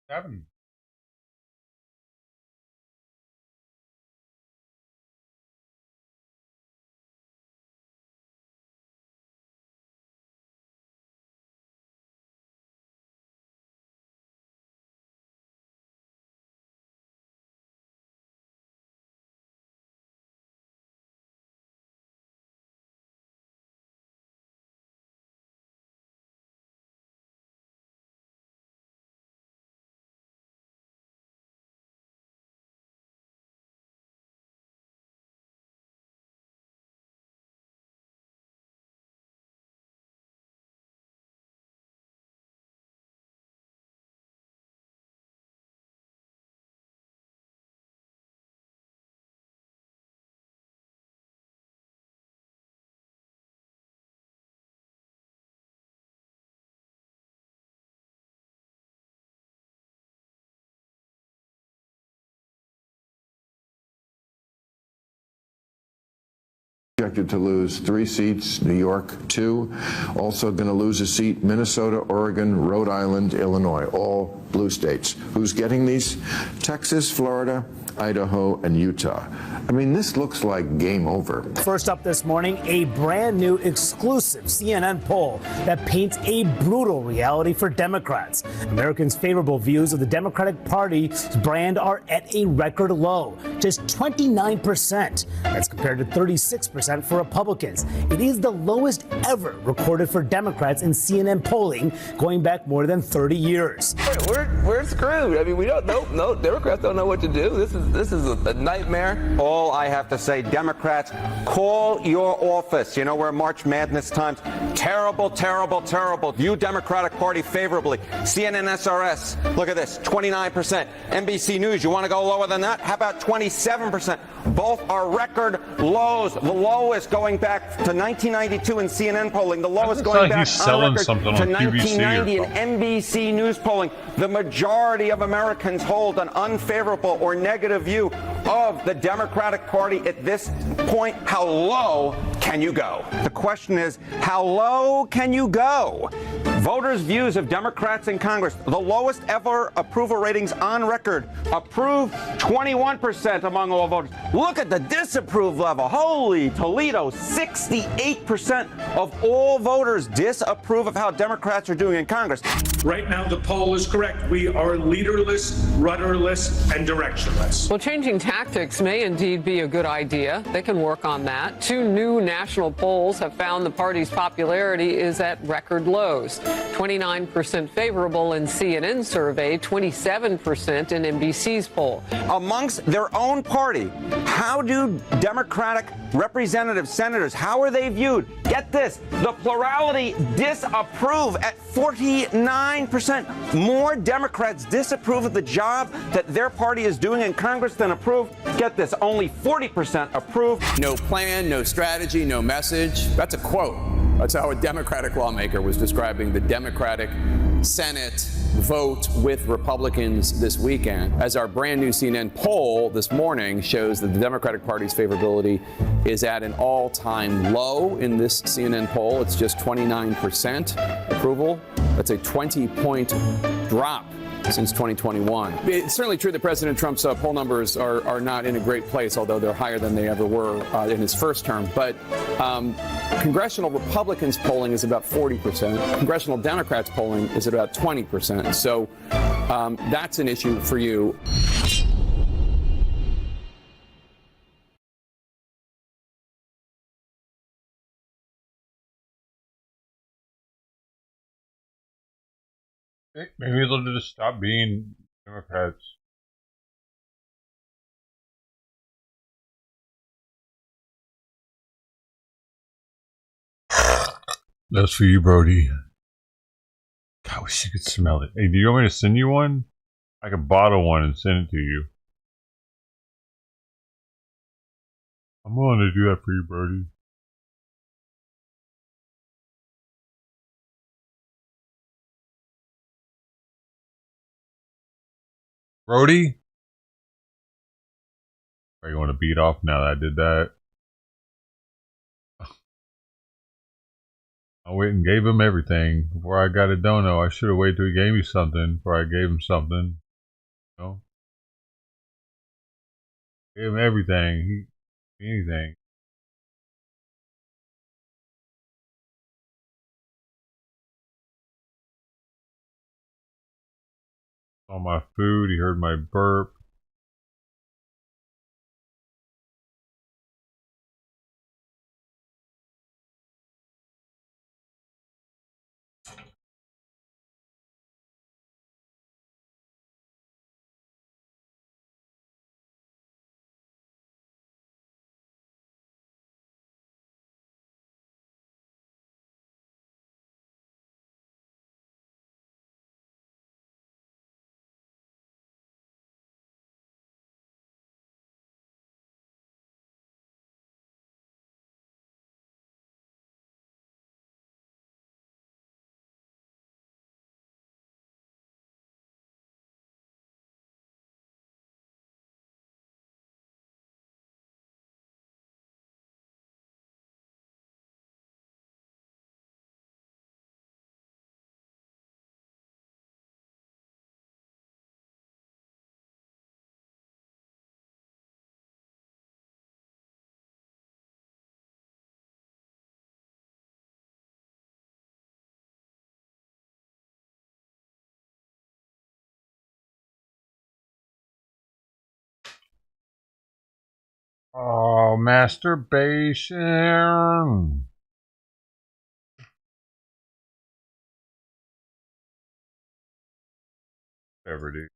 Happened. Projected to lose 3 seats, New York 2. Also going to lose a seat, Minnesota, Oregon, Rhode Island, Illinois, all blue states. Who's getting these? Texas, Florida, Idaho, and Utah. I mean, this looks like game over. First up this morning, a brand new exclusive CNN poll that paints a brutal reality for Democrats. Americans' favorable views of the Democratic Party's brand are at a record low, just 29%. That's compared to 36% for Republicans. It is the lowest ever recorded for Democrats in CNN polling, going back more than 30 years. We're screwed. I mean, we don't know. No, Democrats don't know what to do. This is this is a nightmare. All I have to say, Democrats, call your office. You know, we're March Madness times. Terrible, terrible, terrible. View Democratic Party favorably. CNN SRS, look at this, 29%. NBC News, you want to go lower than that? How about 27%? Both are record lows. The lowest going back to 1992 in CNN polling. The lowest going back on record to 1990 in NBC News polling. The majority of Americans hold an unfavorable or negative view of the Democratic Party at this point. How low can you go? The question is, how low can you go? Voters' views of Democrats in Congress, the lowest ever approval ratings on record. Approve 21% among all voters. Look at the disapprove level. Holy Toledo, 68% of all voters disapprove of how Democrats are doing in Congress. Right now, the poll is correct. We are leaderless, rudderless, and directionless. Well, changing tactics may indeed be a good idea. They can work on that. 2 new national polls have found the party's popularity is at record lows. 29% favorable in CNN's survey, 27% in NBC's poll. Amongst their own party, how do Democratic representative senators, how are they viewed? Get this, the plurality disapprove at 49%. More Democrats disapprove of the job that their party is doing in Congress than approve. Get this, only 40% approve. No plan, no strategy, no message. That's a quote. That's how a Democratic lawmaker was describing the Democratic Senate vote with Republicans this weekend. As our brand new CNN poll this morning shows that the Democratic Party's favorability is at an all-time low in this CNN poll. It's just 29% approval. That's a 20-point drop since 2021. It's certainly true that President Trump's poll numbers are not in a great place, although they're higher than they ever were in his first term. But congressional Republicans polling is about 40%. Congressional Democrats polling is at about 20%. So that's an issue for you. Maybe they'll just stop being Democrats. That's for you, Brody. God, I wish you could smell it. Hey, do you want me to send you one? I could bottle one and send it to you. I'm willing to do that for you, Brody. Brody? Are you want to beat off now that I did that? I went and gave him everything before I got a dono. I should have waited till he gave me something before I gave him something. You know? Gave him everything. Anything. Saw my food. He heard my burp. Oh, masturbation. Whatever, dude.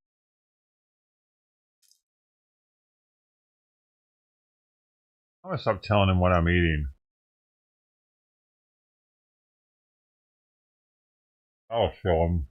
I'm gonna stop telling him what I'm eating. I'll show him.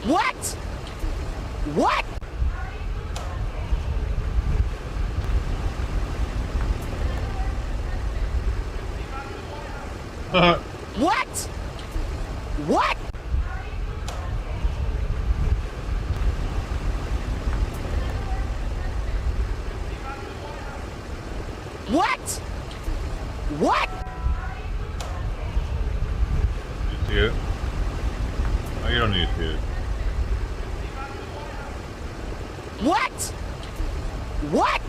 What? What? What? What? What? What? You see it? Oh, you don't need to see it. What? What?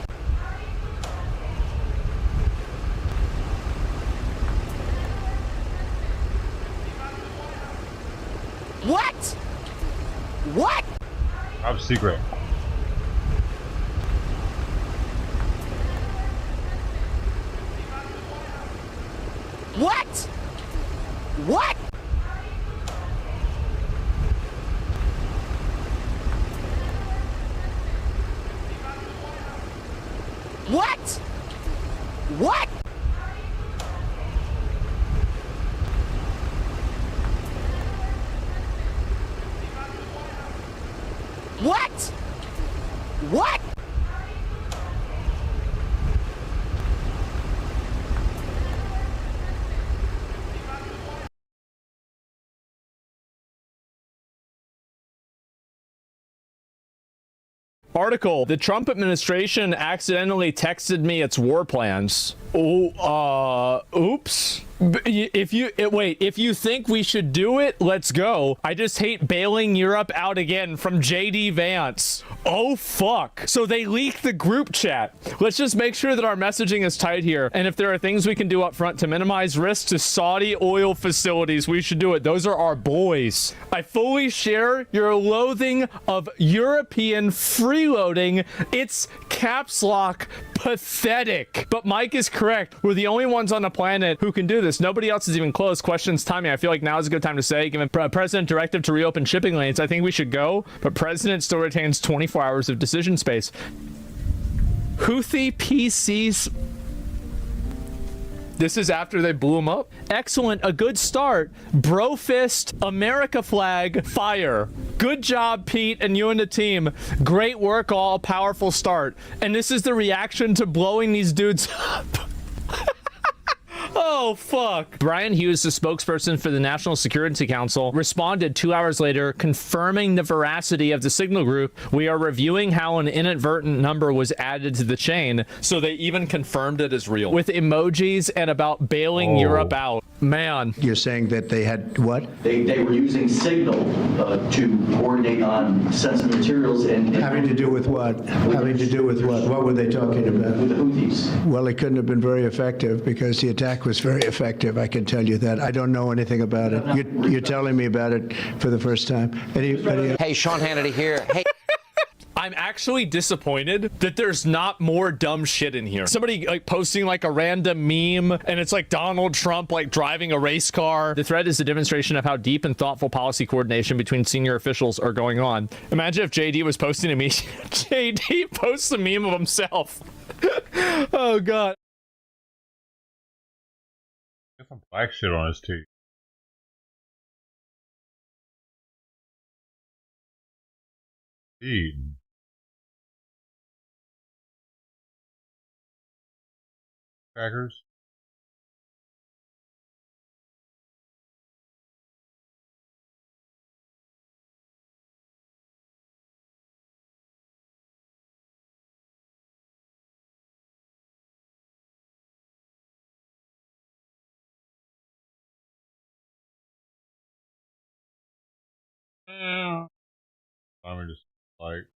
What? What? Top secret. What? What? What? What? What? What? Article: the Trump administration accidentally texted me its war plans. Oh, oops. If you think we should do it, let's go. I just hate bailing Europe out again from JD Vance. Oh, fuck. So they leaked the group chat. Let's just make sure that our messaging is tight here. And if there are things we can do up front to minimize risk to Saudi oil facilities, we should do it. Those are our boys. I fully share your loathing of European freeloading. It's caps lock pathetic. But Mike is correct. We're the only ones on the planet who can do this. Nobody else is even close. Questions, timing. I feel like now is a good time to say, given President directive to reopen shipping lanes, I think we should go, but President still retains 24 hours of decision space. Houthi PCs. This is after they blew them up. Excellent. A good start. Bro fist, America flag, fire. Good job, Pete, and you and the team. Great work, all. Powerful start. And this is the reaction to blowing these dudes up. Oh, fuck. Brian Hughes, the spokesperson for the National Security Council, responded 2 hours later, confirming the veracity of the signal group. We are reviewing how an inadvertent number was added to the chain. So they even confirmed it as real. With emojis and about bailing Europe out. Man. You're saying that they had what? They were using Signal to coordinate on sensitive materials and having to do with what? Having to do with what? What were they talking about? With the Houthis. Well, it couldn't have been very effective because the attack was very effective. I can tell you that. I don't know anything about it. You're telling me about it for the first time. Hey, Sean Hannity here. Hey. I'm actually disappointed that there's not more dumb shit in here. Somebody like posting like a random meme and it's like Donald Trump like driving a race car. The thread is a demonstration of how deep and thoughtful policy coordination between senior officials are going on. Imagine if JD was posting a meme. JD posts a meme of himself. Oh God. Got some black shit on his teeth. Eating. Crackers. I'm just like.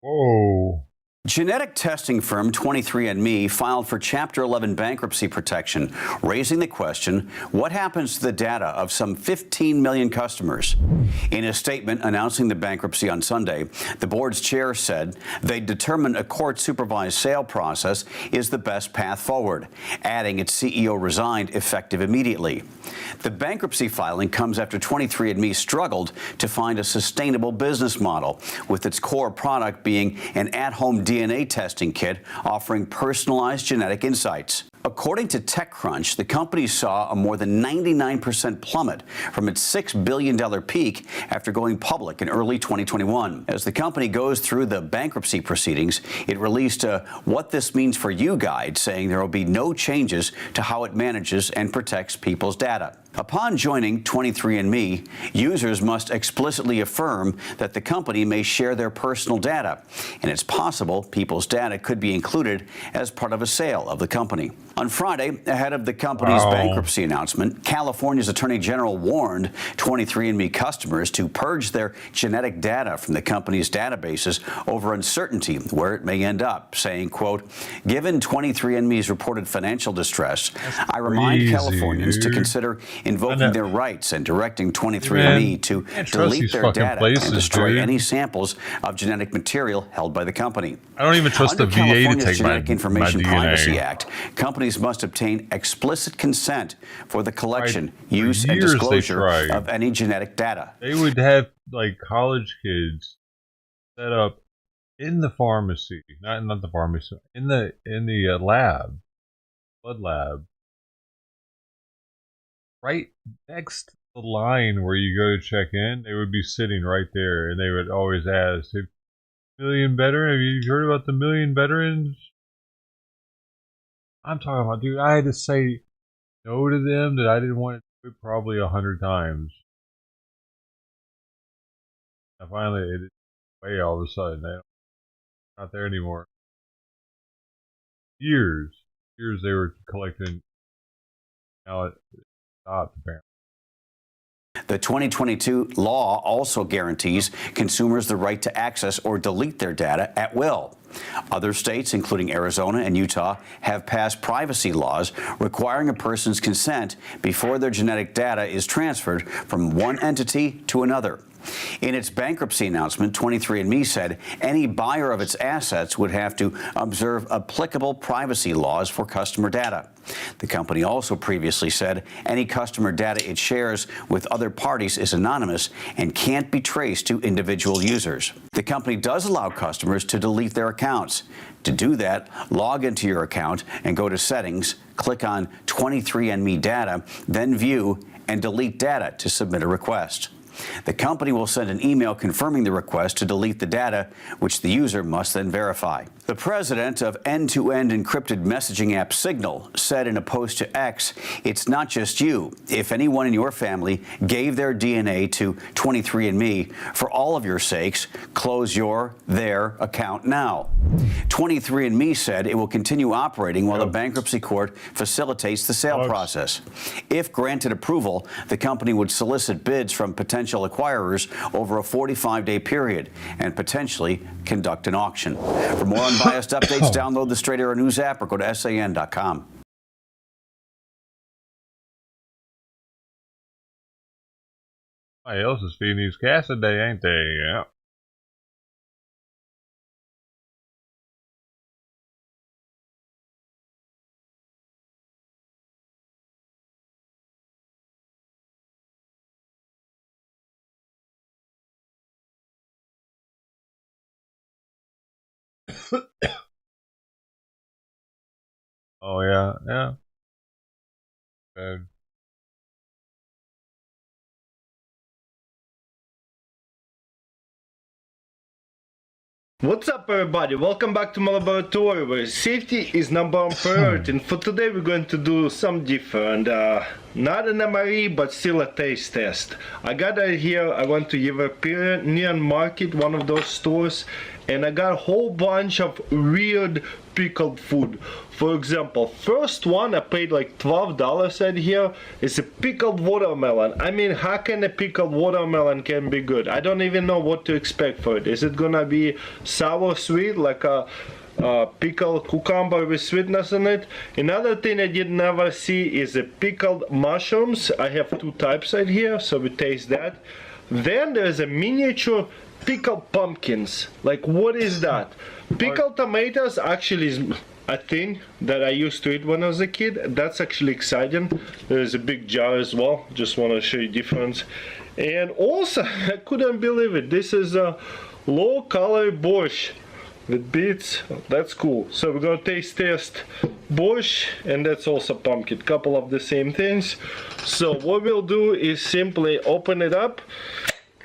Whoa. Genetic testing firm 23andMe filed for Chapter 11 bankruptcy protection, raising the question, what happens to the data of some 15 million customers? In a statement announcing the bankruptcy on Sunday, the board's chair said they determined a court-supervised sale process is the best path forward, adding its CEO resigned effective immediately. The bankruptcy filing comes after 23andMe struggled to find a sustainable business model, with its core product being an at-home DNA testing kit offering personalized genetic insights. According to TechCrunch, the company saw a more than 99% plummet from its $6 billion peak after going public in early 2021. As the company goes through the bankruptcy proceedings, it released a What This Means for You guide, saying there will be no changes to how it manages and protects people's data. Upon joining 23andMe, users must explicitly affirm that the company may share their personal data, and it's possible people's data could be included as part of a sale of the company. On Friday, ahead of the company's bankruptcy announcement, California's Attorney General warned 23andMe customers to purge their genetic data from the company's databases over uncertainty where it may end up, saying, quote, given 23andMe's reported financial distress, I remind Californians to consider invoking their rights and directing 23andMe to delete their data and destroy any samples of genetic material held by the company. I don't even trust Under the VA to California's take Genetic my Information DNA. Privacy Act, companies must obtain explicit consent for the collection, use, and years they disclosure tried. of any genetic data. They would have like college kids set up in the pharmacy, not the pharmacy, in the lab, blood lab, right next to the line where you go to check in. They would be sitting right there, and they would always ask, "Hey, million veteran, have you heard about the million veterans?" I'm talking about, dude, I had to say no to them that I didn't want to do it probably 100 times. And finally, it way all of a sudden. They're not there anymore. Years they were collecting. Now it stopped, apparently. The 2022 law also guarantees consumers the right to access or delete their data at will. Other states, including Arizona and Utah, have passed privacy laws requiring a person's consent before their genetic data is transferred from one entity to another. In its bankruptcy announcement, 23andMe said any buyer of its assets would have to observe applicable privacy laws for customer data. The company also previously said any customer data it shares with other parties is anonymous and can't be traced to individual users. The company does allow customers to delete their accounts. To do that, log into your account and go to Settings, click on 23andMe Data, then View and delete data to submit a request. The company will send an email confirming the request to delete the data, which the user must then verify. The president of end-to-end encrypted messaging app Signal said in a post to X, "It's not just you. If anyone in your family gave their DNA to 23andMe, for all of your sakes, close their account now." 23andMe said it will continue operating while the bankruptcy court facilitates the sale process. If granted approval, the company would solicit bids from potential acquirers over a 45-day period and potentially conduct an auction. For more unbiased updates, download the Straight Arrow News app or go to san.com. Somebody else is feeding these cats today, ain't they? Yeah. Oh yeah, yeah. Bad. What's up, everybody? Welcome back to my laboratory where safety is number one priority. And for today we're going to do some different, not an MRE but still a taste test. I got it here. I went to European Market, one of those stores, and I got a whole bunch of weird pickled food. For example, first one I paid like $12 at here is a pickled watermelon. I mean, how can a pickled watermelon can be good? I don't even know what to expect for it. Is it gonna be sour sweet like a pickled cucumber with sweetness in it? Another thing I did never see is a pickled mushrooms. I have two types right here, so we taste that. Then there's a miniature pickled pumpkins. Like, what is that? Pickled tomatoes actually is a thing that I used to eat when I was a kid. That's actually exciting. There's a big jar as well. Just want to show you difference. And also, I couldn't believe it. This is a low-calorie borscht with beets. That's cool. So we're gonna test borscht, and that's also pumpkin. Couple of the same things. So what we'll do is simply open it up.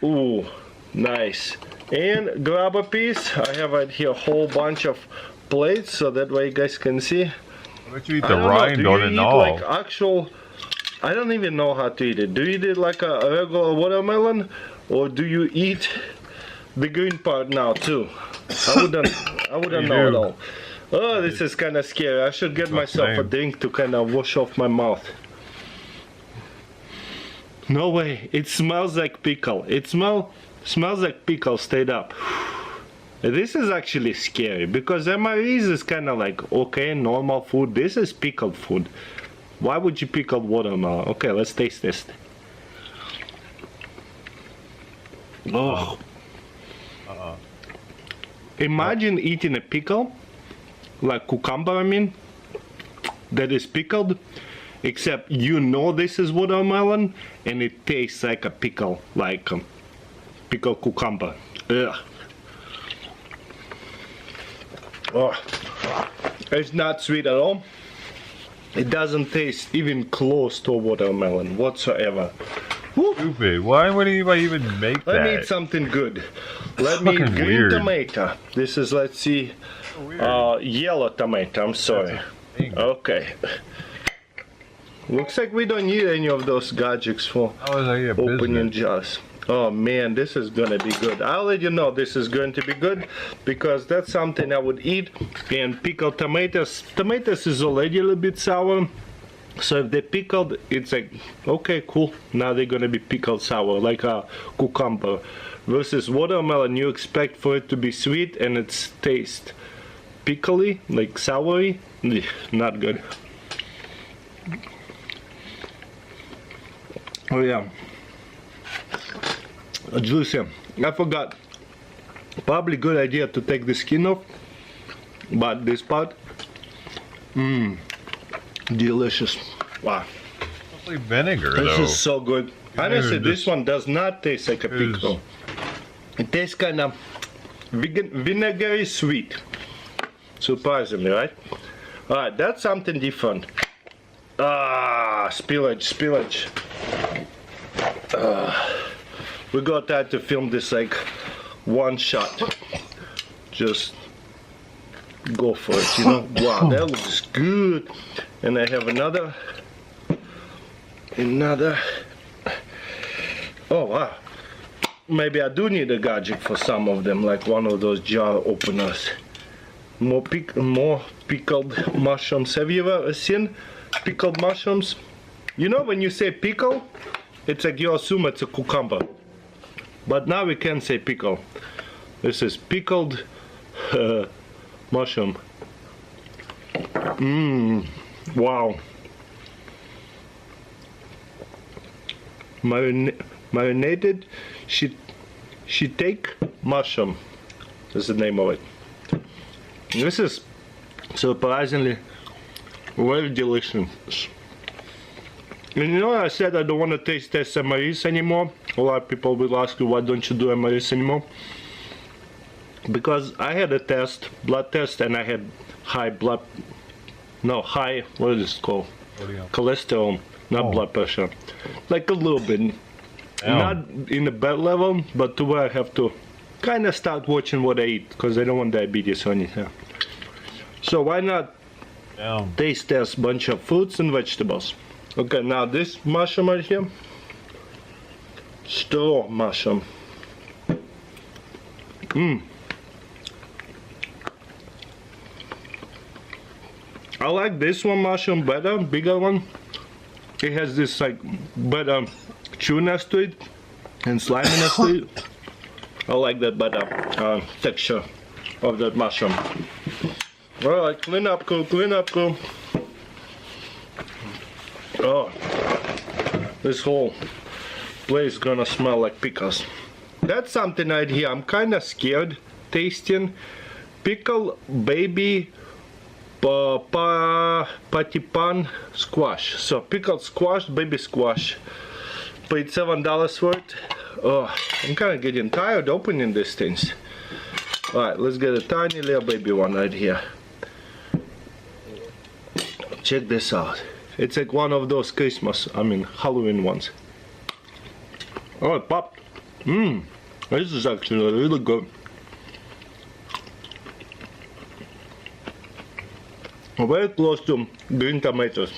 Ooh, nice. And grab a piece. I have right here a whole bunch of plates, so that way you guys can see. But you eat the rind on it and all. Like actual, I don't even know how to eat it. Do you eat it like a regular watermelon, or do you eat the green part now too? I wouldn't know at all. Oh, this is kind of scary. I should get myself a drink to kind of wash off my mouth. No way. It smells like pickle. It smells like pickle straight up. This is actually scary because MREs is kind of like, okay, normal food. This is pickled food. Why would you pickle watermelon? Okay, let's taste this. Oh. Imagine eating a pickle, like cucumber, I mean, that is pickled, except you know this is watermelon and it tastes like a pickle, like pickled cucumber. Ugh. Oh, it's not sweet at all. It doesn't taste even close to a watermelon whatsoever. Stupid. Why would anybody even make that? Let me eat something good. Let me eat green tomato. This is, let's see, yellow tomato. I'm sorry. Okay. Looks like we don't need any of those gadgets for opening jars. Oh man, this is gonna be good. I'll let you know this is going to be good because that's something I would eat. And pickled tomatoes. Tomatoes is already a little bit sour. So if they're pickled, it's like, okay, cool. Now they're gonna be pickled sour, like a cucumber. Versus watermelon, you expect for it to be sweet and it's taste pickly, like soury. Not good. Oh yeah. Juicy. I forgot. Probably good idea to take the skin off, but this part, delicious. Wow. It's like vinegar, this though. Is so good. Honestly, this one does not taste like a pickle. It tastes kind of vinegary sweet. Surprisingly, right? All right, that's something different. Ah, spillage. we got that to film this like one shot. Just go for it, you know. Wow, that looks good. And I have another. Oh wow. Maybe I do need a gadget for some of them, like one of those jar openers. More pickled mushrooms. Have you ever seen pickled mushrooms? You know, when you say pickle, it's like you assume it's a cucumber. But now we can say pickle. This is pickled mushroom. Wow. Marinated shiitake mushroom is the name of it. This is surprisingly very delicious. And you know, I said I don't want to taste MREs anymore. A lot of people will ask you, why don't you do MREs anymore? Because I had a test, blood test, and I had high, what is it called? Cholesterol, not blood pressure. Like a little bit. Not in a bad level, but to where I have to kind of start watching what I eat, because I don't want diabetes or anything. So why not taste test a bunch of fruits and vegetables? Okay, now this mushroom right here, straw mushroom. I like this one mushroom better, bigger one. It has this like better chewiness to it and sliminess to it. I like that better texture of that mushroom. Alright, clean up crew, clean up crew. Oh, this whole place is gonna smell like pickles. That's something right here I'm kinda scared tasting. Pickle baby patipan squash. So pickled squash, baby squash. Paid $7 for it. Oh, I'm kinda getting tired opening these things. Alright, let's get a tiny little baby one right here. Check this out. It's like one of those Halloween ones. Oh, it popped. This is actually really good. Very close to green tomatoes,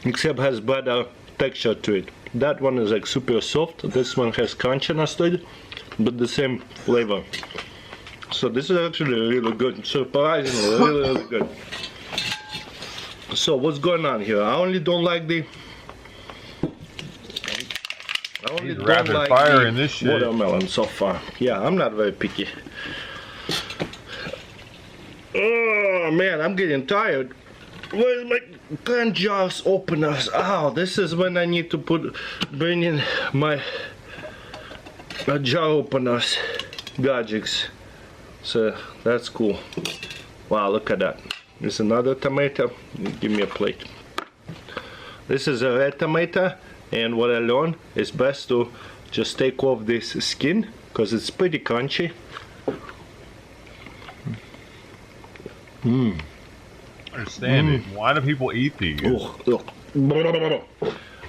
except has better texture to it. That one is like super soft. This one has crunchiness to it, but the same flavor. So this is actually really good. Surprisingly, really good. So what's going on here? I only don't like the. I only don't rapid like fire the in this shit. watermelon so far. Yeah, I'm not very picky. Oh man, I'm getting tired. Where's my can jars openers? Oh, this is when I need to bring in my jar openers gadgets. So that's cool. Wow, look at that. There's another tomato. Give me a plate. This is a red tomato, and what I learned is best to just take off this skin because it's pretty crunchy. I understand it. Why do people eat these?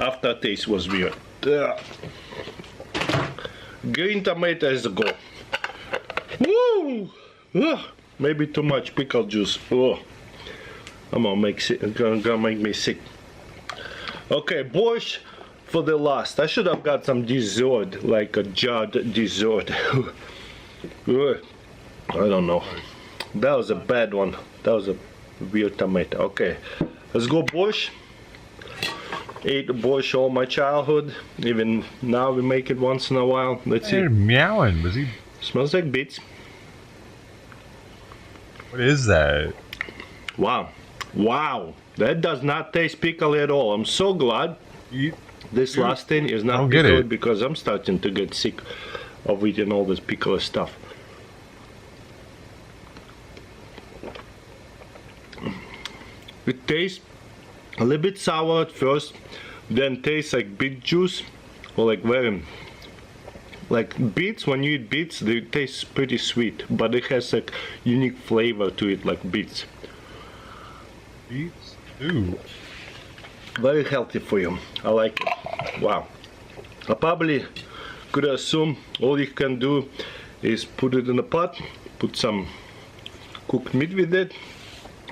Aftertaste was weird. Green tomato is the goal. Woo! Maybe too much pickle juice. I'm gonna make me sick. Okay, borscht for the last. I should have got some dessert, like a jarred dessert. I don't know. That was a bad one. That was a weird tomato. Okay, let's go borscht. Ate borscht all my childhood. Even now we make it once in a while. Let's see. Meowing. Was he? Smells like beets. What is that? Wow. Wow. That does not taste pickle at all. I'm so glad this last thing is not pickle because I'm starting to get sick of eating all this pickle stuff. It tastes a little bit sour at first, then tastes like beet juice, or like like beets. When you eat beets, they taste pretty sweet, but it has like unique flavor to it, like beets. Beets? Ooh. Very healthy for you. I like it. Wow. I probably could assume all you can do is put it in a pot, put some cooked meat with it,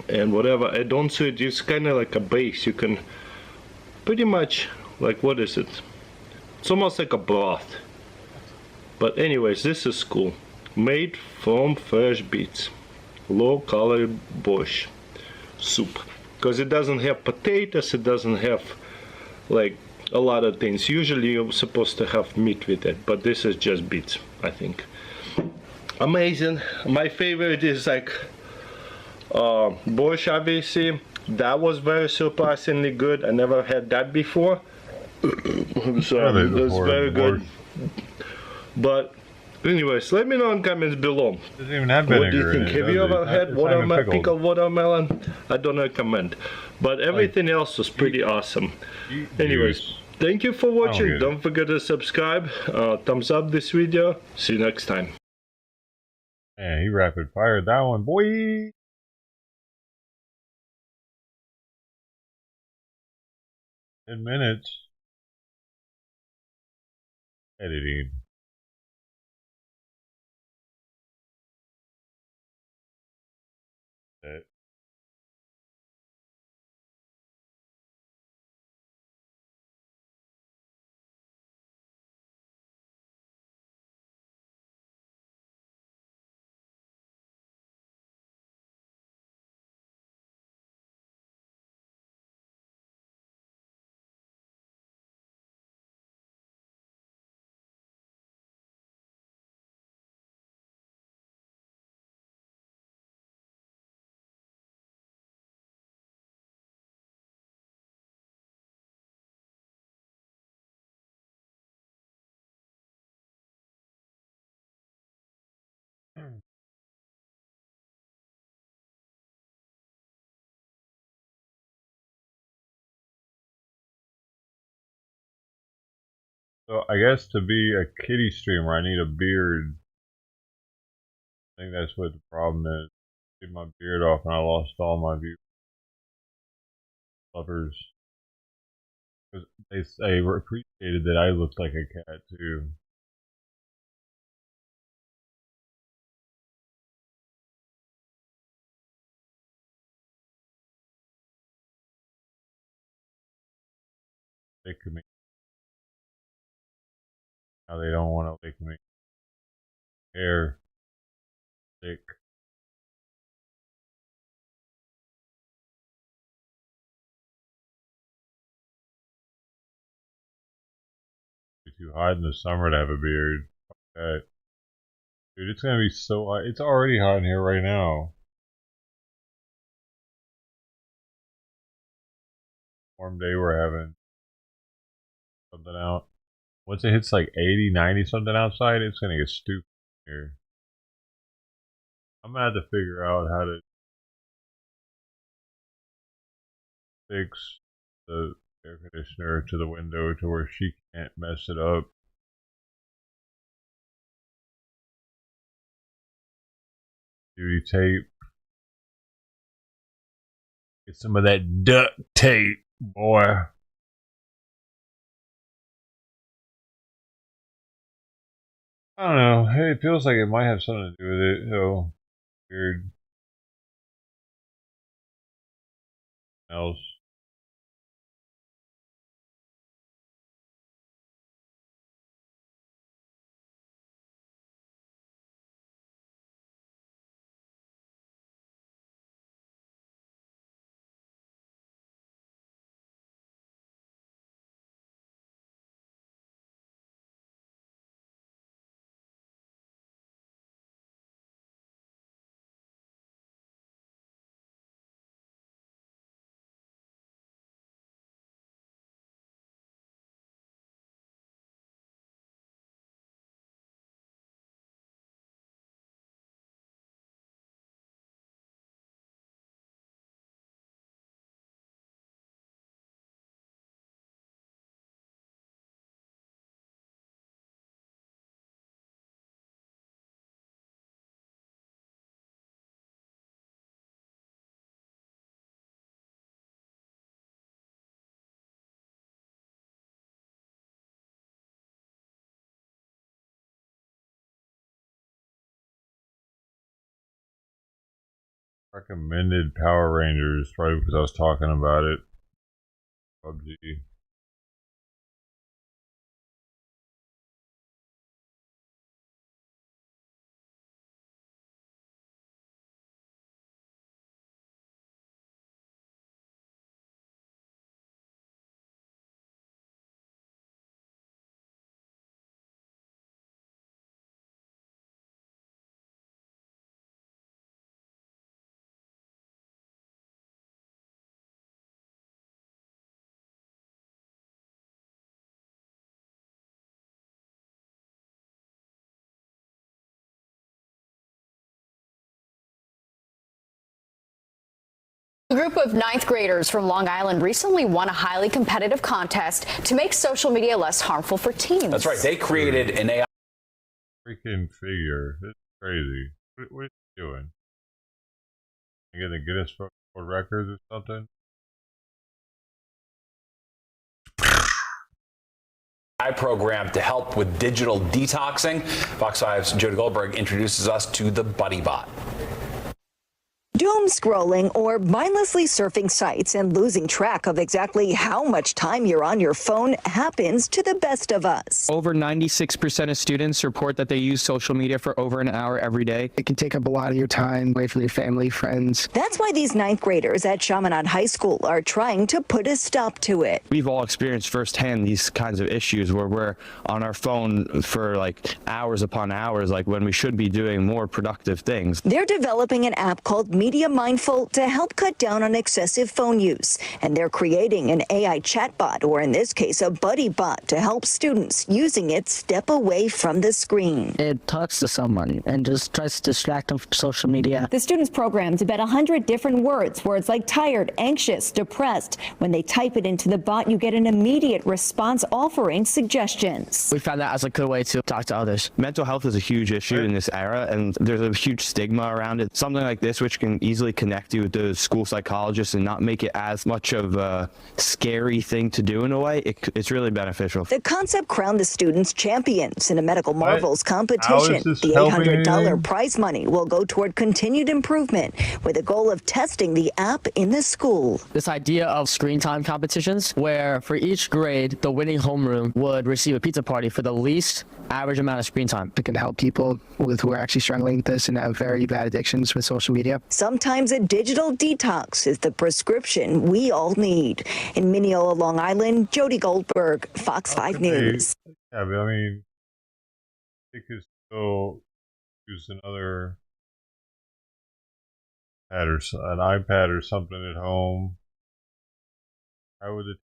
and whatever add-ons to it. It's kind of like a base. You can pretty much, like, what is it? It's almost like a broth. But anyways, this is cool. Made from fresh beets. Low-calorie borscht soup. Because it doesn't have potatoes, it doesn't have like a lot of things. Usually you're supposed to have meat with it, but this is just beets, I think. Amazing. My favorite is like borscht, obviously. That was very surprisingly good. I never had that before. So it was very good. But anyways, let me know in comments below. Doesn't even have What do you vinegar think? in it, Have you does it? ever had It's not even watermelon, pickled. pickled watermelon? I don't recommend. But everything else was pretty awesome. Anyways, thank you for watching. get it. Don't forget to subscribe. Thumbs up this video. See you next time. Man, he rapid fired that one, boy. $10. Editing. That So I guess to be a kitty streamer, I need a beard. I think that's what the problem is. Get my beard off, and I lost all my viewers, lovers, because they appreciated that I looked like a cat too. Lick me. Now they don't want to lick me. Hair, lick. It's too hot in the summer to have a beard. Fuck that. Dude, it's gonna be so hot. It's already hot in here right now. Warm day we're having. Something out. Once it hits like 80, 90 something outside, it's gonna get stupid here. I'm gonna have to figure out how to fix the air conditioner to the window to where she can't mess it up. Duty tape. Get some of that duct tape, boy. I don't know. Hey, it feels like it might have something to do with it. So weird. Else. Recommended Power Rangers, probably because I was talking about it. PUBG. A group of ninth graders from Long Island recently won a highly competitive contest to make social media less harmful for teens. That's right. They created an AI. Freaking figure. It's crazy. What are you doing? You get a Guinness Book of Records or something? program to help with digital detoxing. Fox 5's Jody Goldberg introduces us to the Buddy Bot. Doom scrolling or mindlessly surfing sites and losing track of exactly how much time you're on your phone happens to the best of us. Over 96% of students report that they use social media for over an hour every day. It can take up a lot of your time away from your family, friends. That's why these ninth graders at Chaminade High School are trying to put a stop to it. We've all experienced firsthand these kinds of issues where we're on our phone for like hours upon hours, like when we should be doing more productive things. They're developing an app called Media Mindful to help cut down on excessive phone use. And they're creating an AI chatbot, or in this case, a buddy bot, to help students using it step away from the screen. It talks to someone and just tries to distract them from social media. The students programmed about 100 different words like tired, anxious, depressed. When they type it into the bot, you get an immediate response offering suggestions. We found that as a good way to talk to others. Mental health is a huge issue in this era, and there's a huge stigma around it. Something like this, which can easily connect you with the school psychologist and not make it as much of a scary thing to do in a way, it's really beneficial. The concept crowned the students champions in a medical marvels competition. The $800 prize money will go toward continued improvement with a goal of testing the app in the school. This idea of screen time competitions, where for each grade, the winning homeroom would receive a pizza party for the least average amount of screen time. It can help people who are actually struggling with this and have very bad addictions with social media. Sometimes a digital detox is the prescription we all need. In Mineola, Long Island, Jody Goldberg, Fox 5 News. Yeah, but I mean, they could still use another pad or an iPad or something at home. How would it?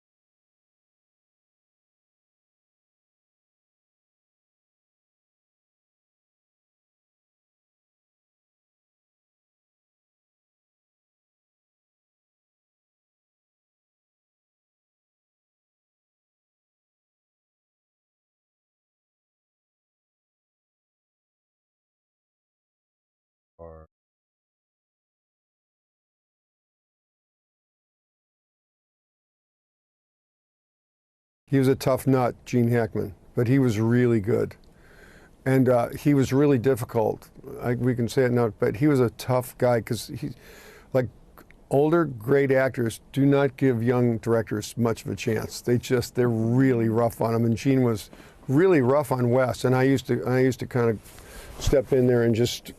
Or he was a tough nut, Gene Hackman, but he was really good. And he was really difficult. We can say it now, but he was a tough guy because like older, great actors do not give young directors much of a chance. They're really rough on them. And Gene was really rough on Wes. And I used to kind of step in there and just,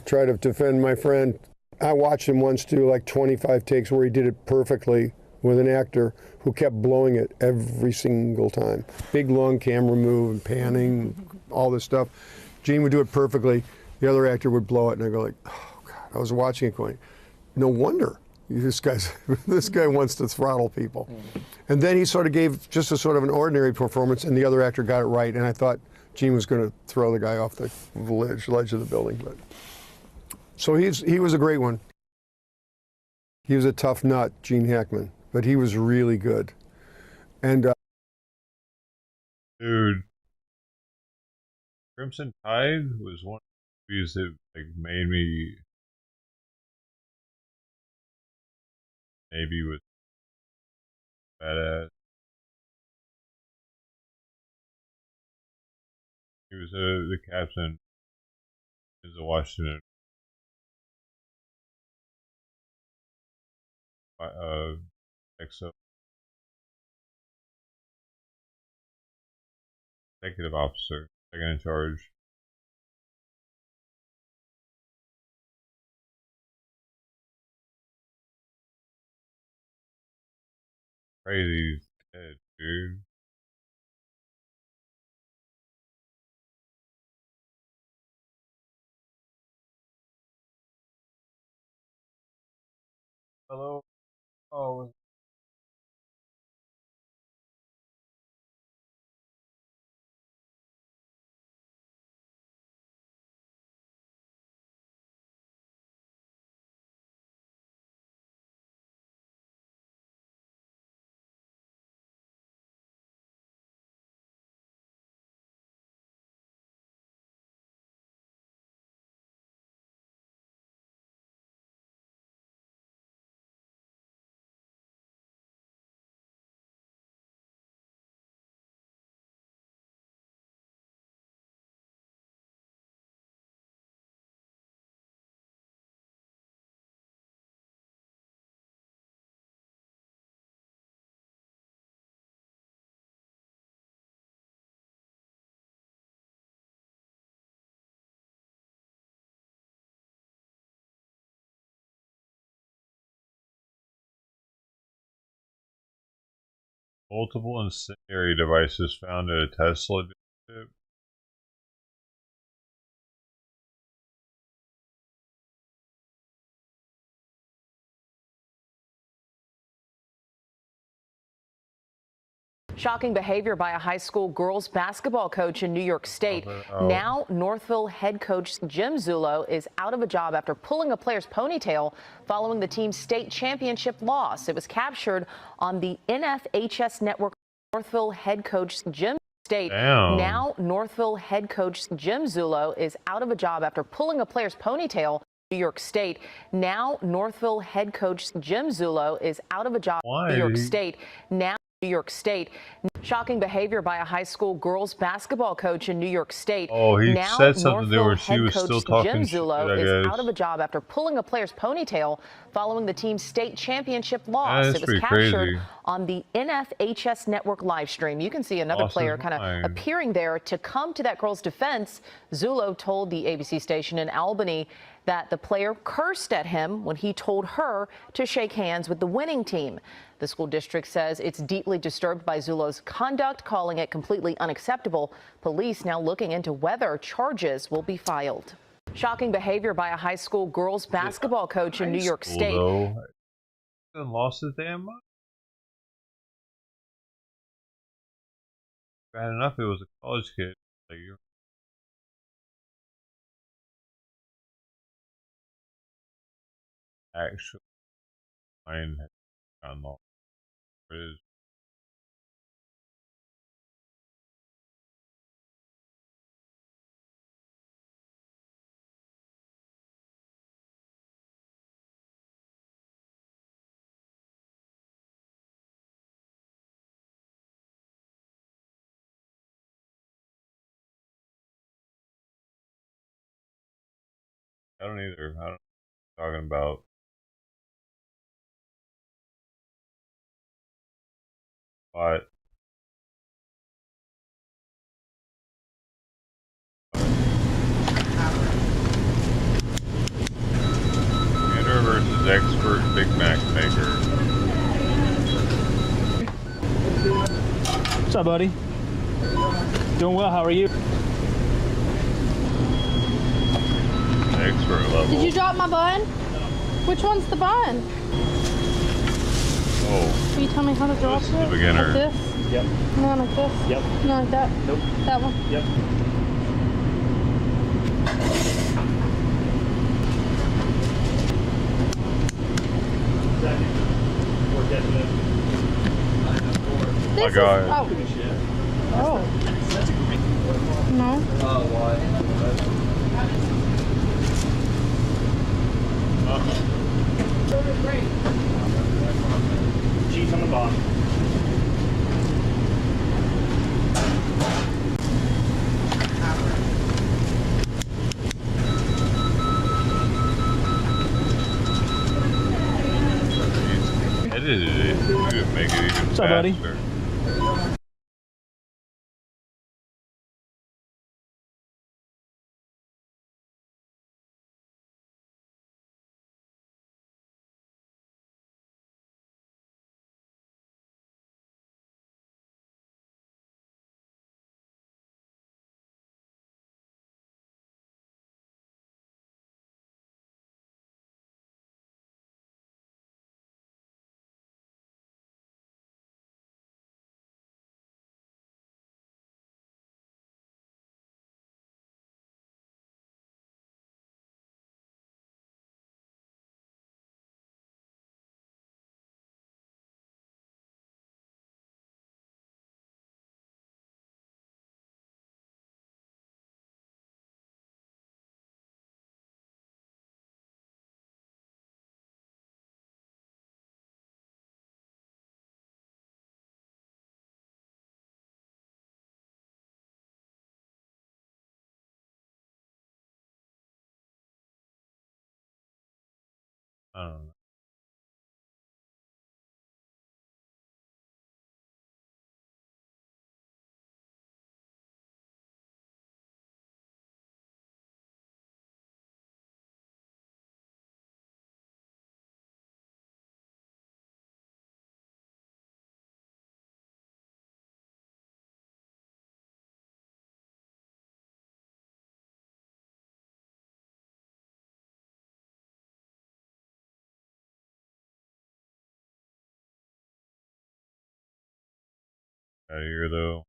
try to defend my friend. I watched him once do like 25 takes where he did it perfectly with an actor who kept blowing it every single time. Big long camera move and panning, all this stuff. Gene would do it perfectly. The other actor would blow it, and I go like, oh God. I was watching it going, no wonder this guy wants to throttle people. And then he sort of gave just a sort of an ordinary performance, and the other actor got it right, and I thought Gene was going to throw the guy off the ledge of the building. But so he was a great one. He was a tough nut, Gene Hackman, but he was really good. And dude, Crimson Tide was one of the movies that made me maybe with badass. He was the captain of the Washington executive officer, second in charge. Crazy dead, dude. Hello. Oh. Multiple incendiary devices found at a Tesla dealership. Shocking behavior by a high school girls basketball coach in New York State. Now Northville head coach Jim Zullo is out of a job after pulling a player's ponytail following the team's state championship loss. It was captured on the NFHS network. Northville head coach Jim State. Now Northville head coach Jim Zullo is out of a job after pulling a player's ponytail. New York State. Now Northville head coach Jim Zullo is out of a job. New York State. Now New York State. Shocking behavior by a high school girls basketball coach in New York State. Oh, he now, said something there Northville where she head was coach still talking Jim shit, Zullo I is guess. out of a job after pulling a player's ponytail following the team's state championship loss. That's It was pretty captured crazy. on the NFHS network live stream. You can see another Lost player his kind of mind. appearing there to come to that girl's defense. Zullo told the ABC station in Albany that the player cursed at him when he told her to shake hands with the winning team. The school district says it's deeply disturbed by Zullo's conduct, calling it completely unacceptable. Police now looking into whether charges will be filed. Shocking behavior by a high school girls basketball coach in New York State. Though, lost his damn mind. Bad enough it was a college kid. Like, you're actually mind has gone lost. It is. I don't either. I don't know what you're talking about. But Commander versus expert Big Mac maker. What's up, buddy? Doing well. How are you? Expert level. Did you drop my bun? Which one's the bun? Oh. Will you tell me how to drop This it? is the beginner. Like this? Yep. No, like this? Yep. No, like that? Nope. That one? Yep. This my God. Is, oh. No. Cheese on the bottom. did it make it even Sorry, buddy. faster. I don't know. Out of here though.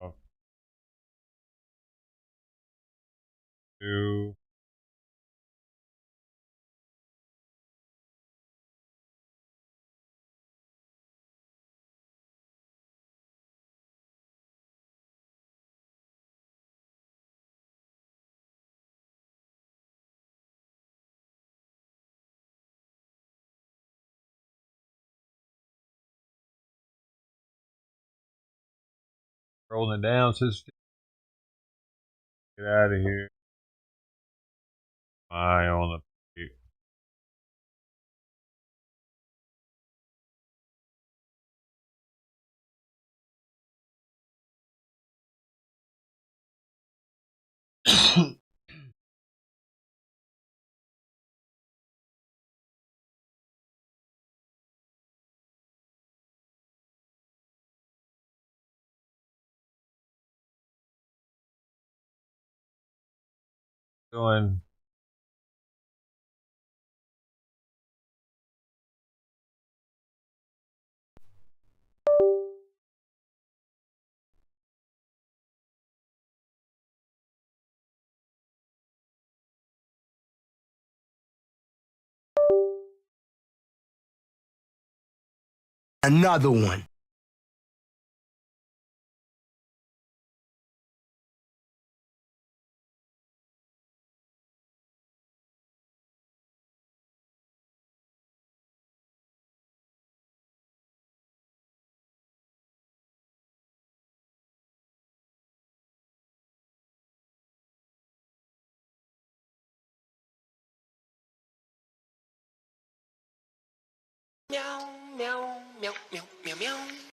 Oh. Two. Rolling it down, sister. Get out of here. Eye on the peak. Doing. Another one. Meow, meow, meow, meow, meow, meow.